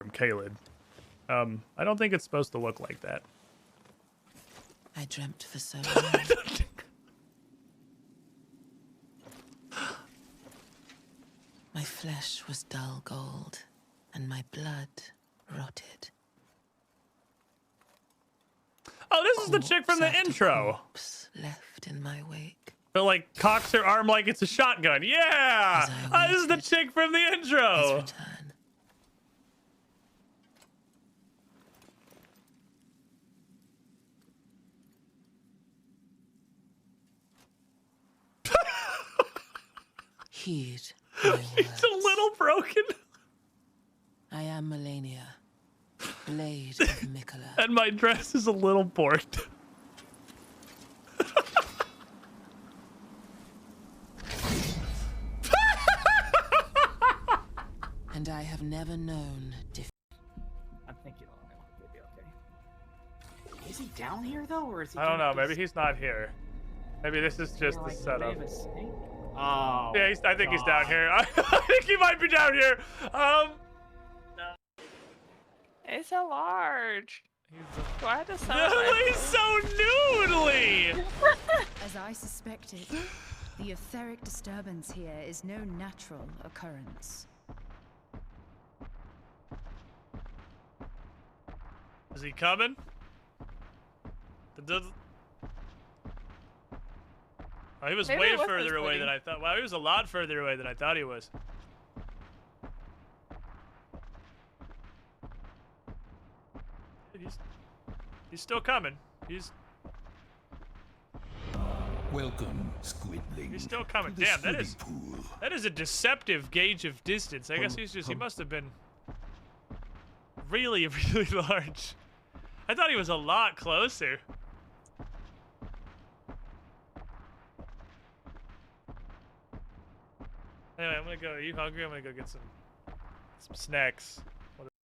from Kaled. I don't think it's supposed to look like that. I dreamt for so long. My flesh was dull gold, and my blood rotted. Oh, this is the chick from the Corpse after intro. corpse left in my wake. But like cocks her arm like it's a shotgun. Yeah, this is the chick from the His intro. return. Heed my words. It's a little broken. I am Melania, blade of Mikola. And my dress is a little borked. And I have never known defeat. I think you'll be okay. Is he down here though, or is he? I don't know. Maybe he's not here. Maybe this is just the setup. Oh. Yeah, I think he's down here. I think he might be down here. No. It's so large. Why does He's so noodly. As I suspected, the etheric disturbance here is no natural occurrence. Is he coming? Oh, he was Maybe way it was further this away buddy. than I thought. Wow, he was a lot further away than I thought he was. He's still coming. Welcome, Squidling. He's still coming. to the Damn, swimming pool. that is a deceptive gauge of distance. I guess he must have been really, really large. I thought he was a lot closer. Anyway, I'm gonna go. Are you hungry? I'm gonna go get some snacks.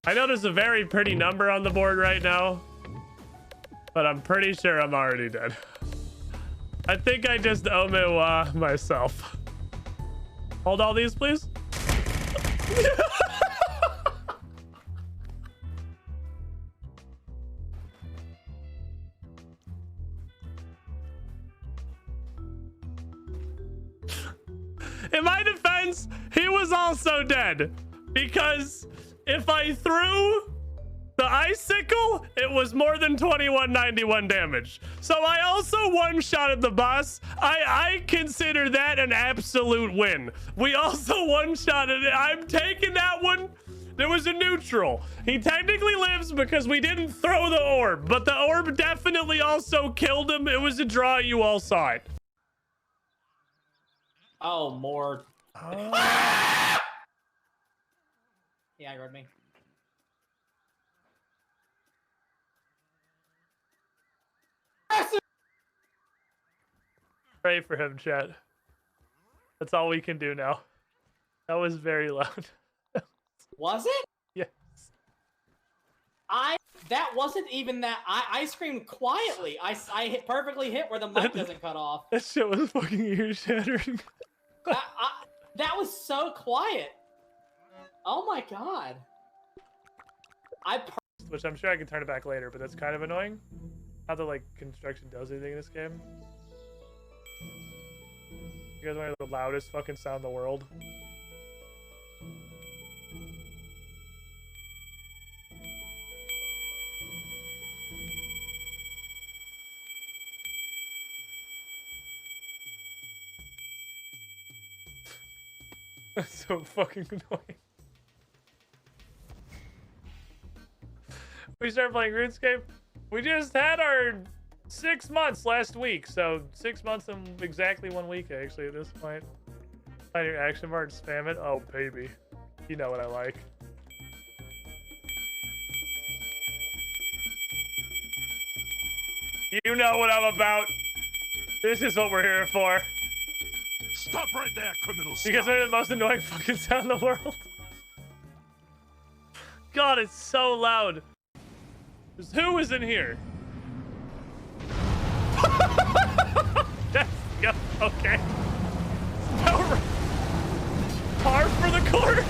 I know there's a very pretty number on the board right now, but I'm pretty sure I'm already dead. I think I just omewa myself. Hold all these, please. In my defense, he was also dead because if I threw the icicle, it was more than 2191 damage. So I also one-shotted the boss. I consider that an absolute win. We also one-shotted it. I'm taking that one. There was a neutral. He technically lives because we didn't throw the orb, but the orb definitely also killed him. It was a draw. You all saw it. Oh, more. Oh. Yeah, you heard me. Pray for him, chat. That's all we can do now. That was very loud. Was it? Yes. That wasn't even that. I screamed quietly. I hit perfectly hit where the mic doesn't cut off. That shit was fucking ear shattering. That was so quiet. Oh my god. Which I'm sure I can turn it back later, but that's kind of annoying. How the like construction does anything in this game. You guys want to hear the loudest fucking sound in the world? That's so fucking annoying. We started playing Runescape. We just had our 6 months last week, so 6 months and exactly 1 week actually at this point. Find your action bar and spam it. Oh baby, you know what I like. You know what I'm about. This is what we're here for. Stop right there, criminal. You guys are the most annoying fucking sound in the world. God, it's so loud. Who is in here? Yes, yep, okay. Par for the course.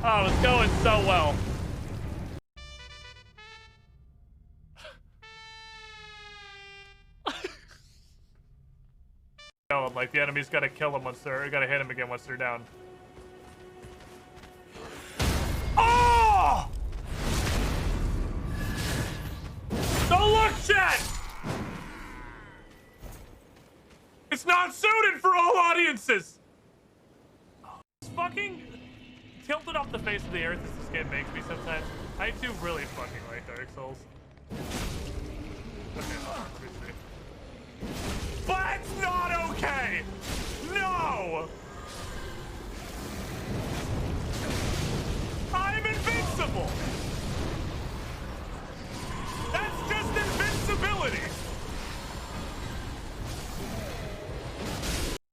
Oh, it's going so well. Kill him, like the enemy's gotta kill him once they're, gotta hit him again once they're down. Oh! Don't look, chat! It's not suited for all audiences! It's fucking tilted off the face of the earth as this game makes me sometimes. I do really fucking like Dark Souls. Okay, let me see. But it's not okay! No! I'm invincible! That's just invincibility!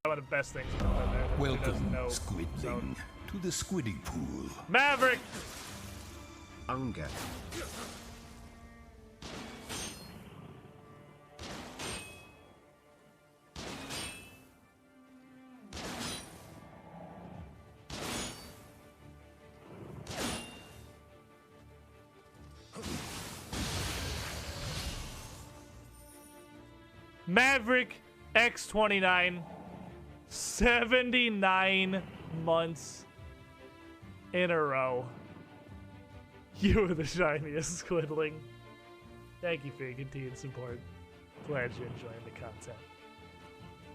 One of the best things about there. Welcome, Squidling, to the Squidding Pool. Maverick! Unger. Maverick X29, 79 months in a row. You were the shiniest, Squidling. Thank you for your continued support. Glad you're enjoying the content.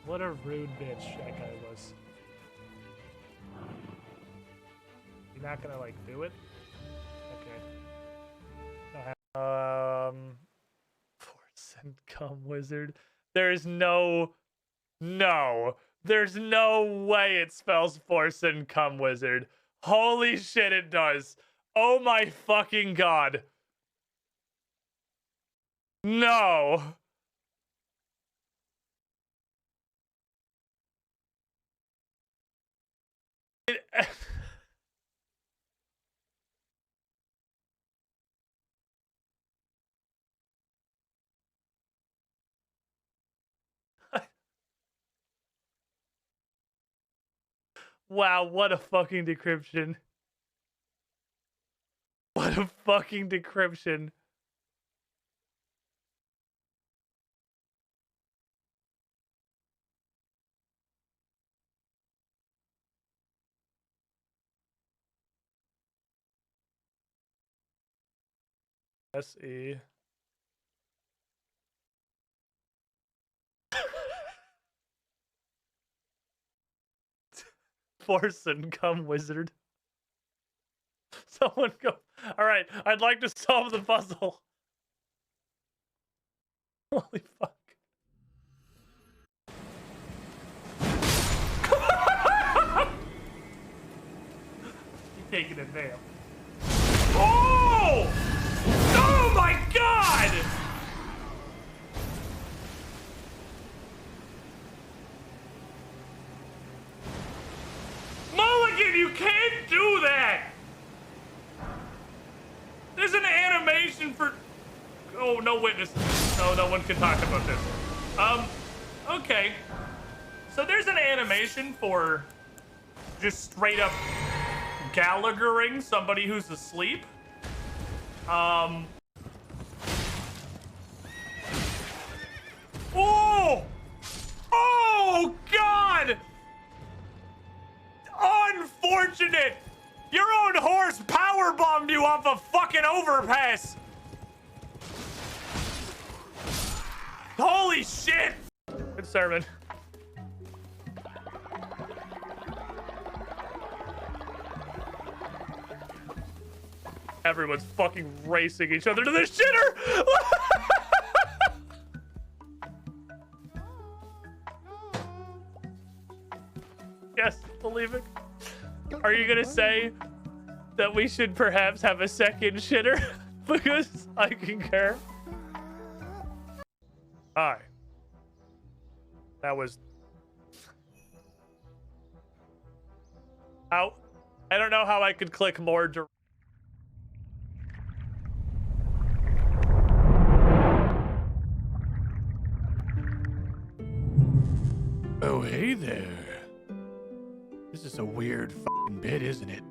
What a rude bitch that guy was. You're not gonna, like, do it? Okay. Force and Come Wizard. There's no way it spells Force and Come Wizard. Holy shit, it does. Oh my fucking god. No. Wow, what a fucking decryption. What a fucking decryption. SE. Force and Come Wizard. Someone go. Alright, I'd like to solve the puzzle. Holy fuck. You're taking it there. Oh! Oh my god! Mulligan, you can't do that! There's an animation for... Oh, no witnesses. No one can talk about this. Okay. So there's an animation for just straight up Gallaghering somebody who's asleep. Oh! Oh, God! Unfortunate! Your own horse powerbombed you off a fucking overpass! Holy shit! Good sermon. Everyone's fucking racing each other to the shitter! Yes, believe it. Are you gonna say that we should perhaps have a second shitter? Because I concur. Hi. That was... How? I don't know how I could click more direct. Oh, hey there. This is a weird fucking bit, isn't it?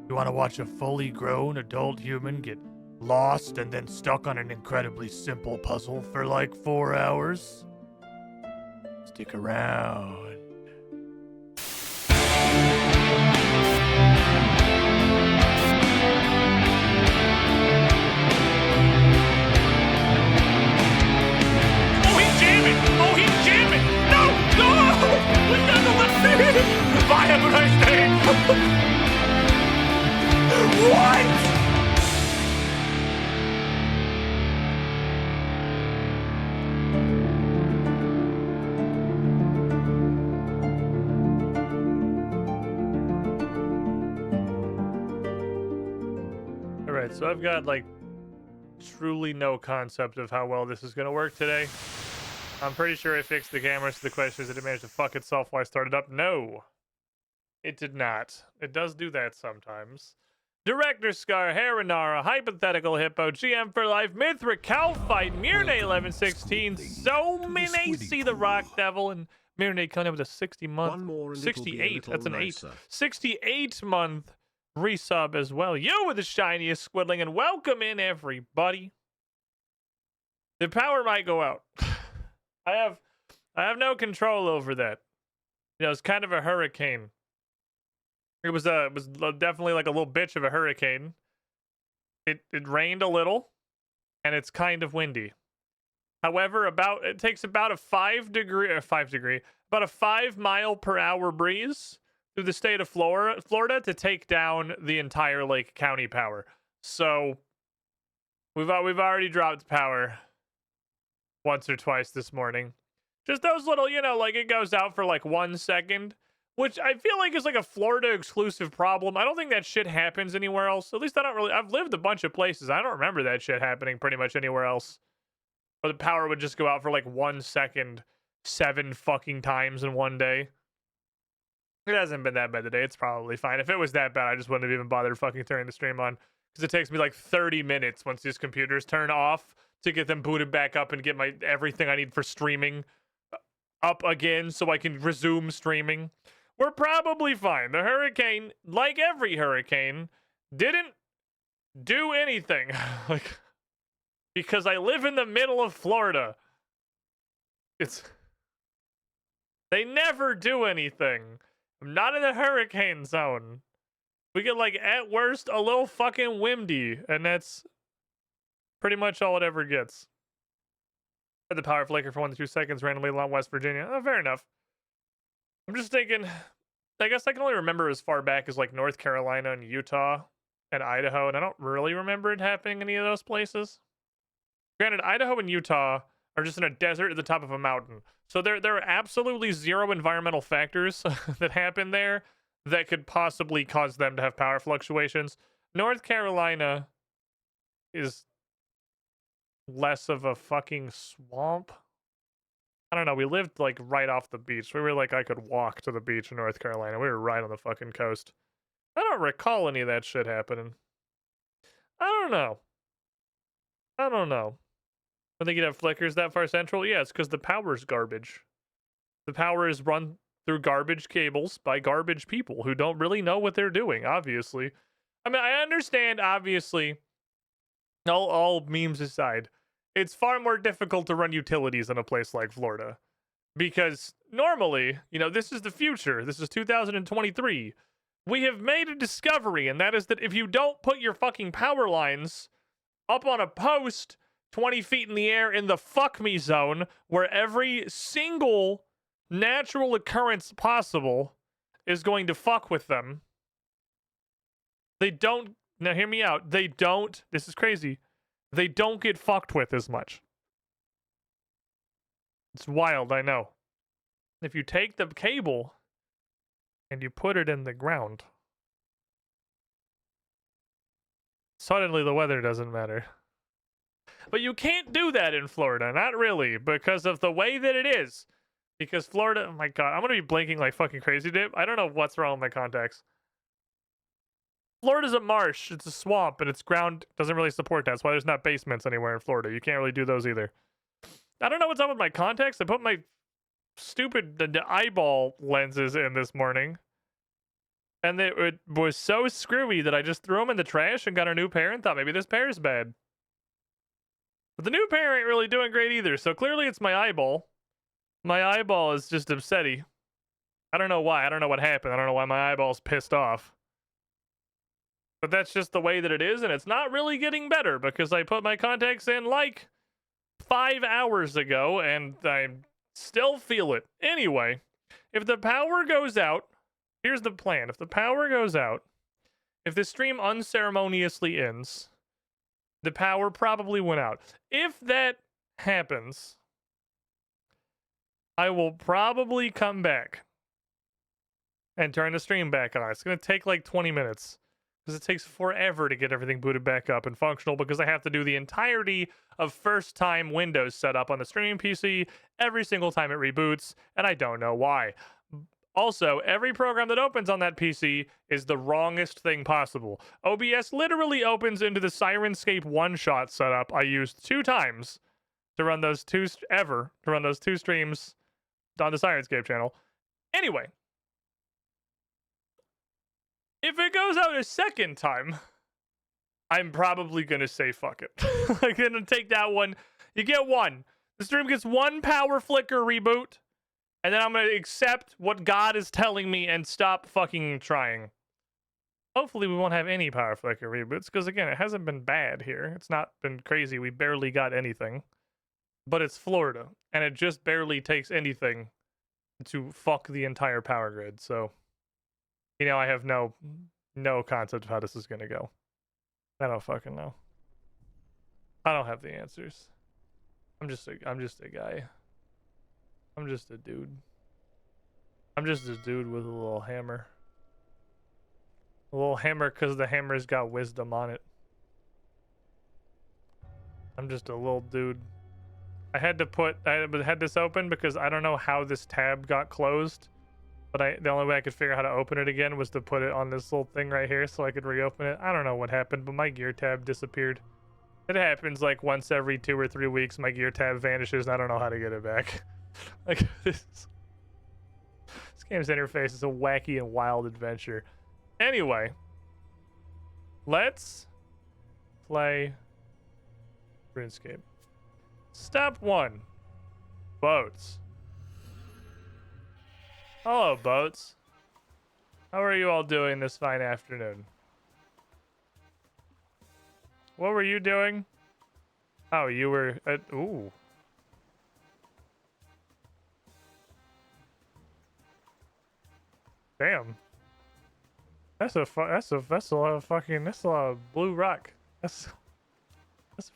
You want to watch a fully grown adult human get lost and then stuck on an incredibly simple puzzle for like 4 hours? Stick around. Oh, he's jamming! Oh, he's jamming! No! No! We got the left. Bye, have a nice day! What? Alright, so I've got like truly no concept of how well this is gonna work today. I'm pretty sure I fixed the camera, so the question is, did it manage to fuck itself while I started up? No. It did not. It does do that sometimes. Director Scar, Haranara, Hypothetical Hippo, GM for Life, Mithra, Calfight, Myrne 1116, So Many, See the Rock Devil, and Myrne coming up with a 60-month, One more and it'll be a 68, little that's an 8, nicer. 68-month resub as well. You with the shiniest squiddling, and welcome in everybody. The power might go out. I have no control over that. You know, it's kind of a hurricane. It was definitely like a little bitch of a hurricane. It rained a little, and it's kind of windy. However, it takes about a 5 mile per hour breeze through the state of Florida to take down the entire Lake County power. So we've already dropped power once or twice this morning. Just those little, you know, like it goes out for like 1 second. Which I feel like is like a Florida exclusive problem. I don't think that shit happens anywhere else. At least I've lived a bunch of places. I don't remember that shit happening pretty much anywhere else. Where the power would just go out for like 1 second 7 fucking times in one day. It hasn't been that bad today. It's probably fine. If it was that bad, I just wouldn't have even bothered fucking turning the stream on. Because it takes me like 30 minutes once these computers turn off to get them booted back up and get my everything I need for streaming up again so I can resume streaming. We're probably fine. The hurricane, like every hurricane, didn't do anything. Like, because I live in the middle of Florida. They never do anything. I'm not in the hurricane zone. We get like, at worst, a little fucking windy, and that's pretty much all it ever gets. Had the power flicker for 1 to 2 seconds randomly along West Virginia. Oh, fair enough. I'm just thinking, I guess I can only remember as far back as like North Carolina and Utah and Idaho, and I don't really remember it happening in any of those places. Granted, Idaho and Utah are just in a desert at the top of a mountain. So there are absolutely zero environmental factors that happen there that could possibly cause them to have power fluctuations. North Carolina is less of a fucking swamp. I don't know. We lived like right off the beach. We were like, I could walk to the beach in North Carolina. We were right on the fucking coast. I don't recall any of that shit happening. I don't know. I think you'd have flickers that far central. Yeah, it's because the power's garbage. The power is run through garbage cables by garbage people who don't really know what they're doing, obviously. I mean, I understand, obviously, all memes aside, it's far more difficult to run utilities in a place like Florida. Because normally, you know, this is the future. This is 2023. We have made a discovery, and that is that if you don't put your fucking power lines up on a post 20 feet in the air in the fuck me zone, where every single natural occurrence possible is going to fuck with them, they don't, now hear me out, they don't, this is crazy, they don't get fucked with as much. It's wild, I know. If you take the cable and you put it in the ground, suddenly the weather doesn't matter. But you can't do that in Florida, not really, because of the way that it is. Because Florida, oh my god, I'm gonna be blinking like fucking crazy, dude. I don't know what's wrong with my contacts. Florida's a marsh, it's a swamp, and its ground doesn't really support that. That's why there's not basements anywhere in Florida. You can't really do those either. I don't know what's up with my contacts. I put my stupid the eyeball lenses in this morning. And it was so screwy that I just threw them in the trash and got a new pair and thought maybe this pair is bad. But the new pair ain't really doing great either, so clearly it's my eyeball. My eyeball is just upsetty. I don't know why. I don't know what happened. I don't know why my eyeball's pissed off. But that's just the way that it is, and it's not really getting better because I put my contacts in like 5 hours ago, and I still feel it. Anyway, if the power goes out, here's the plan. If the power goes out, if the stream unceremoniously ends, the power probably went out. If that happens, I will probably come back and turn the stream back on. It's going to take like 20 minutes because it takes forever to get everything booted back up and functional because I have to do the entirety of first-time Windows setup on the streaming PC every single time it reboots, and I don't know why. Also, every program that opens on that PC is the wrongest thing possible. OBS literally opens into the Runescape one-shot setup I used 2 times to run those two streams on the Runescape channel. Anyway, if it goes out a second time, I'm probably going to say fuck it. I'm going to take that one. You get one. The stream gets one power flicker reboot, and then I'm going to accept what God is telling me and stop fucking trying. Hopefully we won't have any power flicker reboots, because again, it hasn't been bad here. It's not been crazy. We barely got anything. But it's Florida, and it just barely takes anything to fuck the entire power grid, so... You know, I have no concept of how this is going to go. I don't fucking know. I don't have the answers. I'm just a guy. I'm just a dude. I'm just a dude with a little hammer. A little hammer because the hammer's got wisdom on it. I'm just a little dude. I had this open because I don't know how this tab got closed. But the only way I could figure out how to open it again was to put it on this little thing right here so I could reopen it. I don't know what happened, but my gear tab disappeared. It happens like once every 2 or 3 weeks. My gear tab vanishes and I don't know how to get it back. Like this game's interface is a wacky and wild adventure. Anyway, let's play RuneScape. Step 1. Boats. Hello, boats. How are you all doing this fine afternoon? What were you doing? Oh, you were at... Ooh. Damn. That's a lot of fucking... That's a lot of blue rock. That's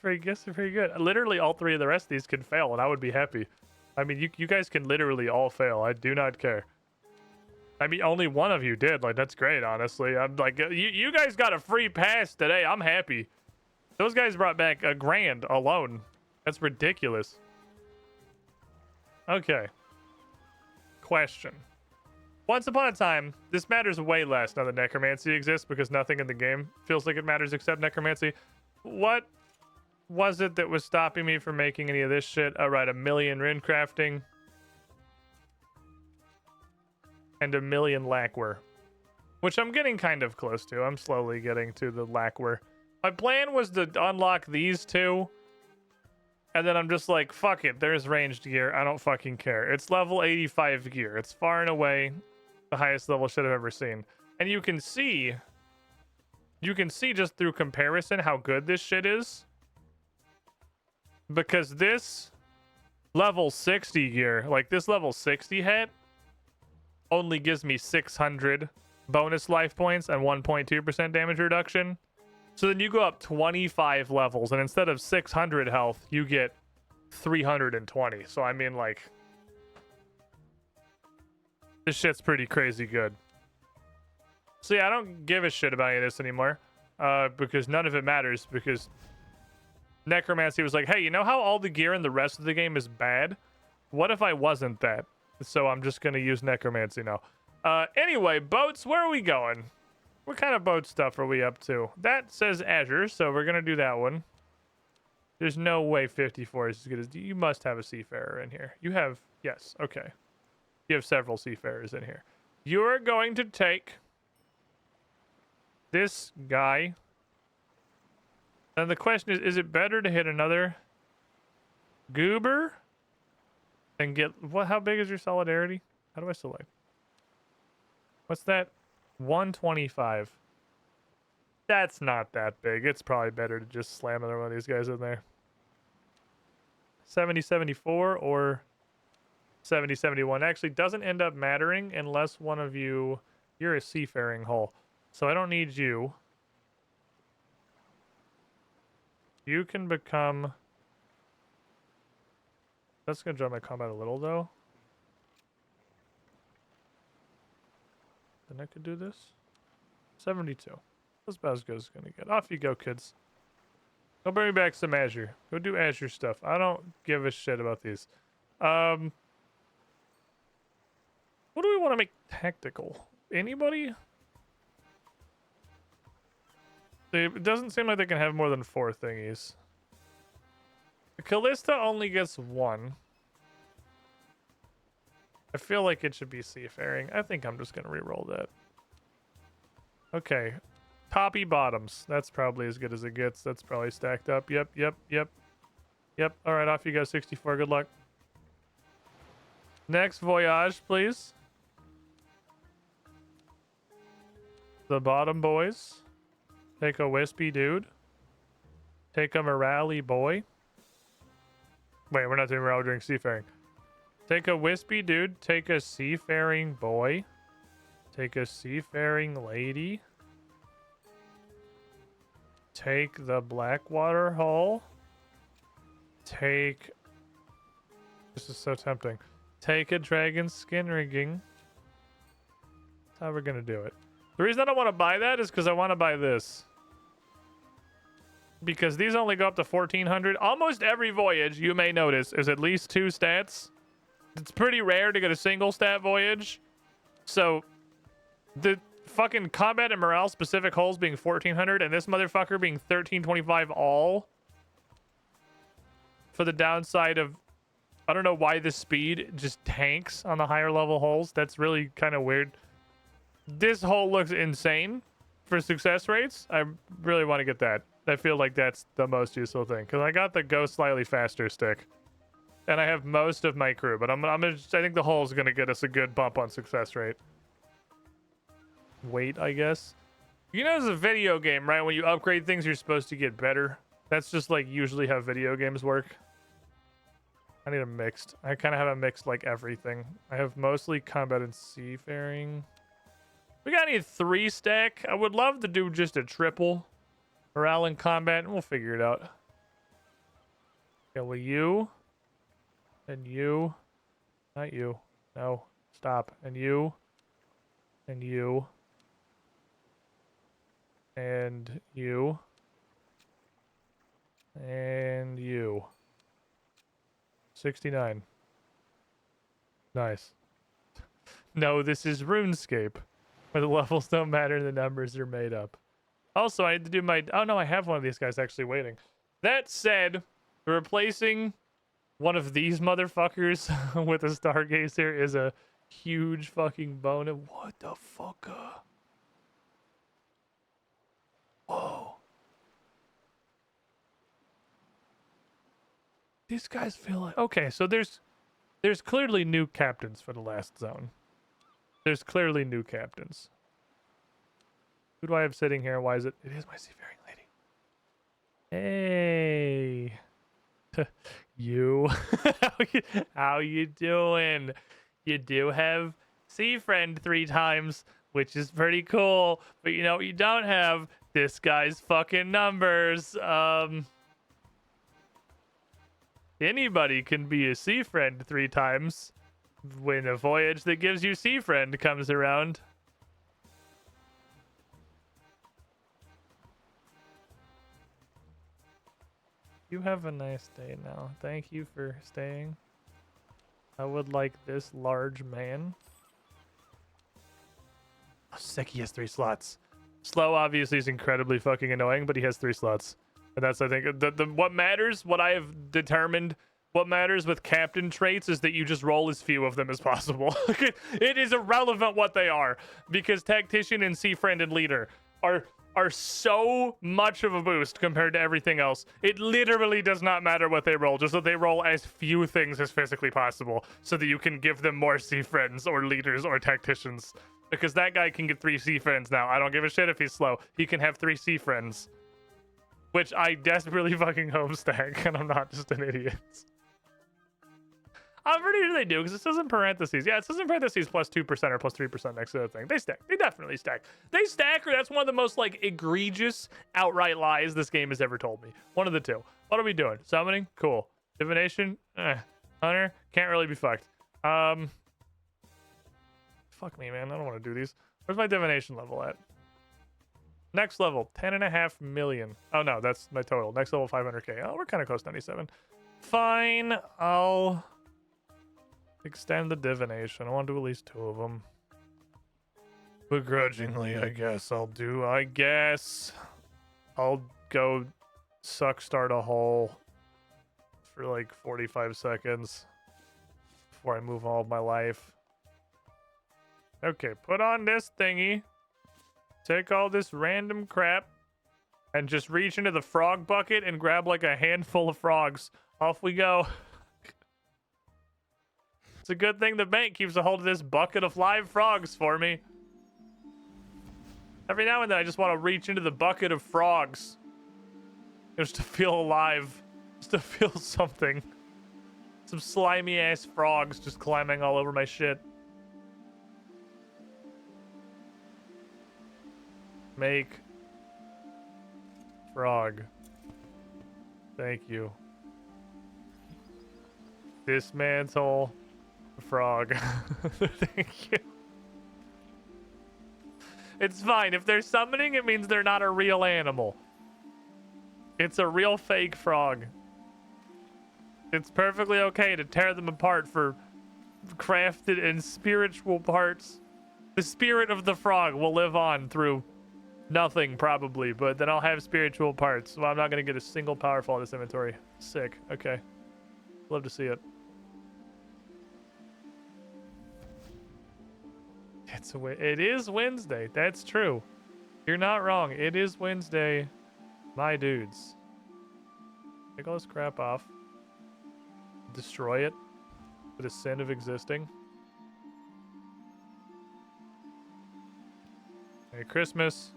pretty good. Literally all 3 of the rest of these can fail, and I would be happy. I mean, you guys can literally all fail. I do not care. I mean, only one of you did. Like, that's great, honestly. I'm like, you guys got a free pass today. I'm happy. Those guys brought back $1,000 alone. That's ridiculous. Okay. Question. Once upon a time, this matters way less now that necromancy exists because nothing in the game feels like it matters except necromancy. What was it that was stopping me from making any of this shit? All right, 1,000,000 rune crafting. And 1,000,000 lacquer. Which I'm getting kind of close to. I'm slowly getting to the lacquer. My plan was to unlock these 2. And then I'm just like, fuck it. There's ranged gear. I don't fucking care. It's level 85 gear. It's far and away the highest level shit I've ever seen. And you can see just through comparison how good this shit is. Because this level 60 gear, like this level 60 hat, only gives me 600 bonus life points and 1.2% damage reduction. So then you go up 25 levels, and instead of 600 health, you get 320. So I mean, like, this shit's pretty crazy good. So yeah, I don't give a shit about any of this anymore, because none of it matters, because Necromancy was like, hey, you know how all the gear in the rest of the game is bad? What if I wasn't that? So I'm just going to use Necromancy now. Anyway, boats, where are we going? What kind of boat stuff are we up to? That says Azure, so we're going to do that one. There's no way 54 is as good as... You must have a seafarer in here. You have... Yes, okay. You have several seafarers in here. You're going to take this guy. And the question is it better to hit another goober and get what? How big is your solidarity? How do I select? What's that? 125. That's not that big. It's probably better to just slam another one of these guys in there. 70-74 or 70-71 actually doesn't end up mattering unless one of you, you're a seafaring hull. So I don't need you. You can become, that's going to drop my combat a little though. Then I could do this. 72. That's about as good as it's going to get. Off you go, kids. Go bring me back some Azure. Go do Azure stuff. I don't give a shit about these. What do we want to make tactical? Anybody? It doesn't seem like they can have more than 4 thingies. The Callista only gets 1. I feel like it should be seafaring. I think I'm just going to re-roll that. Okay. Toppy bottoms. That's probably as good as it gets. That's probably stacked up. Yep. All right, off you go, 64. Good luck. Next voyage, please. The bottom boys. Take a wispy dude. Take a morale boy. Wait, we're not doing morale, we're doing seafaring. Take a wispy dude. Take a seafaring boy. Take a seafaring lady. Take the Blackwater hull. Take... This is so tempting. Take a dragon skin rigging. That's how we're gonna do it. The reason I don't want to buy that is because I want to buy this. Because these only go up to 1400. Almost every voyage, you may notice, is at least 2 stats. It's pretty rare to get a single stat voyage. So, the fucking combat and morale specific hulls being 1400 and this motherfucker being 1325 all. For the downside of, I don't know why the speed just tanks on the higher level hulls. That's really kind of weird. This hull looks insane for success rates. I really want to get that. I feel like that's the most useful thing because I got the go slightly faster stick, and I have most of my crew. But I think the hull is gonna get us a good bump on success rate. Wait, I guess. You know, it's a video game, right? When you upgrade things, you're supposed to get better. That's just like usually how video games work. I need a mixed. I kind of have a mixed like everything. I have mostly combat and seafaring. We got any 3 stack. I would love to do just a triple morale and combat, and we'll figure it out. Okay, well, you and you, not you. No, stop. And you and you and you and you. 69. Nice. No, this is Runescape, where the levels don't matter and the numbers are made up. Also, I need to do my... Oh, no, I have one of these guys actually waiting. That said, replacing one of these motherfuckers with a Stargazer is a huge fucking bonus. What the fuck? Whoa. These guys feel like... Okay, so there's clearly new captains for the last zone. There's clearly new captains. Who do I have sitting here? Why is it? It is my seafaring lady. Hey. You. How you doing? You do have sea friend 3 times, which is pretty cool. But you know what you don't have? This guy's fucking numbers. Anybody can be a sea friend 3 times when a voyage that gives you sea friend comes around. You have a nice day now. Thank you for staying. I would like this large man. Oh, sick, he has 3 slots. Slow obviously is incredibly fucking annoying, but he has 3 slots. And that's, I think, what matters, what I have determined, what matters with captain traits is that you just roll as few of them as possible. It is irrelevant what they are, because tactician and sea friend and leader are are so much of a boost compared to everything else. It literally does not matter what they roll, just that they roll as few things as physically possible so that you can give them more C friends or leaders or tacticians. Because that guy can get 3 C friends now. I don't give a shit if he's slow. He can have 3 C friends. Which I desperately fucking homestack, and I'm not just an idiot. I'm pretty sure they do, because it says in parentheses. Yeah, it says in parentheses plus 2% or plus 3% next to the thing. They stack. They definitely stack. They stack, or that's one of the most, like, egregious outright lies this game has ever told me. One of the two. What are we doing? Summoning? Cool. Divination? Hunter? Can't really be fucked. Fuck me, man. I don't want to do these. Where's my divination level at? Next level, 10.5 million. Oh, no, that's my total. Next level, 500k. Oh, we're kind of close to 97. Fine. I'll extend the divination. I want to do at least 2 of them. Begrudgingly, I guess I'll do. I'll go start a hole for like 45 seconds before I move all of my life. Okay, put on this thingy. Take all this random crap and just reach into the frog bucket and grab like a handful of frogs. Off we go. It's a good thing the bank keeps a hold of this bucket of live frogs for me. Every now and then I just want to reach into the bucket of frogs. Just to feel alive. Just to feel something. Some slimy ass frogs just climbing all over my shit. Make frog. Thank you. Dismantle frog. Thank you. It's fine. If they're summoning, it means they're not a real animal. It's a real fake frog. It's perfectly okay to tear them apart for crafted and spiritual parts. The spirit of the frog will live on through nothing, probably, but then I'll have spiritual parts. Well, I'm not going to get a single powerful in this inventory. Sick. Okay. Love to see it. It is Wednesday. That's true. You're not wrong. It is Wednesday, my dudes. Take all this crap off. Destroy it for the sin of existing. Merry Christmas.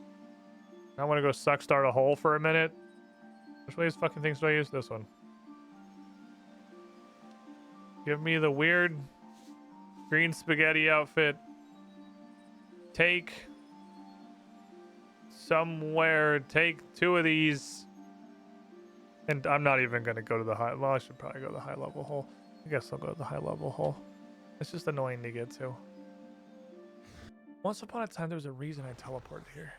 I want to go start a hole for a minute. Which one of these fucking things do I use? This one. Give me the weird green spaghetti outfit. Take 2 of these. And I'm not even going to go to the high. Well, I should probably go to the high level hole. I guess I'll go to the high level hole. It's just annoying to get to. Once upon a time, there was a reason I teleported here.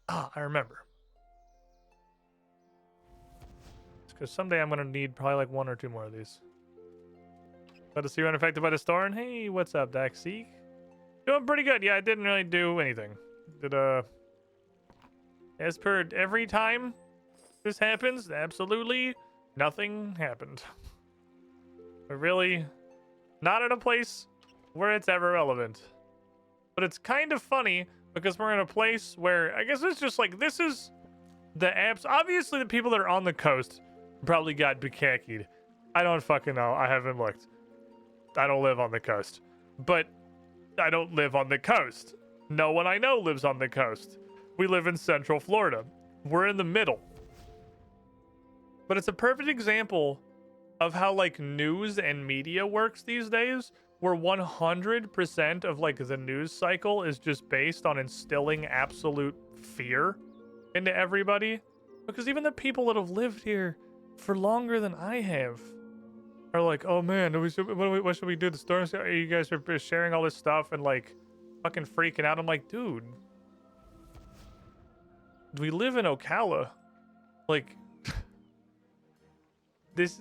Ah, I remember. It's because someday I'm going to need probably like 1 or 2 more of these. Glad to see you unaffected by the storm. Hey, what's up, Daxie? Doing pretty good. Yeah, I didn't really do anything. As per every time this happens, absolutely nothing happened. We're really not at a place where it's ever relevant. But it's kind of funny because we're in a place where I guess it's just like this is the apps. Obviously, the people that are on the coast probably got bukakied. I don't fucking know. I haven't looked. I don't live on the coast. But I don't live on the coast. No one I know lives on the coast. We live in Central Florida. We're in the middle. But it's a perfect example of how like news and media works these days, where 100% of like the news cycle is just based on instilling absolute fear into everybody. Because even the people that have lived here for longer than I have are like, oh man, what should we do? The storms, you guys are sharing all this stuff and like fucking freaking out. I'm like, dude, we live in Ocala. Like, this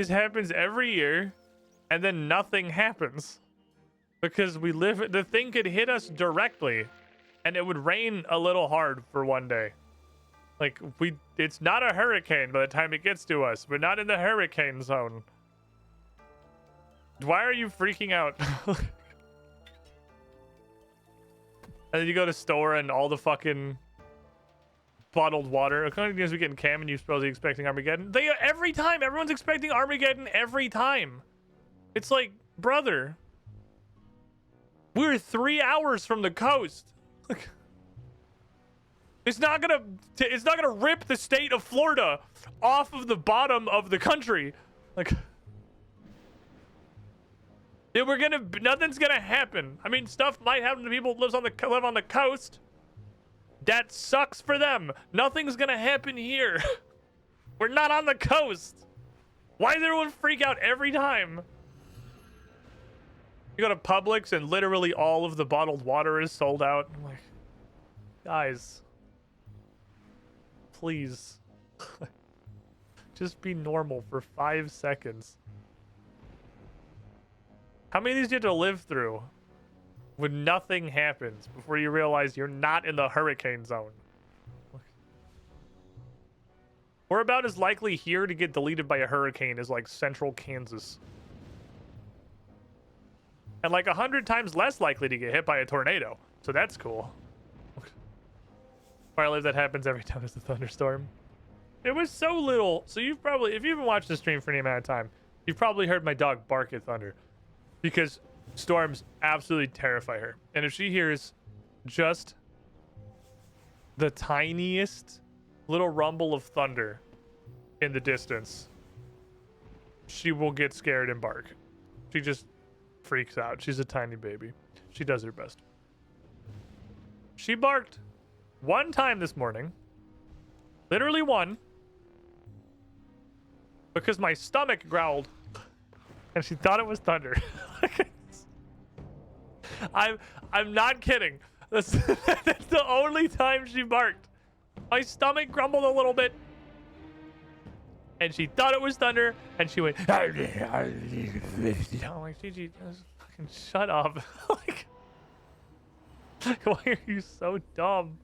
happens every year, and then nothing happens because we live. The thing could hit us directly, and it would rain a little hard for one day. Like it's not a hurricane by the time it gets to us. We're not in the hurricane zone. Why are you freaking out? And then you go to store and all the fucking bottled water. According to news we get in Cam, and you're supposedly expecting Armageddon. Every time, everyone's expecting Armageddon every time. It's like, brother, we're 3 hours from the coast. It's not gonna rip the state of Florida off of the bottom of the country. Like, nothing's gonna happen. I mean, stuff might happen to people who live on the coast. That sucks for them. Nothing's gonna happen here. We're not on the coast. Why does everyone freak out every time? You go to Publix and literally all of the bottled water is sold out. I'm like, guys, please. Just be normal for 5 seconds. How many of these do you have to live through when nothing happens before you realize you're not in the hurricane zone? We're about as likely here to get deleted by a hurricane as like central Kansas. And like 100 times less likely to get hit by a tornado. So that's cool. Where I live, that happens every time there's a thunderstorm. It was so little. So you've probably, if you haven't watched the stream for any amount of time, you've probably heard my dog bark at thunder. Because storms absolutely terrify her. And if she hears just the tiniest little rumble of thunder in the distance, she will get scared and bark. She just freaks out. She's a tiny baby. She does her best. She barked one time this morning. Literally one. Because my stomach growled. And she thought it was thunder. I'm not kidding. That's the only time she barked. My stomach grumbled a little bit. And she thought it was thunder. And she went. I'm like, Gigi, just fucking shut up. Like, why are you so dumb?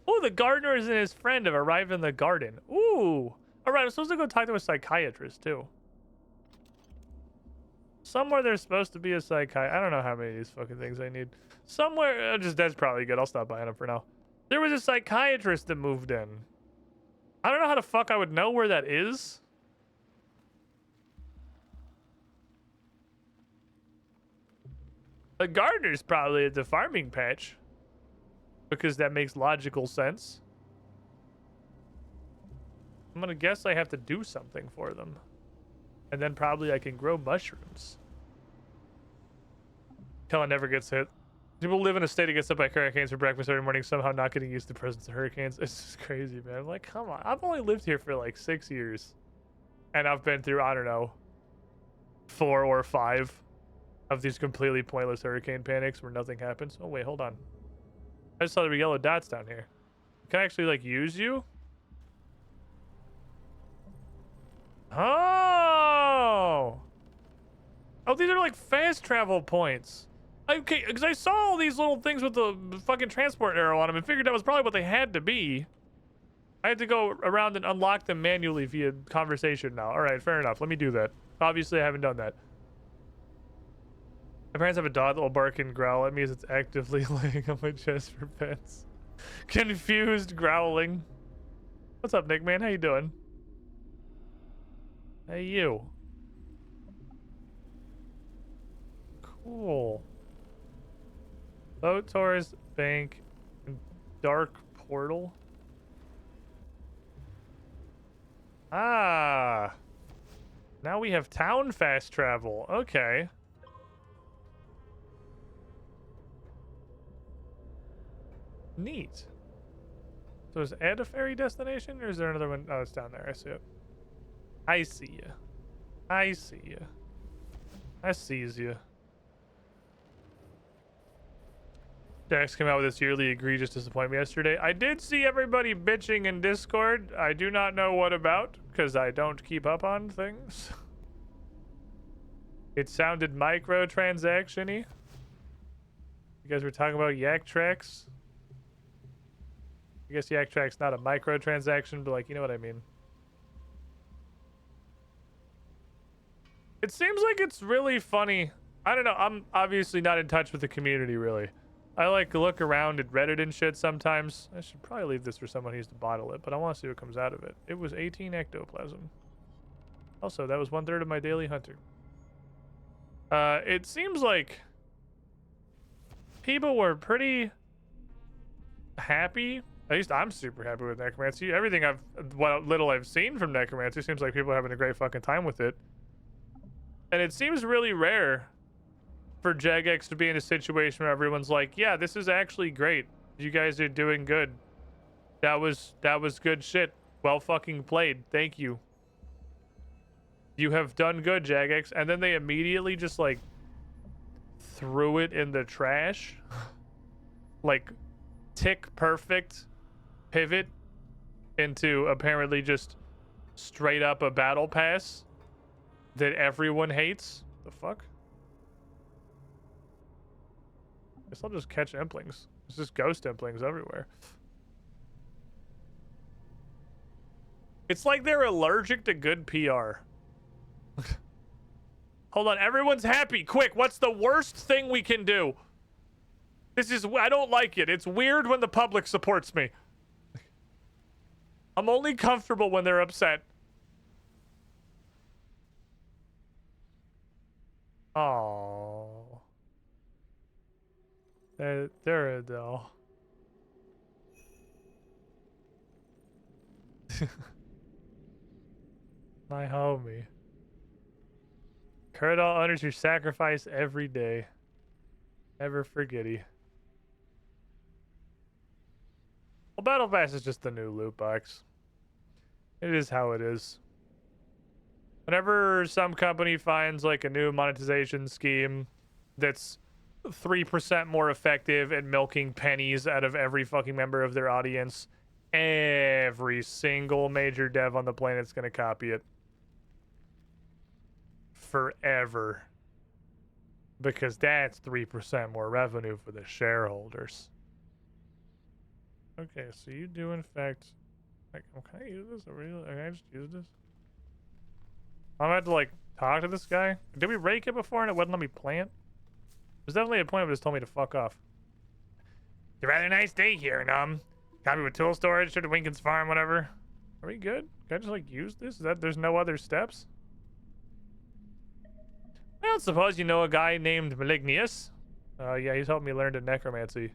Oh, the gardeners and his friend have arrived in the garden. Ooh. All right, I'm supposed to go talk to a psychiatrist, too. Somewhere there's supposed to be a psychiatrist. I don't know how many of these fucking things I need. Somewhere, that's probably good. I'll stop buying them for now. There was a psychiatrist that moved in. I don't know how the fuck I would know where that is. The gardener's probably at the farming patch. Because that makes logical sense. I'm gonna guess I have to do something for them. And then probably I can grow mushrooms. Kellen never gets hit. People live in a state that gets hit by hurricanes for breakfast every morning, somehow not getting used to the presence of hurricanes. It's just crazy, man. I'm like, come on. I've only lived here for like 6 years. And I've been through, I don't know, 4 or 5 of these completely pointless hurricane panics where nothing happens. Oh, wait, hold on. I just saw there were yellow dots down here. Can I actually, like, use you? Oh! Oh, these are like fast travel points. Okay, because I saw all these little things with the fucking transport arrow on them and figured that was probably what they had to be. I had to go around and unlock them manually via conversation now. All right, fair enough. Let me do that. Obviously, I haven't done that. My parents have a dog that will bark and growl at me as it's actively laying on my chest for pets. Confused growling. What's up, Nick, man? How you doing? Hey, you. Cool. Boat tours, bank, and dark portal. Ah. Now we have town fast travel. Okay. Neat. So is add a ferry destination, or is there another one? Oh, it's down there. I see it. I see you. I see you. I sees you. Dax came out with this yearly egregious disappointment yesterday. I did see everybody bitching in Discord. I do not know what about, because I don't keep up on things. It sounded microtransaction-y. You guys were talking about Yak Tracks. I guess Yak Tracks not a microtransaction, but like, you know what I mean. It seems like it's really funny. I don't know. I'm obviously not in touch with the community, really. I like look around at Reddit and shit sometimes. I should probably leave this for someone who needs to bottle it, but I want to see what comes out of it. It was 18 ectoplasm. Also, that was 1/3 of my daily hunter. It seems like people were pretty happy. At least I'm super happy with necromancy. Everything what little I've seen from necromancy seems like people are having a great fucking time with it. And it seems really rare for Jagex to be in a situation where everyone's like, yeah, this is actually great. You guys are doing good. That was good shit. Well fucking played. Thank you. You have done good, Jagex. And then they immediately just like threw it in the trash. Like tick perfect pivot into apparently just straight up a battle pass that everyone hates. The fuck? Guess I'll just catch implings. It's just ghost implings everywhere. It's like they're allergic to good PR. Hold on, everyone's happy. Quick, what's the worst thing we can do? I don't like it. It's weird when the public supports me. I'm only comfortable when they're upset. Oh. There it is. My homie. Kurdal honors your sacrifice every day. Never forgetty. Well, Battle Pass is just the new loot box. It is how it is. Whenever some company finds like a new monetization scheme that's 3% more effective at milking pennies out of every fucking member of their audience, every single major dev on the planet's gonna copy it. Forever. Because that's 3% more revenue for the shareholders. Okay, so you do in fact... Like, can I use this? Can I just use this? I'm about to like talk to this guy. Did we rake it before and it wouldn't let me plant? There's definitely a point where it just told me to fuck off. It's a rather nice day here, Copy with tool storage, to Winkin's farm, whatever. Are we good? Can I just like use this? Is that there's no other steps? Well, suppose you know a guy named Malignius. Yeah, he's helped me learn to necromancy.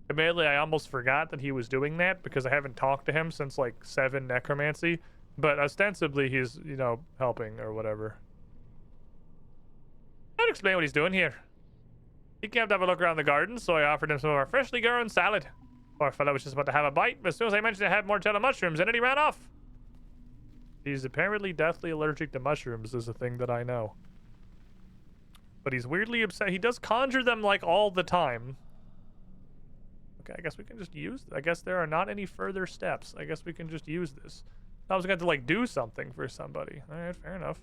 Admittedly, I almost forgot that he was doing that because I haven't talked to him since like 7 necromancy. But ostensibly he's, you know, helping or whatever. I'd explain what he's doing here. He came to have a look around the garden, so I offered him some of our freshly grown salad. Poor fellow was just about to have a bite, but as soon as I mentioned I had mortella mushrooms in it, he ran off. He's apparently deathly allergic to mushrooms is a thing that I know. But he's weirdly upset. He does conjure them like all the time. Okay, I guess we can just use... I guess there are not any further steps. I guess we can just use this. I was going to like do something for somebody. Alright, fair enough.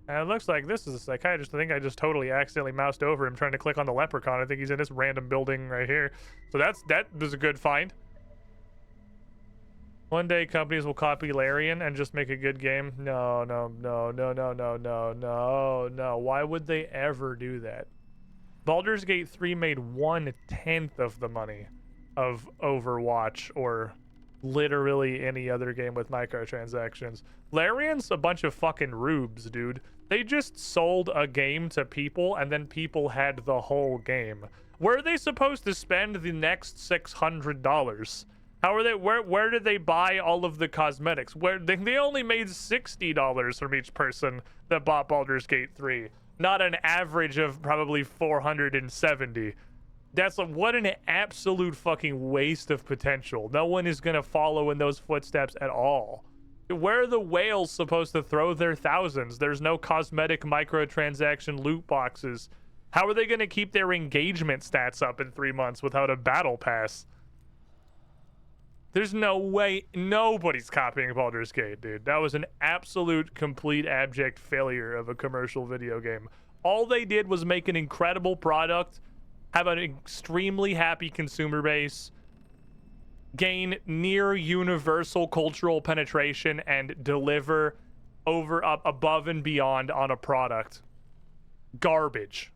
And it looks like this is a psychiatrist. I think I just totally accidentally moused over him trying to click on the leprechaun. I think he's in this random building right here. So that was a good find. One day companies will copy Larian and just make a good game. No. Why would they ever do that? Baldur's Gate 3 made 1/10 of the money of Overwatch or literally any other game with microtransactions. Larian's a bunch of fucking rubes, dude. They just sold a game to people and then people had the whole game. Where are they supposed to spend the next $600? How are they? Where did they buy all of the cosmetics? Where they only made $60 from each person that bought Baldur's Gate 3, not an average of probably 470. That's what an absolute fucking waste of potential. No one is gonna follow in those footsteps at all. Where are the whales supposed to throw their thousands? There's no cosmetic microtransaction loot boxes. How are they gonna keep their engagement stats up in 3 months without a battle pass? There's no way nobody's copying Baldur's Gate, dude. That was an absolute, complete, abject failure of a commercial video game. All they did was make an incredible product, have an extremely happy consumer base, gain near universal cultural penetration, and deliver above and beyond on a product. Garbage.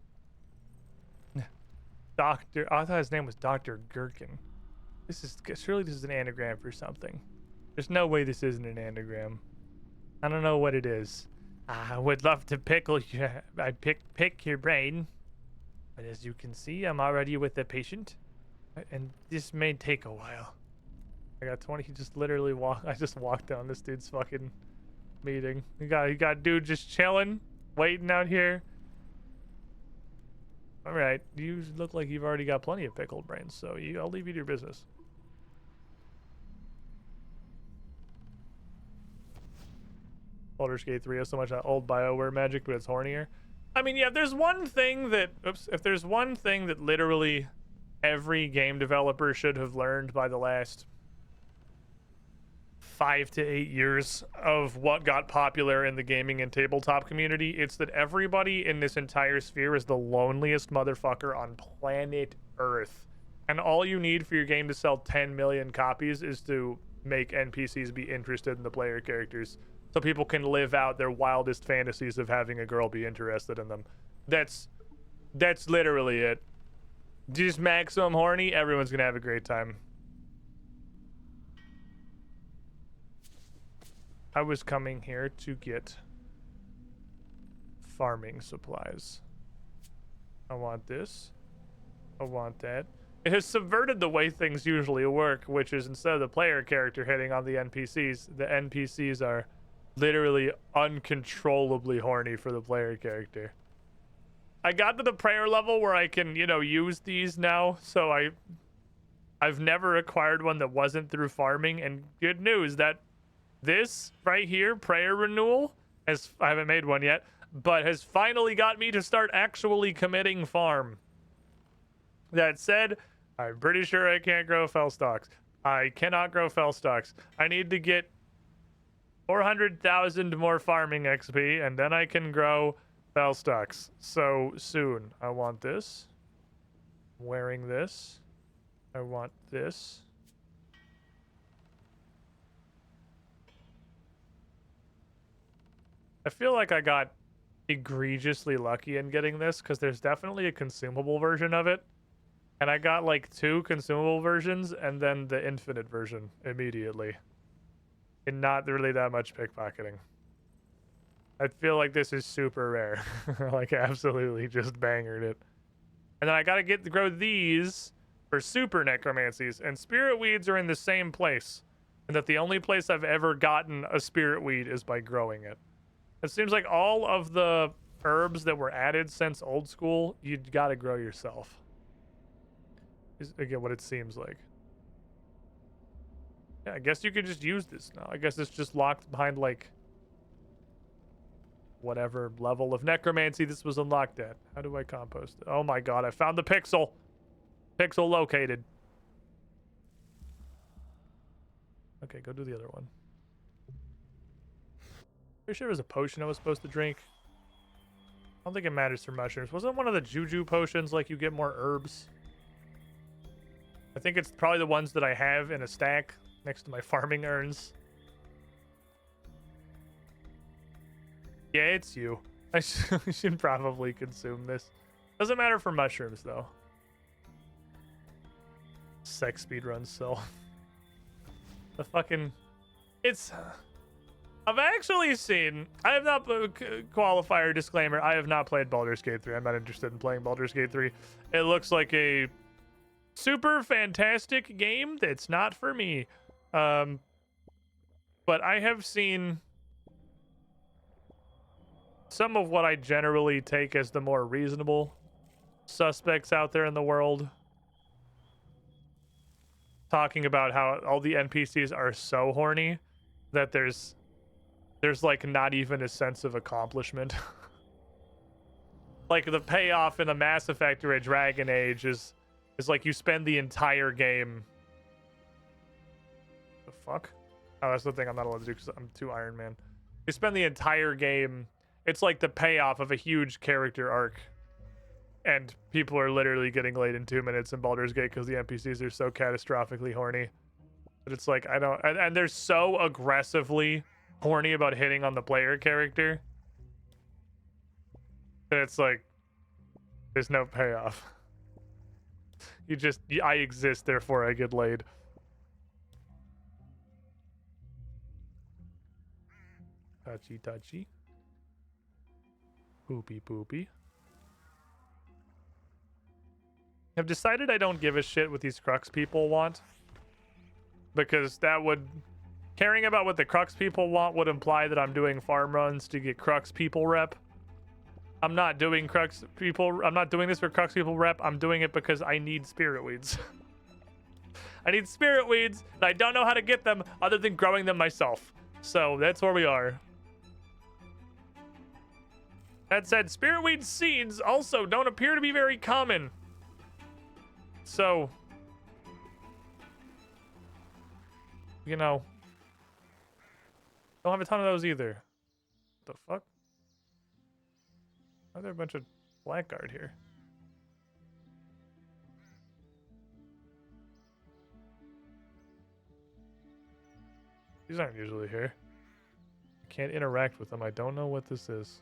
Doctor. Oh, I thought his name was Dr. Gherkin. Surely this is an anagram for something. There's no way this isn't an anagram. I don't know what it is. I would love to pick your brain. But as you can see, I'm already with the patient. And this may take a while. I got 20. He just literally I just walked down this dude's fucking meeting. You got dude just chilling, waiting out here. All right, you look like you've already got plenty of pickled brains, so I'll leave you to your business. Baldur's Gate 3 has so much old BioWare magic, but it's hornier. I mean, yeah, if there's one thing that literally every game developer should have learned by the last 5 to 8 years of what got popular in the gaming and tabletop community, it's that everybody in this entire sphere is the loneliest motherfucker on planet Earth. And all you need for your game to sell 10 million copies is to make NPCs be interested in the player characters, so people can live out their wildest fantasies of having a girl be interested in them. That's literally it. Just maximum horny, everyone's gonna have a great time. I was coming here to get farming supplies. I want this. I want that. It has subverted the way things usually work, which is instead of the player character hitting on the NPCs, the NPCs are literally uncontrollably horny for the player character. I got to the prayer level where I can, use these now, so I've never acquired one that wasn't through farming, and good news that this right here, prayer renewal, I haven't made one yet, but has finally got me to start actually committing farm. That said, I'm pretty sure I can't grow fell stalks. I cannot grow fell stalks. I need to get 400,000 more farming XP, and then I can grow fell stalks. So soon. I want this. I'm wearing this. I want this. I feel like I got egregiously lucky in getting this, because there's definitely a consumable version of it. And I got like 2 consumable versions and then the infinite version immediately. And not really that much pickpocketing. I feel like this is super rare. Like absolutely just bangered it. And then I gotta grow these for super necromancies. And spirit weeds are in the same place. And that the only place I've ever gotten a spirit weed is by growing it. It seems like all of the herbs that were added since old school, you gotta grow yourself. Is again what it seems like. Yeah, I guess you could just use this now. I guess it's just locked behind like whatever level of necromancy this was unlocked at. How do I compost it? Oh my god, I found the pixel. Pixel located. Okay, go do the other one. Pretty sure it was a potion I was supposed to drink. I don't think it matters for mushrooms. Wasn't one of the juju potions like you get more herbs? I think it's probably the ones that I have in a stack next to my farming urns. Yeah, it's you. I should probably consume this. Doesn't matter for mushrooms, though. Sex speedrun still. The fucking... It's... I've actually seen... I have not... Qualifier, disclaimer, I have not played Baldur's Gate 3. I'm not interested in playing Baldur's Gate 3. It looks like a super fantastic game that's not for me. But I have seen some of what I generally take as the more reasonable suspects out there in the world talking about how all the NPCs are so horny that there's like not even a sense of accomplishment. Like the payoff in the Mass Effect or a Dragon Age is like you spend the entire game. The fuck? Oh, that's the thing I'm not allowed to do because I'm too Iron Man. You spend the entire game. It's like the payoff of a huge character arc. And people are literally getting laid in 2 minutes in Baldur's Gate because the NPCs are so catastrophically horny. But it's like, I don't... And they're so aggressively horny about hitting on the player character that it's like, there's no payoff. I exist, therefore I get laid. Touchy, touchy. Poopy, poopy. I've decided I don't give a shit what these Crux people want. Because that would... Caring about what the Crux people want would imply that I'm doing farm runs to get Crux people rep. I'm not doing Crux people... I'm not doing this for Crux people rep. I'm doing it because I need spirit weeds. I need spirit weeds, and I don't know how to get them other than growing them myself. So that's where we are. That said, spirit weed seeds also don't appear to be very common. So, you know, don't have a ton of those either. What the fuck? Why are there a bunch of blackguard here? These aren't usually here. I can't interact with them. I don't know what this is.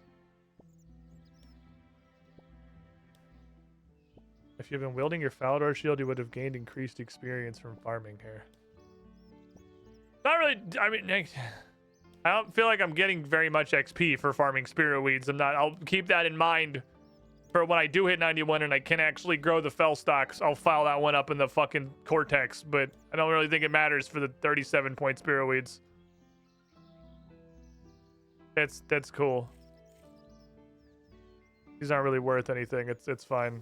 If you've been wielding your Falador shield, you would have gained increased experience from farming here. Not really. I mean, I don't feel like I'm getting very much XP for farming spirit weeds. I'll keep that in mind for when I do hit 91 and I can actually grow the fell stocks. I'll file that one up in the fucking cortex, but I don't really think it matters for the 37-point spirit weeds. That's cool. These aren't really worth anything. It's fine.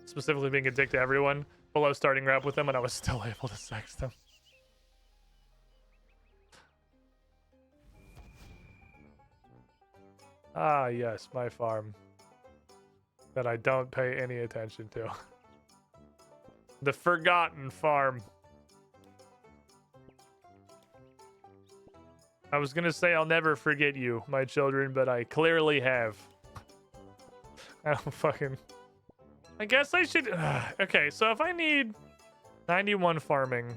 Specifically being a dick to everyone below starting rep with them, and I was still able to sex them. Ah, yes, my farm. That I don't pay any attention to. The forgotten farm. I was gonna say I'll never forget you, my children, but I clearly have. I don't fucking... I guess I should... Okay, so if I need 91 farming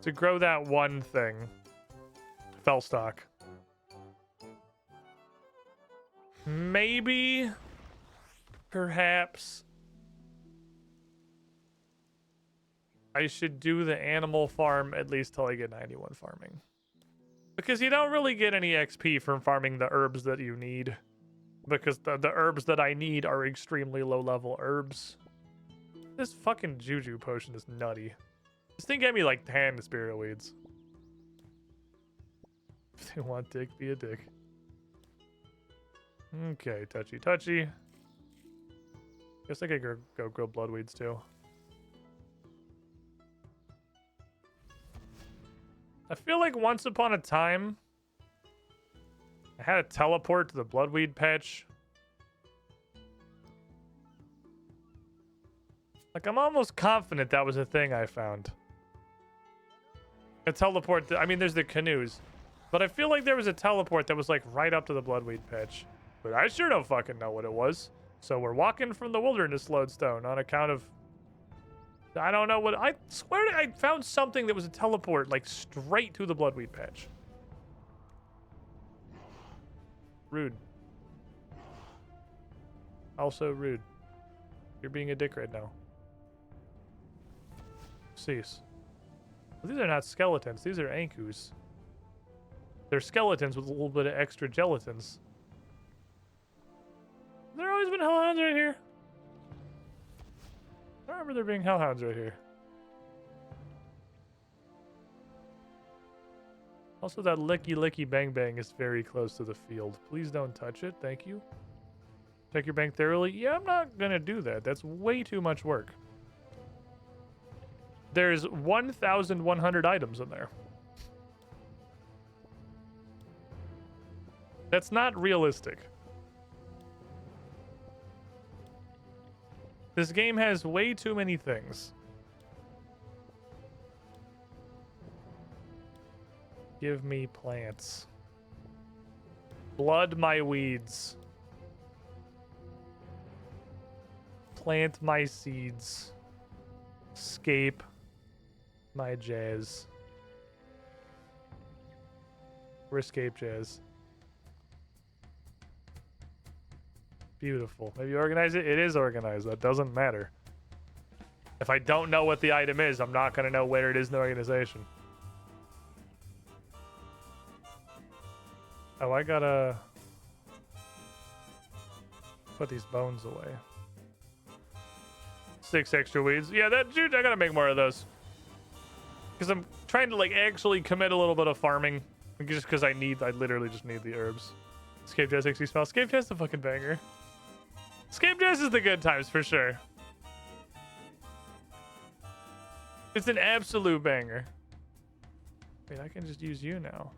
to grow that one thing, Fellstock, maybe, perhaps, I should do the animal farm at least till I get 91 farming. Because you don't really get any XP from farming the herbs that you need. Because the herbs that I need are extremely low-level herbs. This fucking Juju potion is nutty. This thing gave me like 10 spirit weeds. If they want dick, be a dick. Okay, touchy touchy. Guess I could go grow bloodweeds too. I feel like once upon a time, I had a teleport to the bloodweed patch. Like, I'm almost confident that was a thing I found. A teleport, I mean, there's the canoes. But I feel like there was a teleport that was, like, right up to the bloodweed patch. But I sure don't fucking know what it was. So we're walking from the wilderness lodestone on account of... I don't know what... I swear I found something that was a teleport, like, straight to the bloodweed patch. Rude. Also rude. You're being a dick right now. Cease. Well, these are not skeletons. These are Ankus. They're skeletons with a little bit of extra gelatins. Have there always been hellhounds right here? I remember there being hellhounds right here. Also, that licky licky bang bang is very close to the field. Please don't touch it. Thank you. Check your bank thoroughly. Yeah, I'm not gonna do that. That's way too much work. There's 1,100 items in there. That's not realistic. This game has way too many things. Give me plants. Blood my weeds. Plant my seeds. Scape my jazz. Runescape jazz. Beautiful. Have you organized it? It is organized. That doesn't matter. If I don't know what the item is, I'm not going to know where it is in the organization. Oh, I gotta put these bones away. 6 extra weeds. Yeah, dude, I gotta make more of those. Because I'm trying to, like, actually commit a little bit of farming. Just because I literally just need the herbs. Escape Jazz 60 spell. Escape Jazz is the fucking banger. Escape Jazz is the good times for sure. It's an absolute banger. Wait, I can just use you now.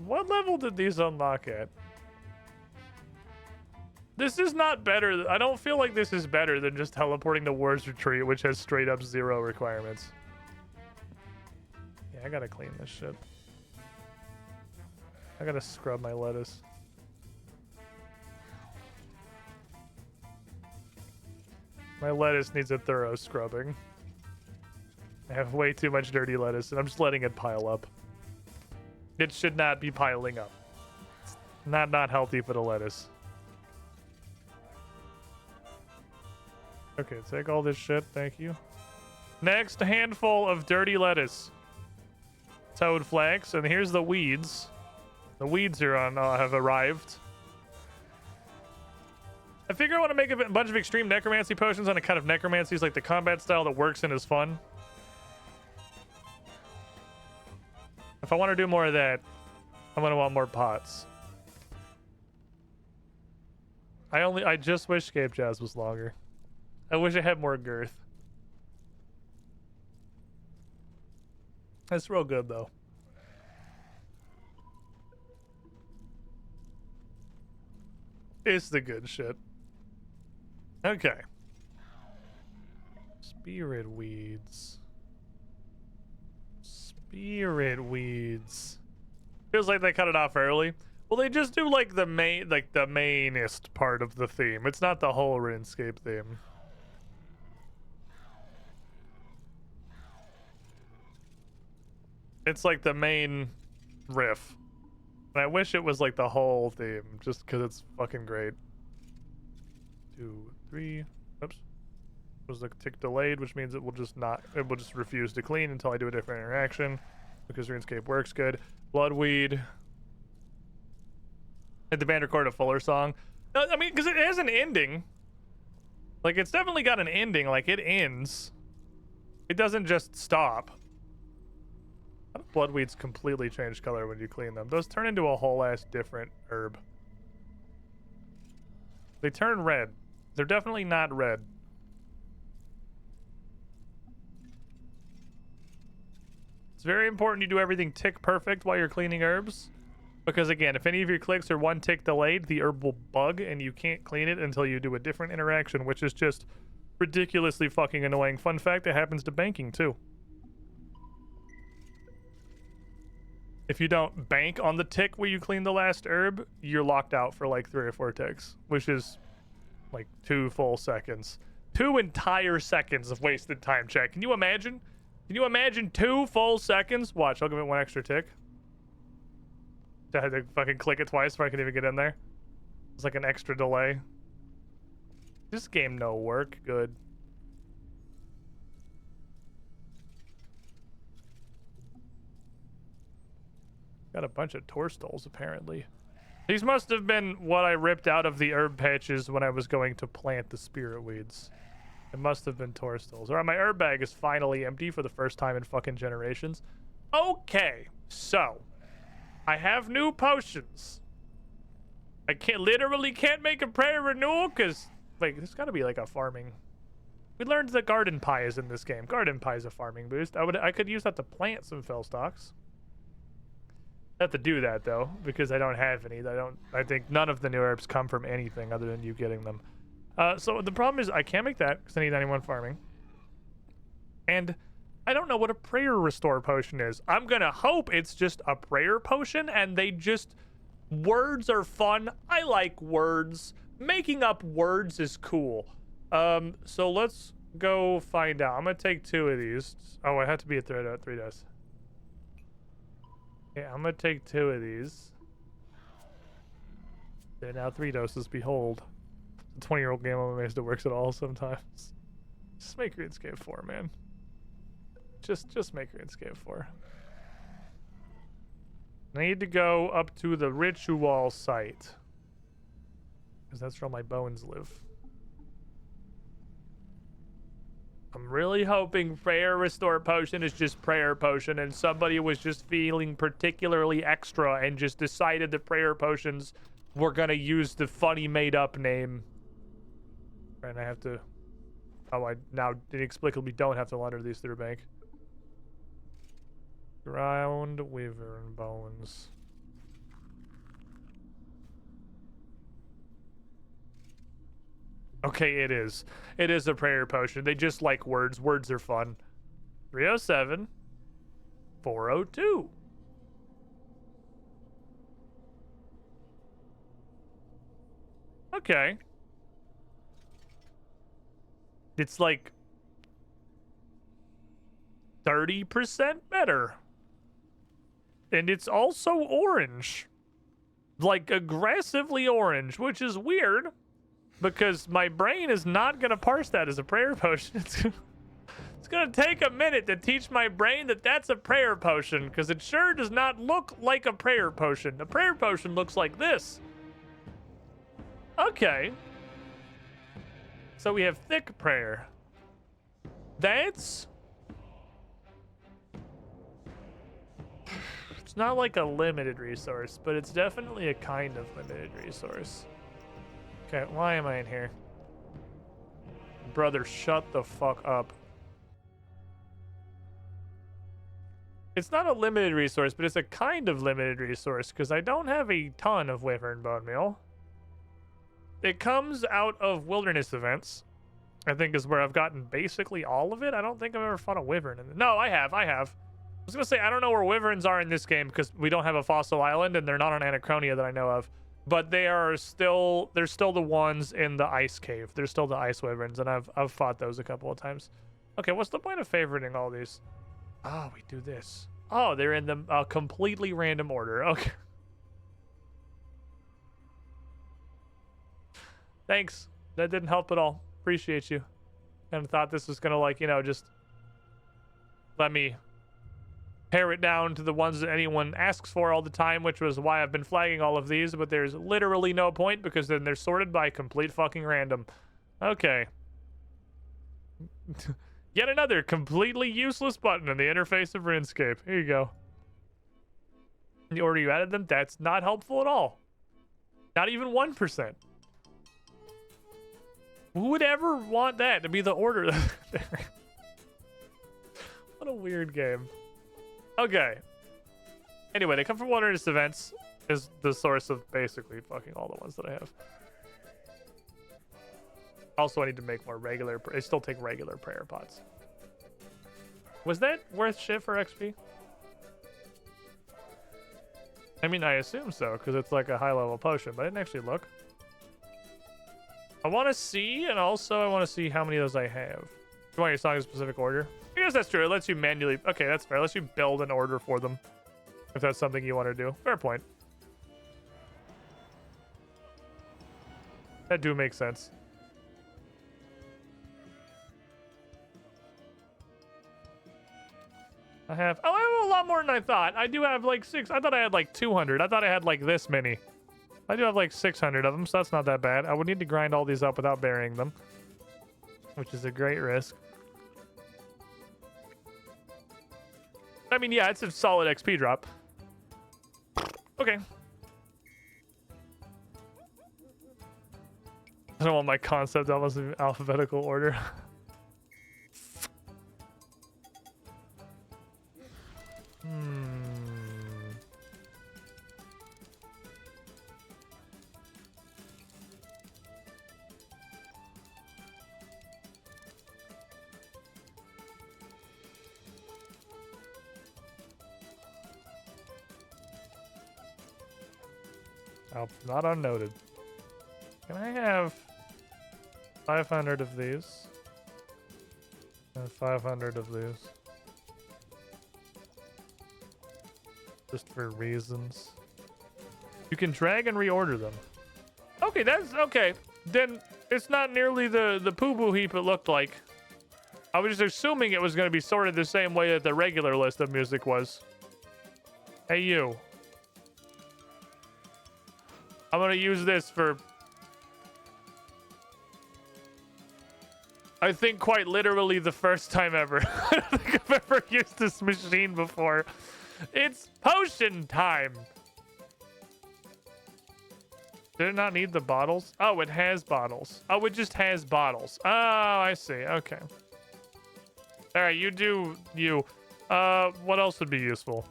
What level did these unlock at? This is not better. I don't feel like this is better than just teleporting to War's Retreat, which has straight up 0 requirements. Yeah, I gotta clean this shit. I gotta scrub my lettuce. My lettuce needs a thorough scrubbing. I have way too much dirty lettuce, and I'm just letting it pile up. It should not be piling up. It's not healthy for the lettuce. Okay, take all this shit. Thank you. Next handful of dirty lettuce. Toad flax, and here's the weeds. The weeds are on have arrived. I figure I want to make a bunch of extreme necromancy potions on a kind of necromancy is like the combat style that works and is fun. If I want to do more of that, I'm gonna want more pots. I just wish Escape Jazz was longer. I wish it had more girth. It's real good though. It's the good shit. Okay. Spirit weeds. Spirit weeds. Feels like they cut it off early. Well, they just do like the mainest part of the theme. It's not the whole RuneScape theme. It's like the main riff. And I wish it was like the whole theme, just because it's fucking great. 2, 3. Oops. It was the tick delayed, which means it will just refuse to clean until I do a different interaction, because RuneScape works good. Bloodweed. Had the band record a fuller song? I mean, because it has an ending. Like, it's definitely got an ending. Like, it ends. It doesn't just stop. Bloodweeds completely change color when you clean them. Those turn into a whole ass different herb. They turn red. They're definitely not red. It's very important you do everything tick perfect while you're cleaning herbs. Because again, if any of your clicks are 1 tick delayed, the herb will bug and you can't clean it until you do a different interaction, which is just ridiculously fucking annoying. Fun fact, it happens to banking too. If you don't bank on the tick where you clean the last herb, you're locked out for like 3 or 4 ticks, which is like 2 full seconds. 2 entire seconds of wasted time check. Can you imagine? Can you imagine 2 full seconds? Watch, I'll give it 1 extra tick. I had to fucking click it twice before I could even get in there. It's like an extra delay. This game no work. Good. Got a bunch of tourstoles, apparently. These must have been what I ripped out of the herb patches when I was going to plant the spirit weeds. It must have been tourstoles. Alright, my herb bag is finally empty for the first time in fucking generations. Okay, so I have new potions. I literally can't make a prayer renewal because, like, there's got to be like a farming. We learned that garden pie is in this game. Garden pie is a farming boost. I could use that to plant some fell stalks. I have to do that though because I don't have any. I think none of the new herbs come from anything other than you getting them. So the problem is I can't make that because I need anyone farming. And I don't know what a prayer restore potion is. I'm gonna hope it's just a prayer potion and they just... Words are fun. I like words. Making up words is cool. So let's go find out. I'm gonna take 2 of these. Oh, I have to be at 3 dice. Yeah, I'm gonna take 2 of these. There now 3 doses. Behold, the 20-year-old game, I'm amazed it works at all sometimes. Just make Runescape 4, man. Just make Runescape 4. I need to go up to the ritual site, because that's where all my bones live. I'm really hoping Prayer Restore Potion is just Prayer Potion, and somebody was just feeling particularly extra and just decided that Prayer Potions were gonna use the funny made-up name. And I have to... Oh, I now inexplicably don't have to launder these through a bank. Ground Wyvern Bones. Okay, it is. It is a prayer potion. They just like words. Words are fun. 307. 402. Okay. It's like 30% better. And it's also orange. Like aggressively orange, which is weird. Because my brain is not going to parse that as a prayer potion. It's going to take a minute to teach my brain that that's a prayer potion. Because it sure does not look like a prayer potion. A prayer potion looks like this. Okay. So we have thick prayer. That's... It's not like a limited resource, but it's definitely a kind of limited resource. Okay, why am I in here? Brother, shut the fuck up. It's not a limited resource, but it's a kind of limited resource, because I don't have a ton of Wyvern Bone Meal. It comes out of wilderness events, I think is where I've gotten basically all of it. I don't think I've ever fought a Wyvern. No, I have. I was going to say, I don't know where Wyverns are in this game, because we don't have a fossil island, and they're not on Anachronia that I know of. But they're still the ones in the ice cave. They're still the ice wyverns, and I've fought those a couple of times. Okay, what's the point of favoriting all these? Oh, we do this. Oh, they're in the completely random order. Okay. Thanks. That didn't help at all. Appreciate you. And thought this was gonna, like, you know, just let me pare it down to the ones that anyone asks for all the time, which was why I've been flagging all of these, but there's literally no point, because then they're sorted by complete fucking random. Okay. Yet another completely useless button in the interface of RuneScape. Here you go. The order you added them, that's not helpful at all. Not even 1%. Who would ever want that to be the order? What a weird game. Okay. Anyway, they come from wilderness events. Is the source of basically fucking all the ones that I have. Also, I need to make more regular. I still take regular prayer pots. Was that worth shit for XP? I mean, I assume so, because it's like a high-level potion, but I didn't actually look. I want to see, and also I want to see how many of those I have. You want your song in a specific order? I guess that's true. It lets you manually... Okay, that's fair. It lets you build an order for them. If that's something you want to do. Fair point. That do make sense. I have a lot more than I thought. I do have like 6. I thought I had like 200. I thought I had like this many. I do have like 600 of them, so that's not that bad. I would need to grind all these up without burying them, which is a great risk. I mean, yeah, it's a solid XP drop. Okay. I don't want my concept almost in alphabetical order. Oh, not unnoted. Can I have 500 of these? And 500 of these. Just for reasons. You can drag and reorder them. Okay, that's okay. Then it's not nearly the poo-boo heap it looked like. I was just assuming it was going to be sorted the same way that the regular list of music was. Hey, you. I'm going to use this for... I think quite literally the first time ever. I don't think I've ever used this machine before. It's potion time. Did it not need the bottles? Oh, it has bottles. Oh, it just has bottles. Oh, I see. Okay. All right, you do you. What else would be useful?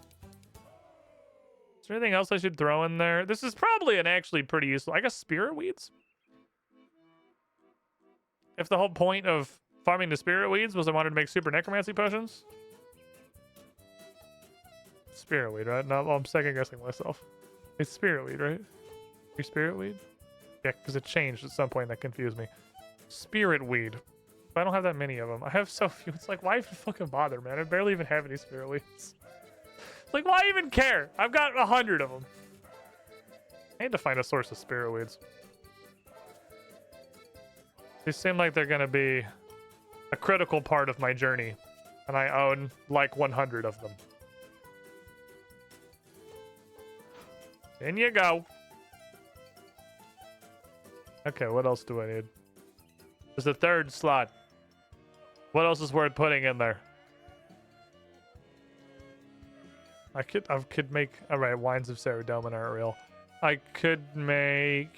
Is there anything else I should throw in there? This is probably an actually pretty useful. I guess spirit weeds? If the whole point of farming the spirit weeds was I wanted to make super necromancy potions? Spirit weed, right? No, I'm second guessing myself. It's spirit weed, right? Your spirit weed? Yeah, because it changed at some point. That confused me. Spirit weed. I don't have that many of them. I have so few. It's like, why even fucking bother, man? I barely even have any spirit weeds. It's like, why even care? I've got 100 of them. I need to find a source of spirit weeds. These seem like they're going to be a critical part of my journey. And I own like 100 of them. In you go. Okay, what else do I need? There's a third slot. What else is worth putting in there? I could make... Alright, wines of Ceridoma aren't real. I could make...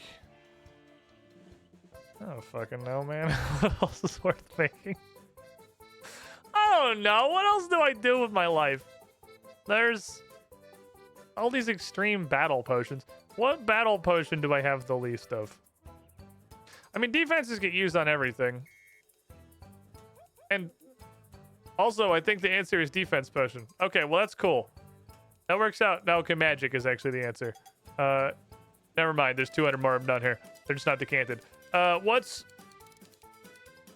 I don't fucking know, man. What else is worth making? I don't know. What else do I do with my life? There's all these extreme battle potions. What battle potion do I have the least of? I mean, defenses get used on everything. And also, I think the answer is defense potion. Okay, well, that's cool. That works out. No, okay, magic is actually the answer. Never mind. There's 200 more of them down here. They're just not decanted. What's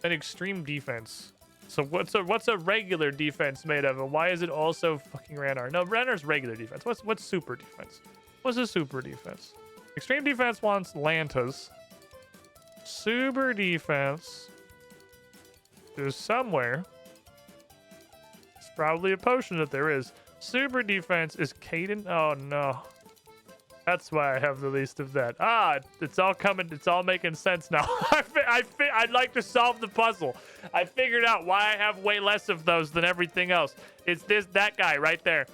an extreme defense? So what's a regular defense made of? And why is it also fucking Ranarr? No, Ranarr's regular defense. What's super defense? What's a super defense? Extreme defense wants Lantas. Super defense is somewhere. It's probably a potion that there is. Super defense is Caden. Oh no. That's why I have the least of that. Ah, it's all coming. It's all making sense now. I'd like to solve the puzzle. I figured out why I have way less of those than everything else. It's that guy right there.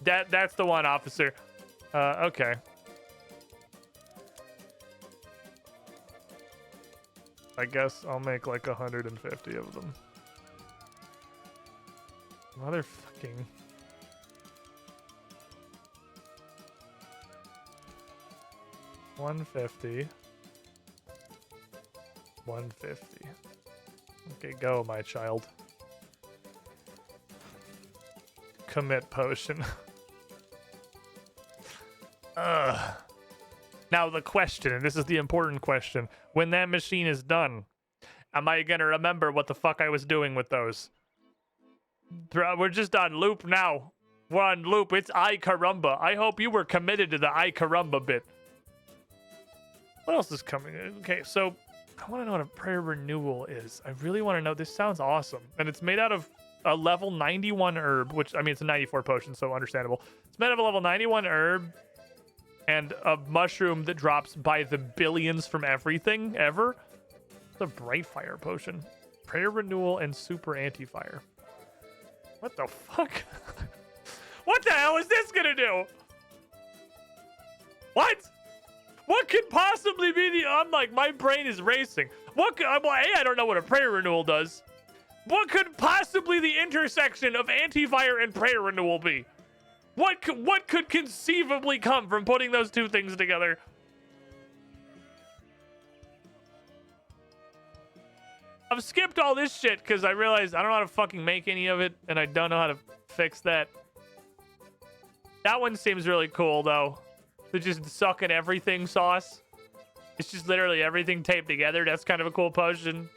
That's the one, officer. Okay. I guess I'll make like 150 of them. Motherfucking... 150. 150. Okay, go, my child. Commit potion. Ugh. Now the question, and this is the important question. When that machine is done, am I gonna remember what the fuck I was doing with those? We're just on loop now. We're on loop. It's I caramba. I hope you were committed to the I caramba bit. What else is coming? Okay, so I want to know what a prayer renewal is. I really want to know. This sounds awesome. And it's made out of a level 91 herb, which, I mean, it's a 94 potion, so understandable. It's made out of a level 91 herb and a mushroom that drops by the billions from everything ever. It's a bright fire potion. Prayer renewal and super anti-fire. What the fuck? What the hell is this gonna do? What? What could possibly be the... I'm like, my brain is racing. What could... well, A, I don't know what a prayer renewal does. What could possibly the intersection of anti-fire and prayer renewal be? What could conceivably come from putting those two things together? I've skipped all this shit because I realized I don't know how to fucking make any of it, and I don't know how to fix that. That one seems really cool, though. The just sucking everything sauce. It's just literally everything taped together. That's kind of a cool potion.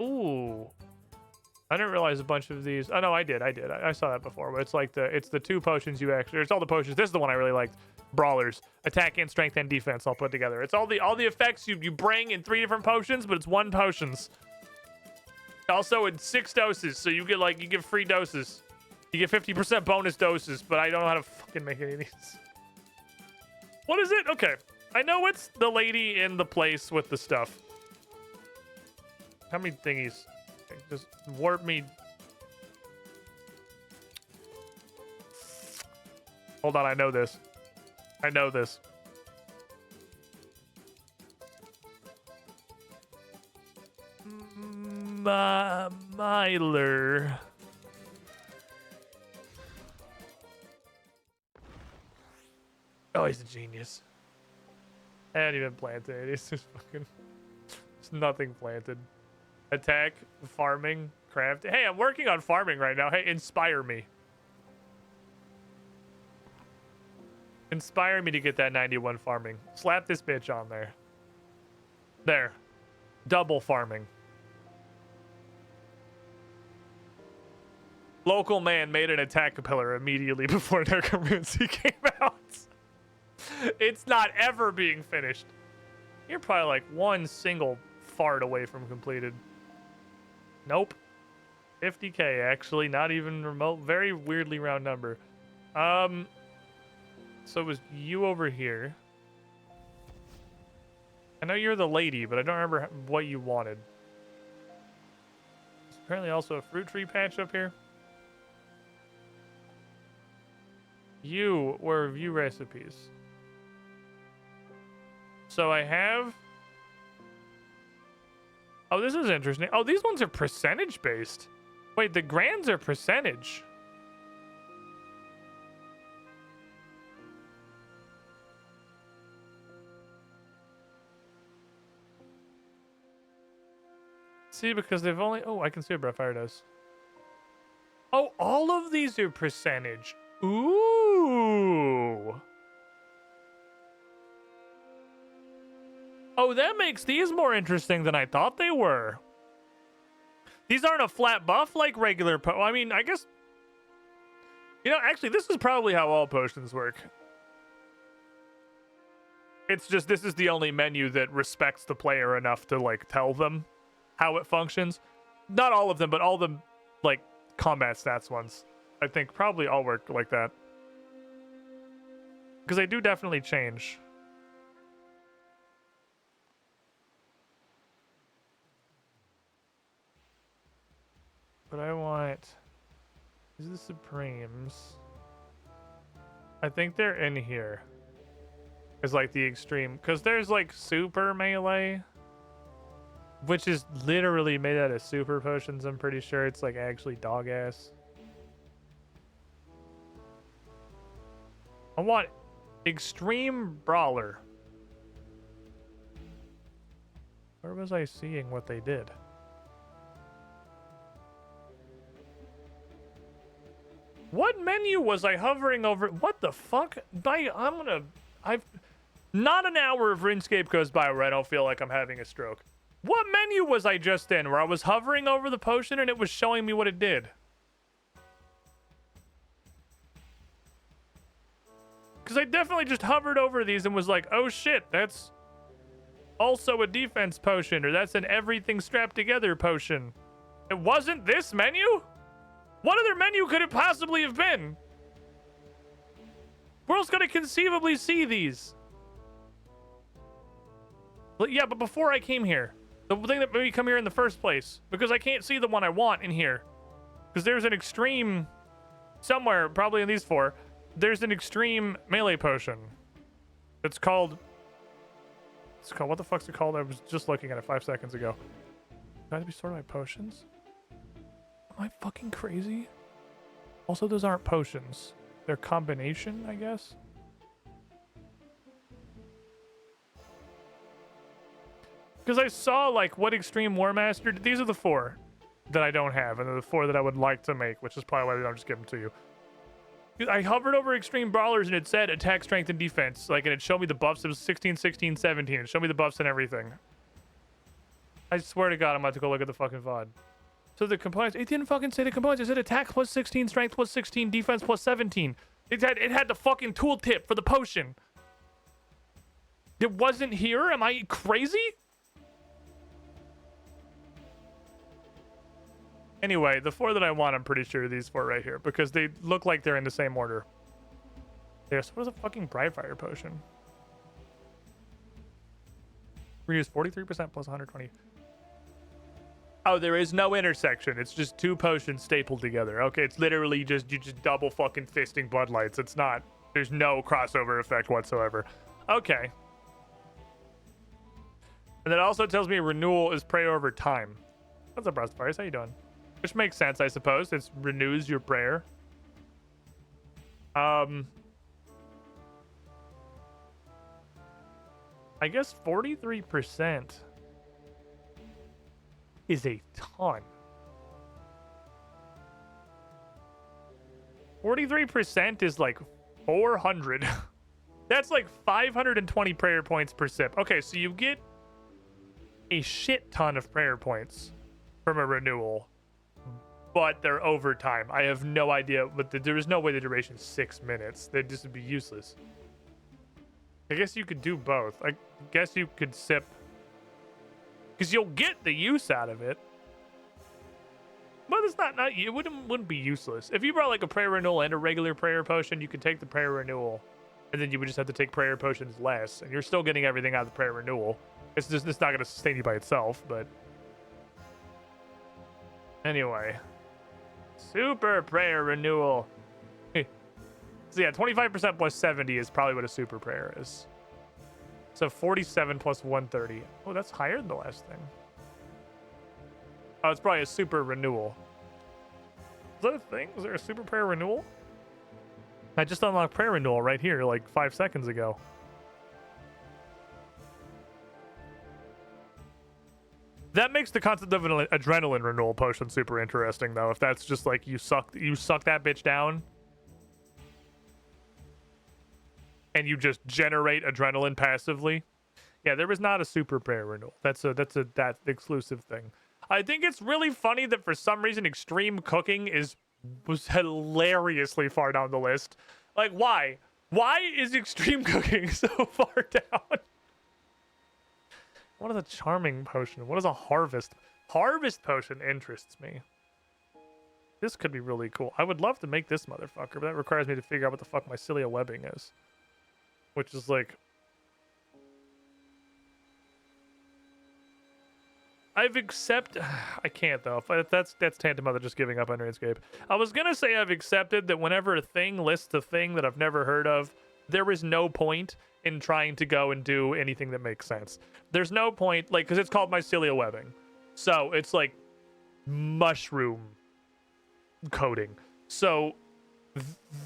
Ooh. I didn't realize a bunch of these. Oh no, I did. I saw that before. But it's like it's the 2 potions you actually. It's all the potions. This is the one I really liked. Brawlers, attack and strength and defense. All put together. It's all the effects you bring in 3 different potions, but it's 1 potions. Also in 6 doses, so you get free doses. You get 50% bonus doses, but I don't know how to fucking make any of these. What is it? Okay, I know it's the lady in the place with the stuff. How many thingies? Just warp me. Hold on, I know this. I know this. Myler. Oh, he's a genius. I hadn't even planted it. It's just fucking... There's nothing planted. Attack, farming, craft. Hey, I'm working on farming right now. Hey, inspire me. Inspire me to get that 91 farming. Slap this bitch on there. There. Double farming. Local man made an attack pillar immediately before their currency came out. It's not ever being finished. You're probably like 1 single fart away from completed. Nope. 50k actually, not even remote. Very weirdly round number. So it was you over here. I know you're the lady, but I don't remember what you wanted. There's apparently also a fruit tree patch up here. You were view recipes. So I have... Oh, this is interesting. Oh, these ones are percentage based. Wait, the grands are percentage. See, because they've only... Oh, I can see what Breathfire does. Oh, all of these are percentage. Ooh. Oh, that makes these more interesting than I thought they were. These aren't a flat buff like regular I mean, I guess... You know, actually, this is probably how all potions work. It's just, this is the only menu that respects the player enough to, like, tell them how it functions. Not all of them, but all the, like, combat stats ones. I think probably all work like that. Because they do definitely change. But I want... These are the Supremes. I think they're in here. It's like the extreme. Because there's like super melee. Which is literally made out of super potions. I'm pretty sure it's like actually dog ass. I want extreme brawler. Where was I seeing what they did? What menu was I hovering over? What the fuck? Not an hour of RuneScape goes by where I don't feel like I'm having a stroke. What menu was I just in where I was hovering over the potion and it was showing me what it did? Because I definitely just hovered over these and was like, oh shit, that's also a defense potion, or that's an everything strapped together potion. It wasn't this menu? What other menu could it possibly have been? Where else could I conceivably see these? But yeah, but before I came here, the thing that made me come here in the first place, because I can't see the one I want in here. Because there's an extreme, somewhere, probably in these 4, there's an extreme melee potion. It's called, what the fuck's it called? I was just looking at it 5 seconds ago. Do I have to be sorted by potions? Am I fucking crazy? Also, those aren't potions. They're combination, I guess? Because I saw, like, what Extreme War Master... These are the 4 that I don't have, and they're the 4 that I would like to make, which is probably why they don't just give them to you. I hovered over Extreme Brawlers, and it said attack, strength, and defense. Like, and it showed me the buffs. It was 16, 16, 17. It showed me the buffs and everything. I swear to God, I'm about to go look at the fucking VOD. So the components, it didn't fucking say the components. It said attack plus 16, strength plus 16, defense plus 17. It had the fucking tooltip for the potion. It wasn't here? Am I crazy? Anyway, the 4 that I want, I'm pretty sure these 4 right here, because they look like they're in the same order. Yes, what is a fucking Brightfire potion? Reduce 43% plus 120. Oh, there is no intersection. It's just 2 potions stapled together. Okay, it's literally just, you just double fucking fisting Bud Lights. It's not, there's no crossover effect whatsoever. Okay. And that also tells me renewal is prayer over time. What's up, Rustfires? How you doing? Which makes sense, I suppose. It renews your prayer. I guess 43% is a ton. 43% is like 400. That's like 520 prayer points per sip. Okay, so you get a shit ton of prayer points from a renewal, but they're overtime. I have no idea, but there is no way the duration is 6 minutes. They'd just be useless. I guess you could do both. I guess you could sip, because you'll get the use out of it. But it's not it wouldn't be useless. If you brought like a prayer renewal and a regular prayer potion, you could take the prayer renewal, and then you would just have to take prayer potions less, and you're still getting everything out of the prayer renewal. It's not going to sustain you by itself, but anyway. Super prayer renewal. So yeah, 25% plus 70 is probably what a super prayer is. So 47 plus 130. Oh, that's higher than the last thing. Oh, it's probably a super renewal. Is that a thing? Is there a super prayer renewal? I just unlocked prayer renewal right here like 5 seconds ago. That makes the concept of an adrenaline renewal potion super interesting, though. If that's just like you suck that bitch down, and you just generate adrenaline passively. Yeah, there was not a super prayer renewal. That's that exclusive thing. I think it's really funny that for some reason extreme cooking was hilariously far down the list. Like, why? Why is extreme cooking so far down? What is a charming potion? What is a harvest? Harvest potion interests me. This could be really cool. I would love to make this motherfucker, but that requires me to figure out what the fuck mycelial webbing is. Which is like... I can't though. That's tantamount to just giving up on Runescape. I was gonna say I've accepted that whenever a thing lists a thing that I've never heard of, there is no point in trying to go and do anything that makes sense. There's no point, like, because it's called mycelial webbing. So it's like mushroom coding. So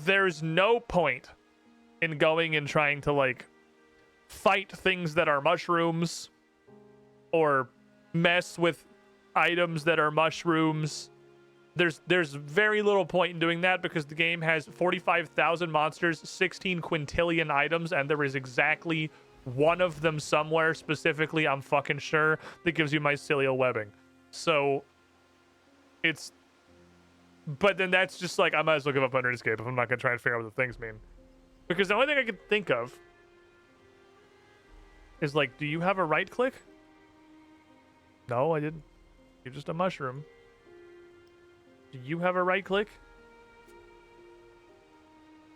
there's no point in going and trying to like fight things that are mushrooms or mess with items that are mushrooms. There's very little point in doing that because the game has 45,000 monsters, 16 quintillion items, and there is exactly one of them somewhere specifically, I'm fucking sure, that gives you mycelial webbing. So it's... But then that's just like, I might as well give up on Runescape if I'm not going to try and figure out what the things mean. Because the only thing I could think of is like, do you have a right click? No, I didn't. You're just a mushroom. Do you have a right click?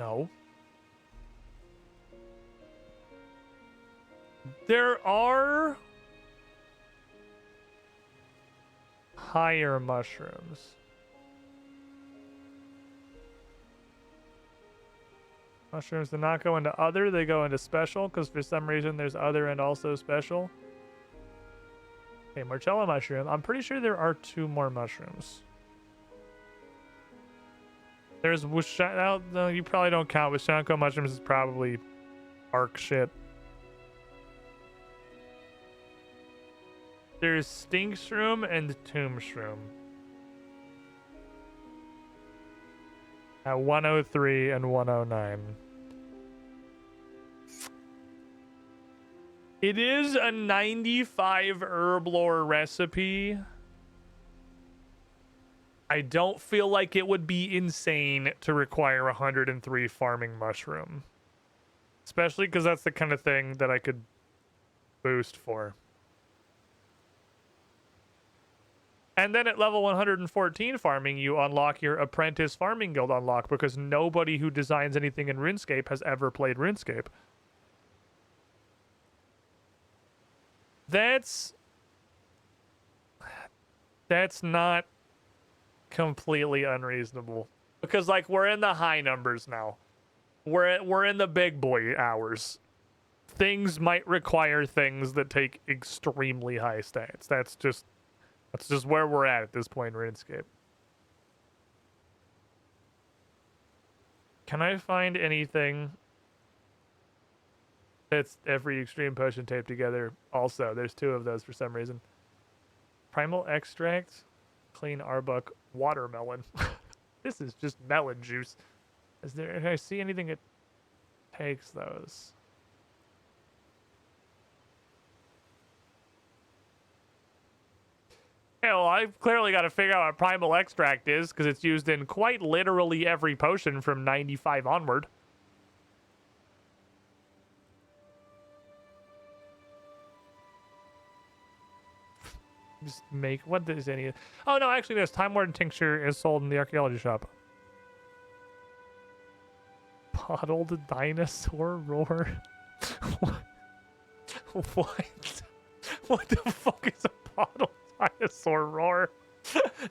No. There are higher mushrooms. Mushrooms do not go into other, they go into special, because for some reason there's other and also special. Okay, Marcella mushroom. I'm pretty sure there are 2 more mushrooms. There's no, you probably don't count. Wishanko mushrooms is probably arc shit. There's stink shroom and tomb shroom. At 103 and 109. It is a 95 herb lore recipe. I don't feel like it would be insane to require 103 farming mushroom. Especially because that's the kind of thing that I could boost for. And then at level 114 farming, you unlock your apprentice farming guild unlock because nobody who designs anything in RuneScape has ever played RuneScape. That's not completely unreasonable because like we're in the high numbers now. We're in the big boy hours. Things might require things that take extremely high stats. That's just where we're at this point in RuneScape. Can I find anything that's every extreme potion taped together? Also, there's 2 of those for some reason. Primal extract, clean Arbuck, watermelon. This is just melon juice. Can I see anything that takes those? Yeah, well, I've clearly got to figure out what primal extract is because it's used in quite literally every potion from 95 onward. Just make what is any? Oh no, actually, this Time Warden tincture is sold in the archaeology shop. Bottled dinosaur roar. What? What the fuck is a bottled dinosaur roar?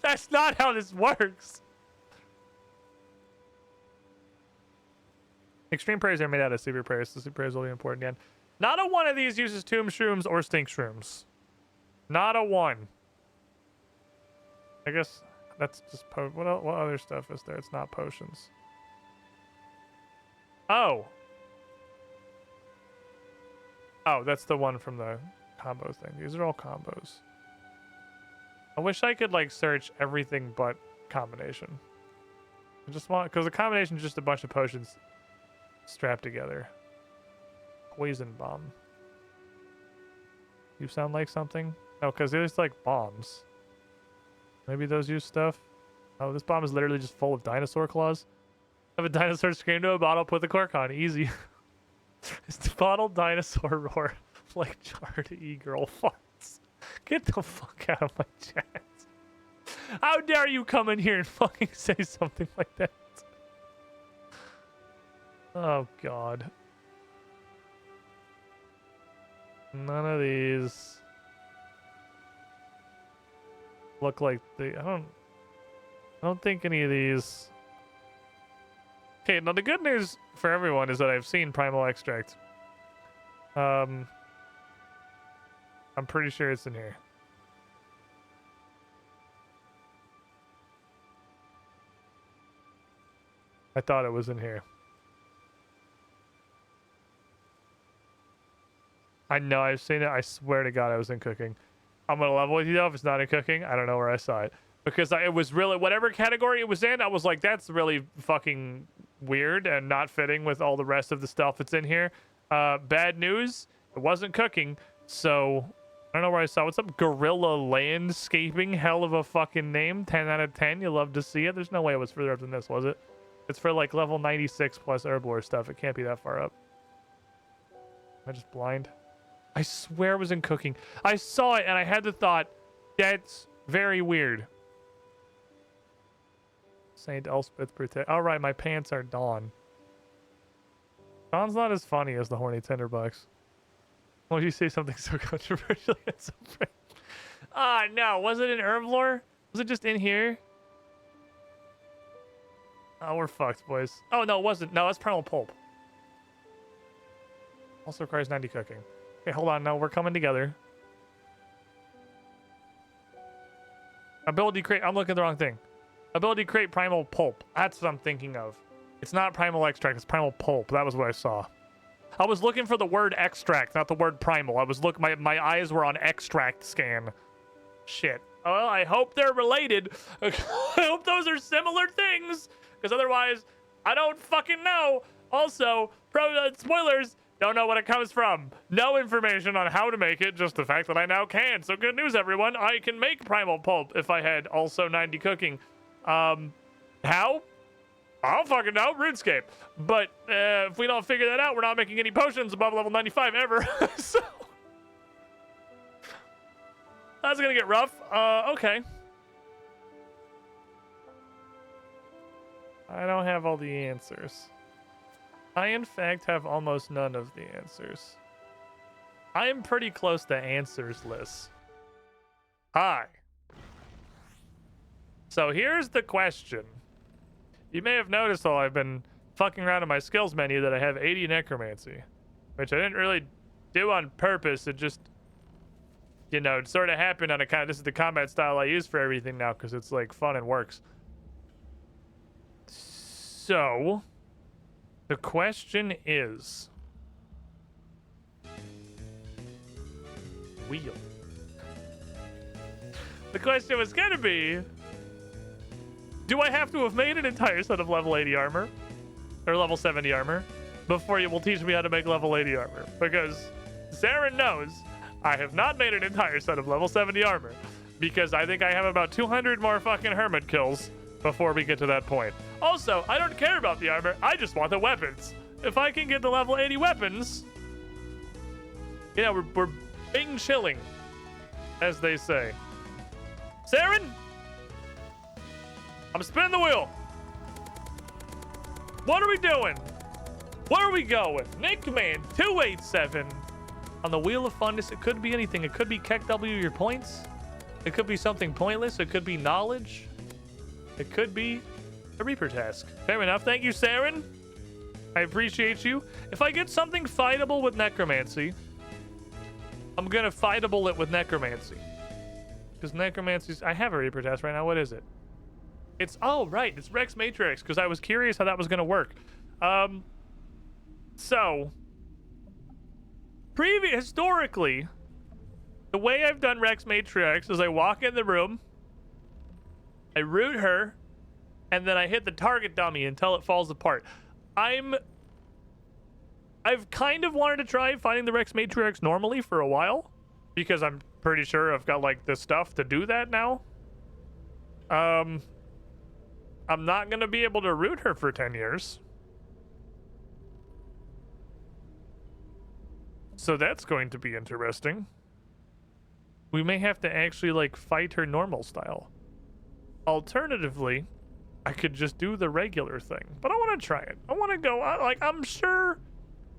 That's not how this works. Extreme prayers are made out of super prayers, so super prayers will be important again. Not a one of these uses tomb shrooms or stink shrooms. Not a one. I guess that's just what other stuff is there? It's not potions. Oh. Oh, that's the one from the combo thing. These are all combos. I wish I could like search everything but combination. I just want, because the combination is just a bunch of potions strapped together. Poison bomb. You sound like something? No, because there's like bombs. Maybe those use stuff. Oh, this bomb is literally just full of dinosaur claws. Have a dinosaur scream to a bottle, put the cork on. Easy. It's the bottled dinosaur roar like charred e-girl farts. Get the fuck out of my chat. How dare you come in here and fucking say something like that? Oh, God. None of these look like the... I don't think any of these... Okay, now the good news for everyone is that I've seen Primal Extract. I'm pretty sure it's in here. I thought it was in here. I know I've seen it. I swear to God I was in cooking. I'm gonna level with you though. If it's not in cooking, I don't know where I saw it. Because it was really, whatever category it was in, I was like, that's really fucking weird and not fitting with all the rest of the stuff that's in here. Bad news, it wasn't cooking, so I don't know where I saw. What's up, Gorilla Landscaping? Hell of a fucking name. 10 out of 10. You love to see it. There's no way it was further up than this, was it? It's for like level 96 plus herblore stuff. It can't be that far up. Am I just blind? I swear it was in cooking. I saw it and I had the thought, that's very weird. Saint Elspeth protect. All right, my pants are Dawn. Dawn's not as funny as the horny tinderbox. Why did you say something so controversial? Ah, no. Was it in herblore? Was it just in here? Oh, we're fucked, boys. Oh, no, it wasn't. No, that's primal pulp. Also requires 90 cooking. Okay, hold on. No, we're coming together. Ability crate. I'm looking at the wrong thing. Ability crate primal pulp. That's what I'm thinking of. It's not primal extract. It's primal pulp. That was what I saw. I was looking for the word extract, not the word primal. I was my eyes were on extract scan. Shit. Well, I hope they're related. I hope those are similar things, because otherwise, I don't fucking know. Also, spoilers. Don't know what it comes from. No information on how to make it, just the fact that I now can. So good news, everyone. I can make primal pulp if I had also 90 cooking. How? I don't fucking know. Runescape. But if we don't figure that out, we're not making any potions above level 95 ever. So that's gonna get rough. Okay. I don't have all the answers. I, in fact, have almost none of the answers. I am pretty close to answers-less. Hi. So here's the question. You may have noticed while I've been fucking around in my skills menu that I have 80 necromancy, which I didn't really do on purpose. It just, you know, it sort of happened on account. This is the combat style I use for everything now because it's like fun and works. So, the question is, wheel. The question was gonna be, do I have to have made an entire set of level 80 armor or level 70 armor before you will teach me how to make level 80 armor? Because Saren knows I have not made an entire set of level 70 armor because I think I have about 200 more fucking hermit kills before we get to that point. Also, I don't care about the armor. I just want the weapons. If I can get the level 80 weapons, you know, we're bing chilling, as they say. Saren, I'm spinning the wheel. What are we doing? Where are we going? Nickman 287 on the Wheel of Funness. It could be anything. It could be Keck W your points. It could be something pointless. It could be knowledge. It could be a Reaper task. Fair enough. Thank you, Saren. I appreciate you. If I get something fightable with necromancy, I'm gonna fightable it with necromancy. Because necromancy's... I have a Reaper task right now. What is it? It's... Oh, right. It's Rex Matrix. Because I was curious how that was gonna work. So... Historically, the way I've done Rex Matrix is I walk in the room, I root her, and then I hit the target dummy until it falls apart. I've kind of wanted to try fighting the Rex Matrix normally for a while, because I'm pretty sure I've got like the stuff to do that now. I'm not gonna be able to root her for 10 years. So that's going to be interesting. We may have to actually like fight her normal style. Alternatively, I could just do the regular thing, but I want to try it. I want to go, like, I'm sure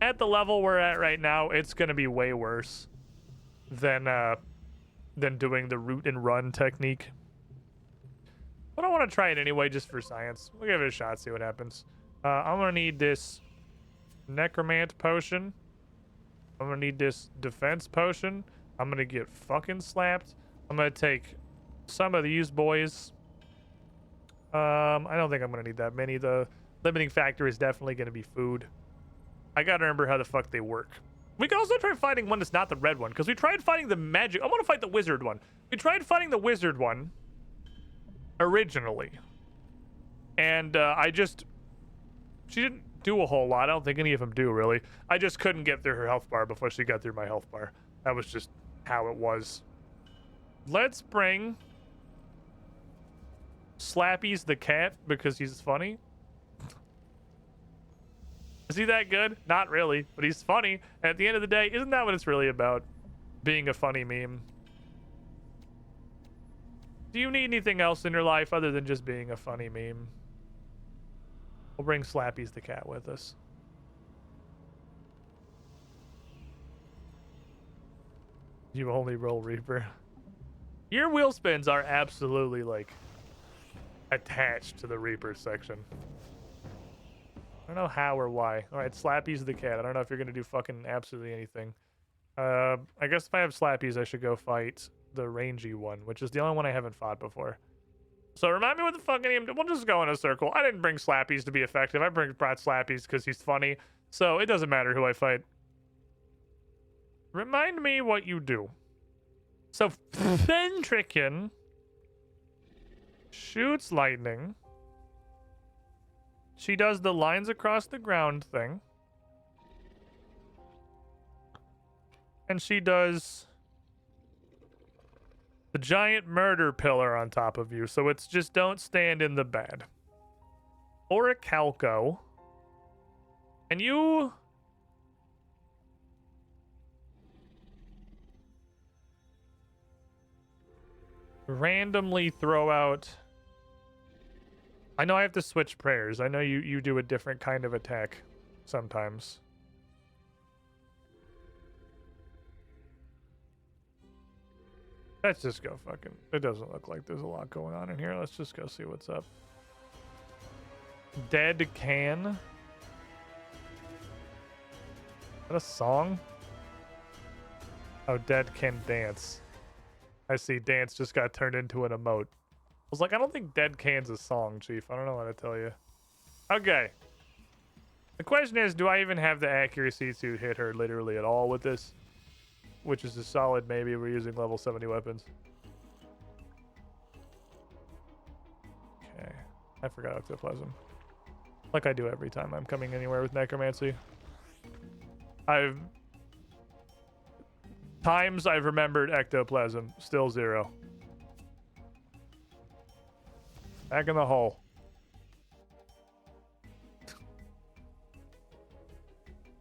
at the level we're at right now, it's going to be way worse than doing the root and run technique. But I want to try it anyway, just for science. We'll give it a shot, see what happens. I'm going to need this necromant potion. I'm going to need this defense potion. I'm going to get fucking slapped. I'm going to take some of these boys. I don't think I'm gonna need that many. The limiting factor is definitely gonna be food. I gotta remember how the fuck they work. We can also try fighting one that's not the red one, because we tried fighting the magic. I want to fight the wizard one. We tried fighting the wizard one originally, and she didn't do a whole lot. I don't think any of them do really. I just couldn't get through her health bar before she got through my health bar. That was just how it was. Let's bring Slappy's the cat because he's funny. Is he that good? Not really, but he's funny. And at the end of the day, isn't that what it's really about? Being a funny meme. Do you need anything else in your life other than just being a funny meme? We'll bring Slappy's the cat with us. You only roll Reaper. Your wheel spins are absolutely like attached to the Reaper section. I don't know how or why. All right, Slappy's the cat. I don't know if you're gonna do fucking absolutely anything. I guess if I have Slappies, I should go fight the rangy one, which is the only one I haven't fought before. So remind me what the fuck I need. We'll just go in a circle. I didn't bring Slappies to be effective. I brought Slappies because he's funny. So it doesn't matter who I fight. Remind me what you do. So Fentrikin shoots lightning. She does the lines across the ground thing. And she does The giant murder pillar on top of you, so it's just don't stand in the bed. Orichalco. And you... randomly throw out... I know I have to switch prayers. I know you do a different kind of attack sometimes. Let's just go fucking... It doesn't look like there's a lot going on in here. Let's just go see what's up. Dead Can. Is that a song? Oh, Dead Can Dance. I see dance just got turned into an emote. I was like, I don't think Dead Can's a song, Chief. I don't know what to tell you. Okay. The question is, do I even have the accuracy to hit her literally at all with this? Which is a solid maybe. We're using level 70 weapons. Okay. I forgot Ectoplasm. Like I do every time I'm coming anywhere with Necromancy. Times I've remembered Ectoplasm. Still 0. Back in the hole.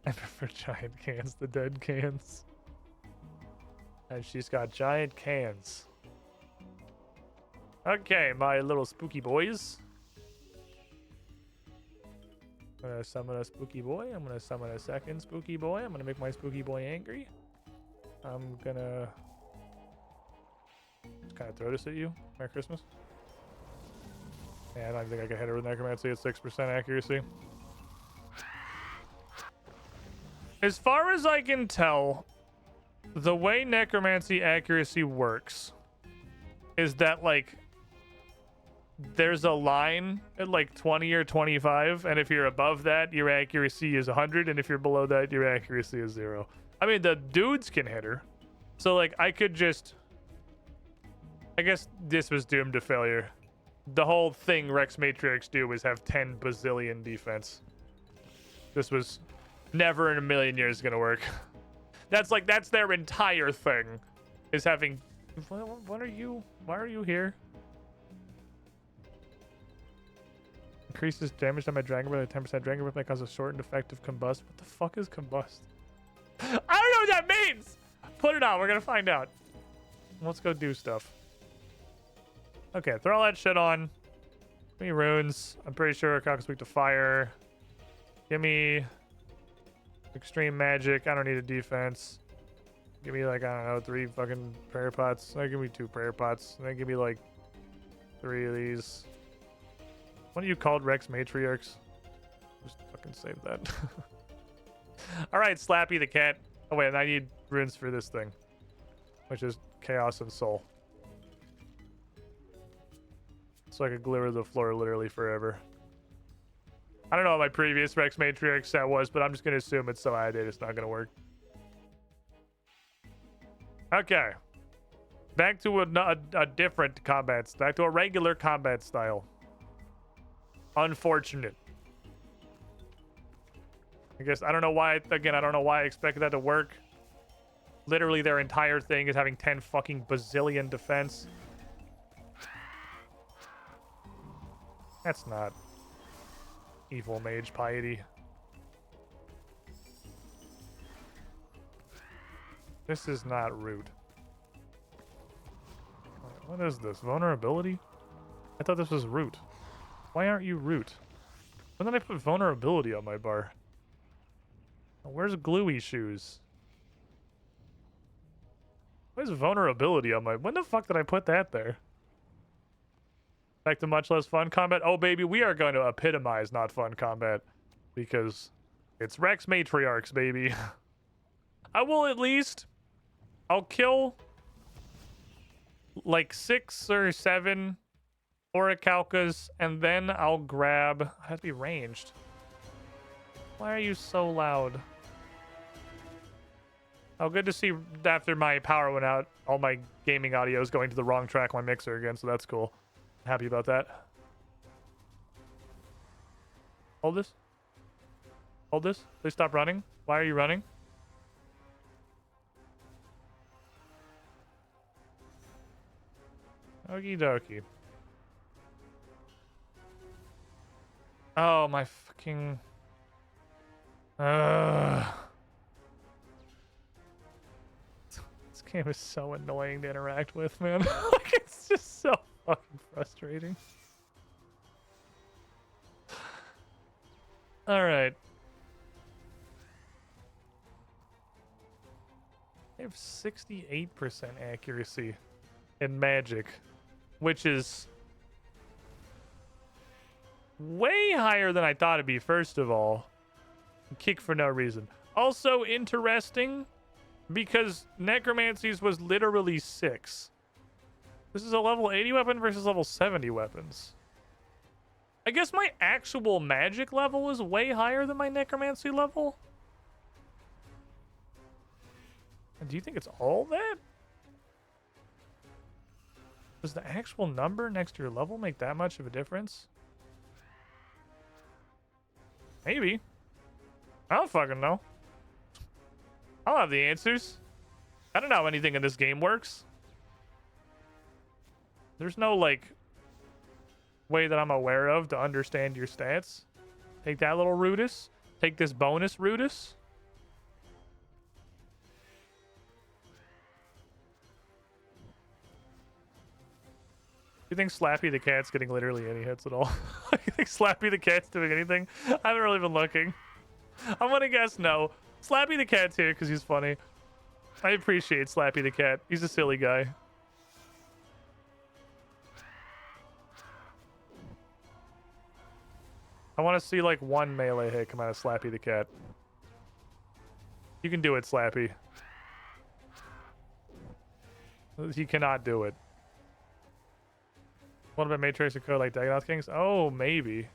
I prefer giant cans to dead cans. And she's got giant cans. Okay, my little spooky boys. I'm gonna summon a spooky boy. I'm gonna summon a second spooky boy. I'm gonna make my spooky boy angry. I'm gonna just kind of throw this at you. Merry Christmas. Yeah, I don't think I can hit her with Necromancy at 6% accuracy. As far as I can tell, the way Necromancy accuracy works is that, like, there's a line at, like, 20 or 25, and if you're above that, your accuracy is 100, and if you're below that, your accuracy is 0. I mean, the dudes can hit her. So, like, I could just... I guess this was doomed to failure. The whole thing Rex Matrix do was have 10 bazillion defense. This was never in a million years gonna work. That's their entire thing, is having... What are you... Why are you here? Increases damage on my dragon breath by 10%. Dragon breath may cause a shortened effect of combust. What the fuck is combust? I don't know what that means! Put it on, we're gonna find out. Let's go do stuff. Okay, throw all that shit on. Give me runes. I'm pretty sure I can speak to fire. Give me extreme magic. I don't need a defense. Give me, like, I don't know, 3 fucking prayer pots. Give me 2 prayer pots. And then give me, like, 3 of these. What are you called, Rex Matriarchs? Just fucking save that. Alright, Slappy the cat. Oh wait, and I need runes for this thing, which is Chaos and Soul. So I could glimmer the floor literally forever. I don't know what my previous Rex Matriarch set was, but I'm just going to assume it's so outdated it's not going to work. Okay. Back to a different combat. Back to a regular combat style. Unfortunate. I guess, I don't know why, again, I don't know why I expected that to work. Literally their entire thing is having 10 fucking bazillion defense. That's not evil mage piety. This is not root. What is this? Vulnerability? I thought this was root. Why aren't you root? When did I put vulnerability on my bar? Where's gluey shoes? Where's vulnerability on my... When the fuck did I put that there? Back to much less fun combat. Oh, baby, we are going to epitomize not fun combat. Because it's Rex Matriarchs, baby. I will at least... I'll kill... like 6 or 7 Orichalcas, and then I'll grab... I have to be ranged. Why are you so loud? Oh, good to see after my power went out, all my gaming audio is going to the wrong track on my mixer again, so that's cool. Happy about that. Hold this. Hold this. Please stop running. Why are you running? Okie dokie. Oh, my fucking... This game is so annoying to interact with, man. Like, it's just so fucking frustrating. Alright. I have 68% accuracy in magic, which is way higher than I thought it'd be, first of all. Kick for no reason. Also interesting, because Necromancy's was literally 6. This is a level 80 weapon versus level 70 weapons. I guess my actual magic level is way higher than my Necromancy level. And do you think it's all that? Does the actual number next to your level make that much of a difference? Maybe. I don't fucking know. I don't have the answers. I don't know how anything in this game works. There's no, like, way that I'm aware of to understand your stats. Take that little Rudis. Take this bonus Rudis. You think Slappy the Cat's getting literally any hits at all? You think Slappy the Cat's doing anything? I haven't really been looking. I'm gonna guess no. Slappy the Cat's here because he's funny. I appreciate Slappy the Cat. He's a silly guy. I want to see like one melee hit come out of Slappy the Cat. You can do it, Slappy. He cannot do it. What about Matrix or code like Dagonoth Kings? Oh, maybe.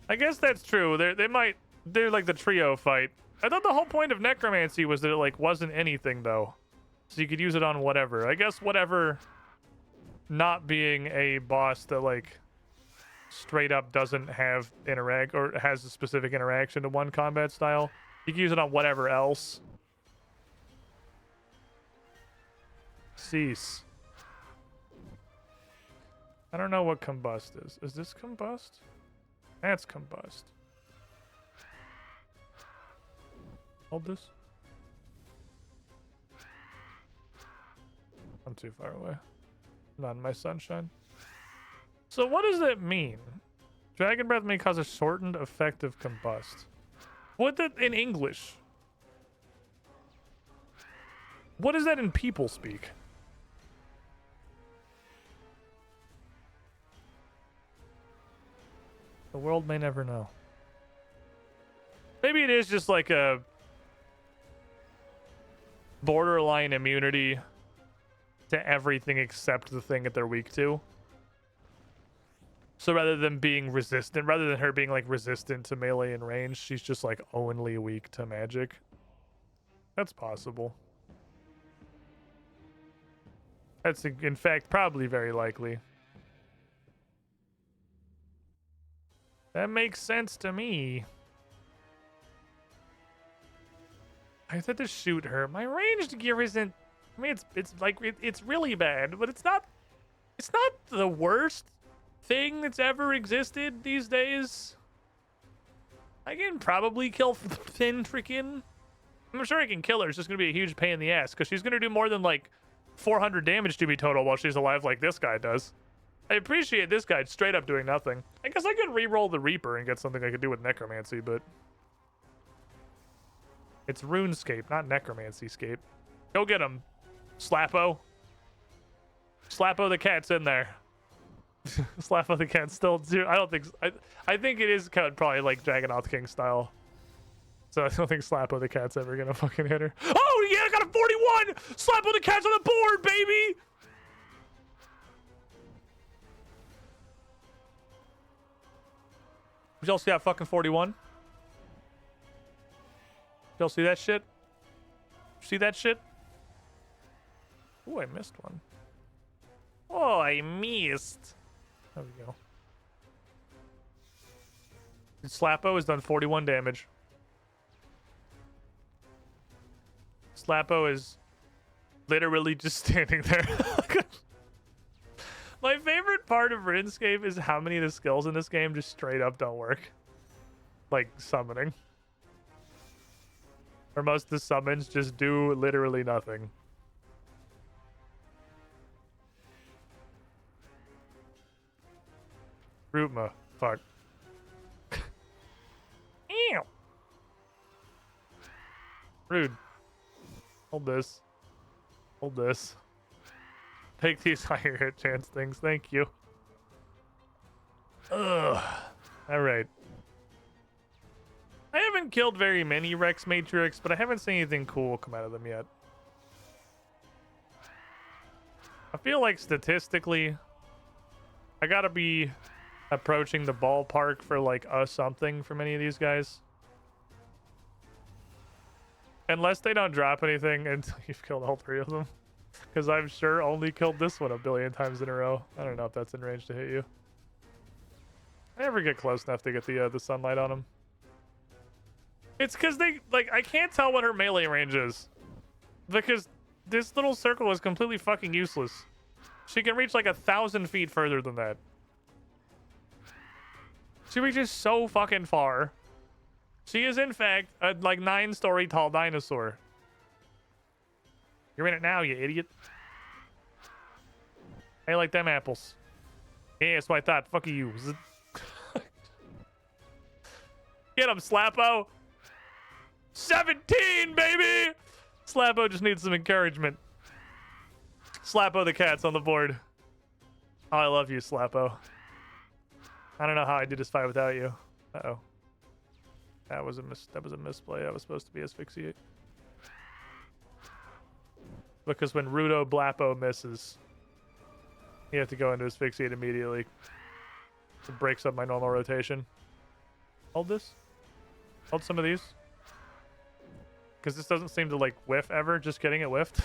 I guess that's true. They're like the trio fight. I thought the whole point of Necromancy was that it like wasn't anything though. So you could use it on whatever. I guess whatever, not being a boss that like straight up doesn't have interact or has a specific interaction to one combat style. You can use it on whatever else. Cease. I don't know what combust is. Is this combust? That's combust. Hold this. I'm too far away. Not in my sunshine. So what does that mean? Dragon breath may cause a shortened effect of combust. What that in English? What is that in people speak? The world may never know. Maybe it is just like a borderline immunity to everything except the thing that they're weak to. So rather than being resistant, rather than her being like resistant to melee and range, she's just like only weak to magic. That's possible. That's in fact probably very likely. That makes sense to me. I had to shoot her. My ranged gear isn't. I mean, it's like it's really bad, but it's not the worst thing that's ever existed these days. I can probably kill Finn freaking. I'm sure I can kill her. It's just gonna be a huge pain in the ass because she's gonna do more than like 400 damage to me total while she's alive, like this guy does. I appreciate this guy straight up doing nothing. I guess I could re-roll the Reaper and get something I could do with Necromancy, but it's Runescape, not Necromancy-scape. Go get him, Slappo. Slappo the Cat's in there. Slappo the Cat's still zero. I don't think. I think it is kind of probably like Dagonoth King style. So I don't think Slappo the Cat's ever gonna fucking hit her. Oh yeah, I got a 41. Slappo the Cat's on the board, baby. Did y'all see that fucking 41? Did y'all see that shit? See that shit? Oh, I missed one. Oh, I missed. There we go. Slappo has done 41 damage. Slappo is Literally just standing there. My favorite part of RuneScape is how many of the skills in this game just straight up don't work. Like summoning. Or most of the summons just do literally nothing. Rootma. Fuck. Ew. Rude. Hold this. Hold this. Take these higher hit chance things. Thank you. Ugh. Alright. I haven't killed very many Rex Matrix, but I haven't seen anything cool come out of them yet. I feel like statistically, I gotta be approaching the ballpark for like a something from any of these guys. Unless they don't drop anything until you've killed all three of them. Because I've sure only killed this one a billion times in a row. I don't know if that's in range to hit you. I never get close enough to get the sunlight on him. It's because they, like, I can't tell what her melee range is. Because this little circle is completely fucking useless. She can reach like 1,000 feet further than that. She reaches so fucking far. She is, in fact, a like 9-story tall dinosaur. You're in it now, you idiot. I like them apples. Yeah, that's what I thought. Fuck you. Get him, Slappo. 17, baby! Slappo just needs some encouragement. Slappo the cat's on the board. Oh, I love you, Slappo. I don't know how I did this fight without you. Uh-oh. That was a misplay. That was supposed to be asphyxiate. Because when Rudo Blappo misses, you have to go into asphyxiate immediately. It breaks up my normal rotation. Hold this. Hold some of these. Because this doesn't seem to like whiff ever. Just kidding, it whiffed.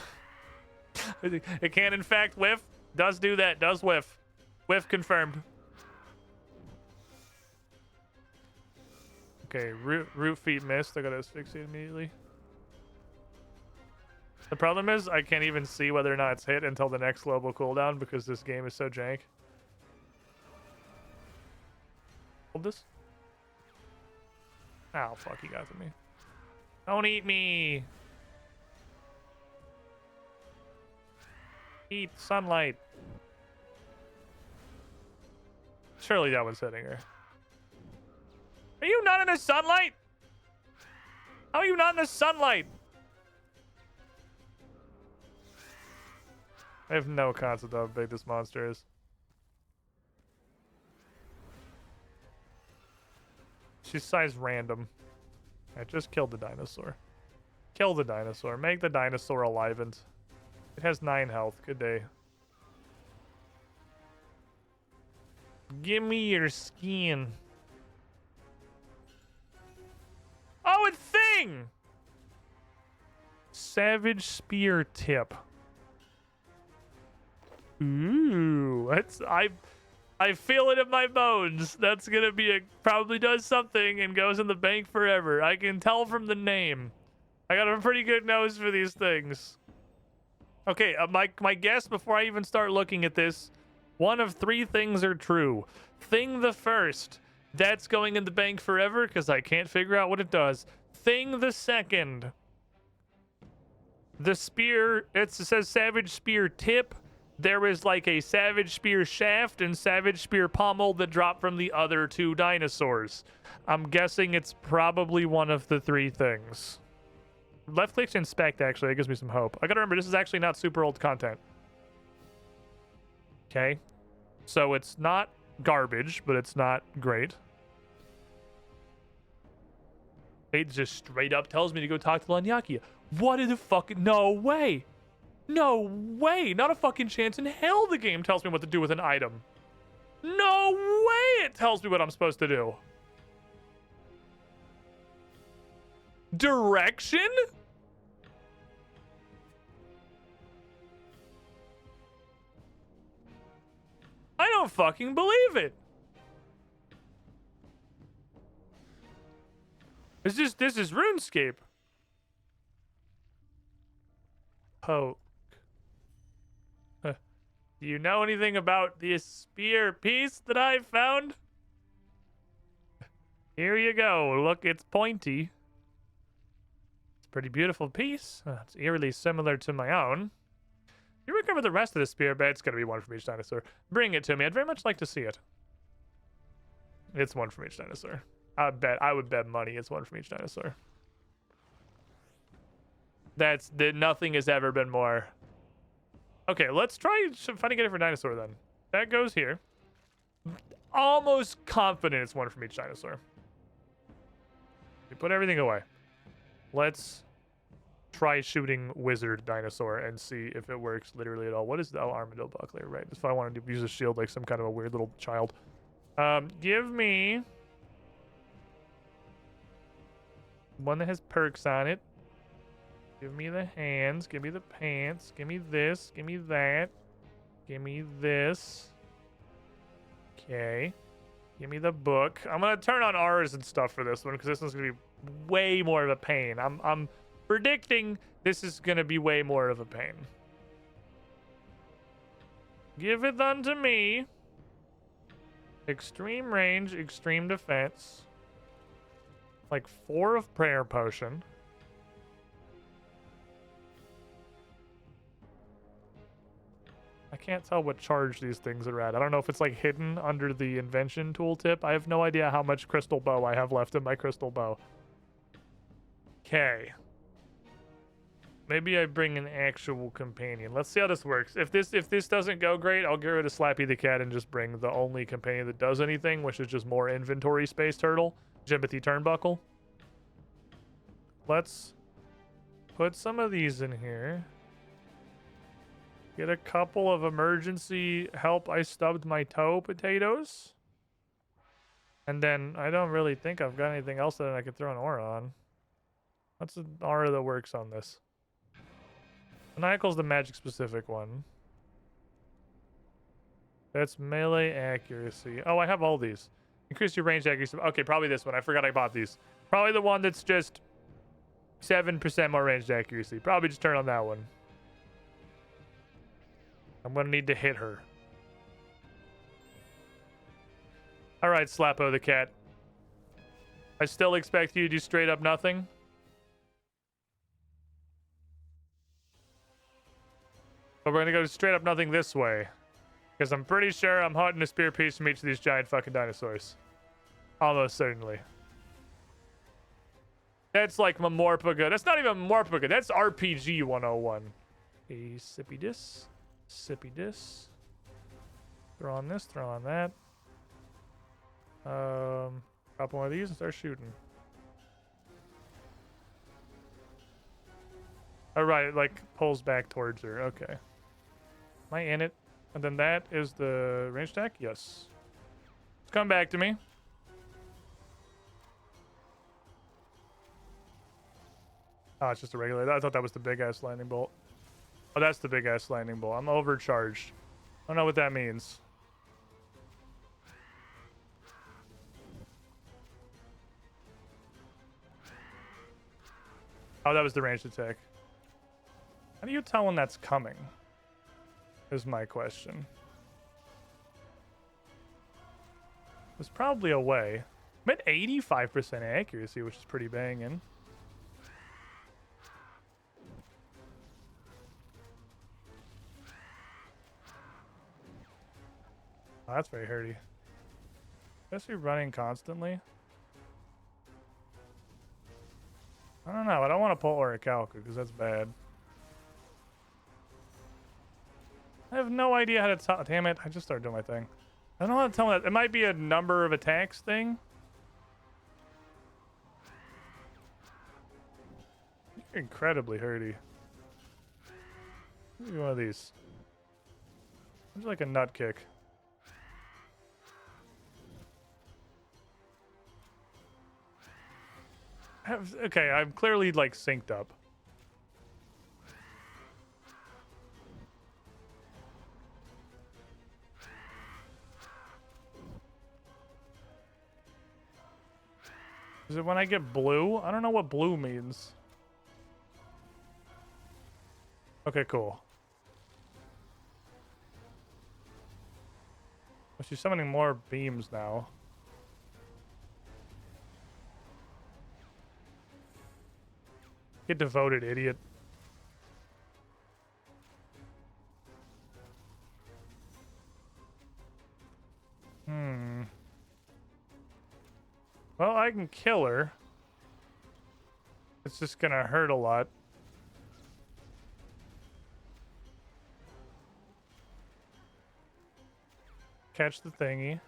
It can in fact whiff. Does do that. Does whiff. Whiff confirmed. Okay, root feet missed. I gotta asphyxiate immediately. The problem is I can't even see whether or not it's hit until the next global cooldown because this game is so jank. Hold this. Oh, fuck, he got to me. Don't eat me! Eat sunlight. Surely that was hitting her. Are you not in the sunlight? How are you not in the sunlight? I have no concept of how big this monster is. She's size random. I just killed the dinosaur. Kill the dinosaur. Make the dinosaur alivened. It has 9 health. Good day. Give me your skin. Oh, a thing! Savage spear tip. Ooh, that's I feel it in my bones. That's gonna be probably does something and goes in the bank forever. I can tell from the name. I got a pretty good nose for these things. Okay, my guess before I even start looking at this, one of 3 things are true. Thing the first, that's going in the bank forever because I can't figure out what it does. Thing the second, the spear, it says Savage Spear tip. There is like a Savage Spear shaft and Savage Spear pommel that drop from the other 2 dinosaurs. I'm guessing it's probably one of the 3 things. Left click to inspect, actually. That gives me some hope. I gotta remember, this is actually not super old content. Okay. So it's not garbage, but it's not great. It just straight up tells me to go talk to Lanyakia. What in the fucking... No way! No way! Not a fucking chance in hell the game tells me what to do with an item. No way it tells me what I'm supposed to do. Direction? I don't fucking believe it. This is RuneScape. Poke. Do you know anything about this spear piece that I found? Here you go. Look, it's pointy. It's a pretty beautiful piece. It's eerily similar to my own. If you recover the rest of the spear, bet it's going to be one from each dinosaur. Bring it to me. I'd very much like to see it. It's one from each dinosaur. I would bet money it's one from each dinosaur. Nothing has ever been more. Okay, let's try finding a different dinosaur then. That goes here. Almost confident it's one from each dinosaur. We put everything away. Let's try shooting wizard dinosaur and see if it works literally at all. What is the armadillo buckler? Right. If I wanted to use a shield like some kind of a weird little child. Give me one that has perks on it. Give me the hands. Give me the pants. Give me this. Give me that. Give me this. Okay. Give me the book. I'm gonna turn on R's and stuff for this one because this one's gonna be way more of a pain. I'm predicting this is gonna be way more of a pain. Give it unto me. Extreme range, extreme defense. Like 4 of prayer potion. I can't tell what charge these things are at. I don't know if it's like hidden under the invention tooltip. I have no idea how much crystal bow I have left in my crystal bow. Okay. Maybe I bring an actual companion. Let's see how this works. If this doesn't go great, I'll get rid of Slappy the cat and just bring the only companion that does anything, which is just more inventory space turtle. Jimothy Turnbuckle. Let's put some of these in here. Get a couple of emergency help I stubbed my toe potatoes. And then I don't really think I've got anything else that I could throw an aura on. What's an aura that works on this? Maniacal's the magic specific one. That's melee accuracy. Oh, I have all these. Increase your range accuracy. Okay, probably this one. I forgot I bought these. Probably the one that's just 7% more range accuracy. Probably just turn on that one. I'm gonna need to hit her. Alright, Slappo the cat. I still expect you to do straight up nothing. But we're gonna go straight up nothing this way. Because I'm pretty sure I'm hunting a spear piece from each of these giant fucking dinosaurs. Almost certainly. That's like Mamorpaga. That's not even Mamorpaga. That's RPG 101. A sippy dis. Sippy dis. Throw on this, throw on that. Drop one of these and start shooting. Alright, it like pulls back towards her. Okay. Am I in it? And then that is the range attack? Yes. It's come back to me. Oh, it's just a regular. I thought that was the big ass lightning bolt. Oh, that's the big ass lightning bolt. I'm overcharged. I don't know what that means. Oh, that was the ranged attack. How do you tell when that's coming? Is my question. There's probably a way. I'm at 85% accuracy, which is pretty banging. Oh, that's very hurty. Especially running constantly. I don't know. I don't want to pull Orichalca because that's bad. I have no idea how to tell. Damn it. I just started doing my thing. I don't know how to tell that. It might be a number of attacks thing. You're incredibly hurty. Give me one of these. It's like a nut kick. Okay, I'm clearly like synced up. Is it when I get blue? I don't know what blue means. Okay, cool. she's summoning more beams now. Get devoted, idiot. Well, I can kill her. It's just gonna hurt a lot. Catch the thingy.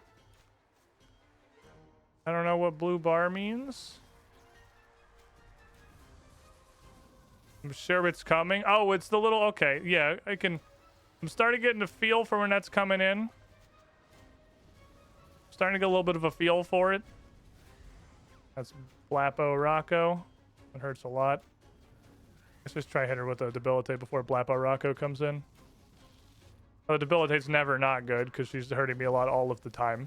I don't know what blue bar means. I'm sure it's coming. Oh, it's the little... Okay, yeah, I can... I'm starting getting a feel for when that's coming in. Starting to get a little bit of a feel for it. That's Blappo Rocco. It hurts a lot. Let's just try hit her with a debilitate before Blappo Rocco comes in. Oh, debilitate's never not good because she's hurting me a lot all of the time.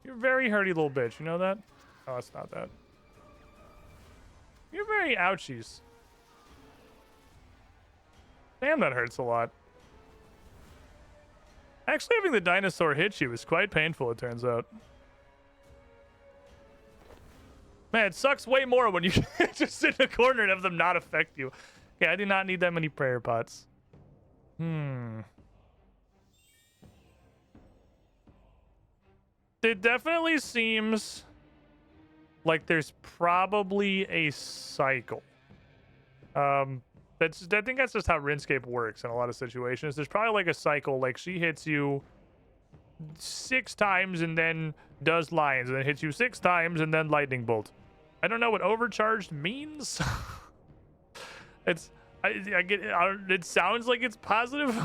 You're a very hurty little bitch. You know that? Oh, it's not that. You're very ouchies. Damn, that hurts a lot. Actually, having the dinosaur hit you is quite painful, it turns out. Man, it sucks way more when you just sit in a corner and have them not affect you. Okay, I do not need that many prayer pots. It definitely seems like there's probably a cycle. I think that's just how RuneScape works in a lot of situations. There's probably like a cycle, like she hits you 6 times and then does lines, and then hits you 6 times and then lightning bolt. I don't know what overcharged means. It sounds like it's positive.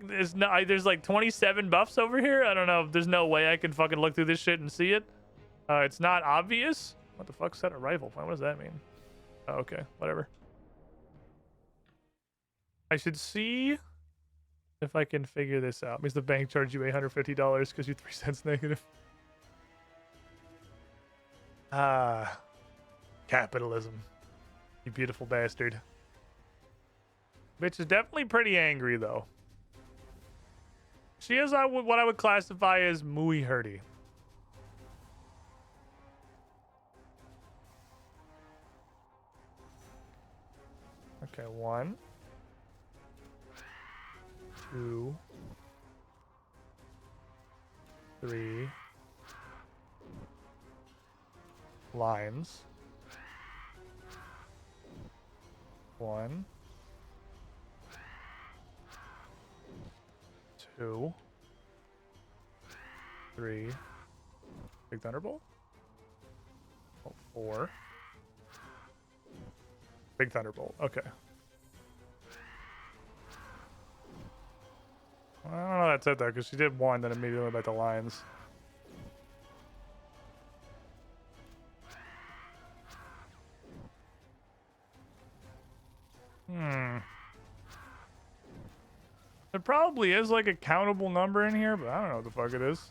There's like 27 buffs over here. I don't know. There's no way I can fucking look through this shit and see it. It's not obvious. What the fuck? Set a rifle point. What does that mean? Oh, okay, whatever. I should see if I can figure this out. Means the bank charged you $850 because you 3 cents negative. Ah, capitalism. You beautiful bastard. Bitch is definitely pretty angry though. She is what I would classify as muy hurty. Okay, 1, 2, 3 lines. 1, 2, 3. Big Thunderbolt. 4. Big Thunderbolt. Okay. I don't know that's it though, because she did 1, then immediately went back to lines. There probably is like a countable number in here, but I don't know what the fuck it is.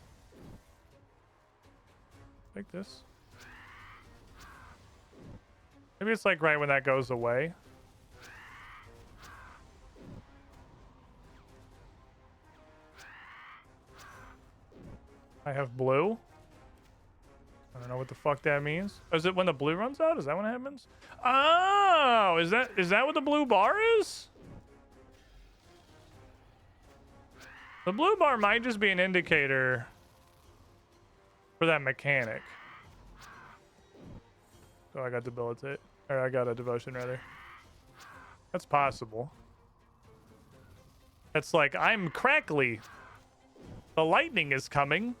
Like this. Maybe it's like right when that goes away. I have blue. I don't know what the fuck that means. Is it when the blue runs out? Is that when it happens? Oh, is that what the blue bar is? The blue bar might just be an indicator for that mechanic. Oh, I got debilitate. Or I got a devotion rather. That's possible. It's like, I'm crackly. The lightning is coming.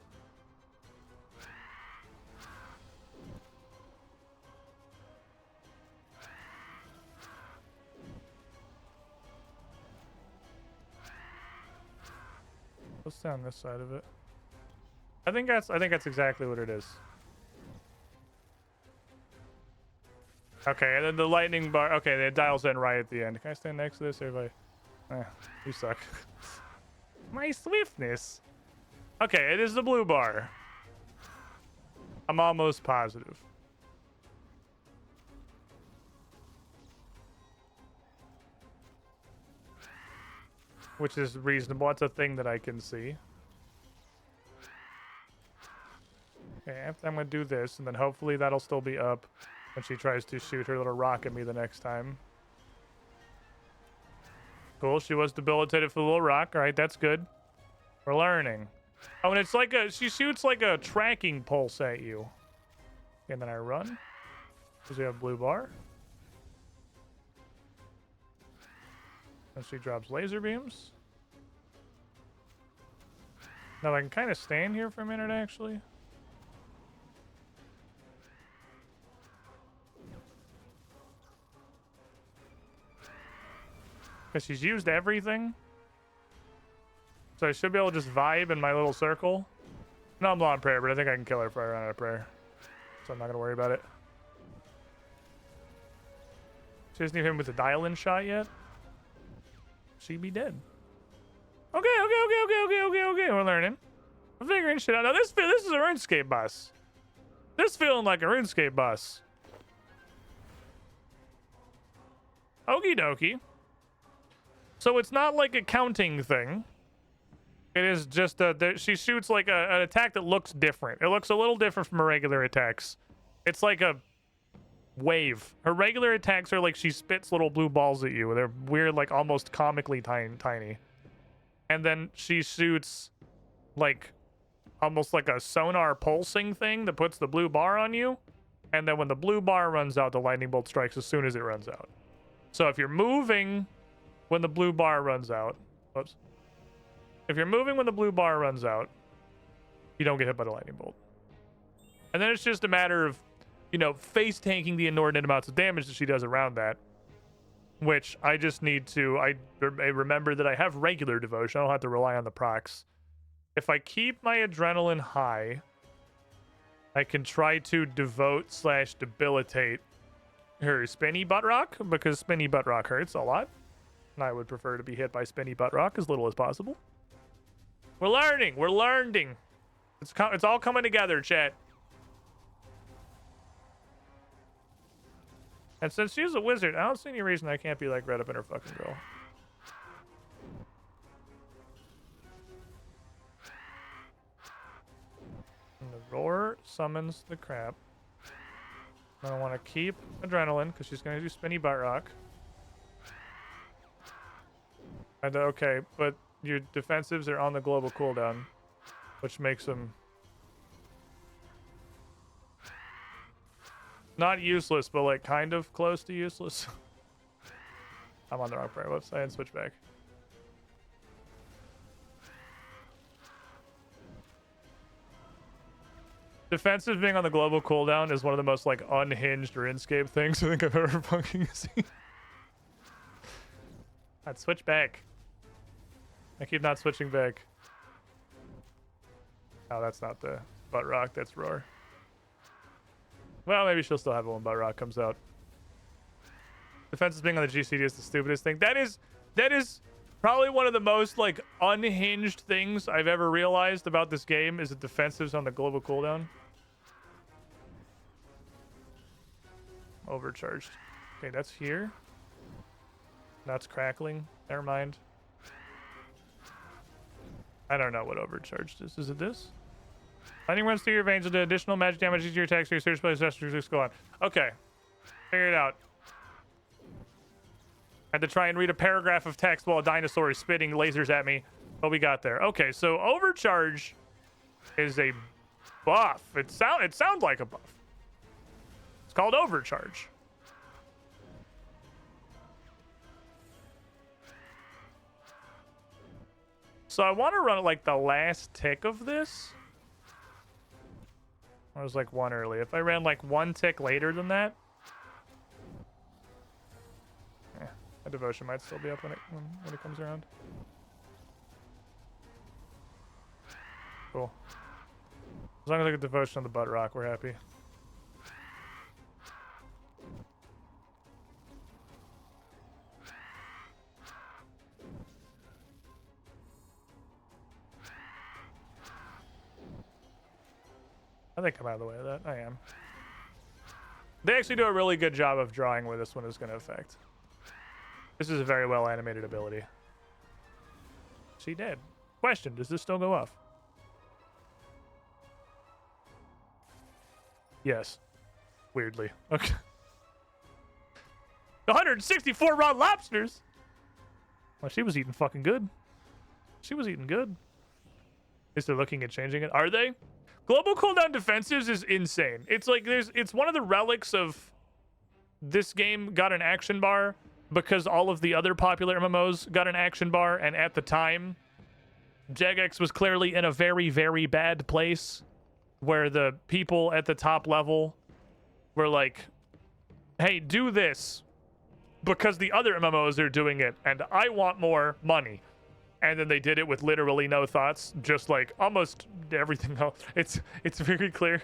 Let's stay on this side of it. I think that's exactly what it is. Okay, and then the lightning bar. Okay, it dials in right at the end. Can I stand next to this, everybody? You suck. My swiftness. Okay, it is the blue bar. I'm almost positive. which is reasonable. It's a thing that I can see. Okay, after I'm gonna do this, and then hopefully that'll still be up when she tries to shoot her little rock at me the next time. Cool, she was debilitated for the little rock. All right, that's good. We're learning. Oh, and it's like she shoots like a tracking pulse at you. And then I run. Does he have blue bar? And she drops laser beams. Now I can kind of stand here for a minute, actually. Because she's used everything. So I should be able to just vibe in my little circle. No, I'm low on prayer, but I think I can kill her if I run out of prayer. So I'm not going to worry about it. She doesn't even hit him with a dial-in shot yet. She'd be dead. Okay. We're learning. I'm figuring shit out. Now this is a RuneScape boss. This feeling like a RuneScape boss. Okie dokie. So it's not like a counting thing. It is just she shoots like an attack that looks different. It looks a little different from her regular attacks. It's like a wave. Her regular attacks are like she spits little blue balls at you. They're weird, like almost comically tiny. And then she shoots like almost like a sonar pulsing thing that puts the blue bar on you. And then when the blue bar runs out, the lightning bolt strikes as soon as it runs out. So if you're moving when the blue bar runs out, whoops. If you're moving when the blue bar runs out, you don't get hit by the lightning bolt. And then it's just a matter of, you know, face tanking the inordinate amounts of damage that she does around that. Which I just need to, I remember that I have regular devotion. I don't have to rely on the procs. If I keep my adrenaline high, I can try to devote/debilitate her spinny butt rock, because spinny butt rock hurts a lot. And I would prefer to be hit by spinny butt rock as little as possible. We're learning. We're learning. It's all coming together, chat. And since she's a wizard, I don't see any reason I can't be like right up in her fucking girl. And the roar summons the crab. I don't want to keep adrenaline because she's going to do spinny butt rock. And okay, but your defensives are on the global cooldown, which makes them not useless, but like kind of close to useless. I'm on the wrong prayer. Whoops, I didn't switch back. Defensive being on the global cooldown is one of the most like unhinged RuneScape things I think I've ever fucking seen. I'd switch back. I keep not switching back. Oh, that's not the butt rock, that's roar. Well, maybe she'll still have it when butt rock comes out. Defenses being on the GCD is the stupidest thing. That is probably one of the most like unhinged things I've ever realized about this game is the defensives on the global cooldown. Overcharged. Okay, that's here. That's crackling. Never mind. I don't know what overcharged is. Is it this? Lightning runs through your veins with additional magic damage to your attacks. Your search place just go on. Okay. Figure it out. Had to try and read a paragraph of text while a dinosaur is spitting lasers at me. But we got there. Okay, so overcharge is a buff. It sounds like a buff. It's called overcharge. So I want to run like the last tick of this. I was like one early. If I ran like one tick later than that, my devotion might still be up when it comes around. Cool. As long as I get devotion on the butt rock, we're happy. I think I'm out of the way of that. I am. They actually do a really good job of drawing where this one is going to affect. This is a very well animated ability. She did. Question, does this still go off? Yes. Weirdly. Okay. 164 raw lobsters? Well, she was eating fucking good. She was eating good. At least they're looking at changing it. Are they? Global cooldown defensives is insane. It's like it's one of the relics of this game got an action bar because all of the other popular MMOs got an action bar, and at the time, Jagex was clearly in a very, very bad place where the people at the top level were like, hey, do this because the other MMOs are doing it and I want more money. And then they did it with literally no thoughts, just like almost everything else. It's very clear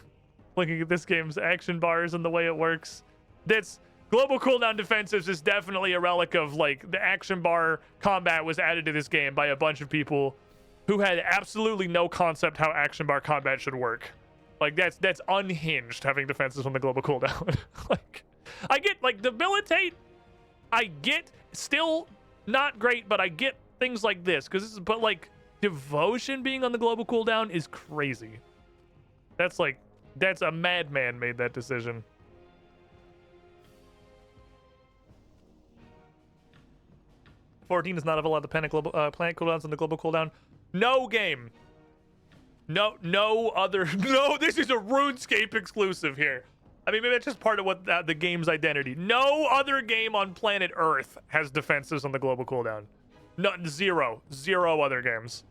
looking at this game's action bars and the way it works. That's global cooldown defensives is definitely a relic of like the action bar combat was added to this game by a bunch of people who had absolutely no concept how action bar combat should work. Like that's unhinged having defenses on the global cooldown. Like I get like debilitate, I get still not great, but I get things like this because but like devotion being on the global cooldown is crazy. That's a madman made that decision. "14 does not have allowed the planet cooldowns on the global cooldown." No game. No other. No, this is a RuneScape exclusive here. I mean, maybe that's just part of what the game's identity. No other game on planet Earth has defenses on the global cooldown. No, zero other games.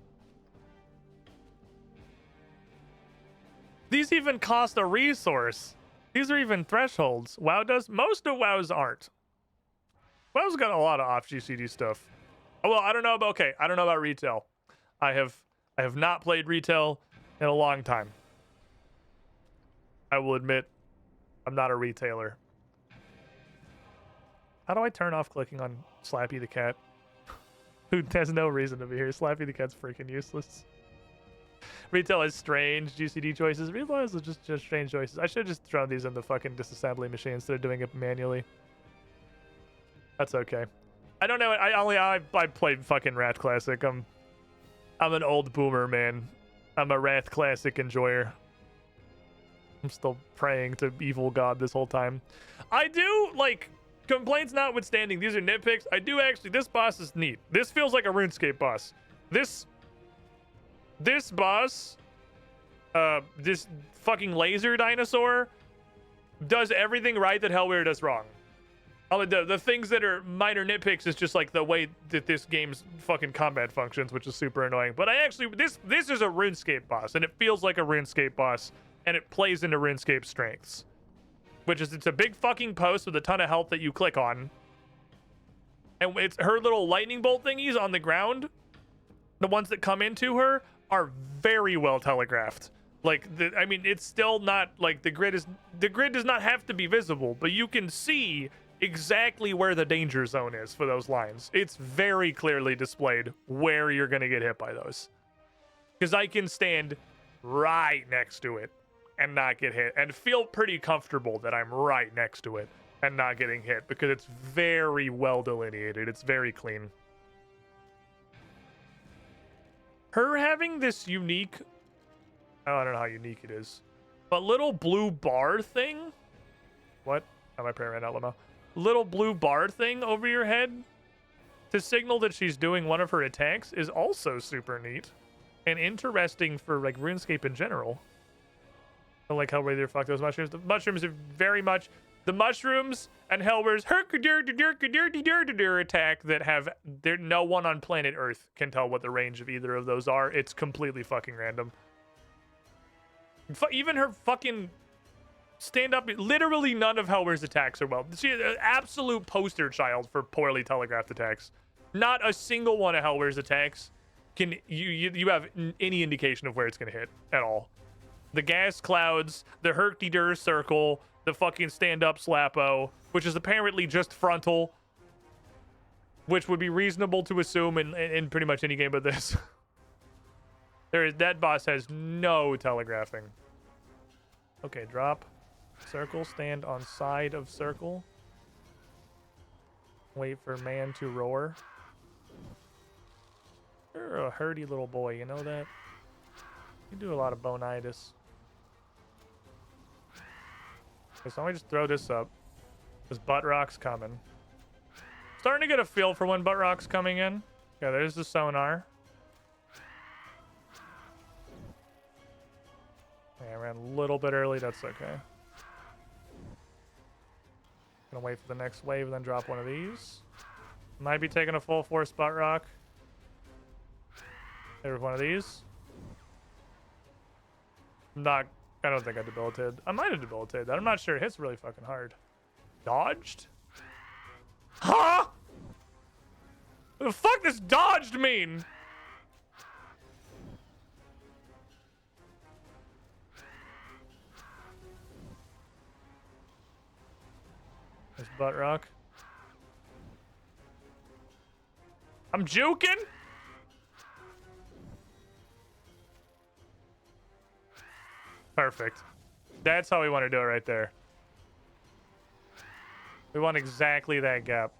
These even cost a resource. These are even thresholds. WoW does. Most of WoW's aren't. WoW's got a lot of off GCD stuff. Oh, well, I don't know about retail. I have not played retail in a long time. I will admit, I'm not a retailer. How do I turn off clicking on Slappy the cat? Who has no reason to be here. Slappy the cat's freaking useless. Retail has strange GCD choices. Retail is just strange choices. I should have just thrown these in the fucking disassembly machine instead of doing it manually. That's okay. I don't know. I played fucking Wrath Classic. I'm an old boomer, man. I'm a Wrath Classic enjoyer. I'm still praying to evil god this whole time. I do, like, complaints notwithstanding, these are nitpicks. I do actually, this boss is neat. This feels like a RuneScape boss. This boss, this fucking laser dinosaur does everything right that Hellweir does wrong. The things that are minor nitpicks is just like the way that this game's fucking combat functions, which is super annoying. But I actually, this is a RuneScape boss, and it feels like a RuneScape boss, and it plays into RuneScape's strengths. Which is, it's a big fucking post with a ton of health that you click on. And it's her little lightning bolt thingies on the ground. The ones that come into her are very well telegraphed. Like, I mean, it's still not, like, the grid does not have to be visible, but you can see exactly where the danger zone is for those lines. It's very clearly displayed where you're going to get hit by those. Because I can stand right next to it and not get hit and feel pretty comfortable that I'm right next to it and not getting hit because it's very well delineated. It's very clean. Her having this unique, I don't know how unique it is, but little blue bar thing. What? Am I praying right now, Lamo? Little blue bar thing over your head to signal that she's doing one of her attacks is also super neat and interesting for like RuneScape in general. I like how they fuck those mushrooms. The mushrooms are very much the mushrooms and Hellweir's attack that have no one on planet Earth can tell what the range of either of those are. It's completely fucking random. Even her fucking stand up, literally none of Hellweir's attacks are well. She's an absolute poster child for poorly telegraphed attacks. Not a single one of Hellweir's attacks can you have any indication of where it's gonna hit at all. The gas clouds, the herky-dur circle, the fucking stand-up slappo, which is apparently just frontal, which would be reasonable to assume in pretty much any game but this. That boss has no telegraphing. Okay, drop. Circle, stand on side of circle. Wait for man to roar. You're a herdy little boy, you know that? You do a lot of bonitis. Okay, so let me just throw this up. This butt rock's coming. Starting to get a feel for when butt rock's coming in. Yeah, there's the sonar. Yeah, I ran a little bit early. That's okay. Gonna wait for the next wave and then drop one of these. Might be taking a full force butt rock. There's one of these. I don't think I debilitated. I might have debilitated that. I'm not sure. It hits really fucking hard. Dodged? Huh? What the fuck does dodged mean? There's butt rock. I'm juking? Perfect. That's how we want to do it right there. We want exactly that gap.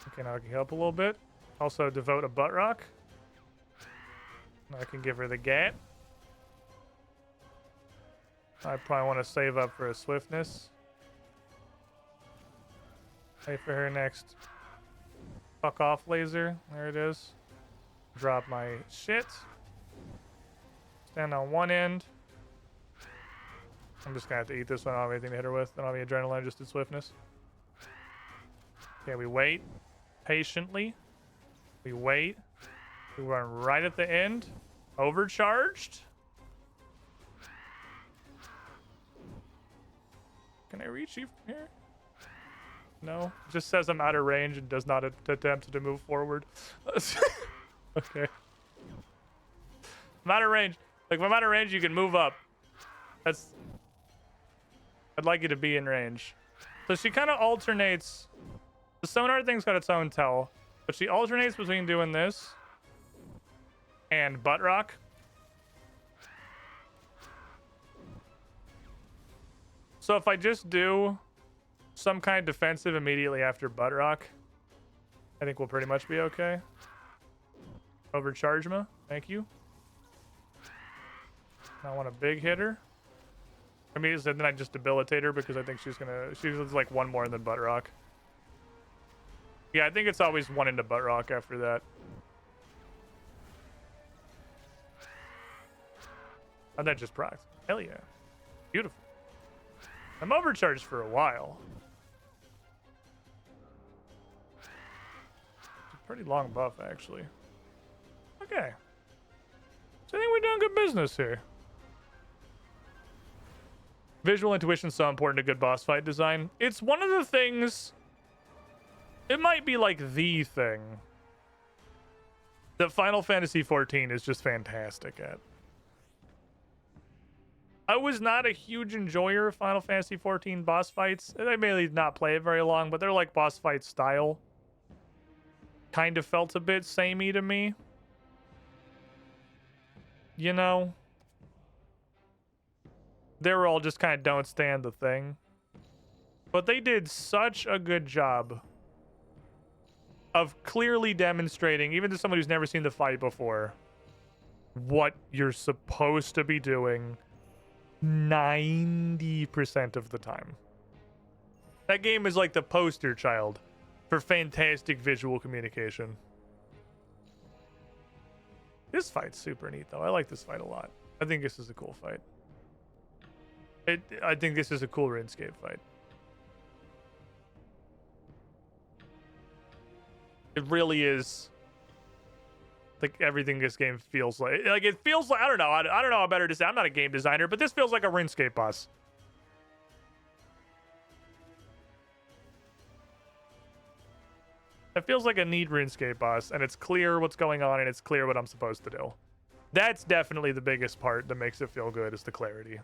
Okay, now I can help a little bit. Also devote a butt rock. Now I can give her the gap. I probably want to save up for a swiftness. Wait for her next. Fuck off laser. There it is. Drop my shit. Stand on one end. I'm just gonna have to eat this one. I don't have anything to hit her with. I don't have any adrenaline, just did swiftness. Okay, we wait patiently. We wait. We run right at the end. Overcharged. Can I reach you from here? No. It just says I'm out of range and does not attempt to move forward. Okay. I'm out of range. Like, if I'm out of range, you can move up. That's... I'd like you to be in range. So she kind of alternates. The sonar thing's got its own tell, but she alternates between doing this and butt rock. So if I just do some kind of defensive immediately after butt rock, I think we'll pretty much be okay. Overcharge me. Thank you. I want a big hitter. I mean, then I just debilitate her because I think she's like one more than butt rock. Yeah, I think it's always one into butt rock after that. And that just procs. Hell yeah. Beautiful. I'm overcharged for a while. It's a pretty long buff, actually. Okay. So I think we're doing good business here. Visual intuition is so important to good boss fight design. It's one of the things... It might be like the thing that Final Fantasy XIV is just fantastic at. I was not a huge enjoyer of Final Fantasy XIV boss fights. I may not play it very long, but they're like boss fight style. Kind of felt a bit samey to me. You know? They were all just kind of don't stand the thing. But they did such a good job of clearly demonstrating, even to someone who's never seen the fight before, what you're supposed to be doing 90% of the time. That game is like the poster child for fantastic visual communication. This fight's super neat, though. I like this fight a lot. I think this is a cool fight. I think this is a cool RuneScape fight. It really is. Like everything this game feels like. Like it feels like, I don't know. I don't know how better to say. I'm not a game designer, but this feels like a RuneScape boss. It feels like a neat RuneScape boss, and it's clear what's going on, and it's clear what I'm supposed to do. That's definitely the biggest part that makes it feel good, is the clarity.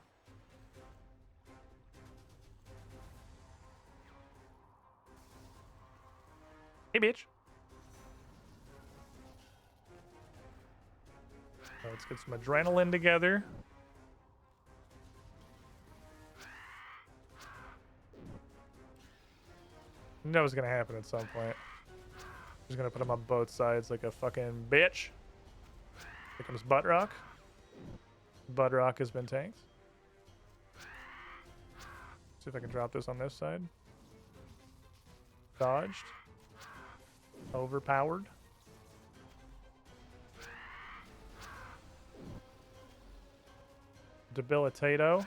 Hey, bitch. Let's get some adrenaline together. I knew it was going to happen at some point. He's gonna put him on both sides like a fucking bitch. Here comes Butt Rock. Butt Rock has been tanked. See if I can drop this on this side. Dodged. Overpowered. Debilitato.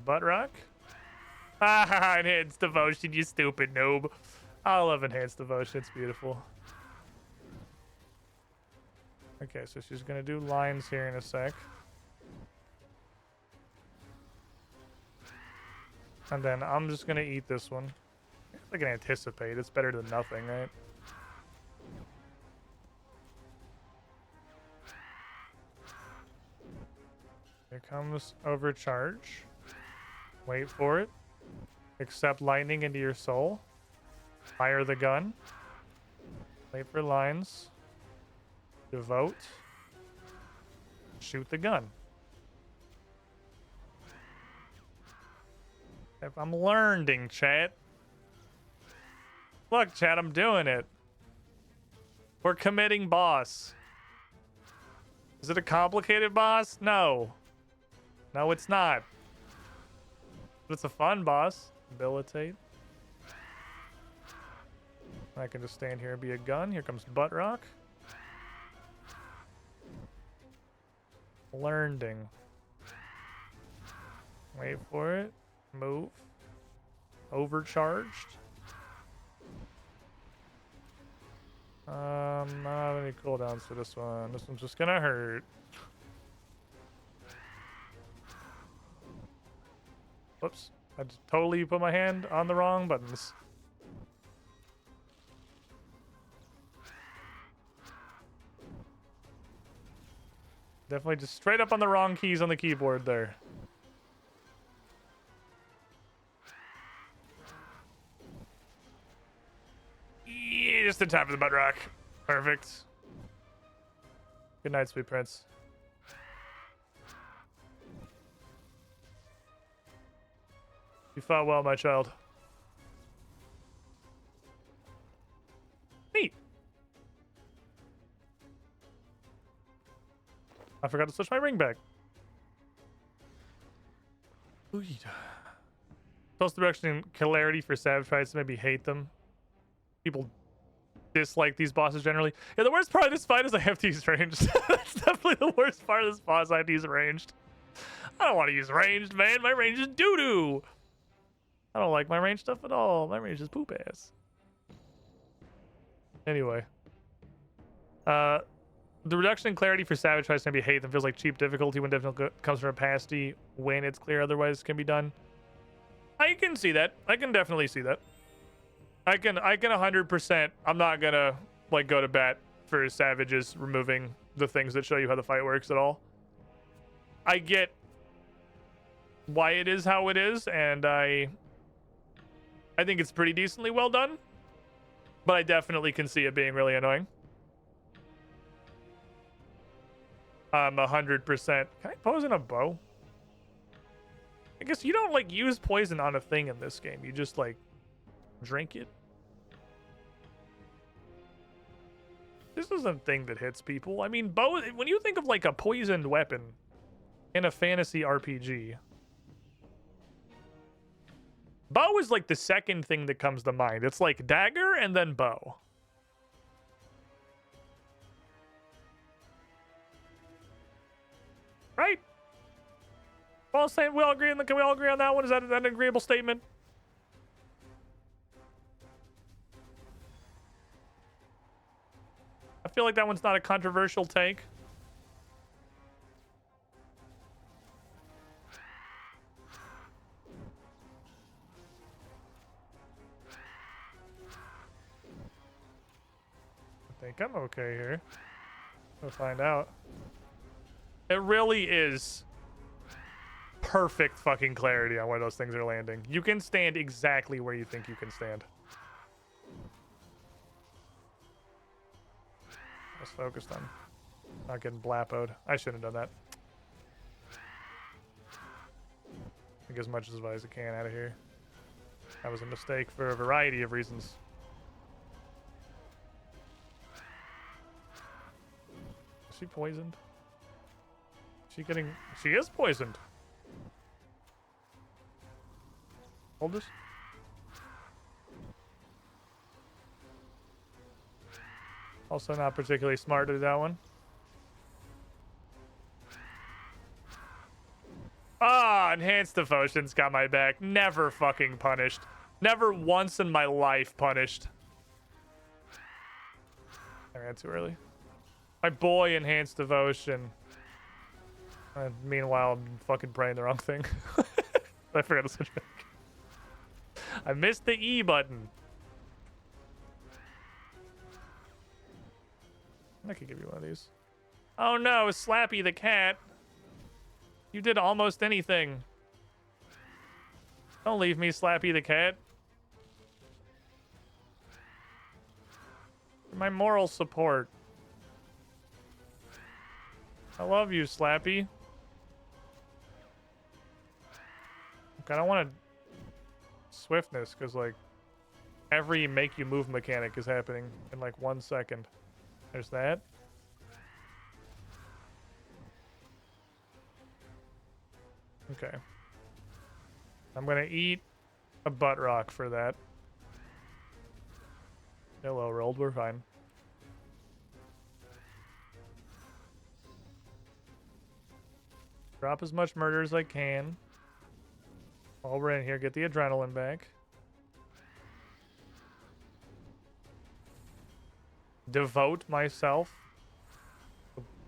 Butt Rock. Ah, enhanced devotion, you stupid noob. I love enhanced devotion, it's beautiful. Okay, so she's gonna do lines here in a sec. And then I'm just gonna eat this one. I can anticipate, it's better than nothing, right? Here comes overcharge. Wait for it. Accept lightning into your soul. Fire the gun. Wait for lines. Devote. Shoot the gun. If I'm learning, chat. Look, chat, I'm doing it. We're committing boss. Is it a complicated boss? No. No, it's not. But it's a fun boss. Debilitate. I can just stand here and be a gun. Here comes Butt Rock. Learning. Wait for it. Move. Overcharged. I don't have any cooldowns for this one. This one's just gonna hurt. Whoops. I just totally put my hand on the wrong buttons. Definitely just straight up on the wrong keys on the keyboard there. Yeah, just in time for the Butt Rock. Perfect. Good night, sweet prince. You fought well, my child. Neat. I forgot to switch my ring back. Post direction and clarity for savage fights, maybe hate them. People dislike these bosses generally. Yeah, the worst part of this fight is I have to use ranged. That's definitely the worst part of this boss. I have to use ranged. I don't want to use ranged, man. My range is doo-doo. I don't like my range stuff at all. My range is poop ass. Anyway. The reduction in clarity for savage fights can be hate them. Feels like cheap difficulty when difficulty comes from opacity when it's clear otherwise can be done. I can see that. I can definitely see that. I can 100%. I'm not gonna like go to bat for savages removing the things that show you how the fight works at all. I get why it is how it is, and I think it's pretty decently well done, but I definitely can see it being really annoying. 100%. Can I poison a bow? I guess you don't like use poison on a thing in this game. You just like drink it. This is a thing that hits people. I mean, bow, when you think of like a poisoned weapon in a fantasy RPG, bow is like the second thing that comes to mind. It's like dagger and then bow. Right? Well, saying we all agree on can we all agree on that one? Is that an agreeable statement? I feel like that one's not a controversial take. I think I'm okay here. We'll find out. It really is perfect fucking clarity on where those things are landing. You can stand exactly where you think you can stand. I was focused on not getting blappoed. I shouldn't have done that. Get as much as I can out of here. That was a mistake for a variety of reasons. Is she poisoned? She is poisoned. Hold this. Also not particularly smart to do that one. Ah, enhanced devotion's got my back. Never fucking punished. Never once in my life punished. I ran too early. My boy enhanced devotion. Meanwhile, I'm fucking praying the wrong thing. I forgot to switch back. I missed the E button. I could give you one of these. Oh no, Slappy the cat. You did almost anything. Don't leave me, Slappy the cat. My moral support. I love you, Slappy. I don't want to swiftness because like every make you move mechanic is happening in like 1 second. There's that. Okay. I'm gonna eat a butt rock for that. Hello, rolled. We're fine. Drop as much murder as I can. While we're in here, get the adrenaline back. Devote myself.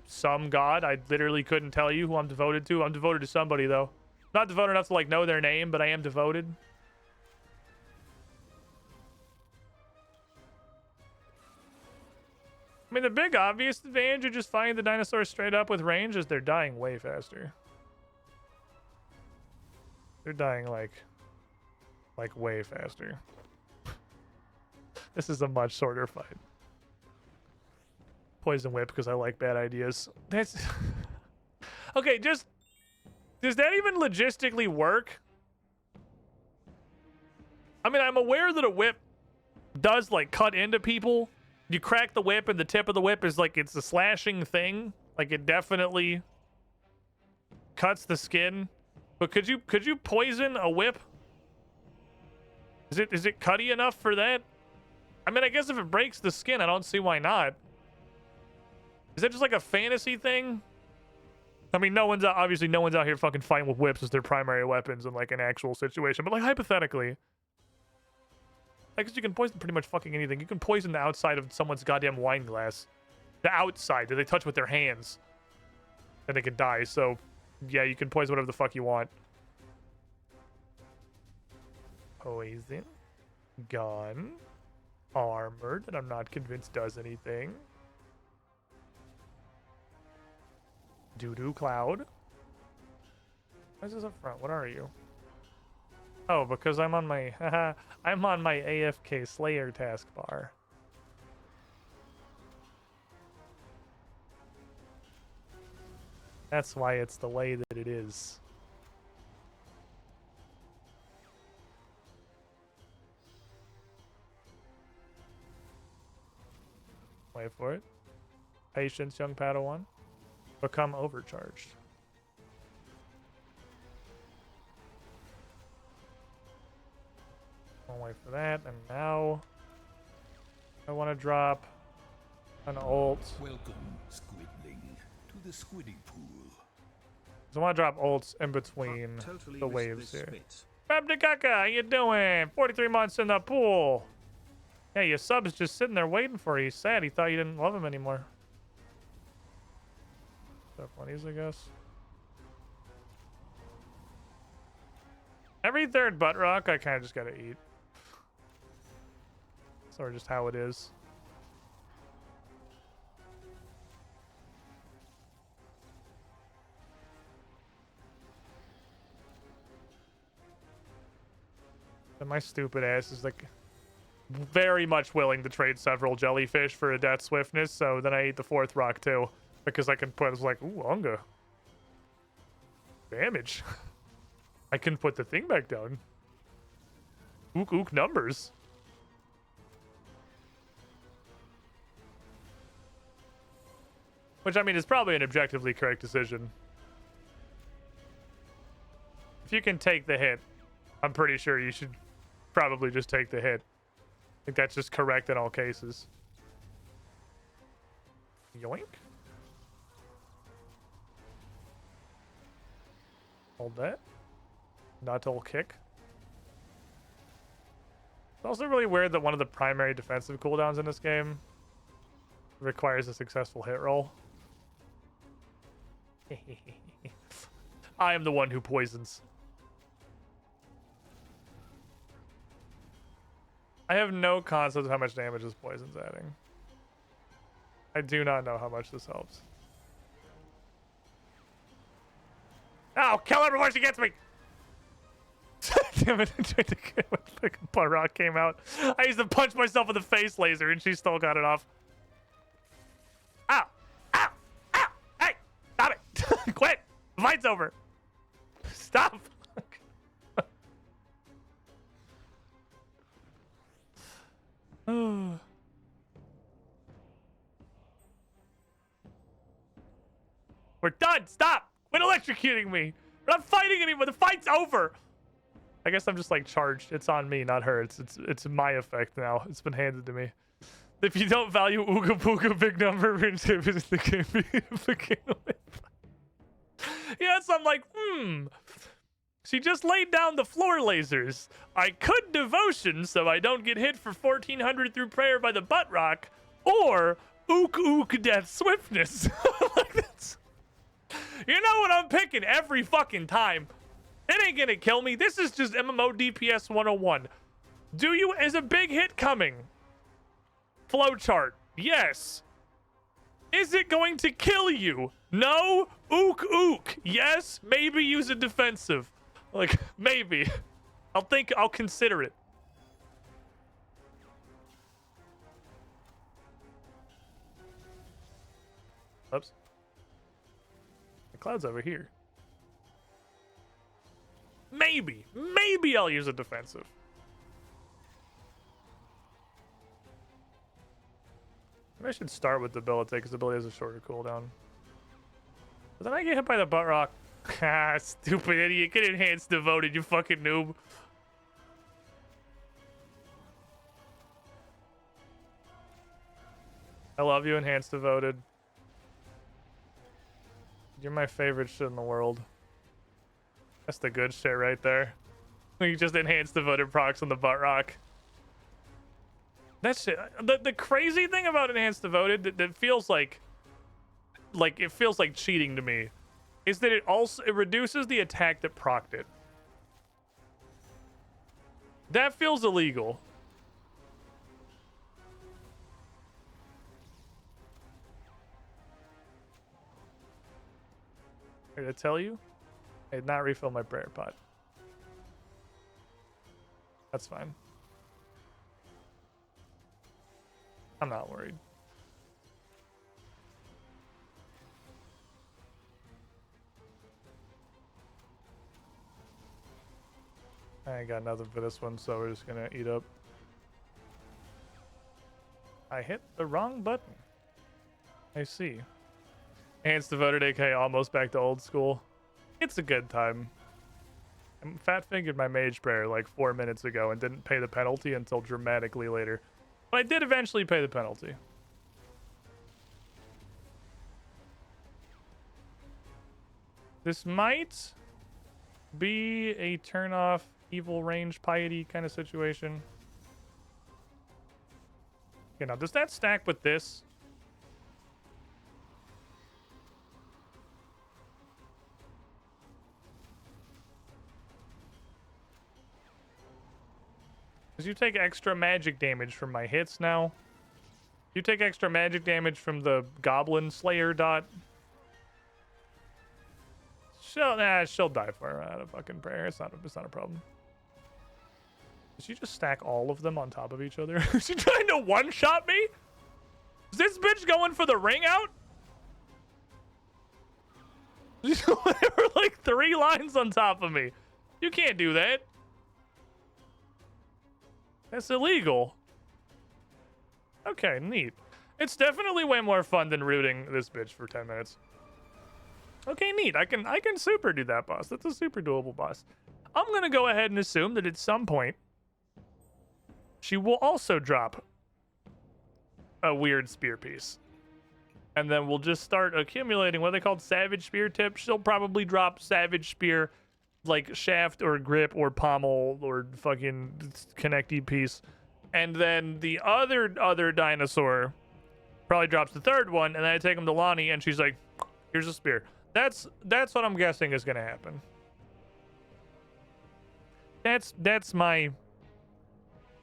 Some god. I literally couldn't tell you who I'm devoted to. I'm devoted to somebody, though. Not devoted enough to, like, know their name, but I am devoted. I mean, the big obvious advantage of just fighting the dinosaurs straight up with range is they're dying way faster. They're dying, like way faster. This is a much shorter fight. Poison whip because I like bad ideas. That's okay. Does that even logistically work? I mean, I'm aware that a whip does like cut into people. You crack the whip and the tip of the whip is like it's a slashing thing. Like it definitely cuts the skin. But could you poison a whip? Is it cutty enough for that? I mean, I guess if it breaks the skin, I don't see why not. Is that just like a fantasy thing? I mean, obviously no one's out here fucking fighting with whips as their primary weapons in like an actual situation, but like hypothetically, I guess you can poison pretty much fucking anything. You can poison the outside of someone's goddamn wine glass. The outside that they touch with their hands. And they can die, so yeah, you can poison whatever the fuck you want. Poison. Gun. Armor that I'm not convinced does anything. Doo-doo cloud. Why is this up front? What are you? Oh, because I'm on my I'm on my AFK Slayer taskbar. That's why it's the way that it is. Wait for it. Patience, young Padawan. Become overcharged. I'll wait for that, and now I want to drop an ult. Welcome, Squidling, to the squidding pool. So I want to drop ults in between Totally the missed waves this here. bit. Babdikaka, how you doing? 43 months in the pool. Yeah, your sub's just sitting there waiting for you. He's sad. He thought you didn't love him anymore. Stuff funnies, I guess. Every third butt rock, I kind of just gotta eat. Sort of just how it is. And my stupid ass is like very much willing to trade several jellyfish for a death swiftness, so then I eat the fourth rock too. Because I can put, it's like, ooh, Unga. Damage. I can put the thing back down. Ook numbers. Which, I mean, is probably an objectively correct decision. If you can take the hit, I'm pretty sure you should probably just take the hit. I think that's just correct in all cases. Yoink. Hold that. Nuttle kick. It's also really weird that one of the primary defensive cooldowns in this game requires a successful hit roll. I am the one who poisons. I have no concept of how much damage this poison's adding. I do not know how much this helps. Oh, kill her before she gets me! Damn it, I tried to get when the butt rock came out. I used to punch myself in the face laser and she still got it off. Ow! Ow! Ow! Hey! Stop it! Quit! The fight's over! Stop! We're done! Stop! Quit electrocuting me! We're not fighting anymore! The fight's over! I guess I'm just like charged. It's on me, not her. It's my effect now. It's been handed to me. If you don't value Ooga Booga big number, Runescape isn't the game for you to begin with. Yeah, so I'm like, She just laid down the floor lasers. I could devotion so I don't get hit for 1400 through prayer by the butt rock, or ook death swiftness. Like that's, you know what I'm picking every fucking time. It ain't gonna kill me. This is just MMO DPS 101. Is a big hit coming? Flowchart. Yes. Is it going to kill you? No. Ook. Yes. Maybe use a defensive. Like, maybe. I'll consider it. Oops. The cloud's over here. Maybe I'll use a defensive. Maybe I should start with Debilitate because Debilitate has a shorter cooldown. But then I get hit by the butt rock. Ah, stupid idiot. Get enhanced devoted, you fucking noob. I love you, enhanced devoted. You're my favorite shit in the world. That's the good shit right there. You just enhanced devoted procs on the butt rock. That shit. The crazy thing about enhanced devoted that feels like it feels like cheating to me is that it reduces the attack that procced it. That feels illegal. Did I tell you? I did not refill my prayer pot. That's fine. I'm not worried. I ain't got nothing for this one, so we're just gonna eat up. I hit the wrong button. I see. Enhanced devoted AK almost back to old school. It's a good time. I fat-fingered my mage prayer like 4 minutes ago and didn't pay the penalty until dramatically later. But I did eventually pay the penalty. This might be a turn-off, evil range piety kind of situation. Okay, now does that stack with this? Because you take extra magic damage from my hits now. You take extra magic damage from the Goblin Slayer dot. She'll die for her out of fucking prayer. It's not a problem. Did she just stack all of them on top of each other? Is she trying to one-shot me? Is this bitch going for the ring out? She's going for like 3 lines on top of me. You can't do that. That's illegal. Okay, neat. It's definitely way more fun than rooting this bitch for 10 minutes. Okay, neat. I can super do that boss. That's a super doable boss. I'm gonna go ahead and assume that at some point she will also drop a weird spear piece. And then we'll just start accumulating what they called savage spear tips. She'll probably drop savage spear like shaft or grip or pommel or fucking connecty piece. And then the other dinosaur probably drops the third one, and then I take him to Lonnie and she's like, here's a spear. That's what I'm guessing is gonna happen. That's my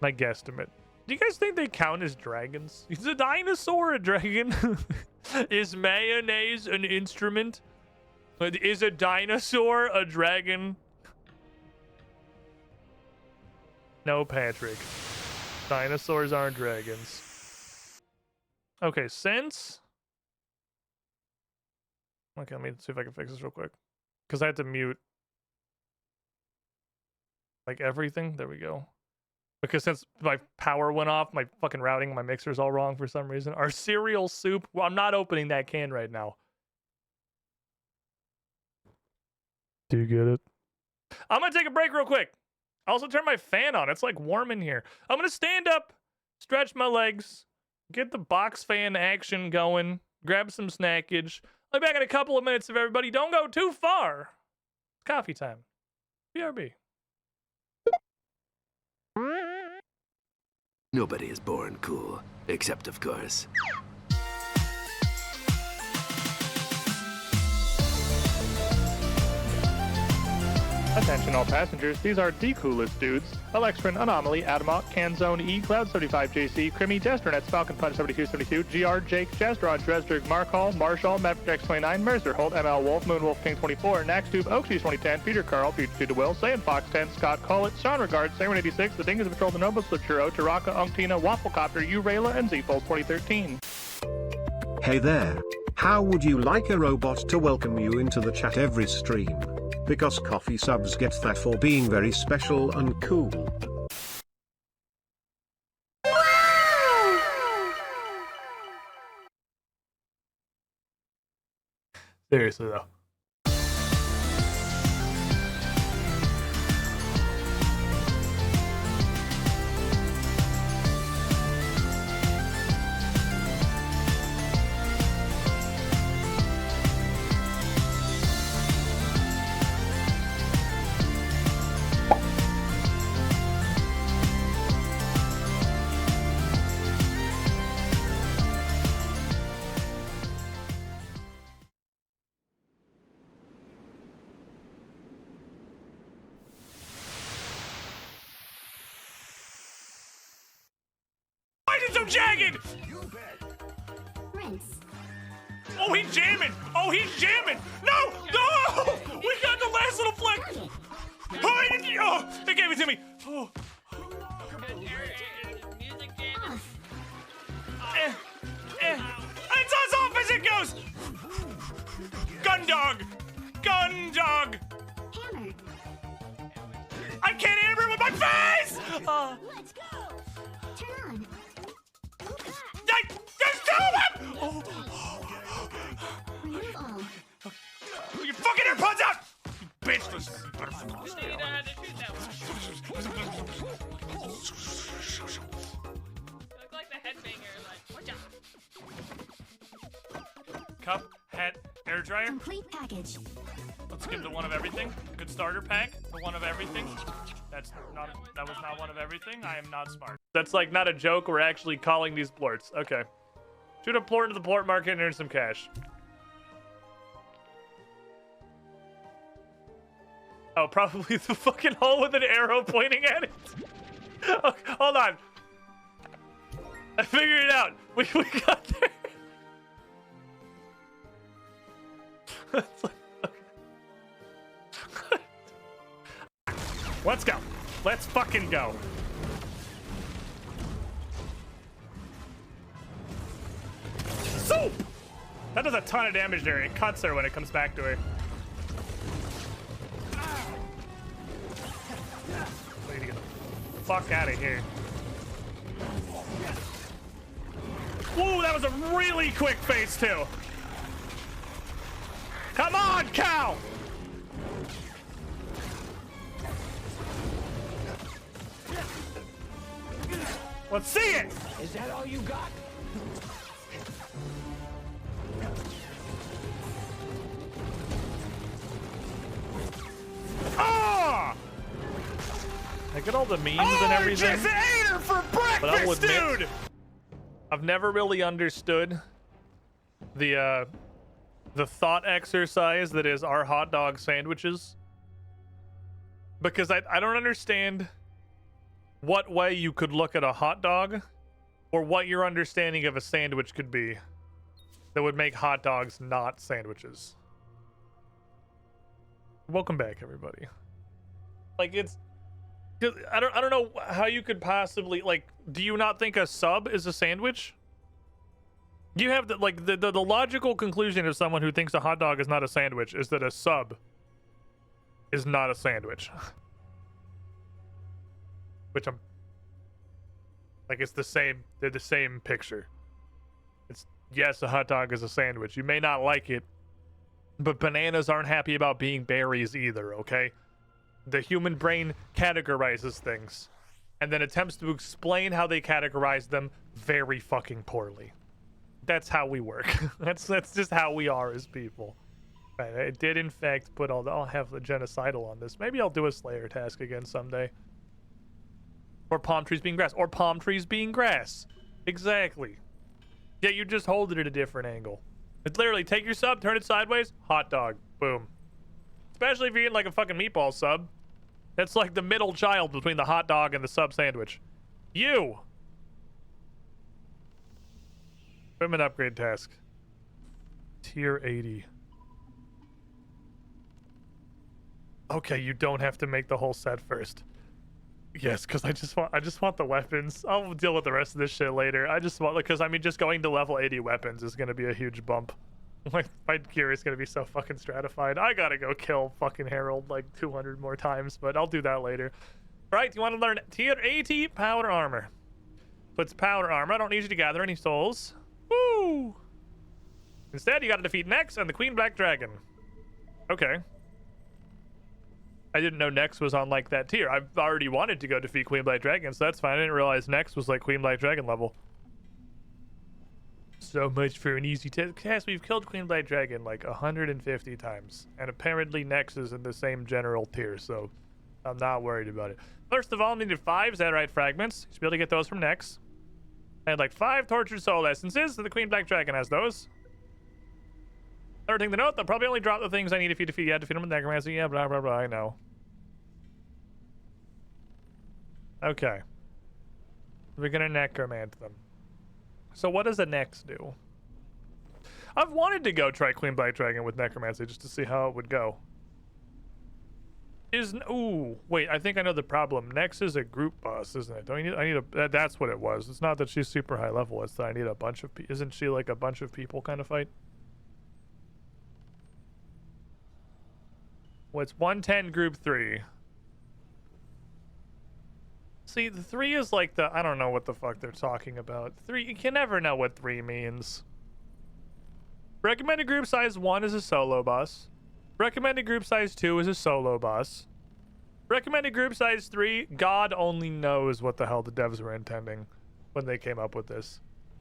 guesstimate. Do you guys think they count as dragons? Is a dinosaur a dragon? Is mayonnaise an instrument? Is a dinosaur a dragon? No, Patrick. Dinosaurs aren't dragons. Okay, since... Okay, let me see if I can fix this real quick. Because I had to mute... like everything. There we go. Because since my power went off, my fucking routing, my mixer's all wrong for some reason. Our cereal soup. Well, I'm not opening that can right now. Do you get it? I'm gonna take a break real quick. I also turn my fan on. It's like warm in here. I'm gonna stand up, stretch my legs, get the box fan action going, grab some snackage. I'll be back in a couple of minutes if everybody don't go too far. It's coffee time. BRB. Nobody is born cool, except of course. Attention all passengers, these are the coolest dudes. Alextrin, Anomaly, Adamok, Canzone, E, Cloud75JC, Crimmy, Jasternets, Falcon Punch 7272, GR, Jake, Jastron, Dresdrig, Mark Hall, Marshall, Maverick X29, Mercer, Holt, ML Wolf, Moonwolf King 24, Naxtube, Oaksies 2010, Peter Carl, Future to Will, Saiyan Fox 10, Scott Collett, Sean Regard, Siren 86, The Dingus Patrol, The Nobles, Luchuro, Taraka, Unctina, Wafflecopter, Urayla, and Z-Fold 2013. Hey there. How would you like a robot to welcome you into the chat every stream? Because coffee subs get that for being very special and cool. Seriously though. Why is it so jagged? Rinse. Oh, he's jamming! Oh, he's jamming! No! No! We got the last little flick! Oh, it gave it to me! Oh. It's as off as it goes! Gun dog! Gun dog! Hammer. I can't hammer it with my face! Let's go. Turn on. There's two of them! Oh. Remove all. You fucking AirPods out! You bitch! Look like the headbanger, like, watch out. Cup, hat, air dryer. Complete package. Let's give the one of everything. Good starter pack. The one of everything. That was not one of everything. I am not smart. That's like not a joke. We're actually calling these plorts. Okay. Shoot a plort into the plort market and earn some cash. Oh, probably the fucking hole with an arrow pointing at it. Okay, hold on. I figured it out. We got there. Let's go. Let's fucking go. Soup! That does a ton of damage there. It cuts her when it comes back to her. I need to get the fuck out of here. Woo, that was a really quick phase two. Come on, cow! Let's see it! Is that all you got? Ah! I get all the memes and everything. Just ate her for But I'll breakfast, admit, dude! I've never really understood the thought exercise that is our hot dog sandwiches. Because I don't understand what way you could look at a hot dog or what your understanding of a sandwich could be that would make hot dogs not sandwiches. Welcome back, everybody. Like, it's... I don't know how you could possibly, like, do you not think a sub is a sandwich? You have the logical conclusion of someone who thinks a hot dog is not a sandwich is that a sub is not a sandwich. Which I'm like, it's the same, they're the same picture. It's, yes, a hot dog is a sandwich. You may not like it, but bananas aren't happy about being berries either, okay? The human brain categorizes things and then attempts to explain how they categorize them very fucking poorly. That's how we work. That's just how we are as people. Right, I did in fact put I'll have the genocidal on this. Maybe I'll do a Slayer task again someday. Or palm trees being grass. Or palm trees being grass. Exactly. Yeah, you just hold it at a different angle. It's literally take your sub, turn it sideways, hot dog. Boom. Especially if you're eating like a fucking meatball sub. That's like the middle child between the hot dog and the sub sandwich. You! Equipment upgrade task. Tier 80. Okay, you don't have to make the whole set first. Yes, because I just want the weapons. I'll deal with the rest of this shit later. I just want, because I mean, just going to level 80 weapons is gonna be a huge bump. Like, my gear is gonna be so fucking stratified. I gotta go kill fucking Harold like 200 more times, but I'll do that later. Right, you want to learn tier 80 powder armor. Puts powder armor. I don't need you to gather any souls. Woo! Instead, you gotta defeat Nex and the Queen Black Dragon. Okay. I didn't know Nex was on like that tier. I've already wanted to go defeat Queen Black Dragon, so that's fine. I didn't realize Nex was like Queen Black Dragon level. So much for an easy task. We've killed Queen Black Dragon like 150 times. And apparently Nex is in the same general tier, so I'm not worried about it. First of all, I needed 5 Zedrite fragments. You should be able to get those from Nex. I had like 5 Tortured Soul Essences, so the Queen Black Dragon has those. Third thing to note, they'll probably only drop the things I need if you defeat. Yeah, defeat them with Necromancy. Yeah, blah, blah, blah, I know. Okay. We're gonna necromant them. So what does a Nex do? I've wanted to go try Queen Black Dragon with necromancy just to see how it would go. Ooh, wait, I think I know the problem. Nex is a group boss, isn't it? Don't you need, I need a, that's what it was. It's not that she's super high level, it's that I need a bunch of, isn't she like a bunch of people kind of fight? Well, it's 110 group 3. See, the 3 is like the, I don't know what the fuck they're talking about. 3, you can never know what 3 means. Recommended group size 1 is a solo boss. Recommended group size 2 is a solo boss. Recommended group size 3, God only knows what the hell the devs were intending when they came up with this.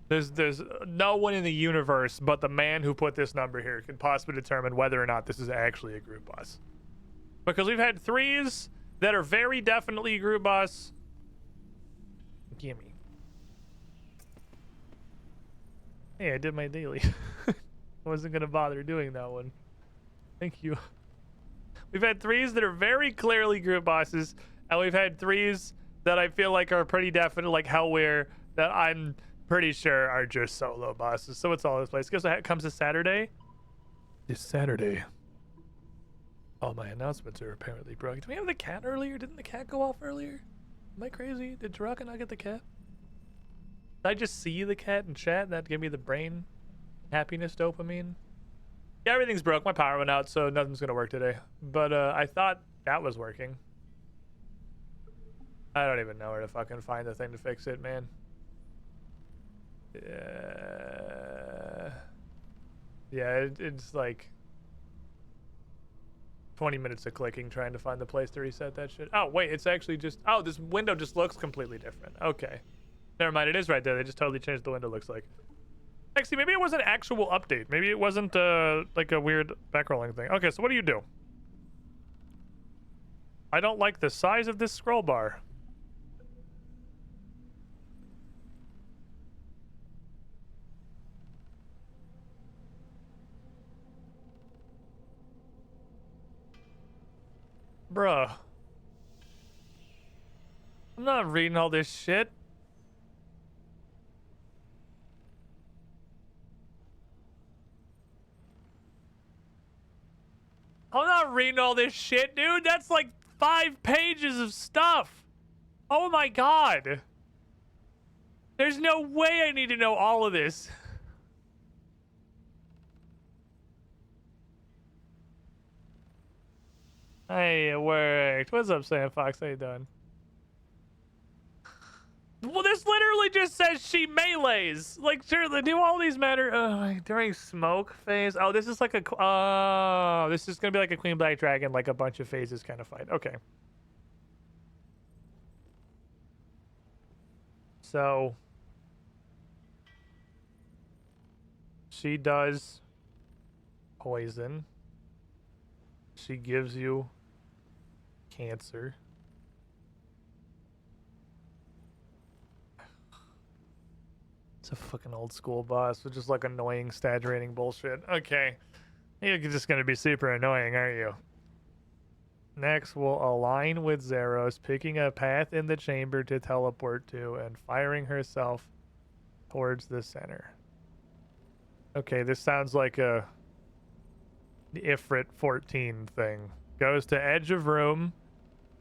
There's no one in the universe but the man who put this number here can possibly determine whether or not this is actually a group boss. Because we've had 3s that are very definitely a group boss. Gimme. Hey, I did my daily. I wasn't gonna bother doing that one. Thank you. We've had 3s that are very clearly group bosses, and we've had 3s that I feel like are pretty definite, like Hellware, that I'm pretty sure are just solo bosses. So it's all this place. Guess what comes this Saturday? This Saturday. All my announcements are apparently broken. Did we have the cat earlier? Didn't the cat go off earlier? Am I crazy? Did Taraka not get the cat? Did I just see the cat in chat? That gave me the brain happiness dopamine? Yeah, everything's broke. My power went out, so nothing's gonna work today. But I thought that was working. I don't even know where to fucking find the thing to fix it, man. Yeah, it's like 20 minutes of clicking trying to find the place to reset that shit. Oh, wait, it's actually just... Oh, this window just looks completely different. Okay. Never mind, it is right there. They just totally changed the window, looks like. Actually, maybe it was an actual update. Maybe it wasn't like a weird backrolling thing. Okay, so what do you do? I don't like the size of this scroll bar. Bruh. I'm not reading all this shit. I'm not reading all this shit, dude. That's like 5 pages of stuff. Oh my god. There's no way I need to know all of this. Hey, it worked. What's up, Sam Fox? How you doing? Well, this literally just says she melees. Like, sure, do all these matter during smoke phase? Oh, this is like a... Oh, this is going to be like a Queen Black Dragon, like a bunch of phases kind of fight. Okay. So... She does poison. She gives you cancer. It's a fucking old school boss with just like annoying, stagnating bullshit. Okay. You're just gonna be super annoying, aren't you? Next, we'll align with Zeros, picking a path in the chamber to teleport to and firing herself towards the center. Okay, this sounds like a Ifrit 14 thing. Goes to edge of room.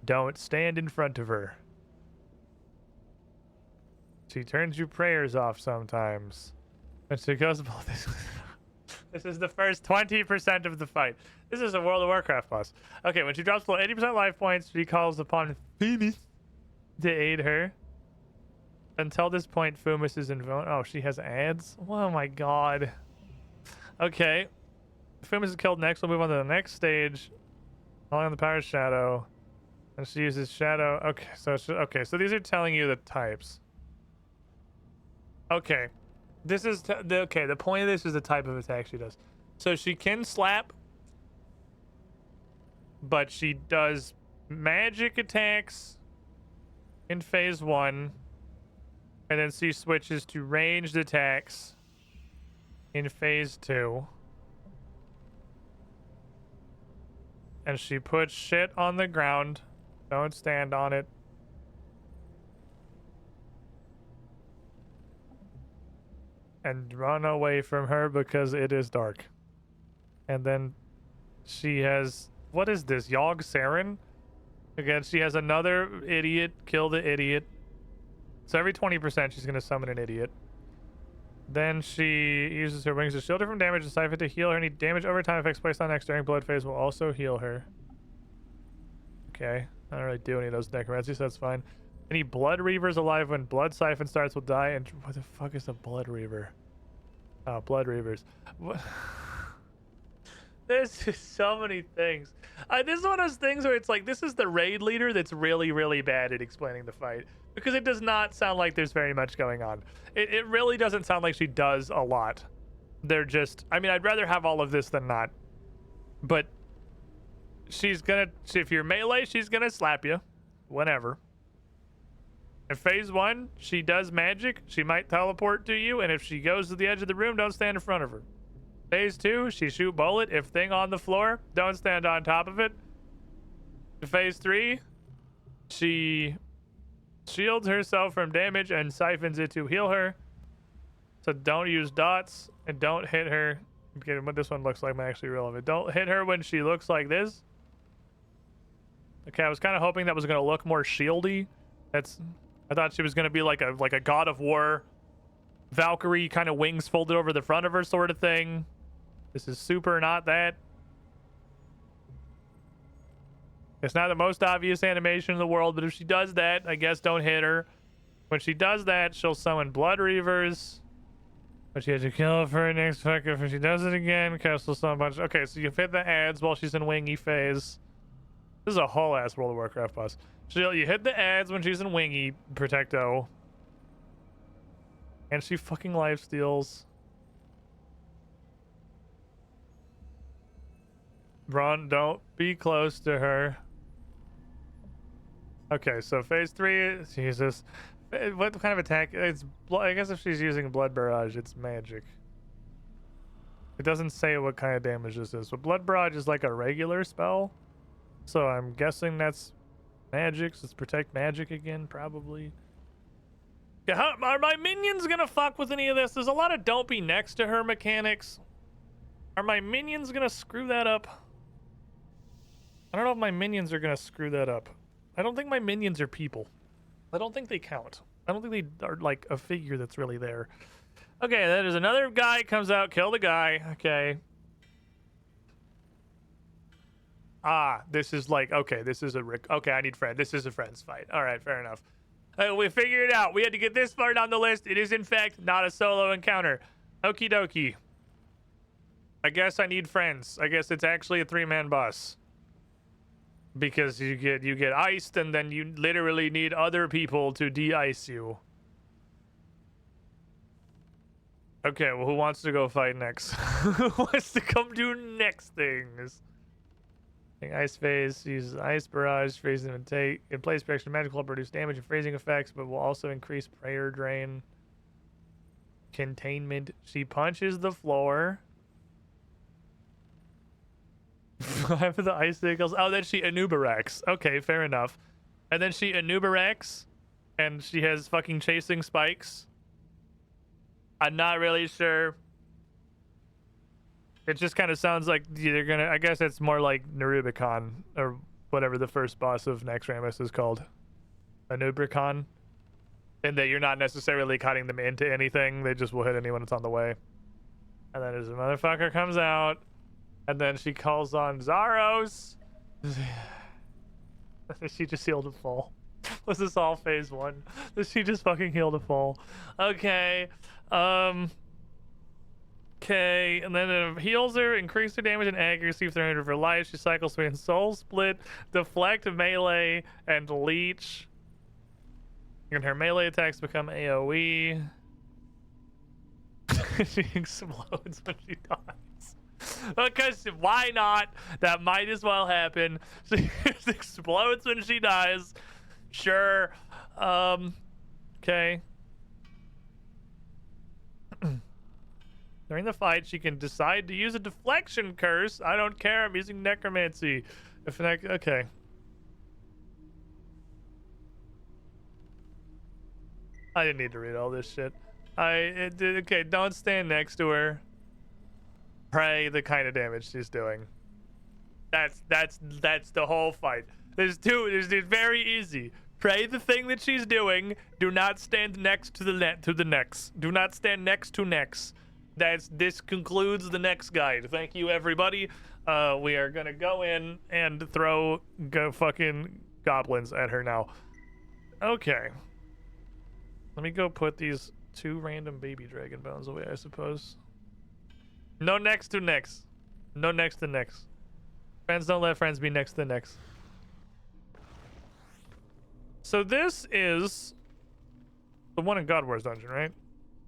Don't stand in front of her. She turns your prayers off sometimes. And she goes, this is the first 20% of the fight. This is a World of Warcraft boss. Okay, when she drops below 80% life points, she calls upon Phoebus to aid her. Until this point, Fumus is invulnerable. Oh, she has ads? Oh my god. Okay. Fumus is killed next. We'll move on to the next stage. Along the power shadow. And she uses shadow. Okay, so these are telling you the types. Okay. This is the point of this is the type of attack she does. So she can slap, but she does magic attacks in phase 1, and then she switches to ranged attacks in phase 2. And she puts shit on the ground. Don't stand on it. And run away from her because it is dark. And then she has... What is this? Yogg Saren? Again, she has another idiot. Kill the idiot. So every 20% she's going to summon an idiot. Then she uses her wings to shield her from damage and siphon to heal her. Any damage over time effects placed on next during blood phase will also heal her. Okay. I don't really do any of those necromancy, so that's fine. Any blood reavers alive when blood siphon starts will die. And what the fuck is a blood reaver? Oh, blood reavers. What? There's just so many things. This is one of those things where it's like, this is the raid leader that's really, really bad at explaining the fight. Because it does not sound like there's very much going on. It really doesn't sound like she does a lot. They're just... I mean, I'd rather have all of this than not. But she's gonna... If you're melee, she's gonna slap you. Whenever. In phase 1, she does magic. She might teleport to you. And if she goes to the edge of the room, don't stand in front of her. Phase 2, she shoot bullet. If thing on the floor, don't stand on top of it. Phase 3, she shields herself from damage and siphons it to heal her. So don't use dots and don't hit her. Okay, what this one looks like might actually be relevant. Don't hit her when she looks like this. Okay, I was kind of hoping that was going to look more shieldy. I thought she was going to be like a God of War Valkyrie kind of wings folded over the front of her sort of thing. This is super not that. It's not the most obvious animation in the world, but if she does that, I guess don't hit her. When she does that, she'll summon Blood Reavers. But you had to kill her for her next fuck if she does it again. Castle some bunch. Okay, so you fit the ads while she's in wingy phase. This is a whole ass World of Warcraft boss. So you hit the ads when she's in wingy protecto. And she fucking life steals. Run, don't be close to her. Okay, so phase 3, Jesus. What kind of attack? It's, I guess if she's using Blood Barrage, it's magic. It doesn't say what kind of damage this is. But Blood Barrage is like a regular spell. So I'm guessing that's magic. So it's protect magic again, probably. Yeah, are my minions gonna fuck with any of this? There's a lot of don't be next to her mechanics. Are my minions gonna screw that up? I don't know if my minions are gonna screw that up. I don't think my minions are people. I don't think they count. I don't think they are like a figure that's really there. Okay, then there's another guy comes out, kill the guy. Okay. Ah, this is like, okay, this is a okay, I need friend. This is a friends fight. All right, fair enough. We figured it out. We had to get this far down the list. It is in fact not a solo encounter. Okie dokie. I guess I need friends. I guess it's actually a 3-man boss. Because you get iced and then you literally need other people to de-ice you. Okay, well, who wants to go fight next? Who wants to come do next things? Ice phase, use ice barrage, phase and take. In place, protection magical will produce damage and freezing effects, but will also increase prayer drain. Containment. She punches the floor. For the icicles. Oh, then she Anubarax. Okay, fair enough. And then she Anubarax, and she has fucking chasing spikes. I'm not really sure. It just kind of sounds like they're gonna. I guess it's more like Nerubicon or whatever the first boss of Naxxramas is called. Anubricon. And that you're not necessarily cutting them into anything. They just will hit anyone that's on the way. And then as a motherfucker comes out. And then she calls on Zaros. She just healed a full. Was this all phase 1? She just fucking healed a full. Okay. Okay. And then it heals her, increase her damage and accuracy for 300 for life. She cycles between Soul Split, Deflect, Melee, and Leech. And her melee attacks become AoE. She explodes when she dies. Because why not? That might as well happen. She explodes when she dies. Sure. Okay. During the fight, she can decide to use a deflection curse. I don't care. I'm using necromancy. Okay. I didn't need to read all this shit. Okay, don't stand next to her. Pray the kind of damage she's doing. That's the whole fight. It's very easy. Pray the thing that she's doing. Do not stand next to the next. Do not stand next to next. This concludes the next guide. Thank you, everybody. We are gonna go in and throw fucking goblins at her now. Okay. Let me go put these 2 random baby dragon bones away, I suppose. No next to next. No next to next. Friends don't let friends be next to next. So this is the one in God Wars dungeon, right?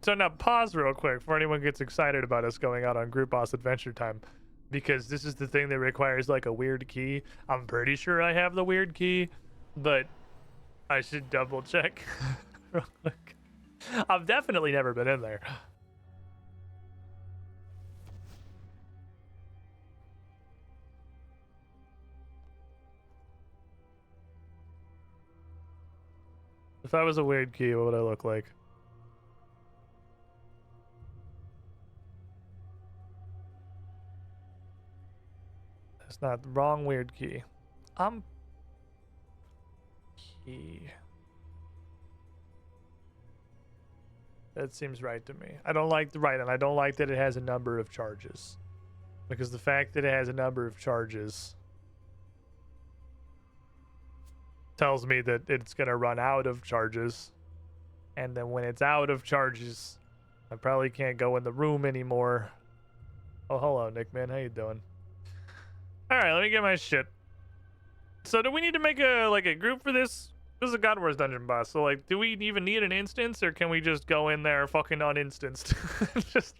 So now pause real quick before anyone gets excited about us going out on group boss adventure time. Because this is the thing that requires like a weird key. I'm pretty sure I have the weird key, but I should double check real quick. I've definitely never been in there. If I was a weird key, what would I look like? That's not the wrong weird key. Key. That seems right to me. I don't like the right, and I don't like that it has a number of charges. Because the fact that it has a number of charges tells me that it's going to run out of charges. And then when it's out of charges, I probably can't go in the room anymore. Oh, hello, Nick, man. How you doing? All right, let me get my shit. So do we need to make a group for this? This is a God Wars dungeon boss. So like, do we even need an instance, or can we just go in there fucking uninstanced? Just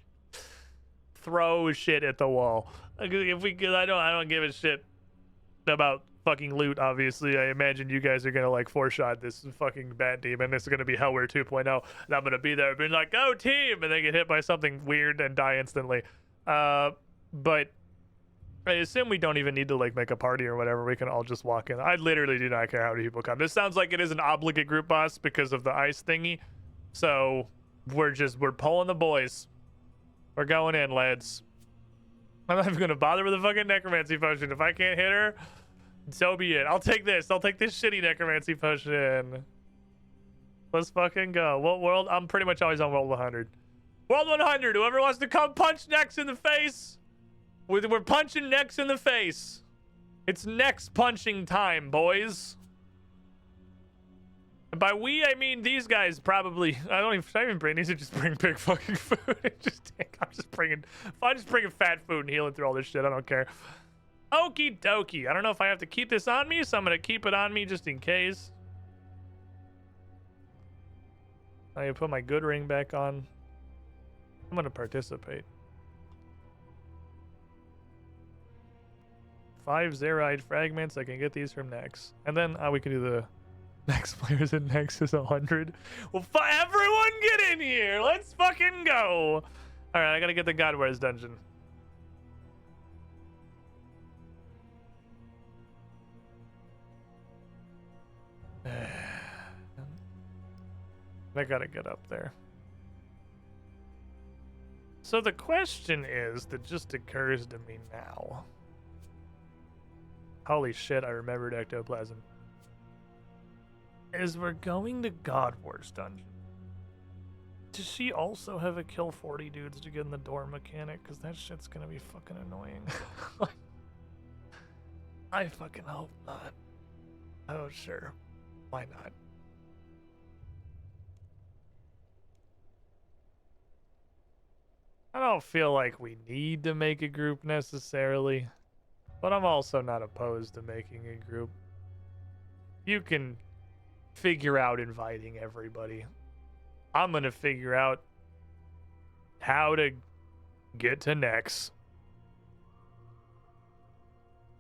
throw shit at the wall. If we could, I don't give a shit about fucking loot. Obviously, I imagine you guys are gonna like four-shot this fucking bat demon. This is gonna be Hellware 2.0, and I'm gonna be there being like, "Go team!" and they get hit by something weird and die instantly. But I assume we don't even need to like make a party or whatever. We can all just walk in. I literally do not care how many people come. This sounds like it is an obligate group boss because of the ice thingy. So we're pulling the boys. We're going in, lads. I'm not even gonna bother with the fucking necromancy potion. If I can't hit her, so be it. I'll take this. I'll take this shitty necromancy potion. Let's fucking go. What world? I'm pretty much always on world 100. World 100. Whoever wants to come punch necks in the face. We're punching necks in the face. It's necks punching time, boys. And by we, I mean these guys probably. Should I even bring these or just bring big fucking food? I'm just bringing fat food and healing through all this shit. I don't care. Okie dokie. I don't know if I have to keep this on me, so I'm gonna keep it on me just in case. I put my good ring back on. I'm gonna participate. 5 Zeride fragments. I can get these from Nex. And then we can do the next players in Nex is 100. Well, everyone get in here. Let's fucking go. All right, I gotta get the God Wars dungeon. I gotta get up there. So the question is that just occurs to me now. Holy shit, I remembered ectoplasm. Is we're going to God Wars dungeon. Does she also have a kill 40 dudes to get in the door mechanic? Because that shit's gonna be fucking annoying. I fucking hope not. Oh, sure. Why not? I don't feel like we need to make a group necessarily. But I'm also not opposed to making a group. You can figure out inviting everybody. I'm going to figure out how to get to Nex.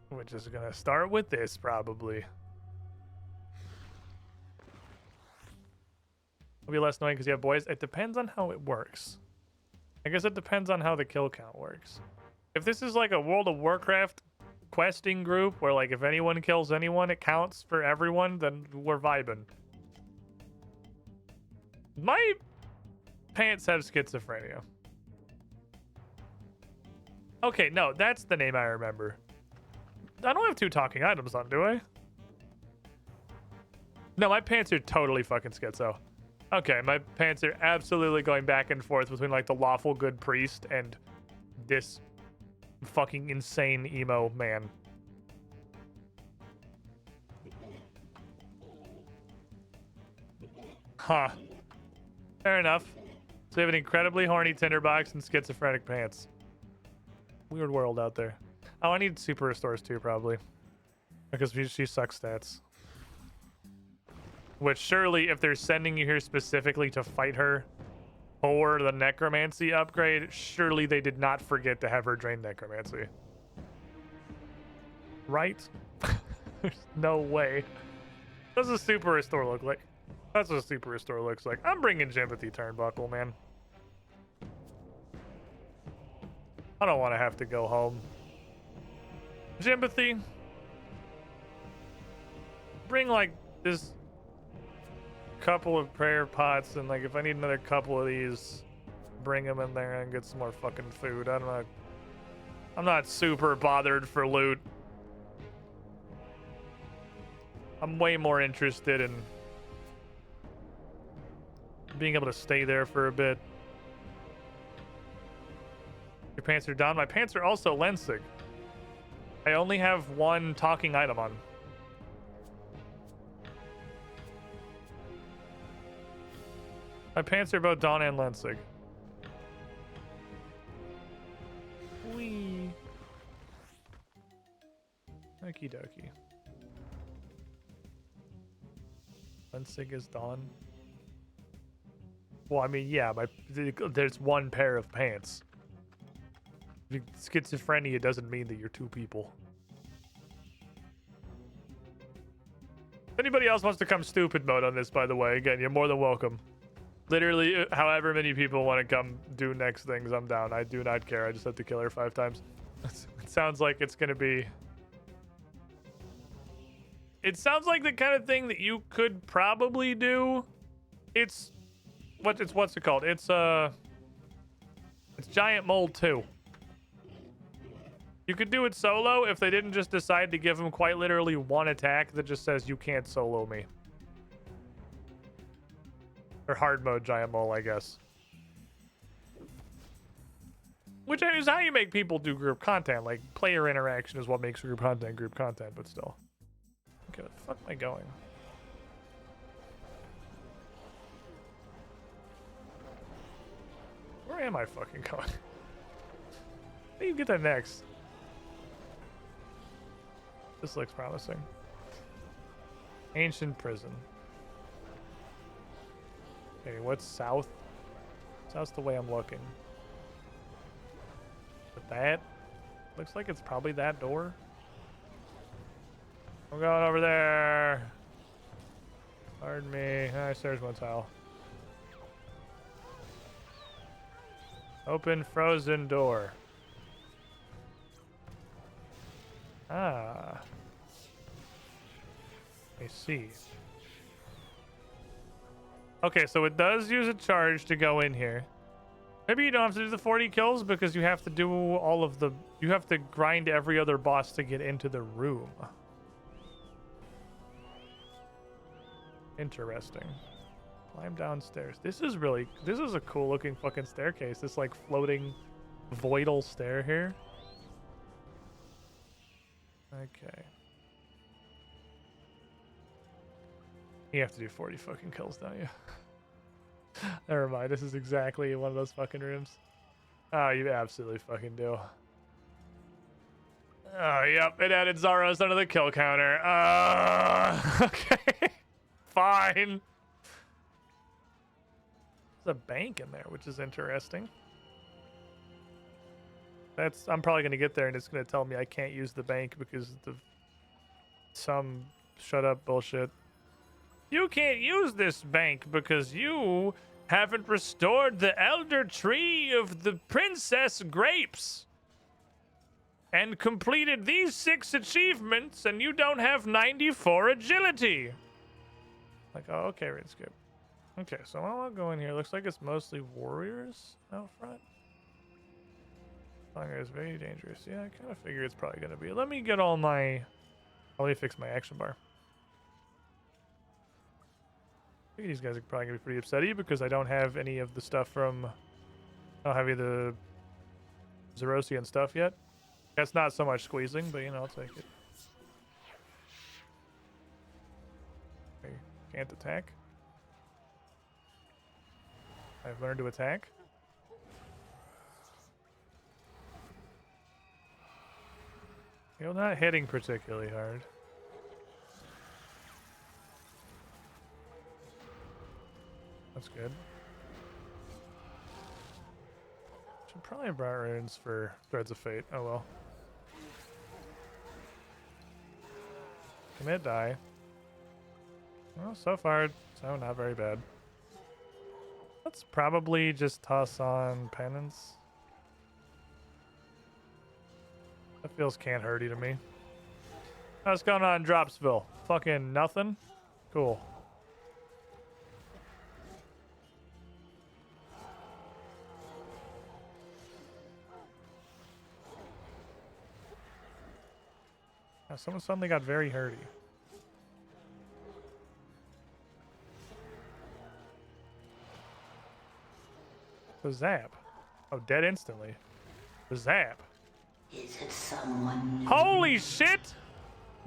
Which is going to start with this, probably. It'll be less annoying because you have boys. It depends on how it works. I guess it depends on how the kill count works. If this is like a World of Warcraft questing group where like if anyone kills anyone it counts for everyone, then we're vibing. My pants have schizophrenia. Okay, no, that's the name I remember. I don't have 2 talking items on, do I? No, my pants are totally fucking schizo. Okay, my pants are absolutely going back and forth between like the lawful good priest and this fucking insane emo man. Huh. Fair enough. So we have an incredibly horny tinderbox and schizophrenic pants. Weird world out there. Oh, I need super restores too, probably. Because she sucks stats. Which surely, if they're sending you here specifically to fight her for the necromancy upgrade, surely they did not forget to have her drain necromancy. Right? There's no way. What does a super restore look like? That's what a super restore looks like. I'm bringing Jempathy Turnbuckle, man. I don't want to have to go home. Jempathy. Bring like this couple of prayer pots, and like if I need another couple of these, bring them in there and get some more fucking food. I'm not super bothered for loot. I'm way more interested in being able to stay there for a bit. Your pants are done. My pants are also Lensig. I only have 1 talking item on. My pants are both Dawn and Lensig. Okie dokie. Lensig is done. Well, I mean, yeah, there's one pair of pants. Schizophrenia doesn't mean that you're two people. If anybody else wants to come stupid mode on this, by the way, again, you're more than welcome. Literally, however many people want to come do next things, I'm down. I do not care. I just have to kill her 5 times. It sounds like it's going to be... It sounds like the kind of thing that you could probably do. It's... What's it called? It's Giant Mold 2. You could do it solo if they didn't just decide to give him quite literally one attack that just says you can't solo me. Or hard mode Giant Mole, I guess. Which is how you make people do group content. Like, player interaction is what makes group content, but still. Okay, where the fuck am I going? Where am I fucking going? How do you get that next? This looks promising. Ancient prison. Okay, what's south? South's the way I'm looking. But that looks like it's probably that door. I'm going over there. Pardon me. Nice, there's one tile. Open frozen door. Ah. I see. Okay, so it does use a charge to go in here. Maybe you don't have to do the 40 kills because you have to do all of the... You have to grind every other boss to get into the room. Interesting. Climb downstairs. This is a cool looking fucking staircase. This like floating voidal stair here. Okay. You have to do 40 fucking kills, don't you? Never mind. This is exactly one of those fucking rooms. Oh, you absolutely fucking do. Oh, yep. It added Zaros under the kill counter. Okay. Fine. There's a bank in there, which is interesting. I'm probably going to get there and it's going to tell me I can't use the bank because of some shut up bullshit. You can't use this bank because you haven't restored the elder tree of the princess grapes and completed these 6 achievements and you don't have 94 agility. Like, oh, okay, Runescape. Okay, so I'll go in here. Looks like it's mostly warriors out front. Hunger is very dangerous. Yeah, I kind of figure it's probably going to be. Let me get all my... Let me fix my action bar. I think these guys are probably going to be pretty upsetty because I don't have any of the stuff from... I don't have any of the Zerosian stuff yet. That's not so much squeezing, but you know, I'll take it. Okay, can't attack. I've learned to attack. You're not hitting particularly hard. That's good. Should probably have brought runes for Threads of Fate. Oh well. Commit, die. Well, so far, so not very bad. Let's probably just toss on penance. That feels can't hurty to me. What's going on in Dropsville? Fucking nothing? Cool. Oh, someone suddenly got very hurty. The zap. Oh, dead instantly. The zap. Is it someone new? Holy shit!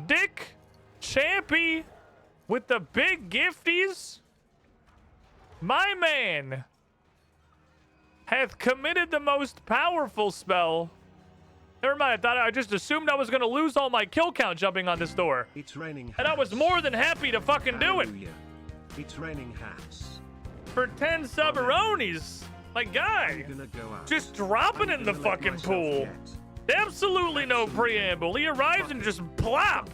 Dick Champy with the big gifties. My man hath committed the most powerful spell Never mind, I just assumed I was gonna lose all my kill count jumping on this door. It's raining hats. And I was more than happy to fucking do it. Hallelujah. It's raining hats. For 10 subbaronis. My guy. I'm gonna go out. Just dropping I'm in the gonna let fucking myself pool. get. Absolutely no preamble. He arrives and just plop.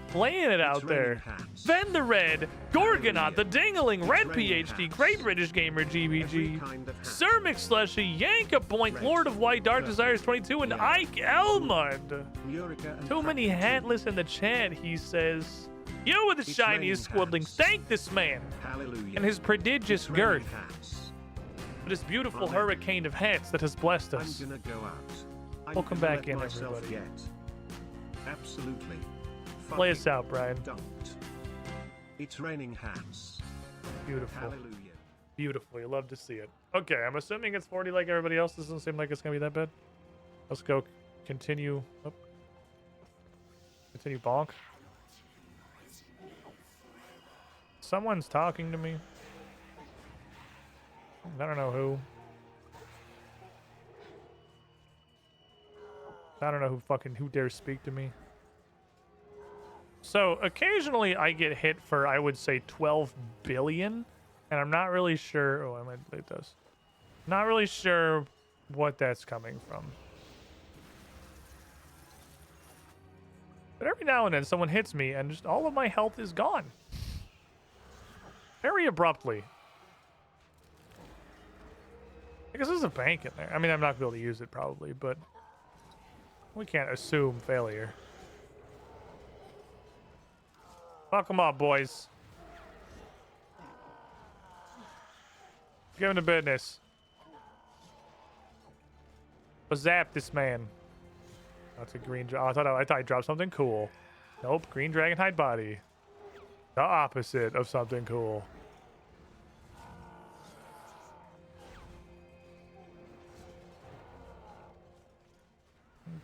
Playing it out there. Vendor Red, Gorgonaut, the Dingling, Red PhD, Great British Gamer GBG, Sir McSlushy, Yank a Point, Lord of White, Dark Desires 22, and Ike Elmond. Too many hatless in the chat, he says. You with the shiniest squibbling, thank this man and his prodigious girth for this beautiful hurricane of hats that has blessed us. I'm gonna go out. Welcome back in, everybody. Absolutely. Play us out, Brian. Don't. It's raining hats. Beautiful. Hallelujah. Beautiful. You love to see it. Okay, I'm assuming it's 40 like everybody else. Doesn't seem like it's gonna be that bad. Let's go. Continue. Oh. Continue bonk. Someone's talking to me. I don't know who. I don't know who dares speak to me. So occasionally I get hit for, I would say, 12 billion, and I'm not really sure. Oh, I might delete those. Not really sure what that's coming from. But every now and then someone hits me and just all of my health is gone. Very abruptly. I guess there's a bank in there. I mean, I'm not going to be able to use it probably, but we can't assume failure. Fuck them up, boys. Give him the business. But zap this man. That's a green. Oh, I thought I dropped something cool. Nope, green dragon hide body. The opposite of something cool.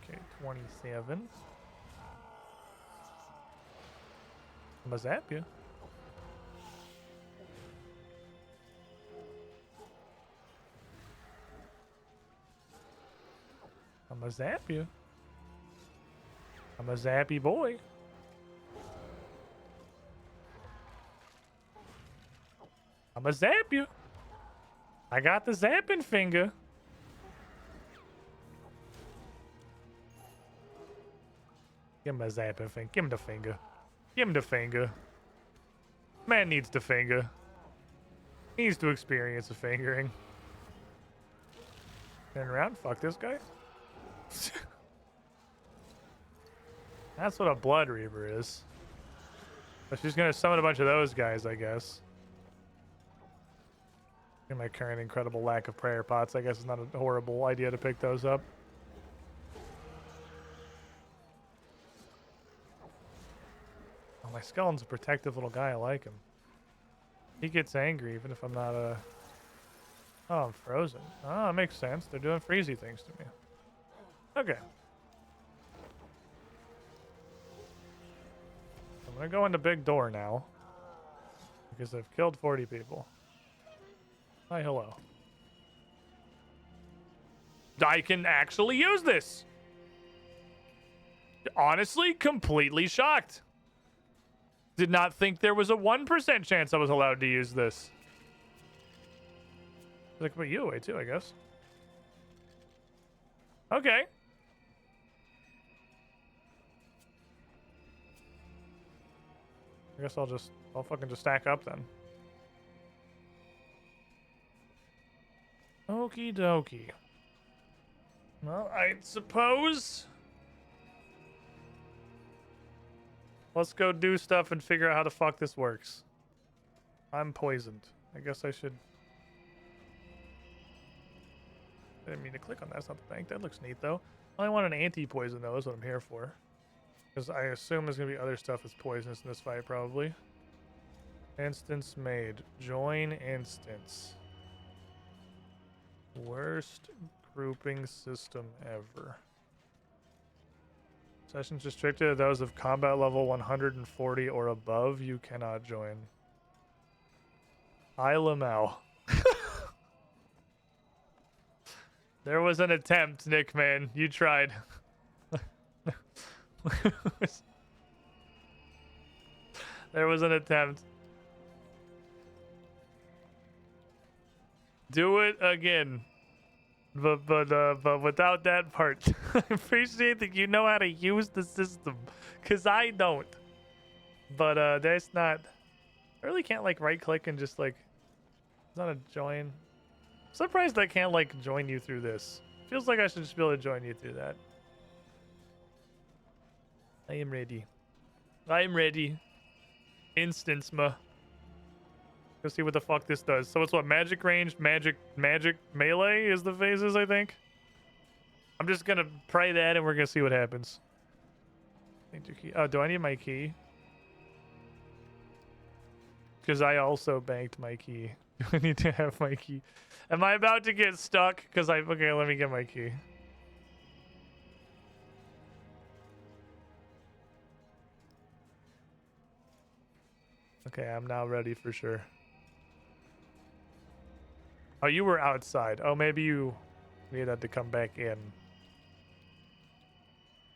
Okay, 27. I'm gonna zap you. I'm gonna zap you. I'm a zappy boy. I'm gonna zap you. I got the zapping finger. Give him a zapping finger. Give him the finger. Give him the finger. Man needs the finger. He needs to experience a fingering. Turn around. Fuck this guy. That's what a Blood Reaver is. But she's gonna summon a bunch of those guys, I guess. In my current incredible lack of prayer pots, I guess it's not a horrible idea to pick those up. Oh, my skeleton's a protective little guy. I like him. He gets angry even if I'm not Oh, I'm frozen. Oh, it makes sense. They're doing freezy things to me. Okay. I'm gonna go in the big door now. Because I've killed 40 people. Hi, hello. I can actually use this! Honestly, completely shocked. Did not think there was a 1% chance I was allowed to use this. Like, put you away too, I guess. Okay. I guess I'll fucking just stack up then. Okie dokie. Well, I suppose let's go do stuff and figure out how the fuck this works. I'm poisoned. I guess I should. I didn't mean to click on that. That's not the bank. That looks neat though. I want an anti-poison though. That's what I'm here for. Because I assume there's gonna be other stuff that's poisonous in this fight probably. Instance made. Join instance. Worst grouping system ever. Sessions restricted to those of combat level 140 or above. You cannot join. Lamau. There was an attempt, Nick, man. You tried. There was an attempt. Do it again. But without that part. I appreciate that you know how to use the system. Cause I don't. But there's not. I really can't like right click and just like, it's not a join. I'm surprised I can't like join you through this. Feels like I should just be able to join you through that. I am ready. I am ready. Instance ma. Go see what the fuck this does. So it's what, magic range, magic melee is the phases, I think. I'm just gonna pray that and we're gonna see what happens. Key. Oh, do I need my key? Because I also banked my key. Do I need to have my key? Am I about to get stuck? Because okay, let me get my key. Okay, I'm now ready for sure. Oh, you were outside. Oh, maybe you needed to come back in.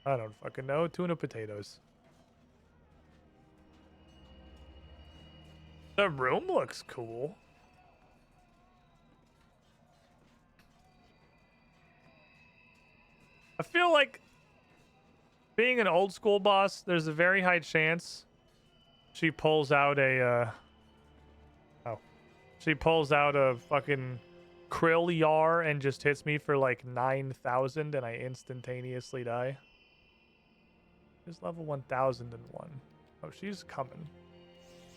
I don't fucking know. Tuna potatoes. The room looks cool. I feel like being an old school boss, there's a very high chance she pulls out a she pulls out a fucking krill yar and just hits me for like 9,000 and I instantaneously die. There's level 1001. Oh, she's coming.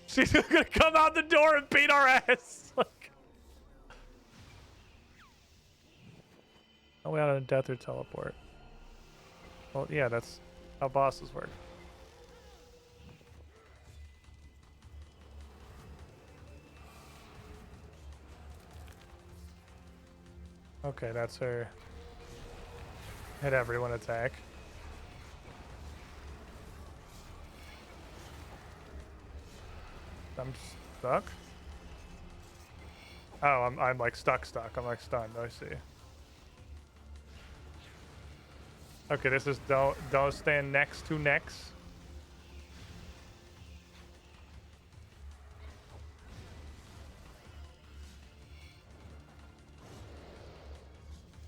She's gonna come out the door and beat our ass. Like, oh, we out on death or teleport. Well, yeah, that's how bosses work. Okay, that's her. Hit everyone attack. I'm stuck. Oh, I'm like stuck. I'm like stunned. I see. Okay, this is don't stand next to next.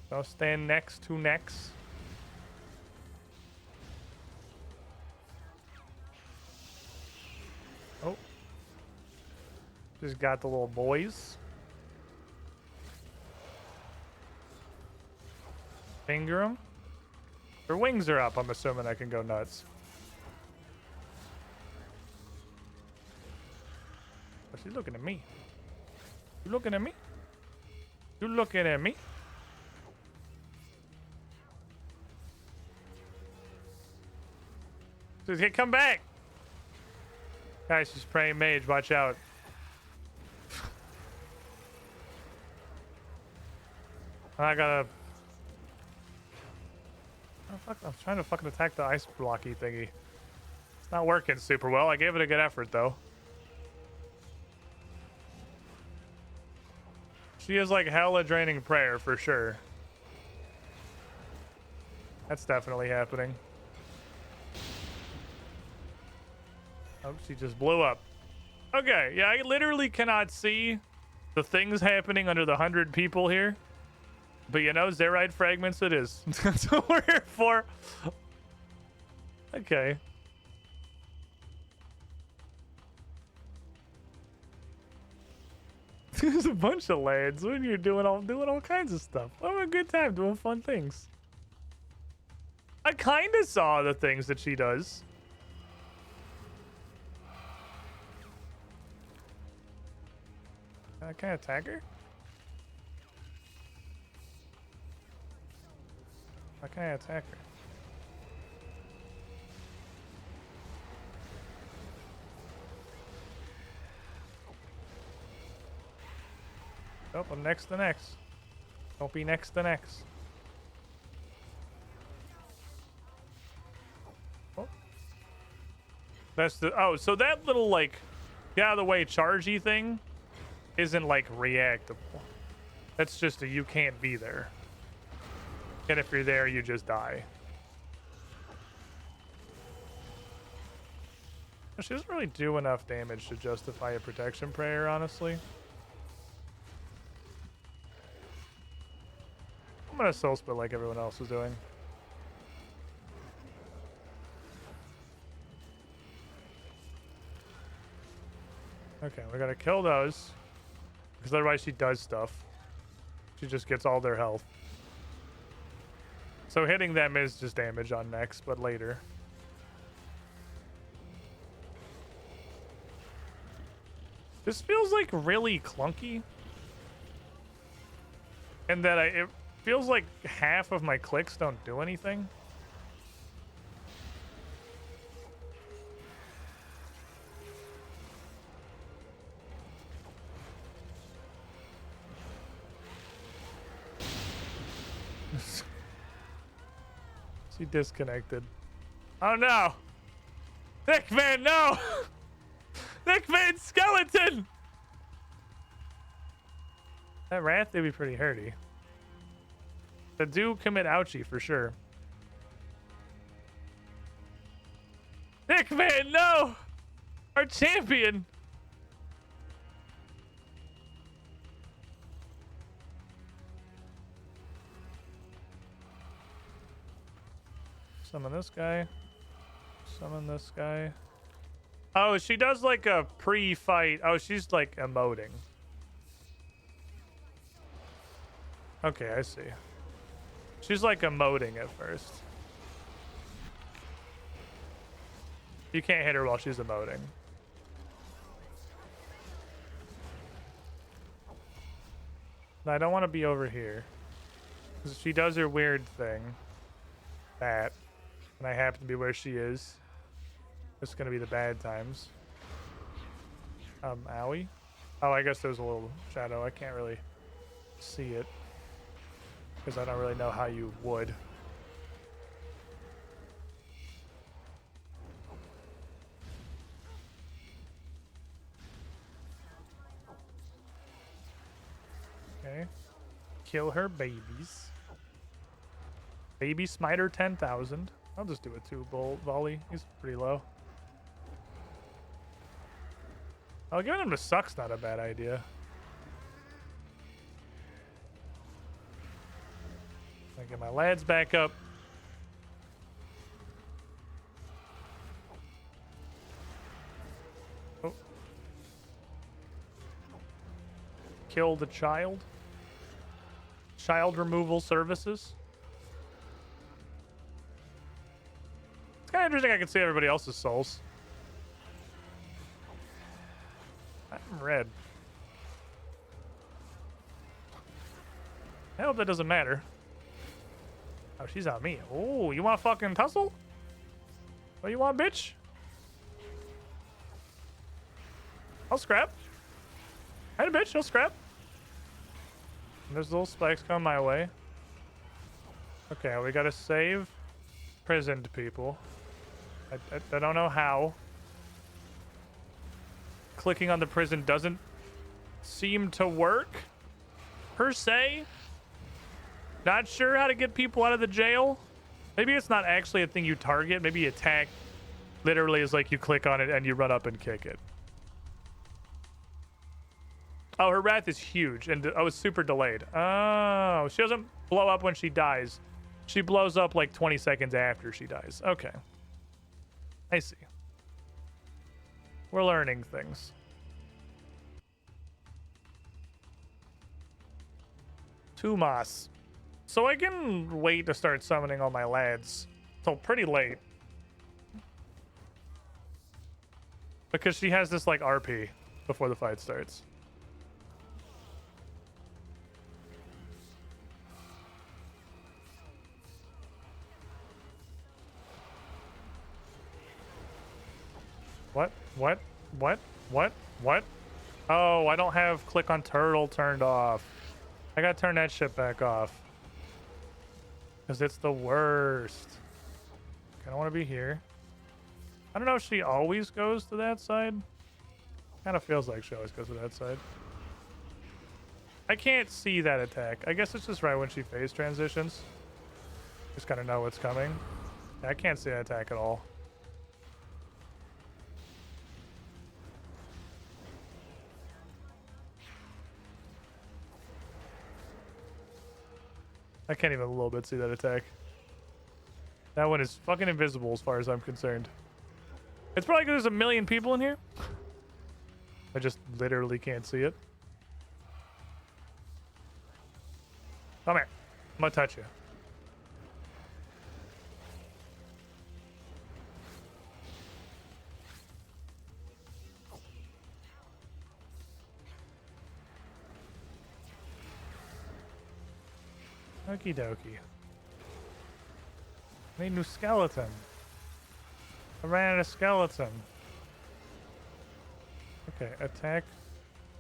Don't stand next to next. Oh. Just got the little boys. Finger them. Their wings are up. I'm assuming I can go nuts. Oh, she's looking at me. You looking at me? You looking at me? Says, hey, come back. Guys, she's praying mage. Watch out. I gotta. Oh, fuck. I'm trying to fucking attack the ice blocky thingy. It's not working super well. I gave it a good effort, though. She is like hella draining prayer for sure. That's definitely happening. Oh, she just blew up. Okay, yeah, I literally cannot see the things happening under the 100 people here. But you know, Zeride fragments it is. That's what we're here for. Okay. There's a bunch of lads when you're doing all kinds of stuff. Having a good time doing fun things. I kind of saw the things that she does. Can I attack her? How can I attack her? Oh, I'm next to next. Don't be next to next. Oh. That's the... Oh, so that little, like, get out of the way chargey thing isn't, like, reactable. That's just a you can't be there. And if you're there, you just die. She doesn't really do enough damage to justify a protection prayer, honestly. I'm gonna soul split like everyone else is doing. Okay, we gotta kill those. Because otherwise she does stuff. She just gets all their health. So hitting them is just damage on next, but later. This feels like really clunky. And that it feels like half of my clicks don't do anything. She disconnected. Oh no! Nick Man, no! Nick Man skeleton! That wrath would be pretty hurty. But do commit ouchie for sure. Nick Man, no! Our champion! Summon this guy. Summon this guy. Oh, she does like a pre-fight. Oh, she's like emoting. Okay, I see. She's like emoting at first. You can't hit her while she's emoting. No, I don't want to be over here. 'Cause she does her weird thing. That. And I happen to be where she is. It's gonna be the bad times. Owie? Oh, I guess there's a little shadow. I can't really see it. Because I don't really know how you would. Okay. Kill her babies. Baby Smiter 10,000. I'll just do a 2-bolt volley. He's pretty low. Oh, giving him to suck's not a bad idea. I get my lads back up. Oh. Kill the child. Child removal services. It's kind of interesting I can see everybody else's souls. I'm red. I hope that doesn't matter. Oh, she's on me. Oh, you want fucking tussle? What you want, bitch? I'll scrap. Hey, bitch, I'll scrap. And there's little spikes coming my way. Okay, we gotta save prisoned people. I don't know how. Clicking on the prison doesn't seem to work, per se. Not sure how to get people out of the jail. Maybe it's not actually a thing you target. Maybe attack literally is like you click on it and you run up and kick it. Oh, her wrath is huge and it's super delayed. Oh, she doesn't blow up when she dies. She blows up like 20 seconds after she dies. Okay. I see. We're learning things. Tumas. So I can wait to start summoning all my lads till pretty late. Because she has this like RP before the fight starts. What? What? What? What? What? Oh, I don't have click on turtle turned off. I gotta turn that shit back off. Because it's the worst. I don't want to be here. I don't know if she always goes to that side. Kind of feels like she always goes to that side. I can't see that attack. I guess it's just right when she phase transitions. Just gotta know what's coming. I can't see that attack at all. I can't even a little bit see that attack. That one is fucking invisible as far as I'm concerned. It's probably because there's a million people in here. I just literally can't see it. Come here. I'm gonna touch you. Okie dokie. I need a new skeleton. I ran out of skeleton. Okay, attack.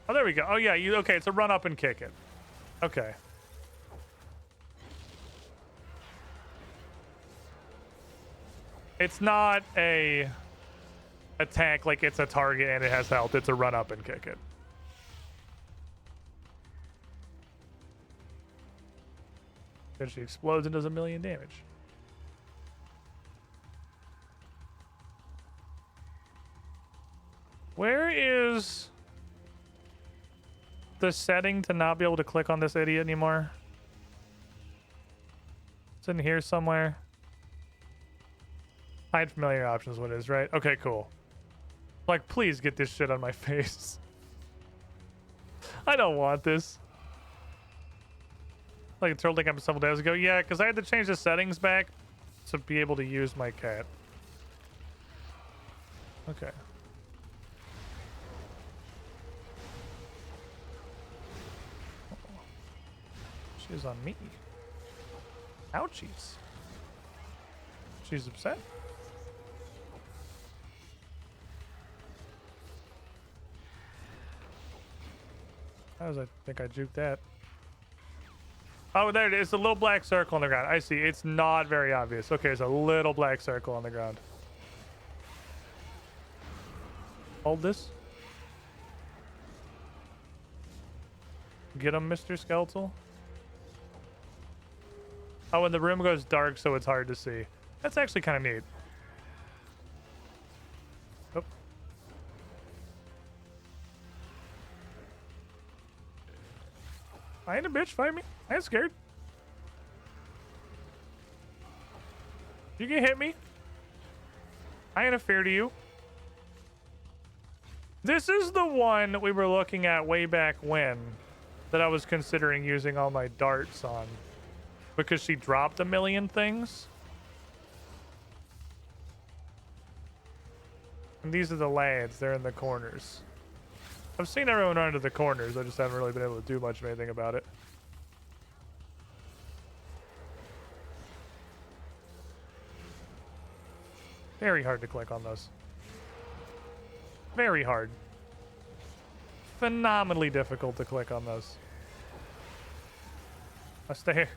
Oh, there we go. Oh, yeah, okay, it's a run up and kick it. Okay. It's not a attack like it's a target and it has health. It's a run up and kick it. Then she explodes and does 1,000,000 damage. Where is the setting to not be able to click on this idiot anymore? It's in here somewhere. Hide familiar options, what it is, right? Okay, cool. Like, please get this shit on my face. I don't want this. Like it totally happened several days ago. Yeah, because I had to change the settings back to be able to use my cat. Okay. She's on me. Ouchies. She's upset. How does I think I juked that? Oh, there it is. A little black circle on the ground. I see. It's not very obvious. Okay, there's a little black circle on the ground. Hold this. Get him, Mr. Skeletal. Oh, and the room goes dark, so it's hard to see. That's actually kind of neat. Oh. I ain't a bitch. Fight me. I ain't scared. You can hit me. I ain't a fear to you. This is the one we were looking at way back when that I was considering using all my darts on. Because she dropped 1,000,000 things. And these are the lads. They're in the corners. I've seen everyone run into the corners. I just haven't really been able to do much of anything about it. Very hard to click on those. Very hard. Phenomenally difficult to click on those. I'll stay here.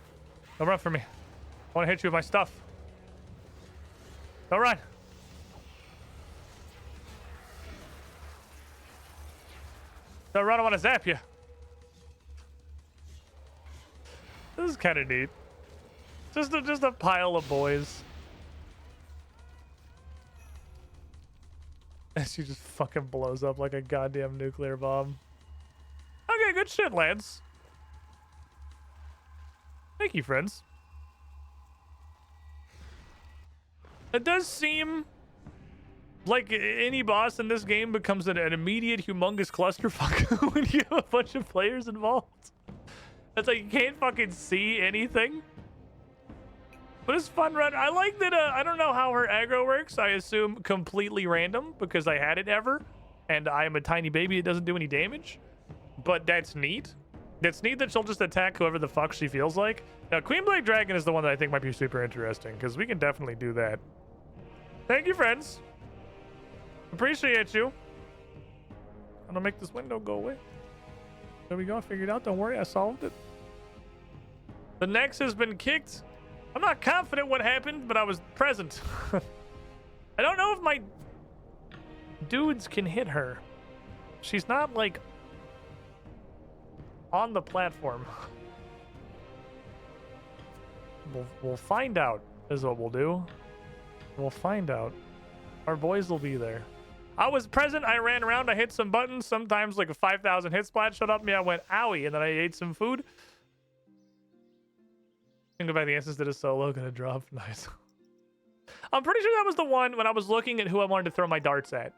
Don't run for me. I want to hit you with my stuff. Don't run. Don't run, I want to zap you. This is kind of neat. Just a pile of boys. And she just fucking blows up like a goddamn nuclear bomb. Okay, good shit, lads. Thank you, friends. It does seem like any boss in this game becomes an immediate humongous clusterfuck when you have a bunch of players involved. It's like you can't fucking see anything. But it's fun run. I like that. I don't know how her aggro works. I assume completely random because I had it ever. And I am a tiny baby. It doesn't do any damage. But that's neat. It's neat that she'll just attack whoever the fuck she feels like. Now, Queen Blade Dragon is the one that I think might be super interesting, because we can definitely do that. Thank you, friends. Appreciate you. I'm gonna make this window go away. There we go. I figured it out. Don't worry. I solved it. The Nex has been kicked. I'm not confident what happened, but I was present. I don't know if my dudes can hit her. She's not, like, on the platform. We'll find out is what we'll do. We'll find out. Our boys will be there. I was present. I ran around. I hit some buttons. Sometimes like a 5,000 hit splat showed up me. I went, owie, and then I ate some food. Think about the answers that a solo gonna drop. Nice. I'm pretty sure that was the one when I was looking at who I wanted to throw my darts at.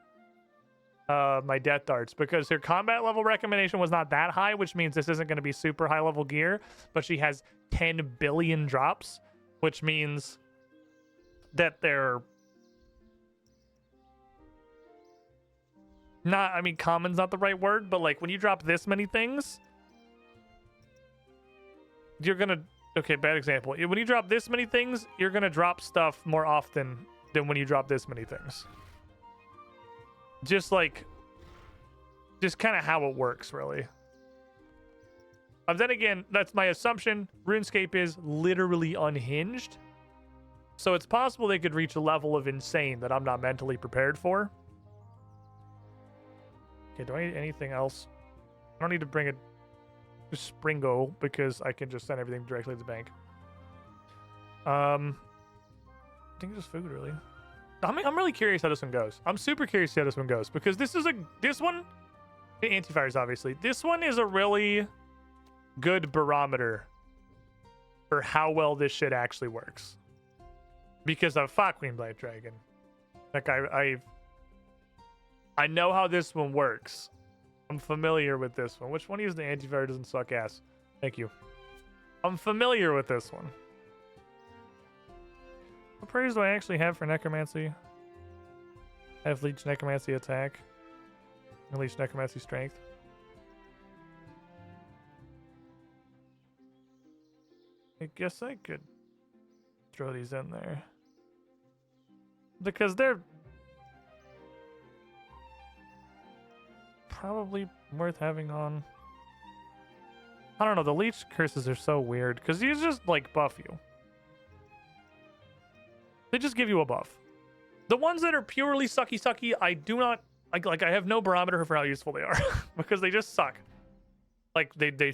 My death darts, because her combat level recommendation was not that high, which means this isn't going to be super high level gear, but she has 10 billion drops, which means that they're not, I mean, common's not the right word, but like when you drop this many things, you're gonna, okay, bad example. When you drop this many things, you're gonna drop stuff more often than when you drop this many things. Just kind of how it works, really. Then again, that's my assumption. RuneScape is literally unhinged. So it's possible they could reach a level of insane that I'm not mentally prepared for. Okay, do I need anything else? I don't need to bring a Springo because I can just send everything directly to the bank. I think just food, really. I'm really curious how this one goes. I'm super curious to see how this one goes because this one, anti-fires obviously. This one is a really good barometer for how well this shit actually works. Because I've fought Queen Black Dragon. Like I know how this one works. I'm familiar with this one. Which one uses the anti-fire doesn't suck ass? Thank you. I'm familiar with this one. What praise do I actually have for necromancy? I have leech necromancy attack. And leech necromancy strength. I guess I could throw these in there. Because they're probably worth having on. I don't know, the leech curses are so weird. Because these just like buff you. They just give you a buff. The ones that are purely sucky, I do not like. I have no barometer for how useful they are because they just suck. Like they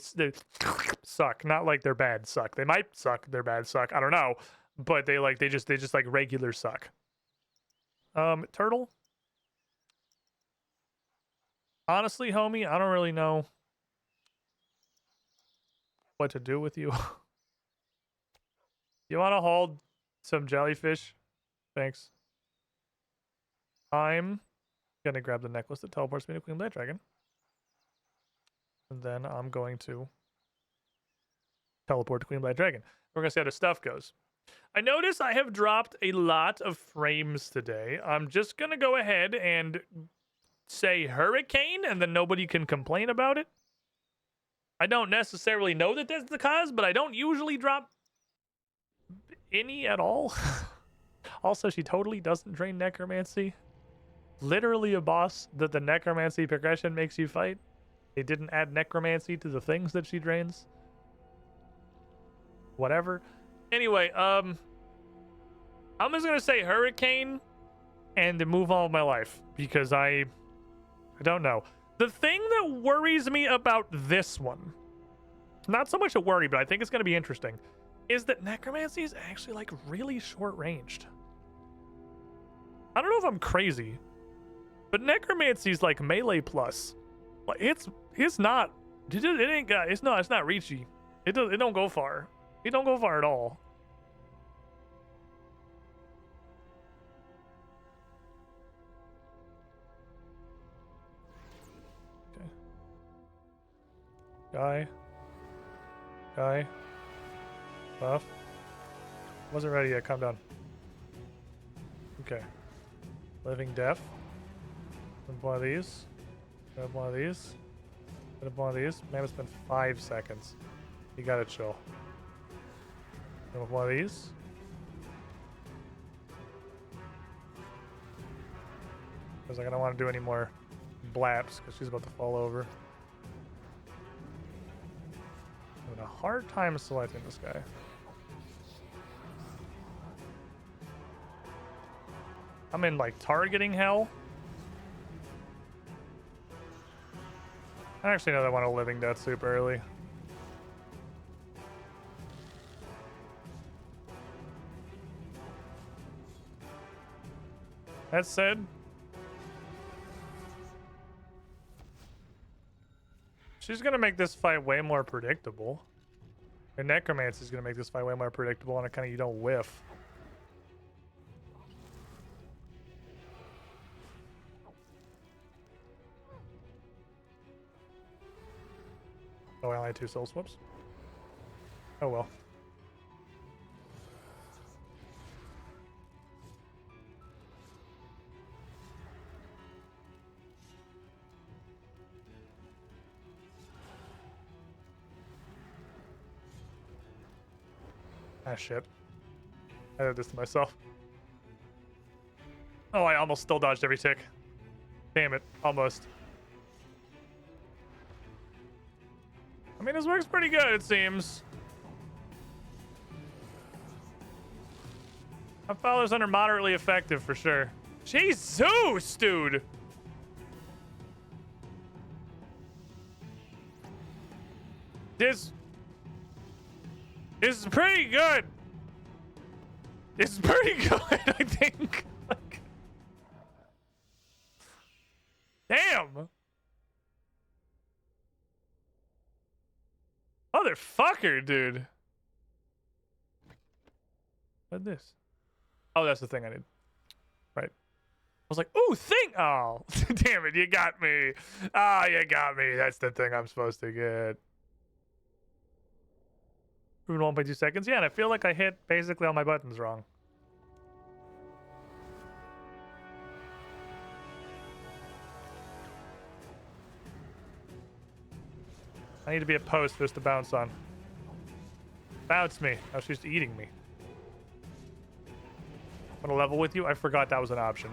suck, not like they're bad suck. They might suck, they're bad suck. I don't know, but they just like regular suck. Turtle. Honestly, homie, I don't really know what to do with you. You want to hold some jellyfish? Thanks. I'm gonna grab the necklace that teleports me to Queen Black Dragon. And then I'm going to teleport to Queen Black Dragon. We're gonna see how the stuff goes. I notice I have dropped a lot of frames today. I'm just gonna go ahead and say hurricane, and then nobody can complain about it. I don't necessarily know that that's the cause, but I don't usually drop any at all. Also, she totally doesn't drain necromancy. Literally a boss that the necromancy progression makes you fight. They didn't add necromancy to the things that she drains. Whatever. Anyway, I'm just gonna say hurricane and move on with my life because I don't know. The thing that worries me about this one, not so much a worry, but I think it's gonna be interesting, is that necromancy is actually like really short ranged. I don't know if I'm crazy, but necromancy is like melee plus. Like it's not it's not reachy. It don't go far. It don't go far at all. Okay. Guy. Buff. Wasn't ready yet. Calm down. Okay. Living Death. One of these. One of these. One of these. Man, it's been 5 seconds. You gotta chill. One of these. Because I don't want to do any more blaps because she's about to fall over. I'm having a hard time selecting this guy. I'm in like targeting hell. I actually know that I want a living death super early. That said, she's gonna make this fight way more predictable. And necromancy is gonna make this fight way more predictable, and it kind of you don't whiff. Oh, I only had 2 soul swaps. Oh well. Ah, shit. I did this to myself. Oh, I almost still dodged every tick. Damn it. Almost. I mean, this works pretty good, it seems. My follower's under moderately effective for sure. Jesus, dude! This is pretty good. It's pretty good, I think. Like, damn. Motherfucker, dude. What's this? Oh, that's the thing I need. Right. I was like, ooh, thing. Oh, damn it. You got me. Ah, you got me. That's the thing I'm supposed to get. Proven 1.2 seconds. Yeah, and I feel like I hit basically all my buttons wrong. I need to be a post for this to bounce on. Bounce me. Oh, she's eating me. Want to level with you? I forgot that was an option.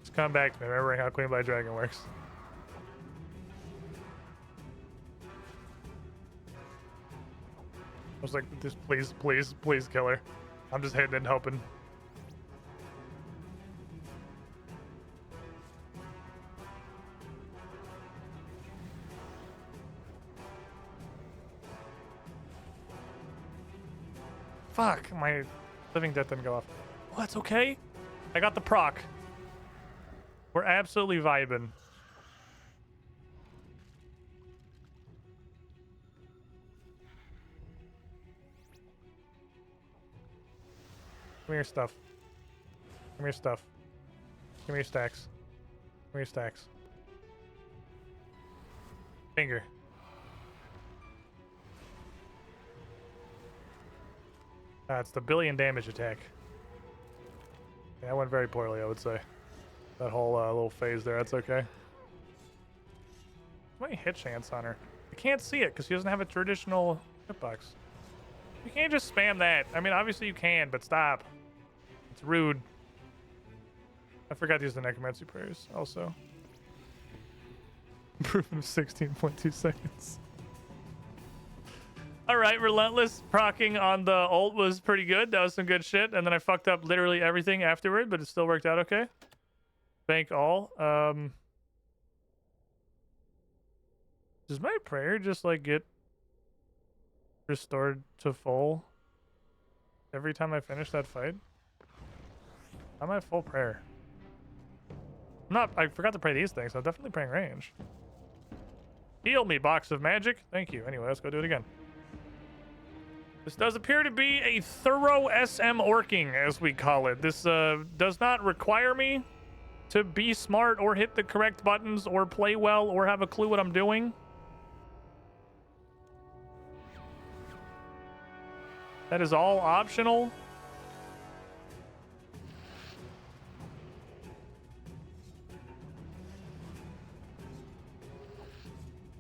Just come back to me, remembering how Queen by Dragon works. I was like, just please, please, please kill her. I'm just hitting and hoping. Fuck, my living death didn't go off. Oh, that's okay. I got the proc. We're absolutely vibing. Give me your stuff. Give me your stuff. Give me your stacks. Give me your stacks. Finger. It's the billion damage attack. Yeah, that went very poorly, I would say. That whole little phase there, that's okay. How many hit chance on her? I can't see it because she doesn't have a traditional hitbox. You can't just spam that. I mean, obviously you can, but stop. It's rude. I forgot to use the necromancy prayers also. Improvement of 16.2 seconds. Alright, Relentless proccing on the ult was pretty good. That was some good shit. And then I fucked up literally everything afterward, but it still worked out okay. Thank all. Does my prayer just like get restored to full every time I finish that fight? I'm at full prayer. I forgot to pray these things, so I'm definitely praying range. Heal me, box of magic. Thank you. Anyway, let's go do it again. This does appear to be a thorough SM orking, as we call it. This does not require me to be smart or hit the correct buttons or play well or have a clue what I'm doing. That is all optional.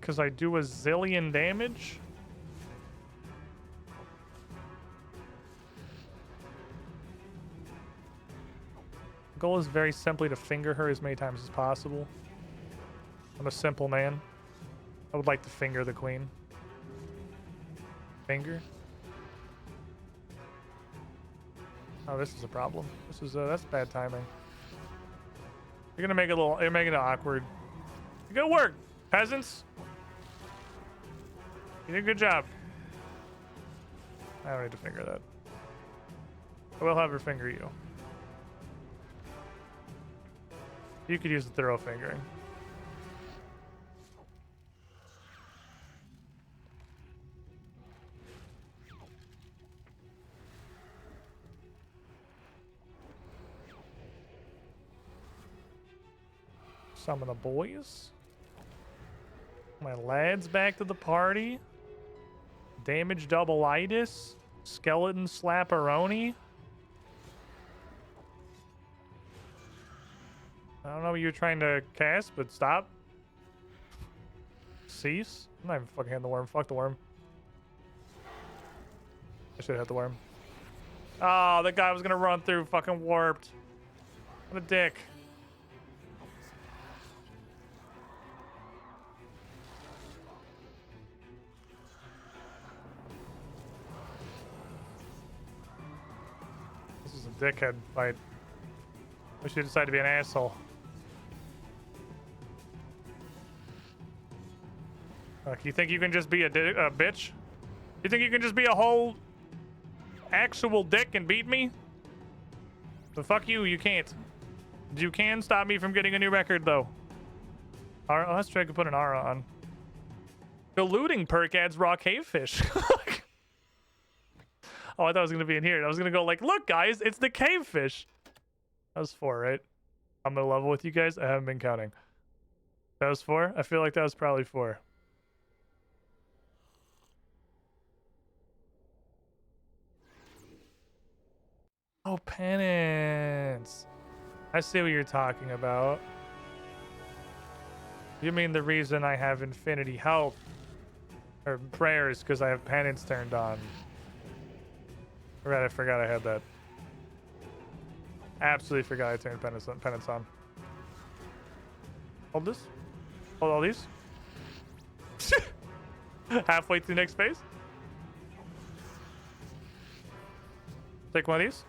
Because I do a zillion damage. The goal is very simply to finger her as many times as possible. I'm a simple man. I would like to finger the queen. Finger. Oh, this is a problem. This is that's bad timing. You're making it awkward. Good work, peasants. You did a good job. I don't need to finger that. I will have her finger you. You could use the thorough fingering. Summon the boys. My lads back to the party. Damage double-itis. Skeleton slapperoni. I don't know what you're trying to cast, but stop. Cease. I'm not even fucking hitting the worm. Fuck the worm. I should have hit the worm. Oh, that guy was gonna run through fucking warped. What a dick. This is a dickhead fight. Wish you decided to be an asshole. You think you can just be a bitch? You think you can just be a whole actual dick and beat me? But fuck you, you can't. You can stop me from getting a new record, though. Alright, let's try to put an aura on. The looting perk adds raw cavefish. Oh, I thought it was going to be in here. I was going to go like, look, guys, it's the cavefish. That was 4, right? I'm going to level with you guys. I haven't been counting. That was 4? I feel like that was probably 4. Oh, penance. I see what you're talking about. You mean the reason I have infinity health or prayers because I have penance turned on. Right, I forgot I had that. Absolutely forgot I turned penance on. Hold this. Hold all these. Halfway to the next phase. Take one of these.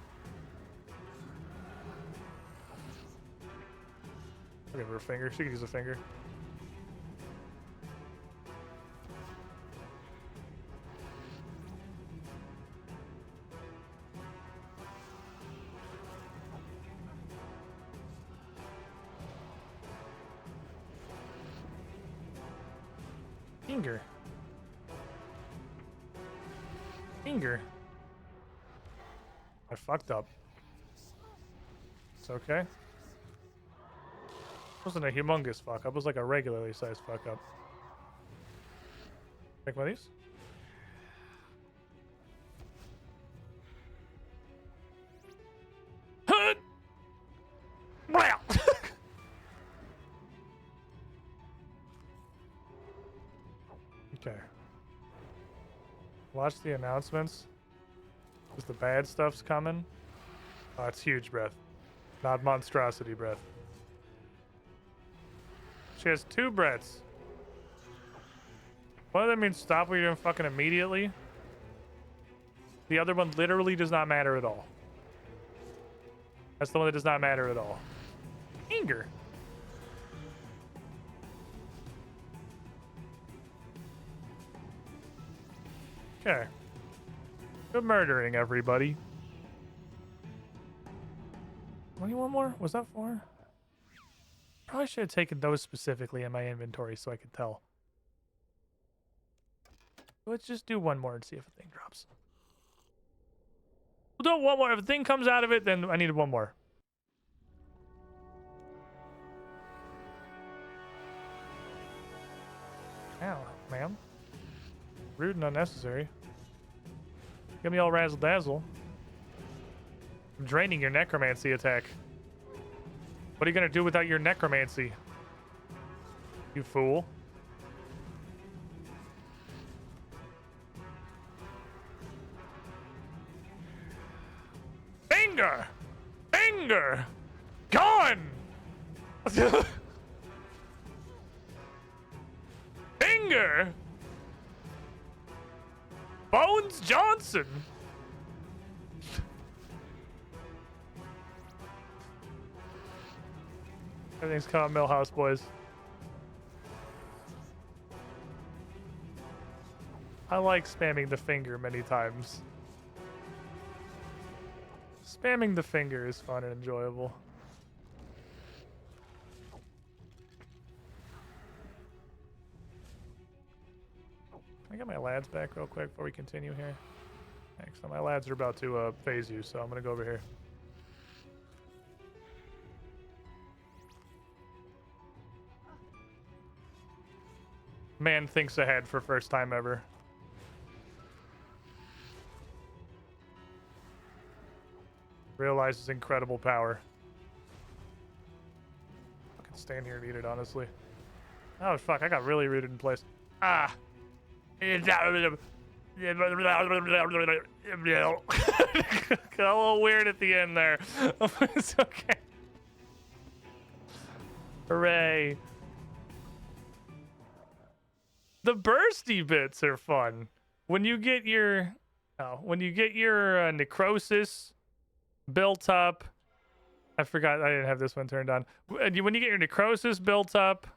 I'll give her a finger. She could use a finger. Finger. Finger. I fucked up. It's okay. It wasn't a humongous fuck up. It was like a regularly sized fuck up. Take one of these. Wow. Okay. Watch the announcements. Because the bad stuff's coming. Oh, it's huge breath. Not monstrosity breath. She has 2 breaths. One of them means stop what you're doing fucking immediately. The other one literally does not matter at all. That's the one that does not matter at all. Anger. Okay. Good murdering, everybody. One more? Was that 4? Probably should have taken those specifically in my inventory so I could tell. Let's just do one more and see if a thing drops. We'll do one more. If a thing comes out of it, then I needed one more. Ow, ma'am. Rude and unnecessary. Get me all razzle dazzle. I'm draining your necromancy attack. What are you gonna do without your necromancy? You fool. Finger! Finger! Gone! Finger! Bones Johnson! Everything's coming, Millhouse boys. I like spamming the finger many times. Spamming the finger is fun and enjoyable. get my lads back real quick before we continue here? Thanks. So my lads are about to phase you, so I'm gonna go over here. Man thinks ahead for first time ever. Realizes incredible power. I can stand here and eat it, honestly. Oh, fuck. I got really rooted in place. Ah. Got a little weird at the end there. It's okay. Hooray. The bursty bits are fun. When you get your necrosis built up. I forgot I didn't have this one turned on. When you get your necrosis built up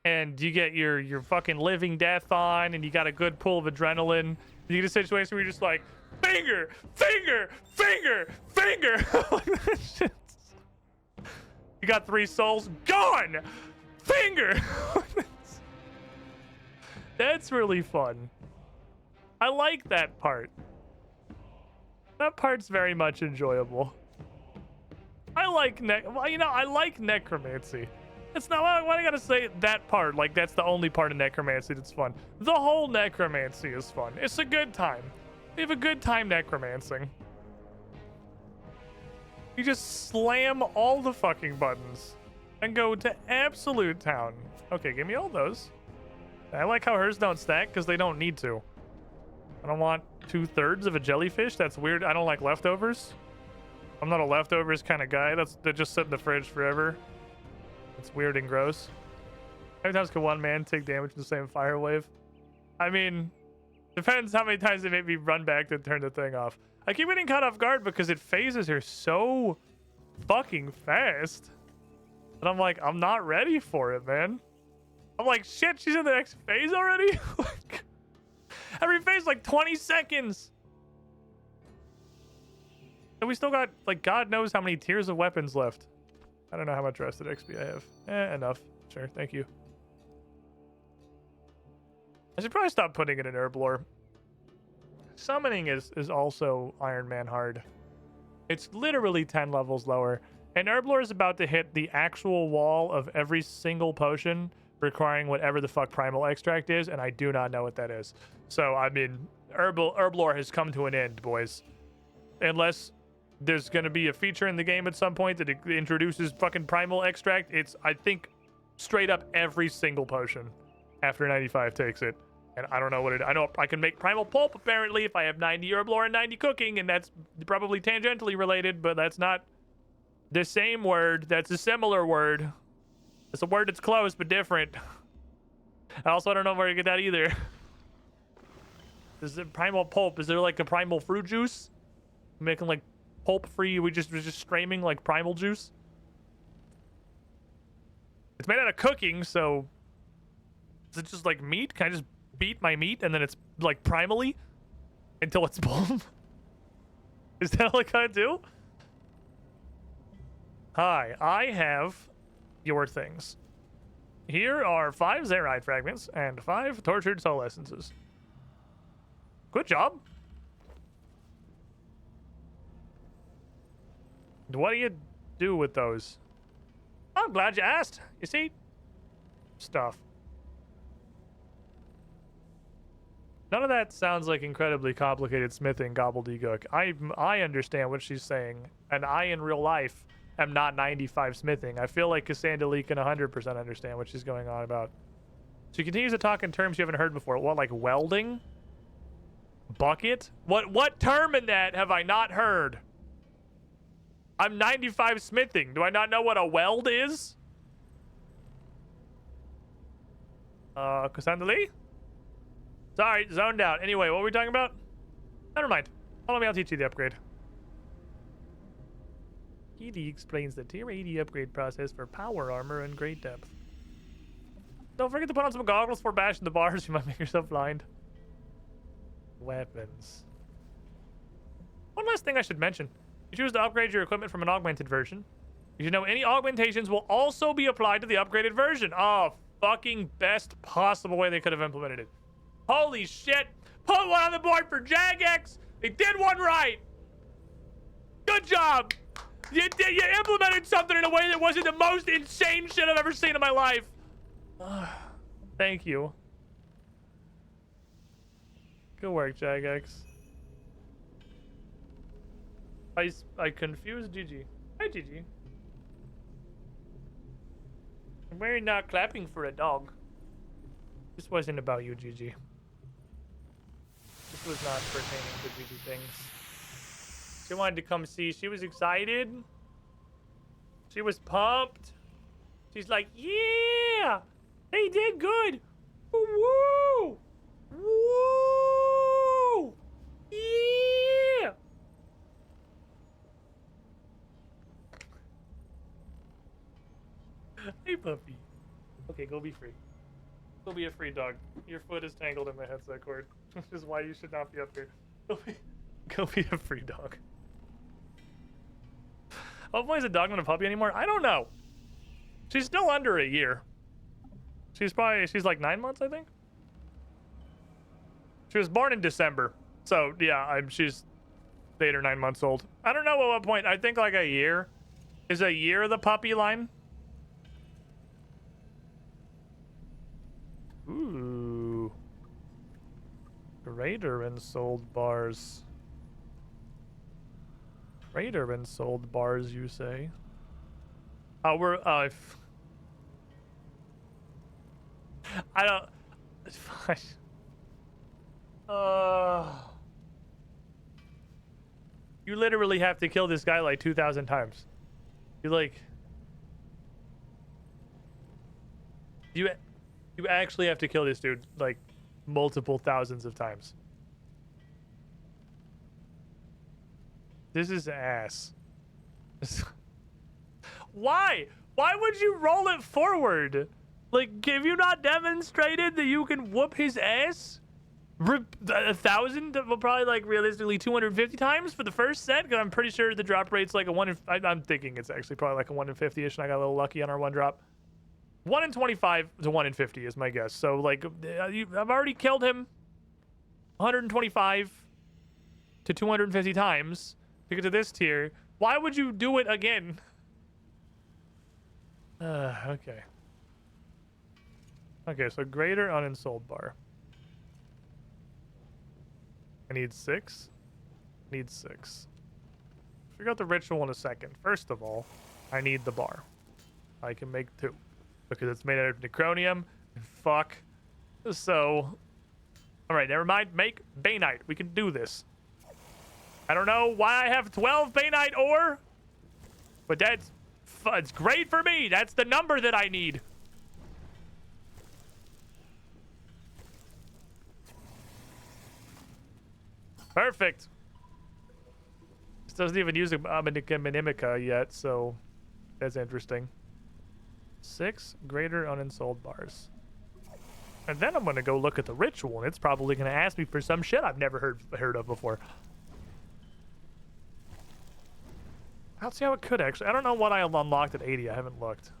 and you get your fucking living death on and you got a good pool of adrenaline, you get a situation where you're just like, finger, finger, finger, finger. You got 3 souls gone. Finger. That's really fun. I like that part. That part's very much enjoyable. I like I like necromancy. It's not why I gotta say that part. Like that's the only part of necromancy that's fun. The whole necromancy is fun. It's a good time. We have a good time necromancing. You just slam all the fucking buttons and go to absolute town. Okay, give me all those. I like how hers don't stack because they don't need to. I don't want 2/3 of a jellyfish. That's weird. I don't like leftovers. I'm not a leftovers kind of guy. That just sit in the fridge forever. It's weird and gross. How many times can one man take damage from the same fire wave? I mean, depends how many times they make me run back to turn the thing off. I keep getting caught off guard because it phases her so fucking fast. And I'm like, I'm not ready for it, man. I'm like, shit, she's in the next phase already? Every phase like 20 seconds. And we still got, like, God knows how many tiers of weapons left. I don't know how much rested XP I have. Enough. Sure, thank you. I should probably stop putting it in herb lore. Summoning is also Iron Man hard. It's literally 10 levels lower. And herb lore is about to hit the actual wall of every single potion requiring whatever the fuck primal extract is, and I do not know what that is. So, I mean, herb lore has come to an end, boys. Unless there's going to be a feature in the game at some point that introduces fucking primal extract, it's, I think, straight up every single potion after 95 takes it. And I don't know what it... I know I can make primal pulp, apparently, if I have 90 herb lore and 90 cooking, and that's probably tangentially related, but that's not the same word. That's a similar word. It's a word that's close, but different. I also don't know where you get that either. Is it primal pulp? Is there like a primal fruit juice? Making like pulp free, we're just streaming like primal juice? It's made out of cooking, so... Is it just like meat? Can I just beat my meat and then it's like primally? Until it's pulp? Is that all I gotta do? Hi, I have your things. Here are 5 Zerite fragments and 5 tortured soul essences. Good job. What do you do with those? I'm glad you asked. You see? Stuff. None of that sounds like incredibly complicated smithing gobbledygook. I understand what she's saying, and I in real life am not 95 smithing. I feel like Cassandra Lee can 100% understand what she's going on about. She continues to talk in terms you haven't heard before. What, like welding? Bucket? What term in that have I not heard? I'm 95 smithing. Do I not know what a weld is? Cassandra Lee? Sorry, zoned out. Anyway, what were we talking about? Never mind. Follow me, I'll teach you the upgrade. He explains the tier 80 upgrade process for power armor and great depth. Don't forget to put on some goggles before bashing the bars. You might make yourself blind. Weapons. One last thing I should mention. You choose to upgrade your equipment from an augmented version. You should know any augmentations will also be applied to the upgraded version. Oh, fucking best possible way they could have implemented it. Holy shit. Put one on the board for Jagex. They did one right. Good job. You implemented something in a way that wasn't the most insane shit I've ever seen in my life. Thank you. Good work, Jagex. I confused Gigi. Hi, Gigi. We're not clapping for a dog. This wasn't about you, Gigi. This was not pertaining to Gigi things. She wanted to come see. She was excited. She was pumped. She's like, yeah, they did good. Woo! Woo! Yeah! Hey, puppy. Okay, go be free. Go be a free dog. Your foot is tangled in the headset cord, which is why you should not be up here. Go be a free dog. Hopefully, is a dog not a puppy anymore? I don't know. She's still under a year. She's like 9 months, I think. She was born in December, so yeah, she's 8 or 9 months old. I don't know at what point. I think like a year. Is a year the puppy line? Ooh. Greater and sold bars. Greater and sold bars, you say? Oh, we're I don't. It's fine. You literally have to kill this guy like 2,000 times. You actually have to kill this dude like multiple thousands of times. This is ass. Why? Why would you roll it forward? Like, have you not demonstrated that you can whoop his ass? 1,000? Well, probably like realistically 250 times for the first set, because I'm pretty sure the drop rate's like a 1 in... I'm thinking it's actually probably like a 1 in 50-ish, and I got a little lucky on our one drop. 1 in 25 to 1 in 50 is my guess. So, like, I've already killed him 125 to 250 times to get to this tier. Why would you do it again? Okay. Okay, so greater unensold bar. I need 6. Need 6. Figure out the ritual in a second. First of all, I need the bar. I can make 2. Because it's made out of necronium. Fuck. So, alright, never mind. Make Bainite. We can do this. I don't know why I have 12 Bainite ore, but it's great for me. That's the number that I need. Perfect. This doesn't even use a Minimica yet, so that's interesting. 6 greater unensold bars. And then I'm going to go look at the ritual, and it's probably going to ask me for some shit I've never heard of before. I'll see how it could, actually. I don't know what I unlocked at 80. I haven't looked.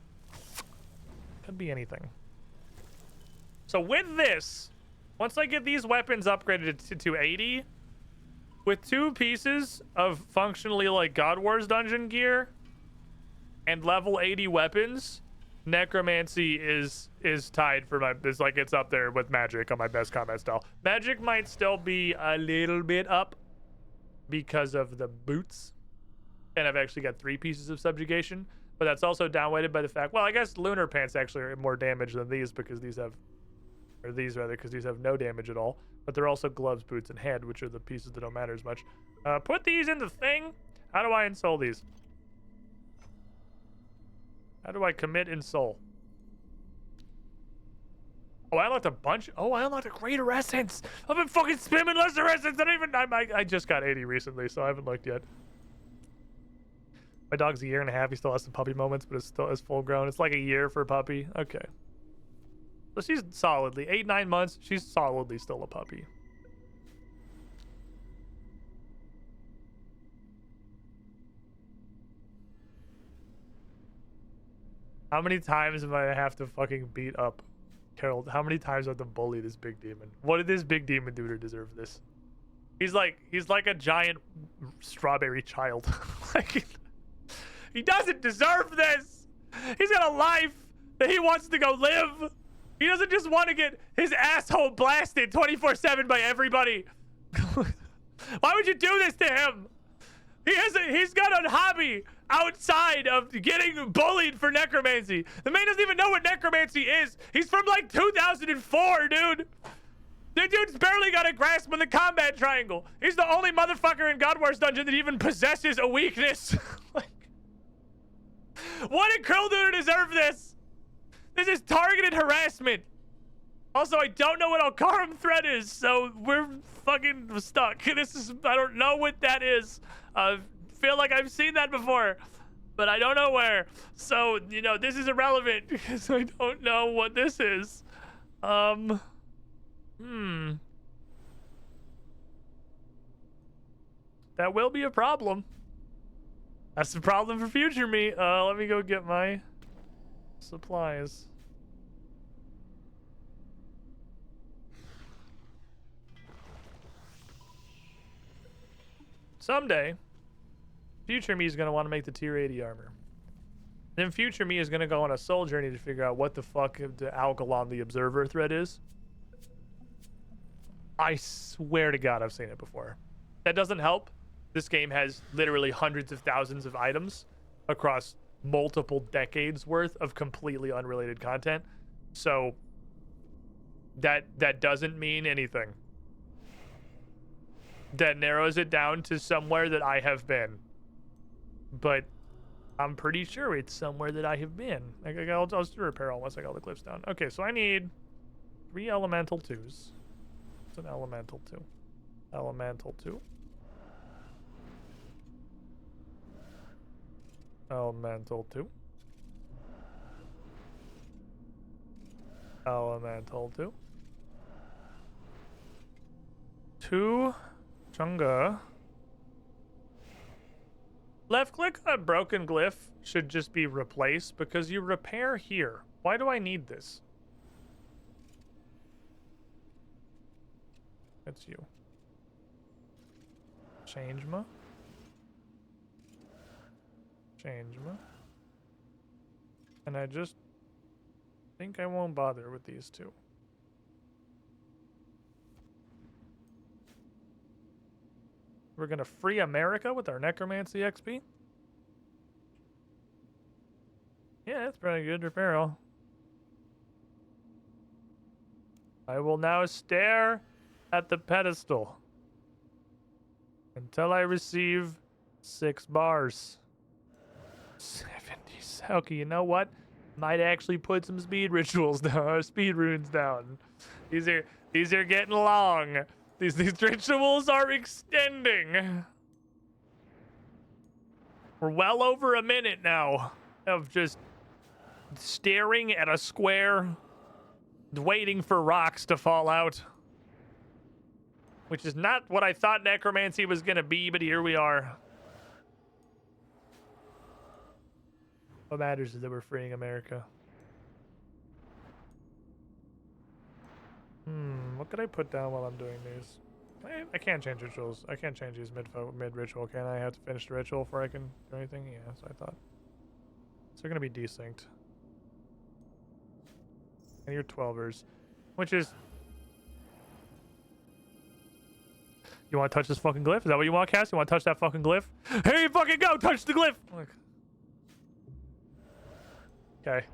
Could be anything. So with this, once I get these weapons upgraded to 80, with 2 pieces of functionally like God Wars dungeon gear and level 80 weapons, necromancy is tied for my... it's up there with magic on my best combat style. Magic might still be a little bit up because of the boots. And I've actually got 3 pieces of subjugation, but that's also downweighted by the fact, well, I guess lunar pants actually are more damage than these because these have, or these rather, because these have no damage at all, but they're also gloves, boots, and head, which are the pieces that don't matter as much. Put these in the thing. How do I ensoul these? How do I commit ensoul? Oh, I unlocked a bunch. Oh, I unlocked a greater essence. I've been fucking spamming lesser essence. I just got 80 recently, so I haven't looked yet. My dog's a year and a half. He still has some puppy moments, but it's still as full grown. It's like a year for a puppy. Okay. So she's solidly 8-9 months. She's solidly still a puppy. How many times am I have to fucking beat up Carol, how many times do I have to bully this big demon? What did this big demon do to deserve this? He's like a giant strawberry child. Like, he doesn't deserve this. He's got a life that he wants to go live. He doesn't just want to get his asshole blasted 24/7 by everybody. Why would you do this to him? He's got a hobby outside of getting bullied for necromancy. The man doesn't even know what necromancy is. He's from like 2004, dude. The dude's barely got a grasp on the combat triangle. He's the only motherfucker in God Wars Dungeon that even possesses a weakness. Like, what did Krill do to deserve this? This is targeted harassment. Also, I don't know what Alkarim threat is, so we're fucking stuck. I don't know what that is. I feel like I've seen that before, but I don't know where. So, you know, this is irrelevant because I don't know what this is. That will be a problem. That's the problem for future me. Let me go get my supplies. Someday, future me is going to want to make the tier 80 armor. Then future me is going to go on a soul journey to figure out what the fuck the Algalon the Observer thread is. I swear to God I've seen it before. That doesn't help. This game has literally hundreds of thousands of items across multiple decades worth of completely unrelated content. So that doesn't mean anything. That narrows it down to somewhere that I have been. But I'm pretty sure it's somewhere that I have been. I'll just repair all once I got all the clips down. Okay, so I need 3 elemental 2s. It's an elemental 2. Elemental 2. Elemental 2. Elemental 2. 2 Chunga. Left click on a broken glyph should just be replaced because you repair here. Why do I need this? That's you. Change ma. Change ma. And I just think I won't bother with these two. We're gonna free America with our necromancy XP. Yeah, that's pretty good repair all. I will now stare at the pedestal until I receive 6 bars. 70. Okay, you know what? Might actually put some speed rituals down, or speed runes down. These are getting long. These rituals are extending. We're well over a minute now of just staring at a square, waiting for rocks to fall out. Which is not what I thought necromancy was gonna be, but here we are. What matters is that we're freeing America. What could I put down while I'm doing these? I can't change rituals. I can't change these mid-ritual, can I? I have to finish the ritual before I can do anything? Yeah, that's what I thought. So they're going to be desynced. And you're 12ers. Which is... You want to touch this fucking glyph? Is that what you want, Cass? You want to touch that fucking glyph? Here you fucking go! Touch the glyph! Look. Okay.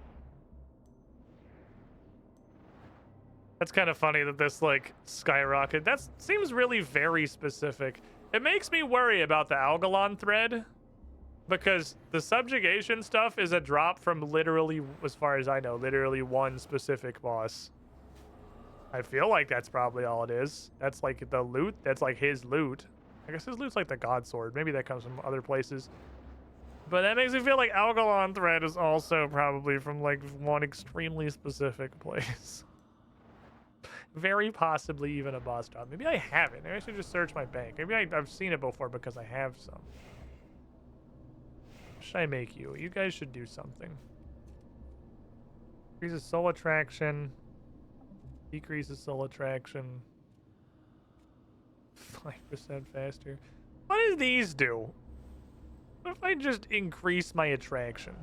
That's kind of funny that this, like, skyrocket. That seems really very specific. It makes me worry about the Algalon thread, because the subjugation stuff is a drop from literally, as far as I know, literally one specific boss. I feel like that's probably all it is. That's, like, the loot. That's, like, his loot. I guess his loot's, like, the God Sword. Maybe that comes from other places. But that makes me feel like Algalon thread is also probably from, like, one extremely specific place. Very possibly even a boss drop. Maybe I haven't. Maybe I should just search my bank. Maybe I've seen it before because I have some. What should I make you? You guys should do something. Increases soul attraction. Decreases soul attraction. 5% faster. What do these do? What if I just increase my attraction?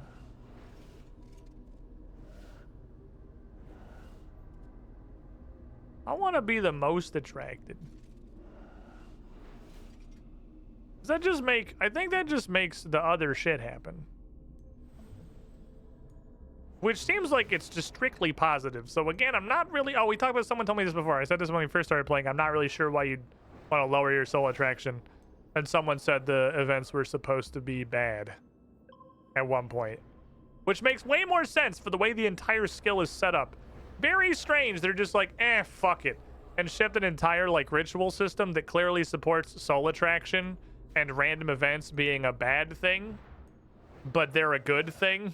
I want to be the most attracted. Does that just make... I think that just makes the other shit happen. Which seems like it's just strictly positive. So again, I'm not really... Oh, we talked about... Someone told me this before. I said this when we first started playing. I'm not really sure why you'd want to lower your soul attraction. And someone said the events were supposed to be bad at one point. Which makes way more sense for the way the entire skill is set up. Very strange. They're just like, fuck it. And shipped an entire, like, ritual system that clearly supports soul attraction and random events being a bad thing. But they're a good thing.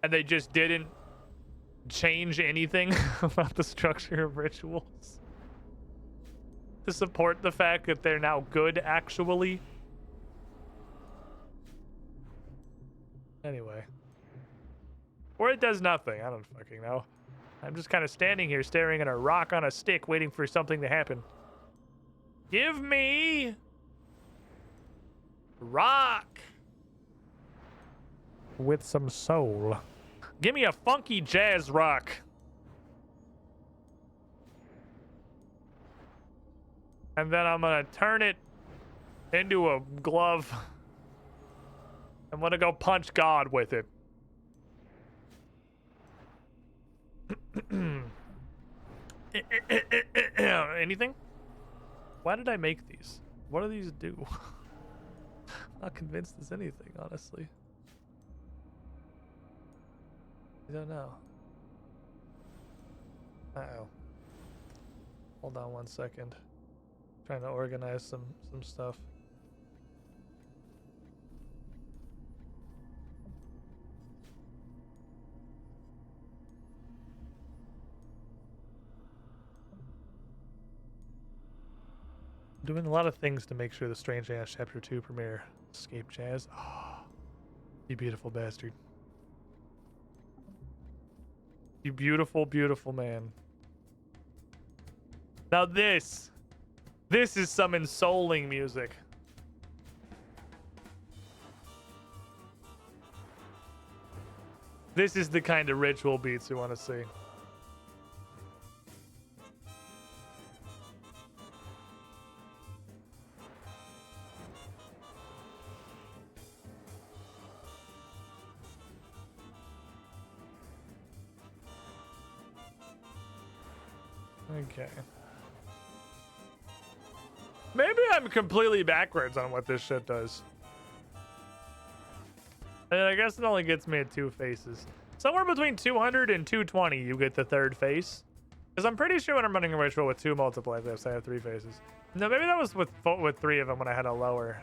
And they just didn't change anything about the structure of rituals to support the fact that they're now good, actually. Anyway. Or it does nothing. I don't fucking know. I'm just kind of standing here staring at a rock on a stick waiting for something to happen. Give me... rock! With some soul. Give me a funky jazz rock. And then I'm gonna turn it into a glove. I'm gonna go punch God with it. Anything? Why did I make these? What do these do? Not convinced there's anything, honestly. I don't know. Uh-oh. Hold on one second. Trying to organize some stuff. Doing a lot of things to make sure the Strange Ass Chapter 2 premiere. Escape Jazz. Oh, you beautiful bastard. You beautiful, beautiful man. Now this is some ensouling music. This is the kind of ritual beats we want to see. Okay. Maybe I'm completely backwards on what this shit does. And I guess it only gets me at 2 faces. Somewhere between 200 and 220 you get the 3rd face. Because I'm pretty sure when I'm running a ritual with 2 multipliers, I have 3 faces. No, maybe that was with 3 of them when I had a lower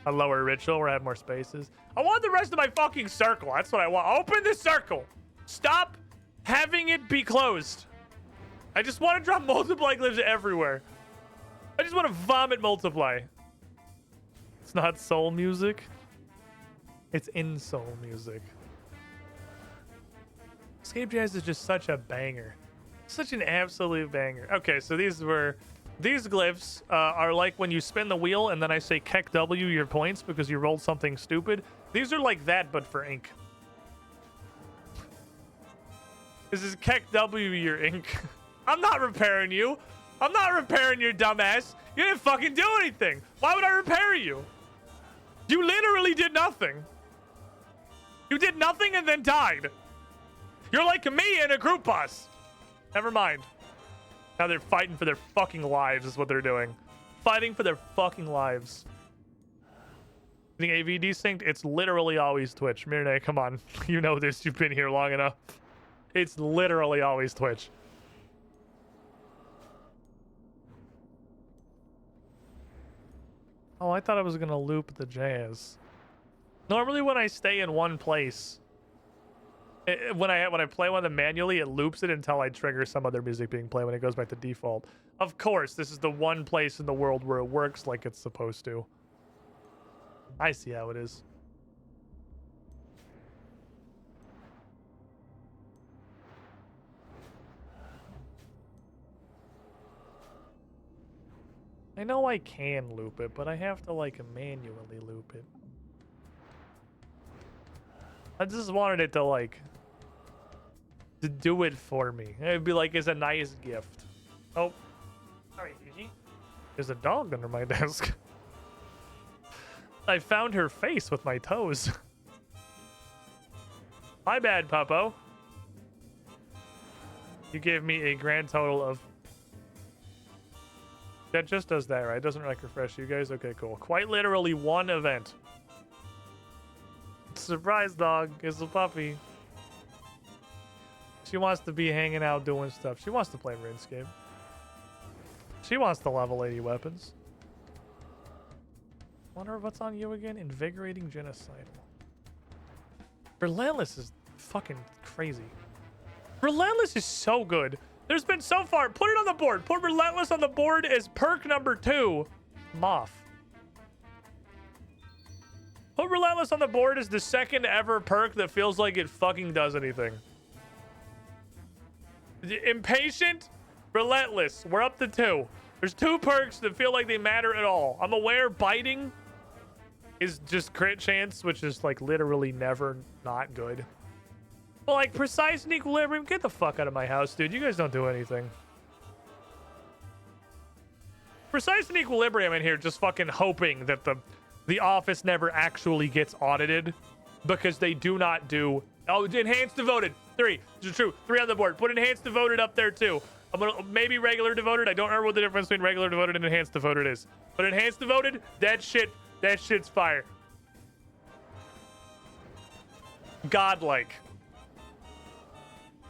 ritual where I had more spaces. I want the rest of my fucking circle. That's what I want. Open the circle. Stop having it be closed. I just want to drop multiply glyphs everywhere. I just want to vomit multiply. It's not soul music. It's in soul music. Escape Jazz is just such a banger. Such an absolute banger. Okay, so these glyphs are like when you spin the wheel and then I say Keck W your points because you rolled something stupid. These are like that, but for ink. This is Keck W your ink. I'm not repairing you. I'm not repairing your dumbass. You didn't fucking do anything. Why would I repair you? You literally did nothing. You did nothing and then died. You're like me in a group bus. Never mind. Now they're fighting for their fucking lives is what they're doing. Fighting for their fucking lives. You think AV desynced? It's literally always Twitch. Mirne, come on. You know this. You've been here long enough. It's literally always Twitch. Oh, I thought I was gonna loop the jazz. Normally when I stay in one place, when I play one of them manually, it loops it until I trigger some other music being played when it goes back to default. Of course, this is the one place in the world where it works like it's supposed to. I see how it is. I know I can loop it, but I have to, like, manually loop it. I just wanted it to, like, to do it for me. It'd be like, it's a nice gift. Oh. Sorry, Gigi. There's a dog under my desk. I found her face with my toes. My bad, Puppo. You gave me a grand total of... That just does that, right? It doesn't, like, refresh you guys? Okay, cool. Quite literally 1 event. Surprise dog is a puppy. She wants to be hanging out doing stuff. She wants to play Runescape. She wants to level 80 weapons. Wonder what's on you again? Invigorating Genocidal. Relentless is fucking crazy. Relentless is so good. There's been so far. Put it on the board. Put Relentless on the board as perk number 2. Moth. Put Relentless on the board as the 2nd ever perk that feels like it fucking does anything. Impatient, Relentless. We're up to 2. There's 2 perks that feel like they matter at all. I'm aware biting is just crit chance, which is like literally never not good. But like precise and equilibrium, get the fuck out of my house, dude. You guys don't do anything. Precise and equilibrium in here just fucking hoping that the office never actually gets audited because they do not do... Oh, enhanced devoted. 3. True. 3 on the board. Put enhanced devoted up there too. I'm gonna maybe regular devoted. I don't remember what the difference between regular devoted and enhanced devoted is. But enhanced devoted, that shit's fire. Godlike.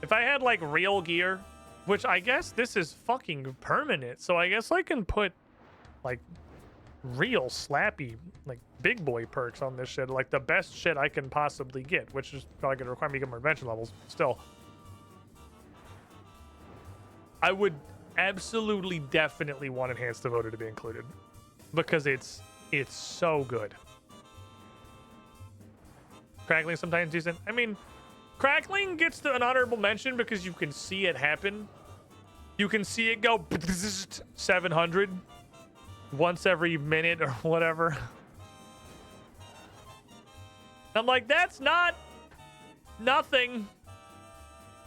If I had like real gear, which I guess this is fucking permanent, so I guess I can put like real slappy, like big boy perks on this shit, like the best shit I can possibly get, which is probably gonna require me to get more invention levels. Still, I would absolutely, definitely want enhanced devoted to be included because it's so good. Crackling sometimes decent. I mean, crackling gets to an honorable mention because you can see it happen. You can see it go 700 once every minute or whatever. I'm like, that's not nothing.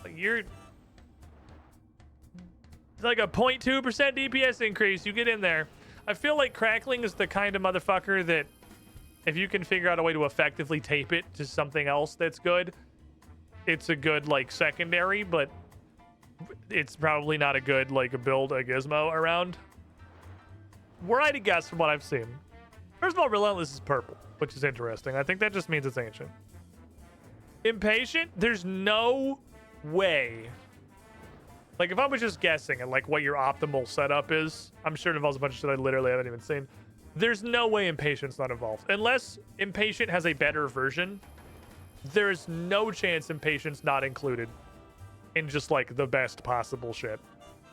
Like you're it's like a 0.2% DPS increase. You get in there. I feel like crackling is the kind of motherfucker that if you can figure out a way to effectively tape it to something else that's good, it's a good like secondary, but it's probably not a good like build a gizmo around. Were I to guess from what I've seen, first of all, Relentless is purple, which is interesting. I think that just means it's ancient. Impatient, there's no way. Like if I was just guessing at like what your optimal setup is, I'm sure it involves a bunch of shit I literally haven't even seen. There's no way Impatient's not involved. Unless Impatient has a better version, there's no chance Impatient's not included in just like the best possible shit.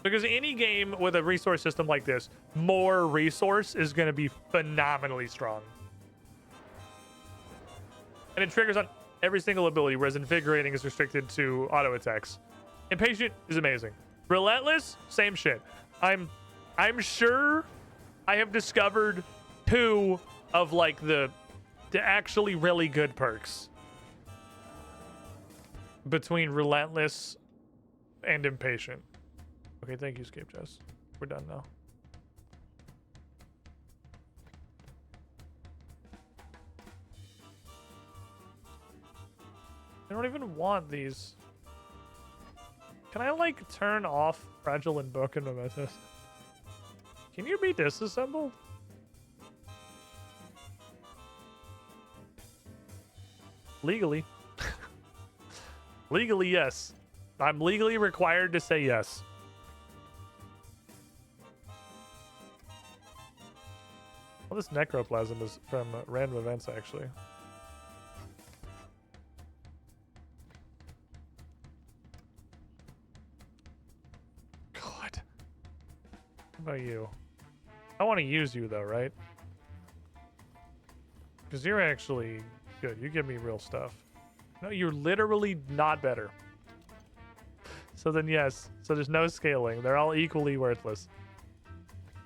Because any game with a resource system like this, more resource is going to be phenomenally strong. And it triggers on every single ability, whereas Invigorating is restricted to auto attacks. Impatient is amazing. Relentless, same shit. I'm sure I have discovered 2 of like the actually really good perks between Relentless and Impatient. Okay, thank you, Scape Jess. We're done now. I don't even want these. Can I, like, turn off Fragile and Broken Mementos? Can you be disassembled? Legally. Legally, yes. I'm legally required to say yes. Well, this necroplasm is from random events, actually. God. How about you? I want to use you, though, right? Because you're actually good. You give me real stuff. No, you're literally not better. So then, yes. So there's no scaling. They're all equally worthless.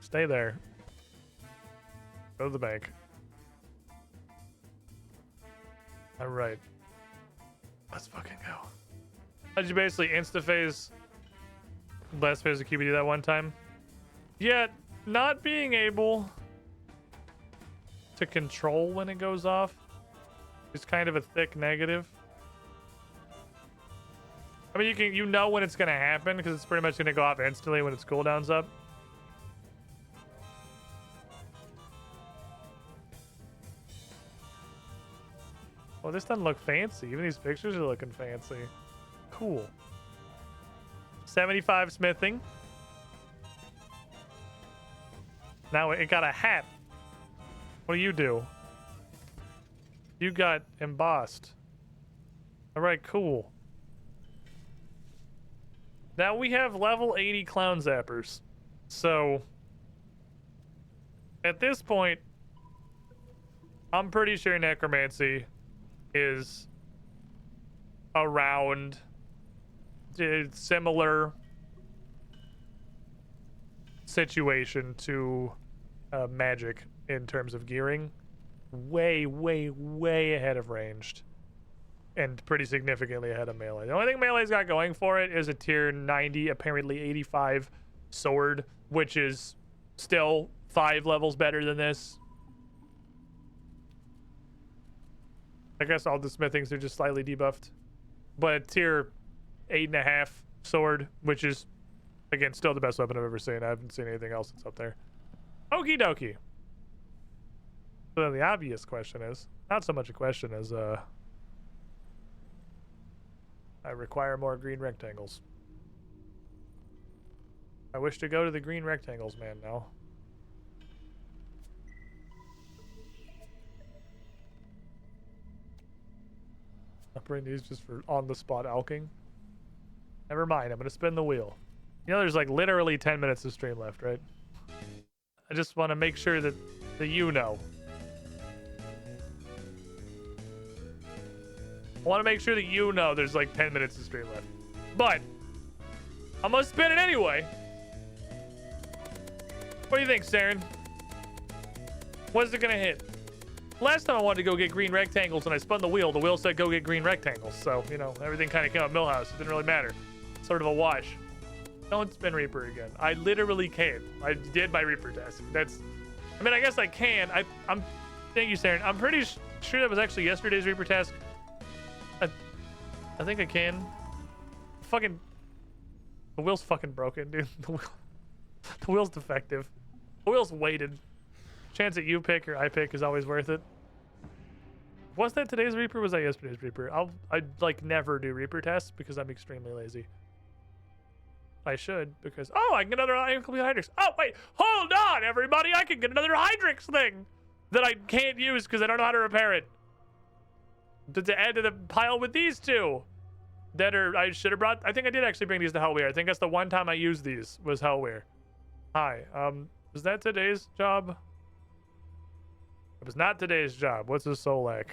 Stay there. Go to the bank. All right. Let's fucking go. Did you basically insta-phase last phase of QBD that one time? Yeah, not being able to control when it goes off is kind of a thick negative. I mean, you know when it's gonna happen because it's pretty much gonna go off instantly when its cooldown's up. Well, this doesn't look fancy. Even these pictures are looking fancy. Cool. 75 smithing. Now it got a hat. What do? You got embossed. All right, cool. Now we have level 80 clown zappers. So at this point, I'm pretty sure necromancy is around similar situation to magic in terms of gearing. Way, way, way ahead of ranged. And pretty significantly ahead of melee. The only thing melee's got going for it is a tier 90, apparently 85 sword, which is still 5 levels better than this. I guess all the smithings are just slightly debuffed. But tier 8.5 sword, which is, again, still the best weapon I've ever seen. I haven't seen anything else that's up there. Okie dokie. So then the obvious question is, not so much a question as, I require more green rectangles. I wish to go to the green rectangles, man, now. I'll bring these just for on-the-spot alking. Never mind, I'm gonna spin the wheel. You know, there's like literally 10 minutes of stream left, right? I just want to make sure that you know. I want to make sure that you know there's like 10 minutes of stream left. But I'm gonna spin it anyway. What do you think, Saren? What's it gonna hit? Last time I wanted to go get green rectangles and I spun the wheel said go get green rectangles. So, you know, everything kind of came out Millhouse. It didn't really matter. Sort of a wash. Don't spin Reaper again. I literally can't. I did my Reaper task. I mean, I guess I can. I'm thank you, Saren. I'm pretty sure that was actually yesterday's Reaper task. I think I can. Fucking, the wheel's fucking broken, dude. The wheel's defective. The wheel's weighted. Chance that you pick or I pick is always worth it. Was that today's Reaper? Was that yesterday's Reaper? I'd like never do Reaper tests because I'm extremely lazy. I should, because I can get another incomplete Hydrix. Oh wait, hold on, everybody! I can get another Hydrix thing that I can't use because I don't know how to repair it. To add to the pile with these two that I should have brought. I think I did actually bring these to Hellweir. I think that's the one time I used these was Hellweir. Hi, was that today's job? It was not today's job. What's a Solak?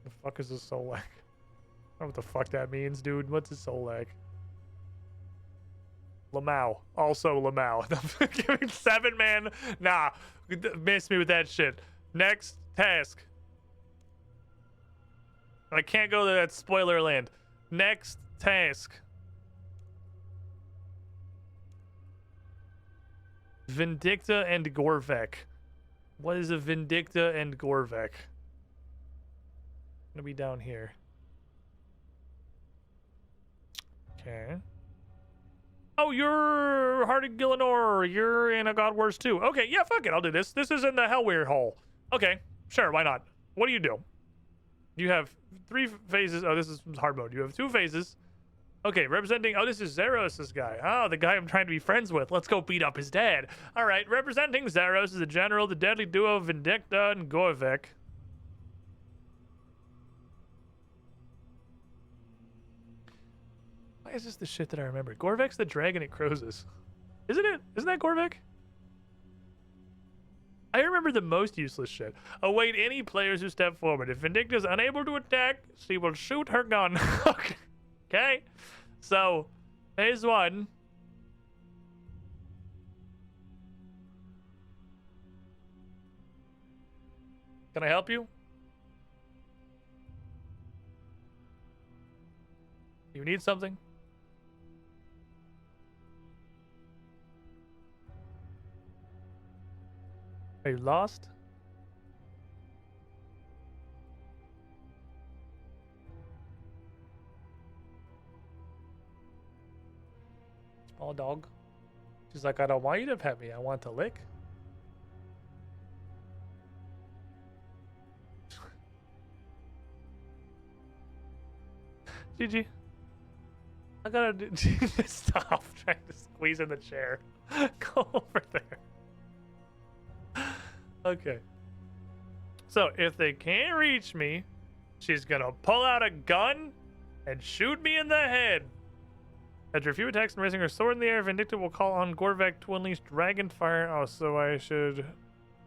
The fuck is a Solak? I don't know what the fuck that means, dude. What's a Solak? Lamau. Also Lamau. Giving 7-man. Nah. Miss me with that shit. Next task. I can't go to that spoiler land. Next task. Vindicta and Gorvek. What is a Vindicta and Gorvek? Gonna be down here. Okay. Oh, you're Heart of Gillinor. You're in a God Wars 2. Okay, yeah, fuck it. I'll do this. This is in the Hellweir hole. Okay, sure, why not? What do you do? You have 3 phases. Oh, this is hard mode. You have 2 phases. Okay, representing... Oh, this is Zeros, this guy. Oh, the guy I'm trying to be friends with. Let's go beat up his dad. All right, representing Zeros is the general, the deadly duo Vindicta and Gorvek. Why is this the shit that I remember? Gorvek's the dragon at Crozus. Isn't it? Isn't that Gorvek? I remember the most useless shit. Await any players who step forward. If Vindicta is unable to attack, she will shoot her gun. Okay. So, phase 1. Can I help you? You need something? Are you lost? Small dog. She's like, I don't want you to pet me. I want to lick. GG. I gotta do. Stop trying to squeeze in the chair. Go over there. Okay. So if they can't reach me, she's gonna pull out a gun and shoot me in the head. After a few attacks and raising her sword in the air, Vindicta will call on Gorvek to unleash dragon fire. Oh, so I should.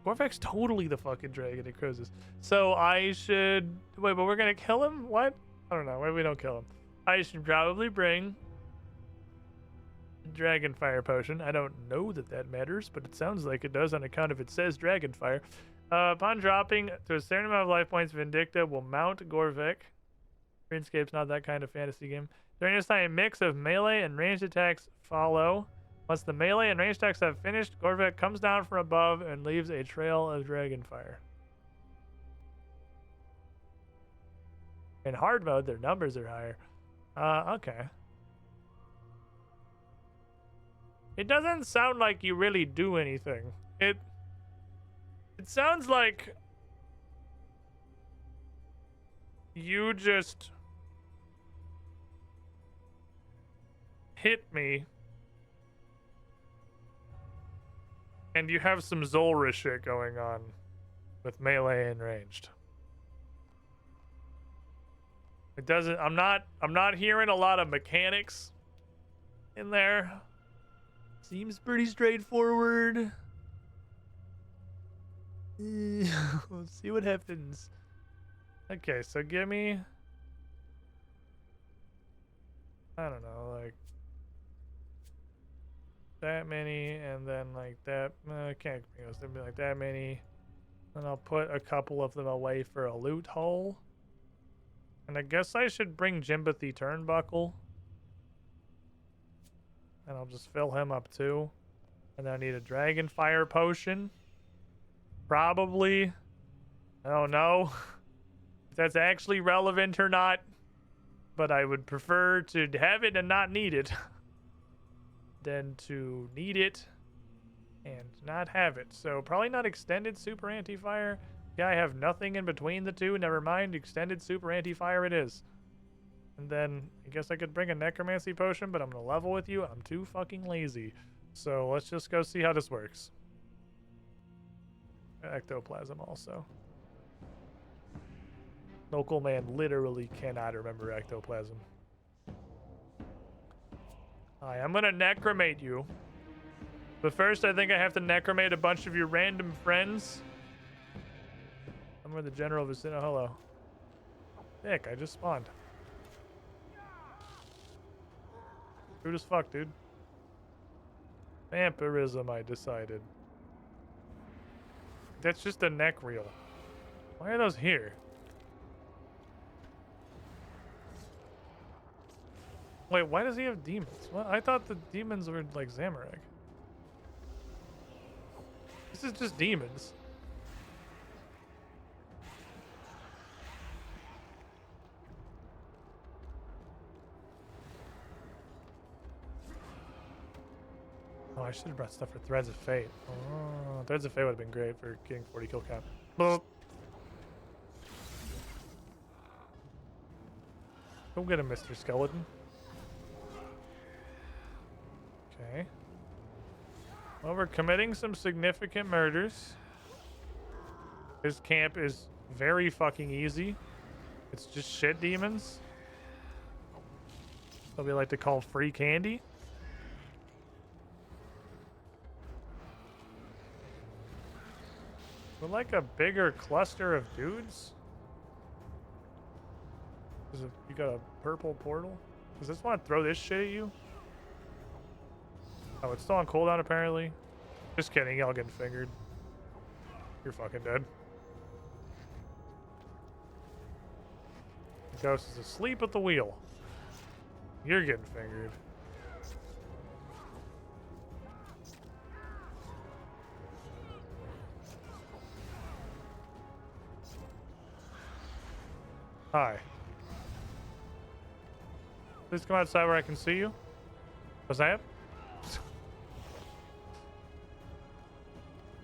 Gorvek's totally the fucking dragon it cruises. So I should. Wait, but we're gonna kill him? What? I don't know. Maybe we don't kill him. I should probably bring dragon fire potion. I don't know that that matters, but it sounds like it does on account of it says dragon fire. Upon dropping to a certain amount of life points, Vindicta will mount Gorvek. Runescape's not that kind of fantasy game. During this time, a mix of melee and ranged attacks follow. Once the melee and ranged attacks have finished, Gorvek comes down from above and leaves a trail of dragon fire. In hard mode, their numbers are higher. Okay. It doesn't sound like you really do anything. It sounds like you just hit me and you have some Zulrah shit going on with melee and ranged. It doesn't. I'm not hearing a lot of mechanics in there. Seems pretty straightforward. We'll see what happens. Okay, so give me, I don't know, like that many, and then like that. Can't be gonna be like that many. And I'll put a couple of them away for a loot hole. And I guess I should bring Jimbathy Turnbuckle. And I'll just fill him up too. And then I need a Dragon Fire Potion. Probably. I don't know if that's actually relevant or not. But I would prefer to have it and not need it than to need it and not have it. So probably not extended super anti-fire. Yeah, I have nothing in between the two. Never mind. Extended super anti-fire it is. And then I guess I could bring a necromancy potion, but I'm going to level with you. I'm too fucking lazy. So let's just go see how this works. Ectoplasm also. Local man literally cannot remember ectoplasm. Hi, I'm going to necromate you. But first I think I have to necromate a bunch of your random friends. I'm with the general vicinity. Oh, hello. Dick, I just spawned. Rude as fuck, dude. Vampirism, I decided. That's just a neck reel. Why are those here? Wait, why does he have demons? What? I thought the demons were like Zamorak. This is just demons. Oh, I should have brought stuff for Threads of Fate. Oh, Threads of Fate would have been great for getting 40 kill cap. Boop. Go get him, Mr. Skeleton. Okay. Well, we're committing some significant murders. His camp is very fucking easy. It's just shit demons. What we like to call free candy. We're like a bigger cluster of dudes. You got a purple portal? Does this want to throw this shit at you? Oh, it's still on cooldown apparently. Just kidding, y'all getting fingered. You're fucking dead. Ghost is asleep at the wheel. You're getting fingered. Hi. Please come outside where I can see you. What's that?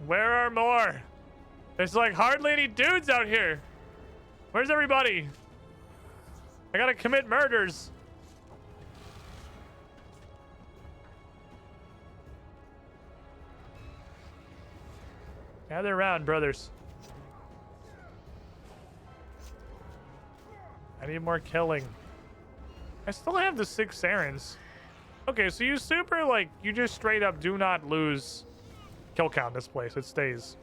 Where are more? There's like hardly any dudes out here. Where's everybody? I gotta commit murders. Gather around, brothers. I need more killing. I still have the 6 Sarens. Okay, so you super, like, you just straight up do not lose kill count in this place. It stays.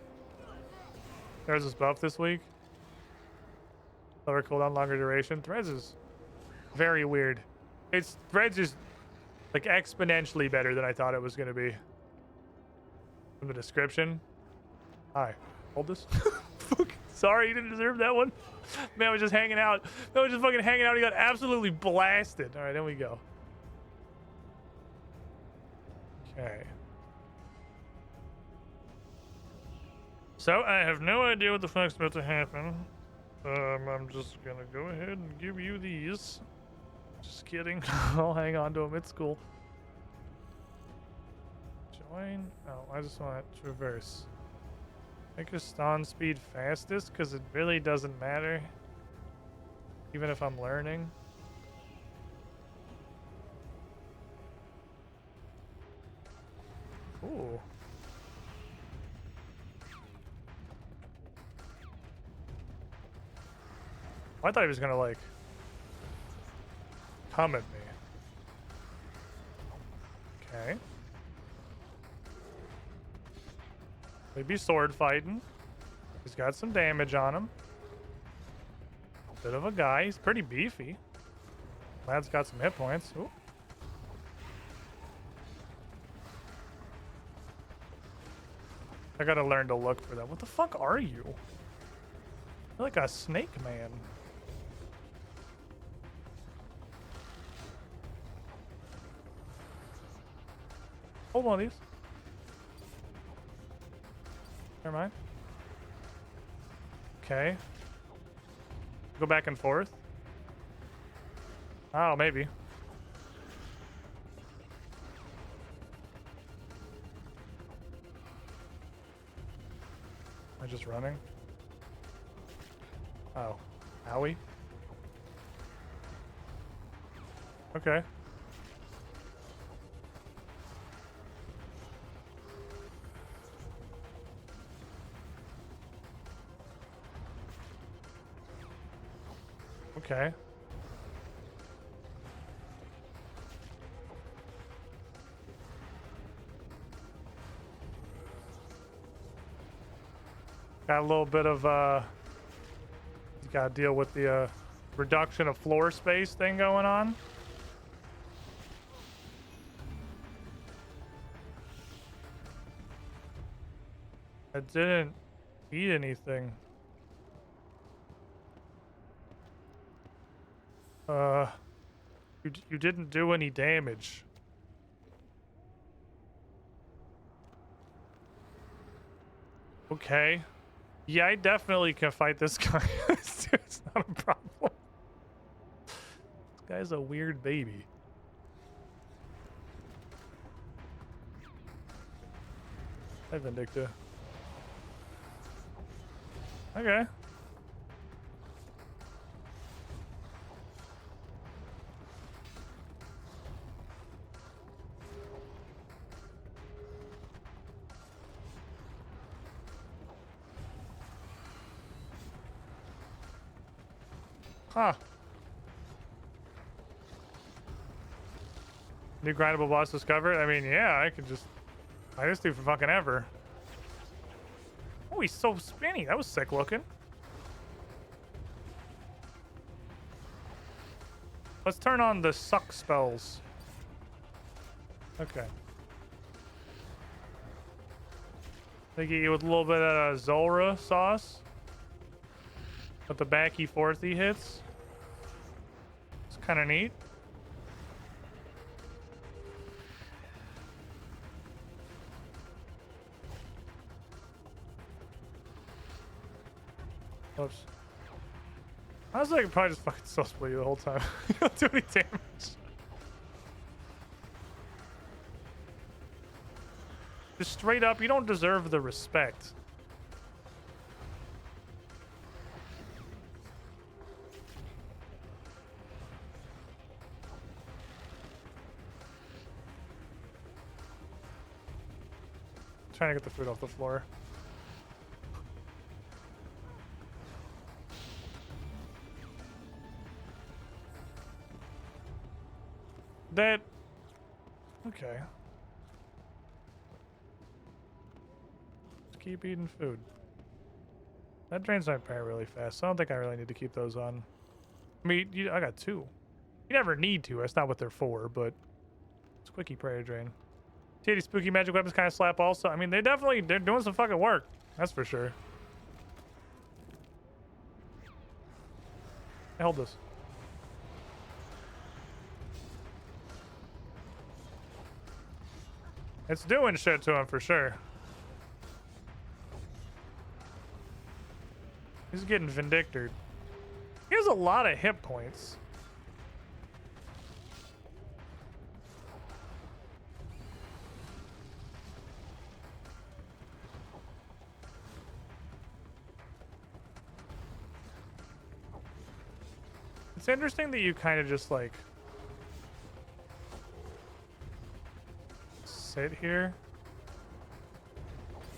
There's this buff this week. Lower cooldown, longer duration. Threads is very weird. Threads is, like, exponentially better than I thought it was going to be. From the description. Hi. Hold this. Sorry, you didn't deserve that one. Man was just hanging out. Man was just fucking hanging out. He got absolutely blasted. All right, there we go. Okay. So I have no idea what the fuck's about to happen. I'm just gonna go ahead and give you these. Just kidding. I'll hang on to them. It's cool. Join. Oh, I just want to reverse. Make a stun speed fastest because it really doesn't matter. Even if I'm learning. Ooh. I thought he was gonna like come at me. Okay. Maybe sword fighting. He's got some damage on him. Bit of a guy. He's pretty beefy. Lad's got some hit points. Ooh. I gotta learn to look for that. What the fuck are you? You're like a snake man. Hold one of these. Never mind. Okay. Go back and forth. Oh, maybe. Am I just running? Oh. Owie. Okay. Okay. Got a little bit of you gotta deal with the reduction of floor space thing going on. I didn't eat anything. You didn't do any damage. Okay. Yeah, I definitely can fight this guy. It's not a problem. This guy's a weird baby. Hi, Vindicta. Okay. Huh. New grindable boss discovered? I mean, yeah, I just do for fucking ever. Oh, he's so spinny. That was sick looking. Let's turn on the suck spells. Okay. They get you with a little bit of Zolra sauce. With the backy forthy hits. Kind of neat. Oops. I was like, probably just fucking still split you the whole time. You don't do any damage. Just straight up, you don't deserve the respect. Trying to get the food off the floor. That... Okay. Just keep eating food. That drains my prayer really fast, so I don't think I really need to keep those on. I mean, I got 2. You never need to, that's not what they're for, but... It's quickie prayer drain. Titty spooky magic weapons kind of slap also. I mean, they're doing some fucking work. That's for sure. Hey, hold this. It's doing shit to him for sure. He's getting vindicted. He has a lot of hit points. It's interesting that you kind of just like sit here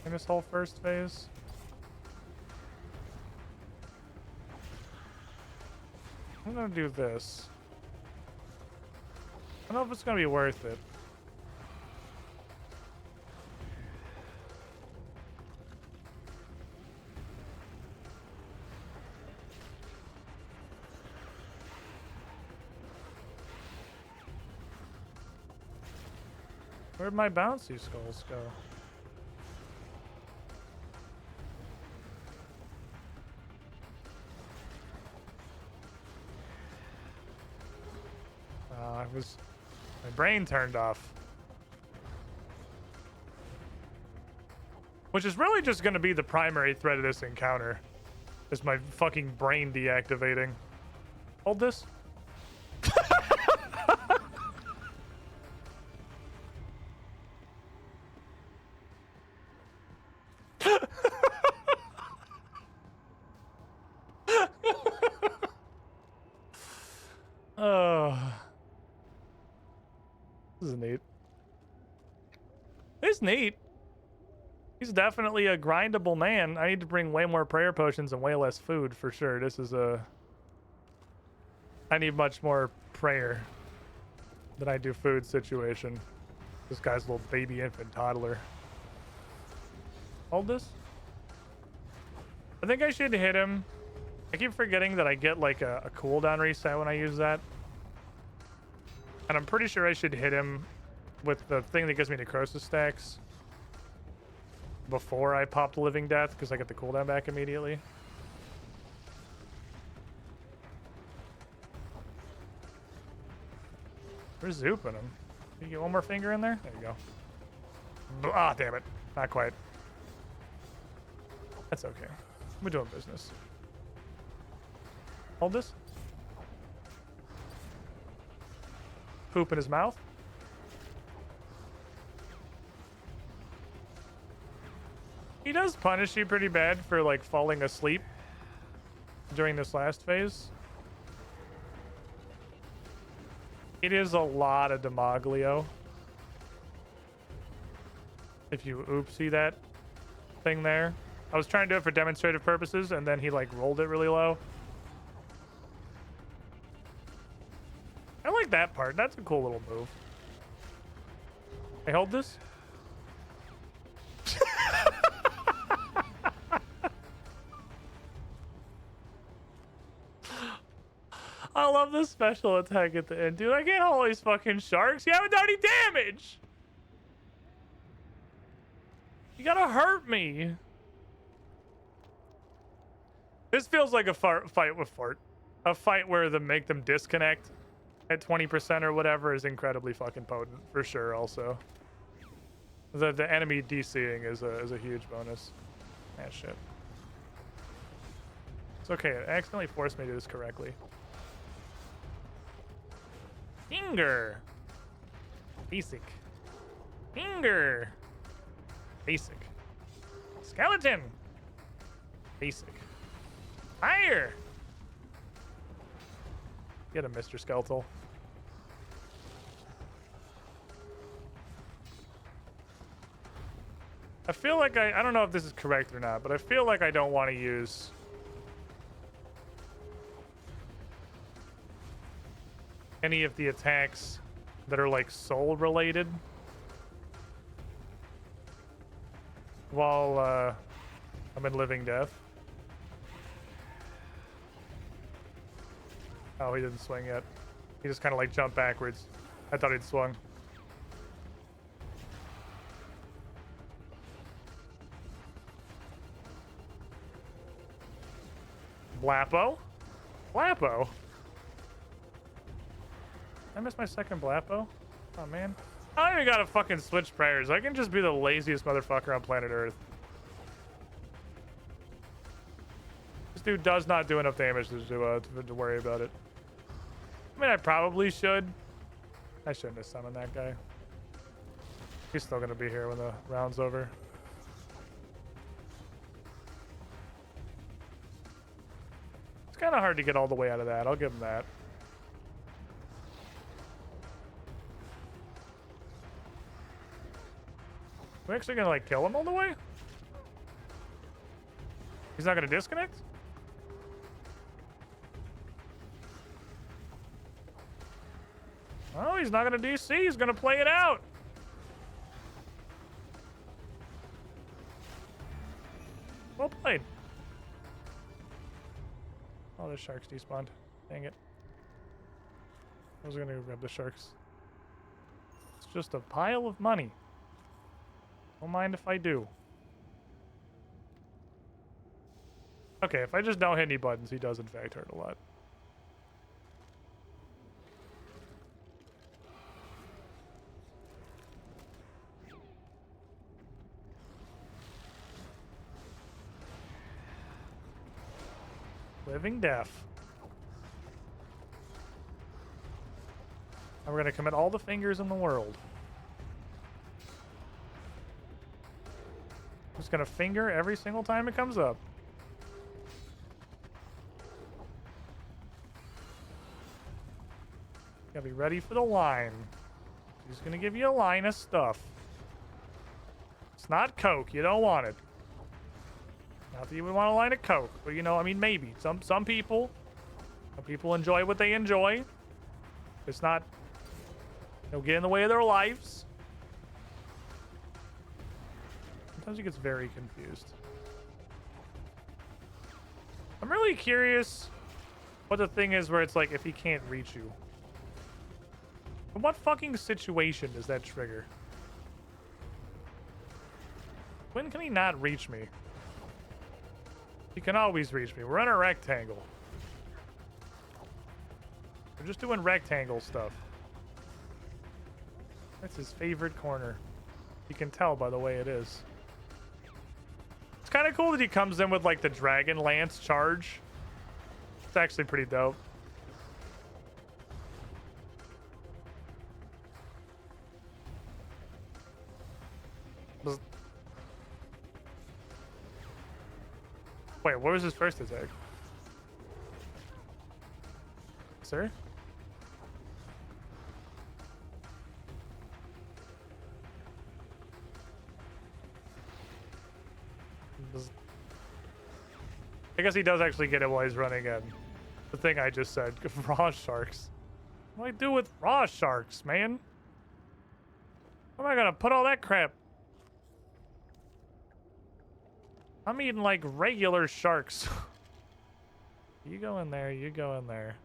in this whole first phase. I'm gonna do this. I don't know if it's gonna be worth it. Where'd my bouncy skulls go? My brain turned off. Which is really just gonna be the primary threat of this encounter. Is my fucking brain deactivating. Hold this. Oh. This is neat. It's neat. He's definitely a grindable man. I need to bring way more prayer potions and way less food for sure. This is a... I need much more prayer than I do food situation. This guy's a little baby infant toddler. Hold this. I think I should hit him. I keep forgetting that I get like a cooldown reset when I use that. And I'm pretty sure I should hit him with the thing that gives me necrosis stacks before I pop the living death, because I get the cooldown back immediately. Where's Zoop in him? Can you get one more finger in there? There you go. Ah, damn it. Not quite. That's okay. We're doing business. Hold this. Poop in his mouth. He does punish you pretty bad for like falling asleep during this last phase. It is a lot of Demoglio. If you oopsie that thing there. I was trying to do it for demonstrative purposes and then he like rolled it really low. I like that part. That's a cool little move. Hey, hold this. I love the special attack at the end, dude. I can't hold these fucking sharks. You haven't done any damage. You gotta hurt me. This feels like a fight with Fart. A fight where they make them disconnect at 20% or whatever is incredibly fucking potent for sure. Also, the enemy DCing is a huge bonus. Ah, shit. It's okay. It accidentally forced me to do this correctly. Finger. Basic. Finger. Basic. Skeleton. Basic. Fire. Get him, Mr. Skeletal. I feel like I don't know if this is correct or not, but I feel like I don't want to use any of the attacks that are like soul related while I'm in Living Death. Oh, he didn't swing yet. He just kind of like jumped backwards. I thought he'd swung. Blappo? Blappo? I missed my second Blappo? Oh, man. I don't even gotta fucking switch prayers. I can just be the laziest motherfucker on planet Earth. This dude does not do enough damage to worry about it. I mean, I probably should. I shouldn't have summoned that guy. He's still gonna be here when the round's over. It's kind of hard to get all the way out of that. I'll give him that. We're actually gonna like kill him all the way? He's not gonna disconnect? Oh, he's not gonna DC. He's gonna play it out. Well played. Oh, the sharks despawned. Dang it. I was gonna go grab the sharks. It's just a pile of money. Don't mind if I do. Okay, if I just don't hit any buttons, he does in fact hurt a lot. Living Death. And we're gonna commit all the fingers in the world. Just gonna finger every single time it comes up. Gotta be ready for the line. He's gonna give you a line of stuff. It's not Coke. You don't want it. Not that you would want a line of Coke, but you know, I mean, maybe some people enjoy what they enjoy. It's not, get in the way of their lives. Sometimes he gets very confused. I'm really curious what the thing is where it's like if he can't reach you. In what fucking situation does that trigger? When can he not reach me? He can always reach me. We're in a rectangle. We're just doing rectangle stuff. That's his favorite corner. You can tell by the way it is. It's kind of cool that he comes in with like the Dragon Lance charge. It's actually pretty dope. Wait, what was his first attack? Sir? I guess he does actually get it while he's running in. The thing I just said. Raw sharks. What do I do with raw sharks, man? How am I gonna put all that crap? I'm eating like regular sharks. You go in there, you go in there.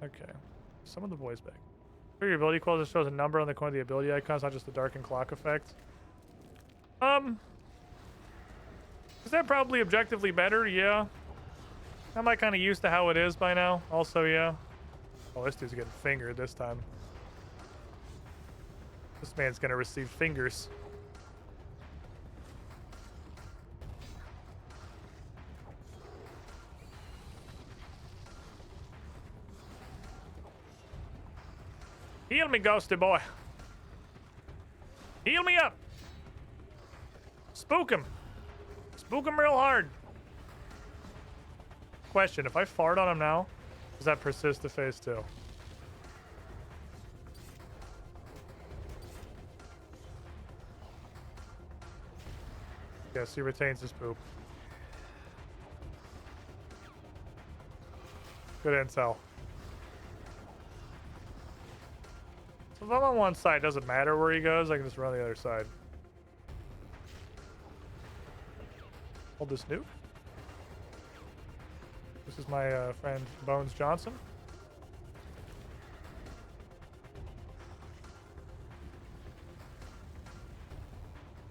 Okay. Some of the boys back. For your ability quote, it shows a number on the corner of the ability icons, not just the darken clock effect. Is that probably objectively better? Yeah. I'm like kind of used to how it is by now. Also, yeah. Oh, this dude's getting fingered this time. This man's gonna receive fingers. Heal me, ghosty boy. Heal me up. Spook him. Spook him real hard. Question, if I fart on him now, does that persist to phase 2? Yes, he retains his poop. Good intel. So if I'm on one side, it doesn't matter where he goes, I can just run the other side. Hold this nuke. This is my friend Bones Johnson.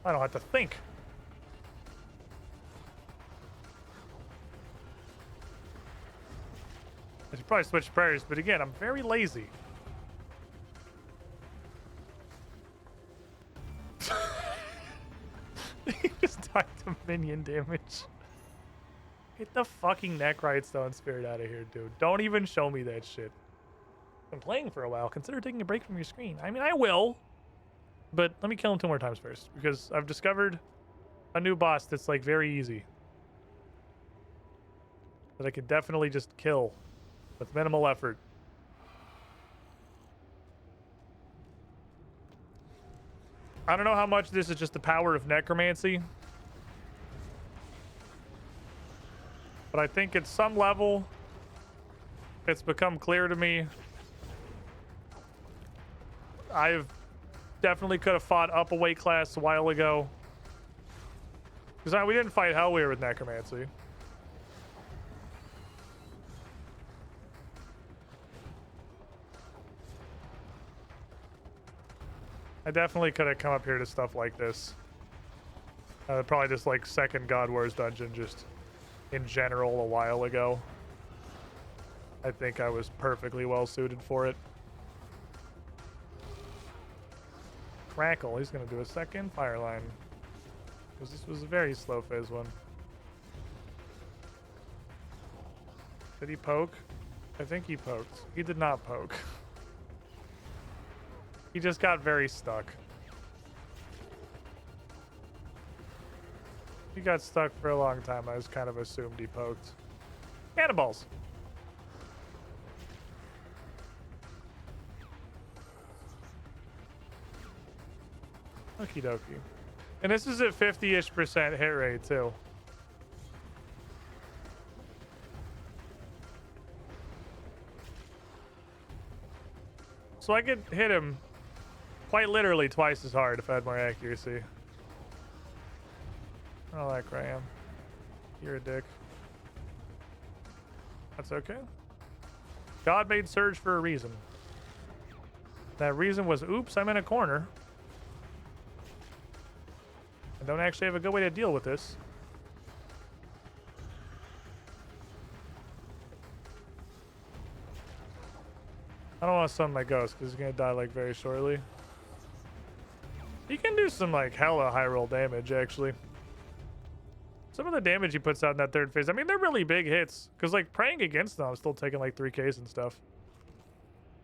I don't have to think. I should probably switch prayers, but again, I'm very lazy. He just died to minion damage. Get the fucking Nechrite Stone Spirit out of here, dude. Don't even show me that shit. Been playing for a while. Consider taking a break from your screen. I mean, I will. But let me kill him 2 more times first. Because I've discovered a new boss that's, like, very easy. That I could definitely just kill with minimal effort. I don't know how much this is just the power of necromancy. But I think at some level, it's become clear to me. I've definitely could have fought up a weight class a while ago. Because we didn't fight Hellweir with necromancy. I definitely could have come up here to stuff like this. Probably just like second God Wars dungeon just in general a while ago. I think I was perfectly well suited for it. Crackle, he's gonna do a second fire line. Because this was a very slow phase 1. Did he poke? I think he poked. He did not poke. He just got very stuck. He got stuck for a long time. I was kind of assumed he poked. Cannonballs. Okie dokie. And this is at 50-ish% hit rate too. So I could hit him quite literally twice as hard if I had more accuracy. I don't like Graham. You're a dick. That's okay. God made Surge for a reason. That reason was, oops, I'm in a corner. I don't actually have a good way to deal with this. I don't want to summon my ghost because he's going to die like very shortly. He can do some like hella high roll damage actually. Some of the damage he puts out in that third phase, I mean, they're really big hits because like praying against them, I'm still taking like 3Ks and stuff.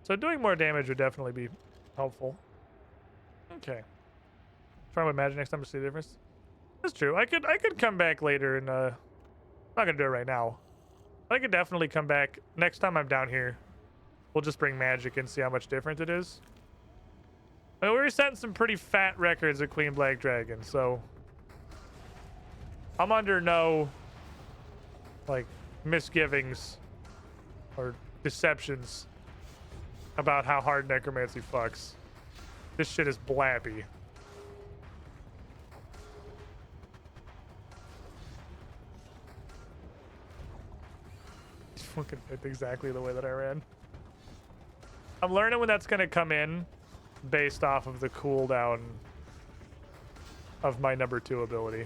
So doing more damage would definitely be helpful. Okay. Try with magic next time to see the difference. That's true. I could come back later and I'm not gonna do it right now. I could definitely come back next time I'm down here. We'll just bring magic and see how much different it is. I mean, we're setting some pretty fat records at Queen Black Dragon, so I'm under no like misgivings or deceptions about how hard necromancy fucks. This shit is blabby. Fucking fit exactly the way that I ran. I'm learning when that's gonna come in based off of the cooldown of my number 2 ability.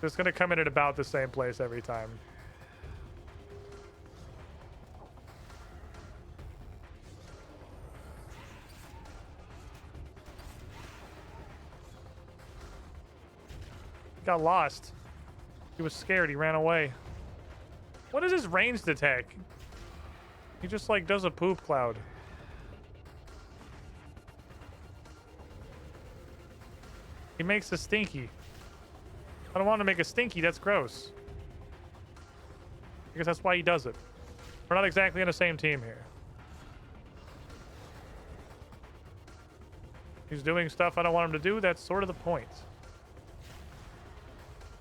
It's gonna come in at about the same place every time. Got lost. He was scared. He ran away. What is his ranged attack? He just like does a poop cloud. He makes a stinky. I don't want to make a stinky. That's gross. Because that's why he does it. We're not exactly on the same team here. He's doing stuff I don't want him to do. That's sort of the point.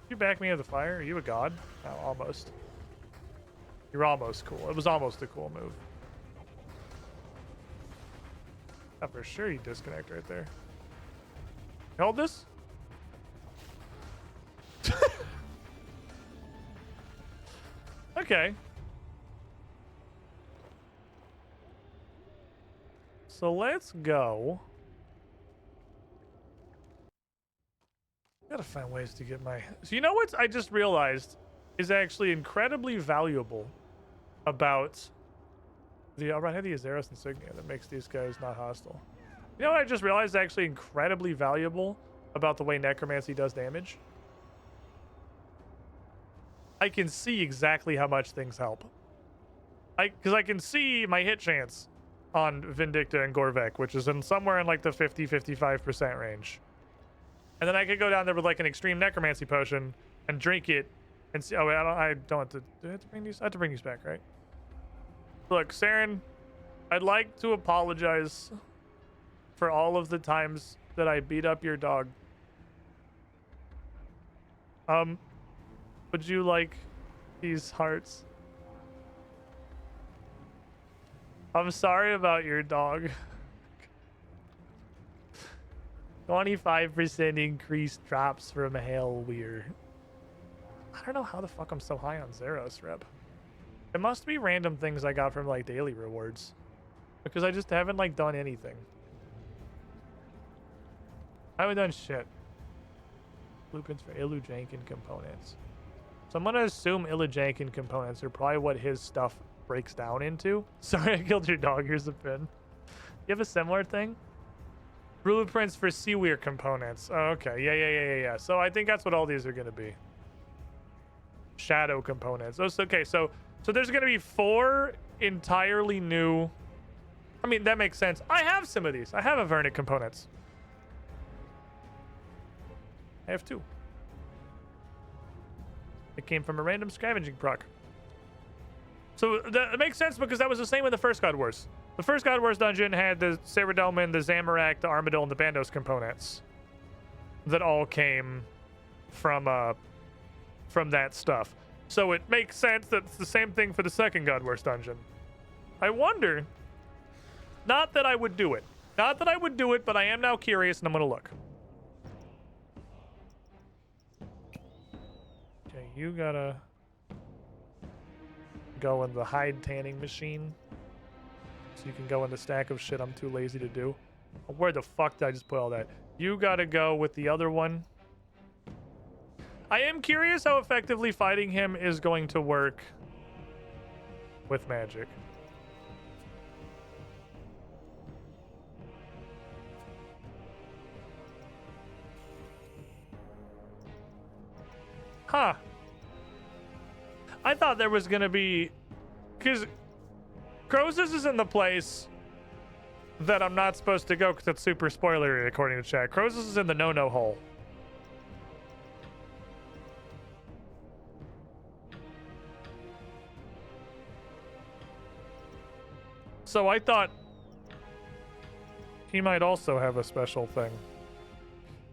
You back me into the fire? Are you a god? Oh, almost. You're almost cool. It was almost a cool move. Oh, for sure you disconnect right there. Hold this? Okay. So let's go. Gotta find ways to get my... So you know what I just realized is actually incredibly valuable about the... Oh, right, I had the Azeros insignia that makes these guys not hostile. You know what I just realized is actually incredibly valuable about the way necromancy does damage? I can see exactly how much things help. Because I can see my hit chance on Vindicta and Gorvek, which is in somewhere in like the 50-55% range. And then I could go down there with like an extreme necromancy potion and drink it and see. Oh, wait, I don't want to. Do I have to bring these? I have to bring these back, right? Look, Saren, I'd like to apologize for all of the times that I beat up your dog. Would you like these hearts? I'm sorry about your dog. 25% increased drops from Hail Weir. I don't know how the fuck I'm so high on Zeros rep. It must be random things I got from like daily rewards. Because I just haven't like done anything. I haven't done shit. Blueprints for Ilujankin components. So I'm gonna assume Ilujankin components are probably what his stuff breaks down into. Sorry I killed your dog, here's a pin. You have a similar thing? Blueprints for Seaweir components. Oh, okay, yeah. So I think that's what all these are gonna be. Shadow components. Oh, so, okay, so there's gonna be 4 entirely new... I mean, that makes sense. I have some of these. I have Avernic components. I have 2. It came from a random scavenging proc. So that makes sense because that was the same in the first God Wars. The first God Wars dungeon had the Saradomin, the Zamorak, the Armadillo, and the Bandos components that all came from that stuff. So it makes sense that it's the same thing for the second God Wars dungeon. I wonder, not that I would do it, but I am now curious and I'm gonna look. Okay, you gotta go in the hide tanning machine. So you can go in the stack of shit I'm too lazy to do. Where the fuck did I just put all that? You gotta go with the other one. I am curious how effectively fighting him is going to work with magic. Huh. I thought there was gonna be... Because Croesus is in the place that I'm not supposed to go because it's super spoilery according to chat. Croesus is in the no-no hole. So I thought he might also have a special thing.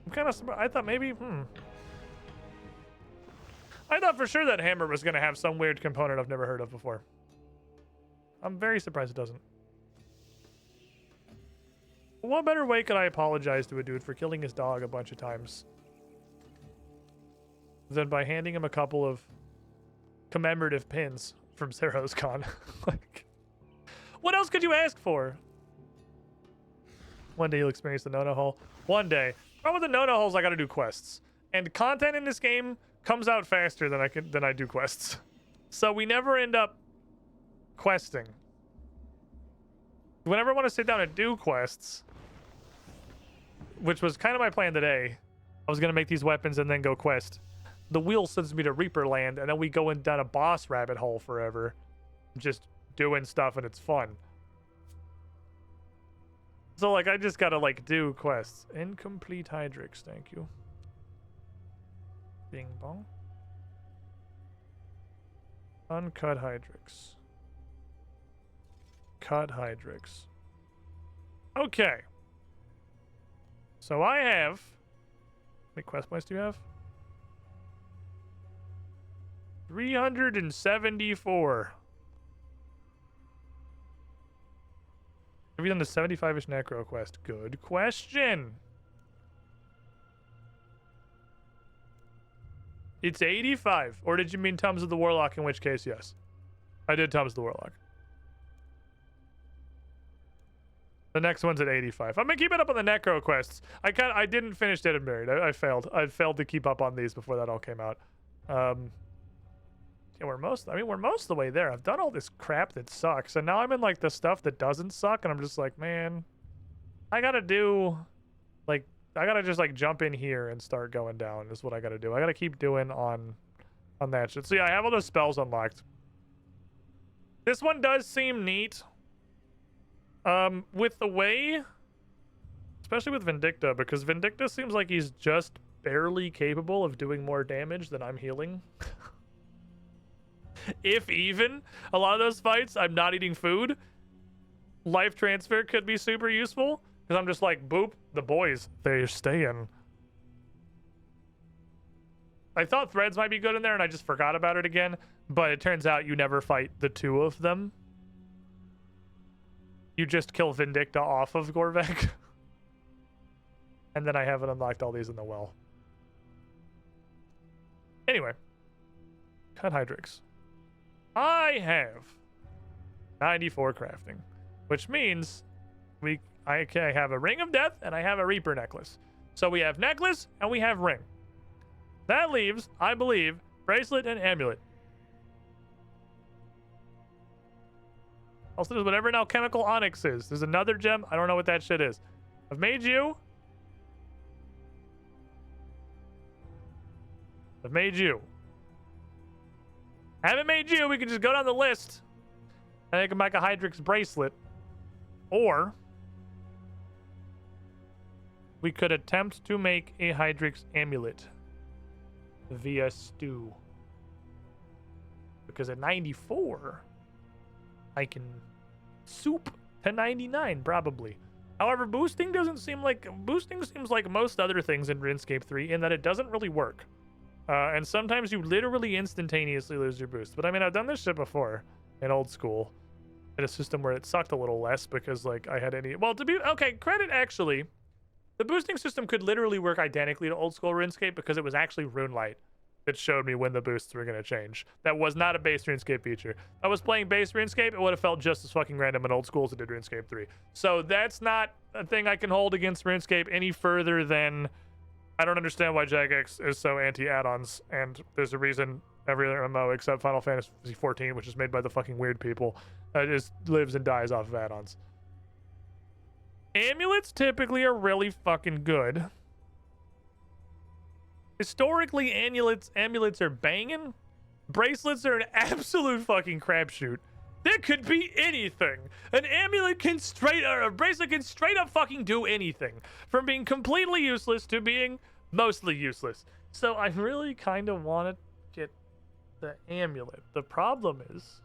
I'm kind of surprised. I thought maybe, I thought for sure that hammer was going to have some weird component I've never heard of before. I'm very surprised it doesn't. What better way could I apologize to a dude for killing his dog a bunch of times than by handing him a couple of commemorative pins from Zeros Con? Like, what else could you ask for? One day you'll experience the no-no hole. One day. The problem with the no-no holes, I gotta do quests. And content in this game comes out faster than I do quests. So we never end up questing. Whenever I want to sit down and do quests, which was kind of my plan today, I was going to make these weapons and then go quest. The wheel sends me to Reaper Land, and then we go down a boss rabbit hole forever. Just doing stuff, and it's fun. So, like, I just gotta, like, do quests. Incomplete Hydrix, thank you. Bing bong. Uncut Hydrix. Cut Hydrix. Okay. So I have... How many quest points do you have? 374. Have you done the 75-ish Necro quest? Good question. It's 85. Or did you mean Tums of the Warlock, in which case, yes. I did Tums of the Warlock. The next one's at 85. I'm gonna keep it up on the Necro quests. I didn't finish Dead and Buried. I failed. I failed to keep up on these before that all came out. Yeah, we're most of the way there. I've done all this crap that sucks, and now I'm in like the stuff that doesn't suck, and I'm just like, man, I gotta just like jump in here and start going down is what I gotta do. I gotta keep doing on that shit. So yeah, I have all those spells unlocked. This one does seem neat. With the way, especially with Vindicta, because Vindicta seems like he's just barely capable of doing more damage than I'm healing. If even. A lot of those fights, I'm not eating food. Life transfer could be super useful, because I'm just like, boop, the boys, they're staying. I thought threads might be good in there, and I just forgot about it again, but it turns out you never fight the two of them. You just kill Vindicta off of Gorvek. And then I haven't unlocked all these in the well. Anyway. Cut Hydrix. I have 94 crafting, which means I have a Ring of Death and I have a Reaper necklace. So we have necklace and we have ring. That leaves, I believe, bracelet and amulet. Also, there's whatever an alchemical onyx is. There's another gem. I don't know what that shit is. I've made you. I've made you. I haven't made you. We can just go down the list and I can make a Hydrix bracelet. Or we could attempt to make a Hydrix amulet via stew. Because at 94, I can soup to 99 probably. However, boosting seems like most other things in RuneScape 3 in that it doesn't really work. And sometimes you literally instantaneously lose your boost. But I mean, I've done this shit before in old school. In a system where it sucked a little less because like I had credit actually. The boosting system could literally work identically to old school RuneScape because it was actually RuneLight that showed me when the boosts were going to change. That was not a base RuneScape feature. If I was playing base RuneScape, it would have felt just as fucking random in old school as it did RuneScape 3. So that's not a thing I can hold against RuneScape any further than I don't understand why Jagex is so anti-add-ons, and there's a reason every other MMO except Final Fantasy XIV, which is made by the fucking weird people, just lives and dies off of add-ons. Amulets typically are really fucking good. Historically, amulets are banging. Bracelets are an absolute fucking crapshoot. There could be anything. A bracelet can straight up fucking do anything. From being completely useless to being mostly useless. So I really kind of want to get the amulet. The problem is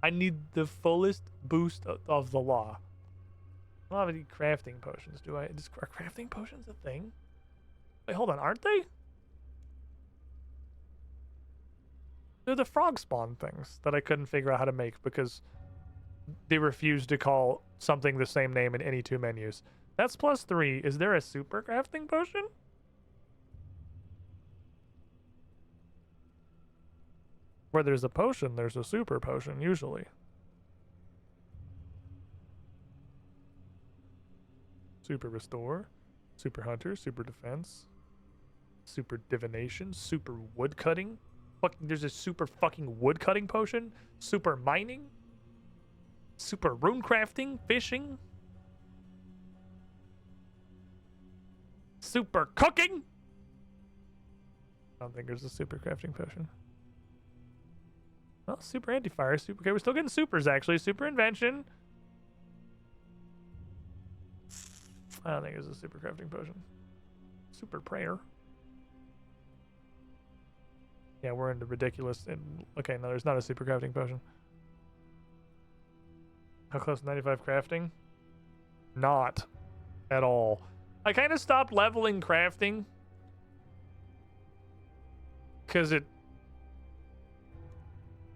I need the fullest boost of the law. I don't have any crafting potions, do I? Are crafting potions a thing? Wait, hold on, aren't they? They're the frog spawn things that I couldn't figure out how to make because they refused to call something the same name in any two menus. That's +3. Is there a super crafting potion? Where there's a potion, there's a super potion, usually. Super restore, super hunter, super defense. Super divination, super wood cutting. Fucking, there's a super fucking wood cutting potion. Super mining. Super rune crafting, fishing. Super cooking. I don't think there's a super crafting potion. Well, super anti-fire, super. Okay, we're still getting supers actually. Super invention. I don't think there's a super crafting potion. Super prayer. Yeah, we're into ridiculous. And okay, no, there's not a super crafting potion. How close to 95 crafting? Not at all. I kind of stopped leveling crafting because it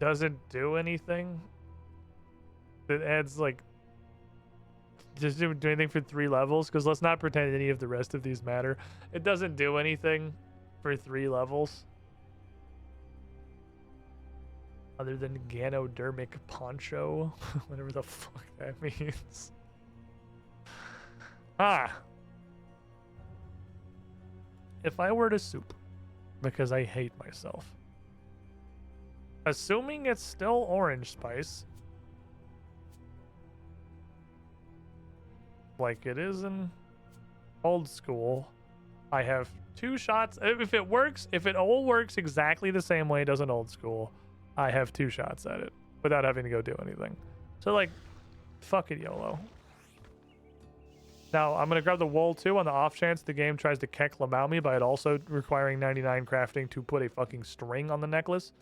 doesn't do anything. It adds like just do anything for 3 levels, because let's not pretend any of the rest of these matter. It doesn't do anything for 3 levels other than Ganodermic Poncho. Whatever the fuck that means. If I were to soup, because I hate myself, assuming it's still orange spice, like it is in old school, I have 2 shots. If it works, if it all works exactly the same way it does in old school, I have 2 shots at it without having to go do anything. So like, fuck it, YOLO. Now I'm gonna grab the wool too on the off chance the game tries to keck Lamau me by it also requiring 99 crafting to put a fucking string on the necklace.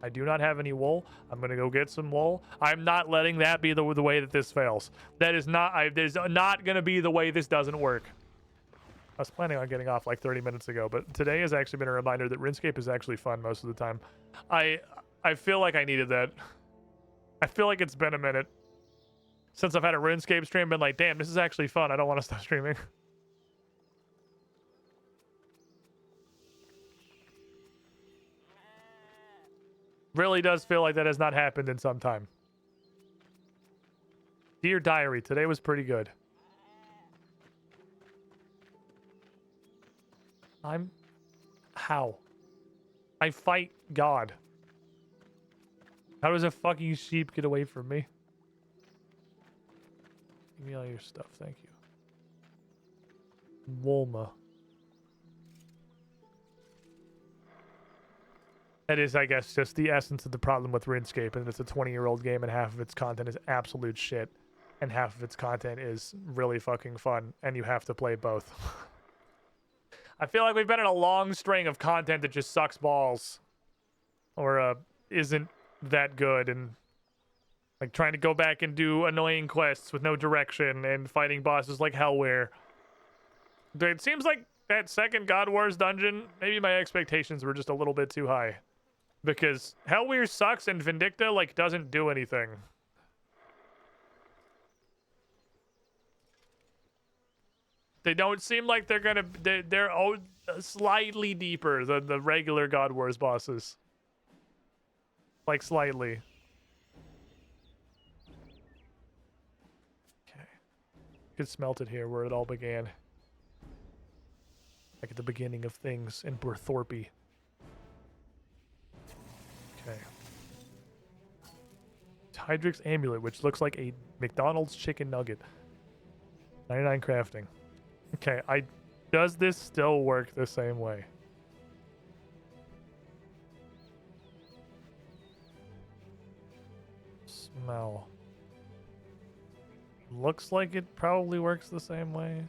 I do not have any wool. I'm gonna go get some wool. I'm not letting that be the way that this fails. That is not. There's not gonna be the way this doesn't work. I was planning on getting off like 30 minutes ago, but today has actually been a reminder that Runescape is actually fun most of the time. I feel like I needed that. I feel like it's been a minute since I've had a RuneScape stream. Been like, damn, this is actually fun. I don't want to stop streaming. Really does feel like that has not happened in some time. Dear Diary, today was pretty good. How? I fight God. How does a fucking sheep get away from me? Give me all your stuff, thank you. Wolma. That is, I guess, just the essence of the problem with RuneScape, and it's a 20-year-old game, and half of its content is absolute shit, and half of its content is really fucking fun, and you have to play both. I feel like we've been in a long string of content that just sucks balls, or isn't that good, and like trying to go back and do annoying quests with no direction and fighting bosses like Hellware. It seems like that second God Wars dungeon, maybe my expectations were just a little bit too high. Because Hellware sucks and Vindicta, like, doesn't do anything. They don't seem like they're gonna... They're slightly deeper than the regular God Wars bosses. Like, slightly. Okay. Could smelt it here where it all began. Like at the beginning of things in Burthorpe. Okay. Hydrix Amulet, which looks like a McDonald's chicken nugget. 99 crafting. Okay, does this still work the same way? Smell. Looks like it probably works the same way.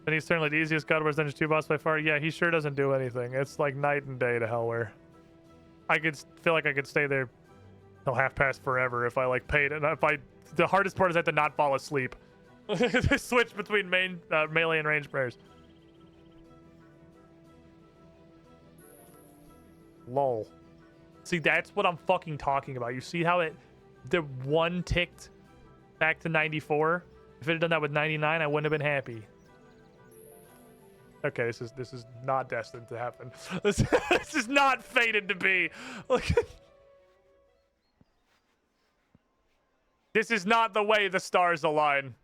And he's certainly the easiest God Wars Dungeon 2 boss by far. Yeah, he sure doesn't do anything. It's like night and day to Hellware. I could feel like I could stay there till half past forever if I like paid. And the hardest part is I have to not fall asleep. Switch between melee and range prayers. Lol. See, that's what I'm fucking talking about. You see how the one ticked back to 94? If it had done that with 99, I wouldn't have been happy. Okay, this is not destined to happen. This is not fated to be. Look. This is not the way the stars align.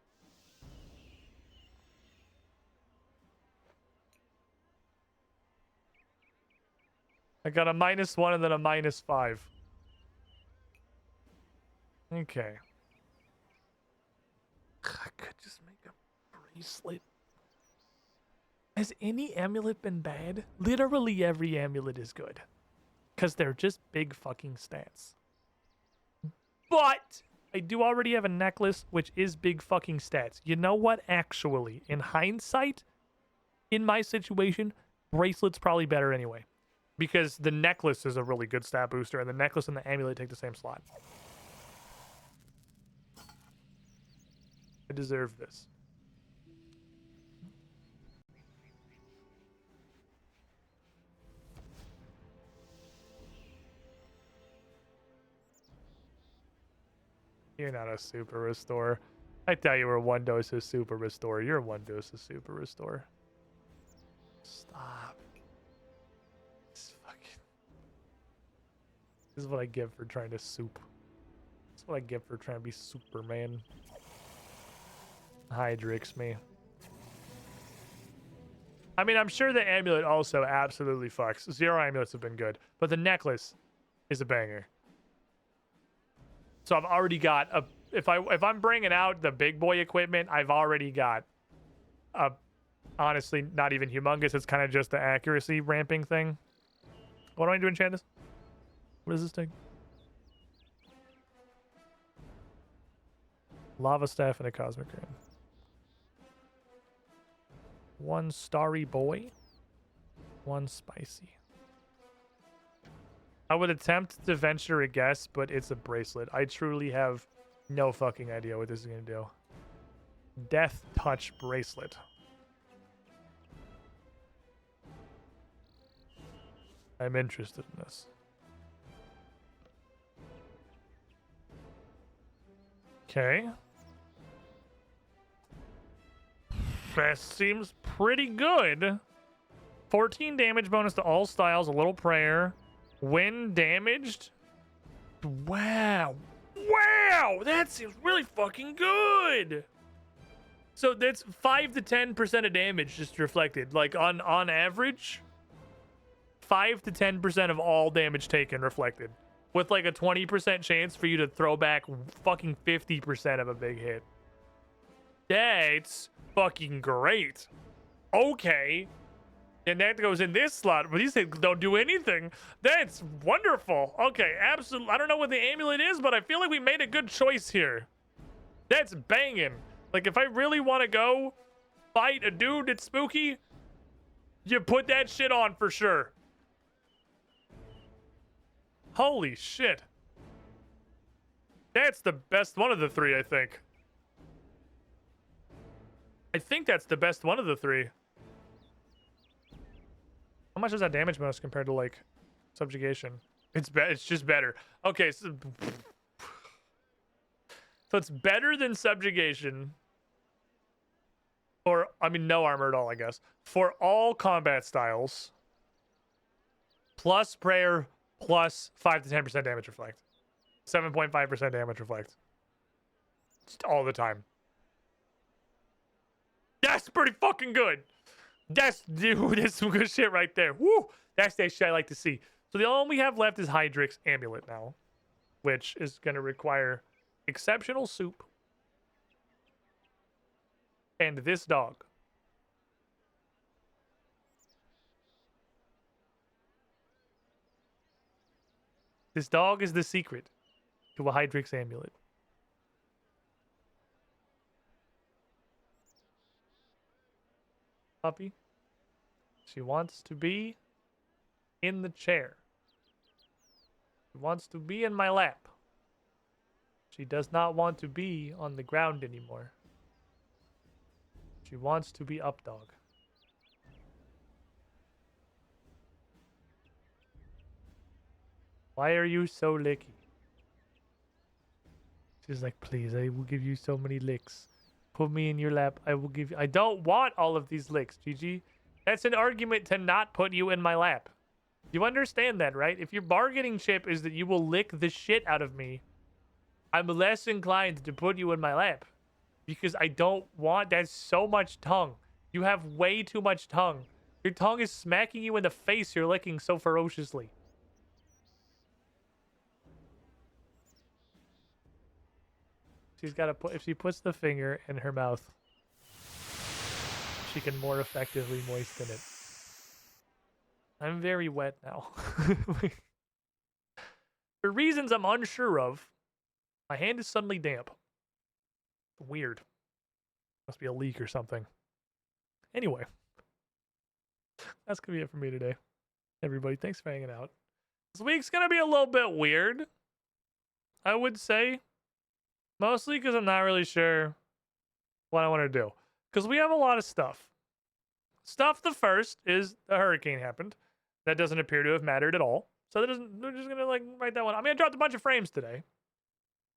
I got a -1 and then a -5. Okay. I could just make a bracelet. Has any amulet been bad? Literally every amulet is good. Because they're just big fucking stats. But I do already have a necklace, which is big fucking stats. You know what? Actually, in hindsight, in my situation, bracelet's probably better anyway. Because the necklace is a really good stat booster, and the necklace and the amulet take the same slot. I deserve this. You're not a super restore. I thought you were 1 dose of super restore. You're 1 dose of super restore. Stop. This is what I get for trying to soup. This is what I get for trying to be Superman. Hydrix me. I mean, I'm sure the amulet also absolutely fucks. 0 amulets have been good, but the necklace is a banger. So I've already got a. If I'm bringing out the big boy equipment, I've already got a. Honestly, not even humongous. It's kind of just the accuracy ramping thing. What do I do to enchant this? What does this take? Lava staff and a cosmic ring. 1 starry boy. 1 spicy. I would attempt to venture a guess, but it's a bracelet. I truly have no fucking idea what this is going to do. Death Touch Bracelet. I'm interested in this. Okay. That seems pretty good. 14 damage bonus to all styles, a little prayer. When damaged. Wow. Wow! That seems really fucking good! So that's 5 to 10% of damage just reflected. Like on average, 5 to 10% of all damage taken reflected. With like a 20% chance for you to throw back fucking 50% of a big hit. That's fucking great. Okay. And that goes in this slot, but these things don't do anything. That's wonderful. Okay, absolutely. I don't know what the amulet is, but I feel like we made a good choice here. That's banging. Like, if I really want to go fight a dude that's spooky, you put that shit on for sure. Holy shit. That's the best one of the 3, I think. I think that's the best one of the 3. How much is that damage bonus compared to like subjugation? It's just better. Okay, so it's better than subjugation. Or I mean no armor at all, I guess. For all combat styles. Plus prayer plus 5 to 10% damage reflect. 7.5% damage reflect. Just all the time. That's pretty fucking good. That's some good shit right there. Woo! That's that shit I like to see. So the only one we have left is Hydrix Amulet now, which is going to require exceptional soup and this dog. This dog is the secret to a Hydrix Amulet. Puppy. She wants to be in the chair. She wants to be in my lap. She does not want to be on the ground anymore. She wants to be up dog. Why are you so licky? She's like, please, I will give you so many licks. Put me in your lap. I will give you... I don't want all of these licks, Gigi. That's an argument to not put you in my lap. You understand that, right? If your bargaining chip is that you will lick the shit out of me, I'm less inclined to put you in my lap. Because I don't want... That's so much tongue. You have way too much tongue Your tongue is smacking you in the face. You're licking so ferociously. She's got to put, if she puts the finger in her mouth, she can more effectively moisten it. I'm very wet now. For reasons I'm unsure of, my hand is suddenly damp. Weird. Must be a leak or something. Anyway, that's going to be it for me today. Everybody, thanks for hanging out. This week's going to be a little bit weird, I would say. Mostly because I'm not really sure what I want to do. Because we have a lot of stuff. The first is a hurricane happened. That doesn't appear to have mattered at all. So we're just going to like write that one. I mean, I dropped a bunch of frames today.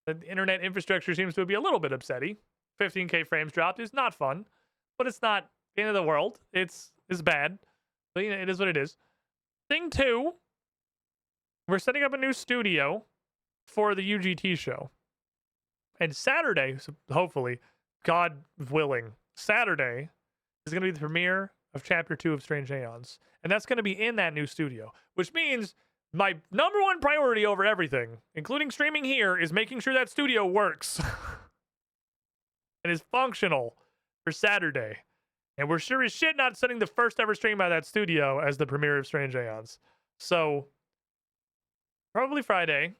The internet infrastructure seems to be a little bit upsetty. 15K frames dropped is not fun, but it's not the end of the world. It's bad, but you know, it is what it is. Thing two, we're setting up a new studio for the UGT show. And Saturday, so hopefully, God willing, Saturday is going to be the premiere of Chapter 2 of Strange Aeons. And that's going to be in that new studio, which means my number one priority over everything, including streaming here, is making sure that studio works and is functional for Saturday. And we're sure as shit not sending the first ever stream out of that studio as the premiere of Strange Aeons. So, probably Friday.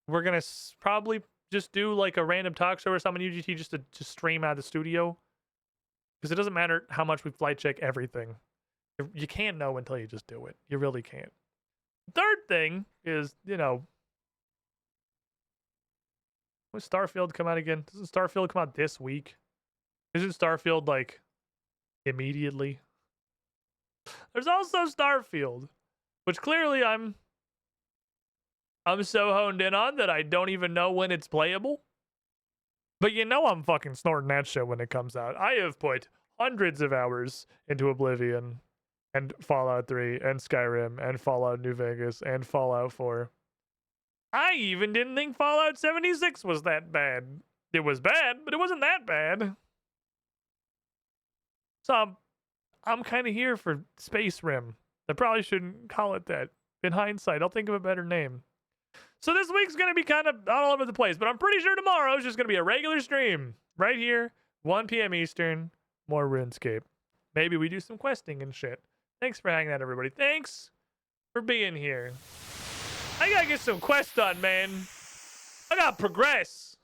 We're going to probably just do like a random talk show or something on UGT just to stream out of the studio. Because it doesn't matter how much we flight check everything. You can't know until you just do it. You really can't. Third thing is, you know, when Starfield come out again? Doesn't Starfield come out this week? Isn't Starfield like immediately? There's also Starfield, which clearly I'm so honed in on that I don't even know when it's playable. But you know I'm fucking snorting that shit when it comes out. I have put hundreds of hours into Oblivion and Fallout 3 and Skyrim and Fallout New Vegas and Fallout 4. I even didn't think Fallout 76 was that bad. It was bad, but it wasn't that bad. So I'm kind of here for Space Rim. I probably shouldn't call it that. In hindsight, I'll think of a better name. So this week's going to be kind of all over the place, but I'm pretty sure tomorrow is just going to be a regular stream. Right here, 1 p.m. Eastern, more RuneScape. Maybe we do some questing and shit. Thanks for hanging out, everybody. Thanks for being here. I gotta get some quests done, man. I gotta progress.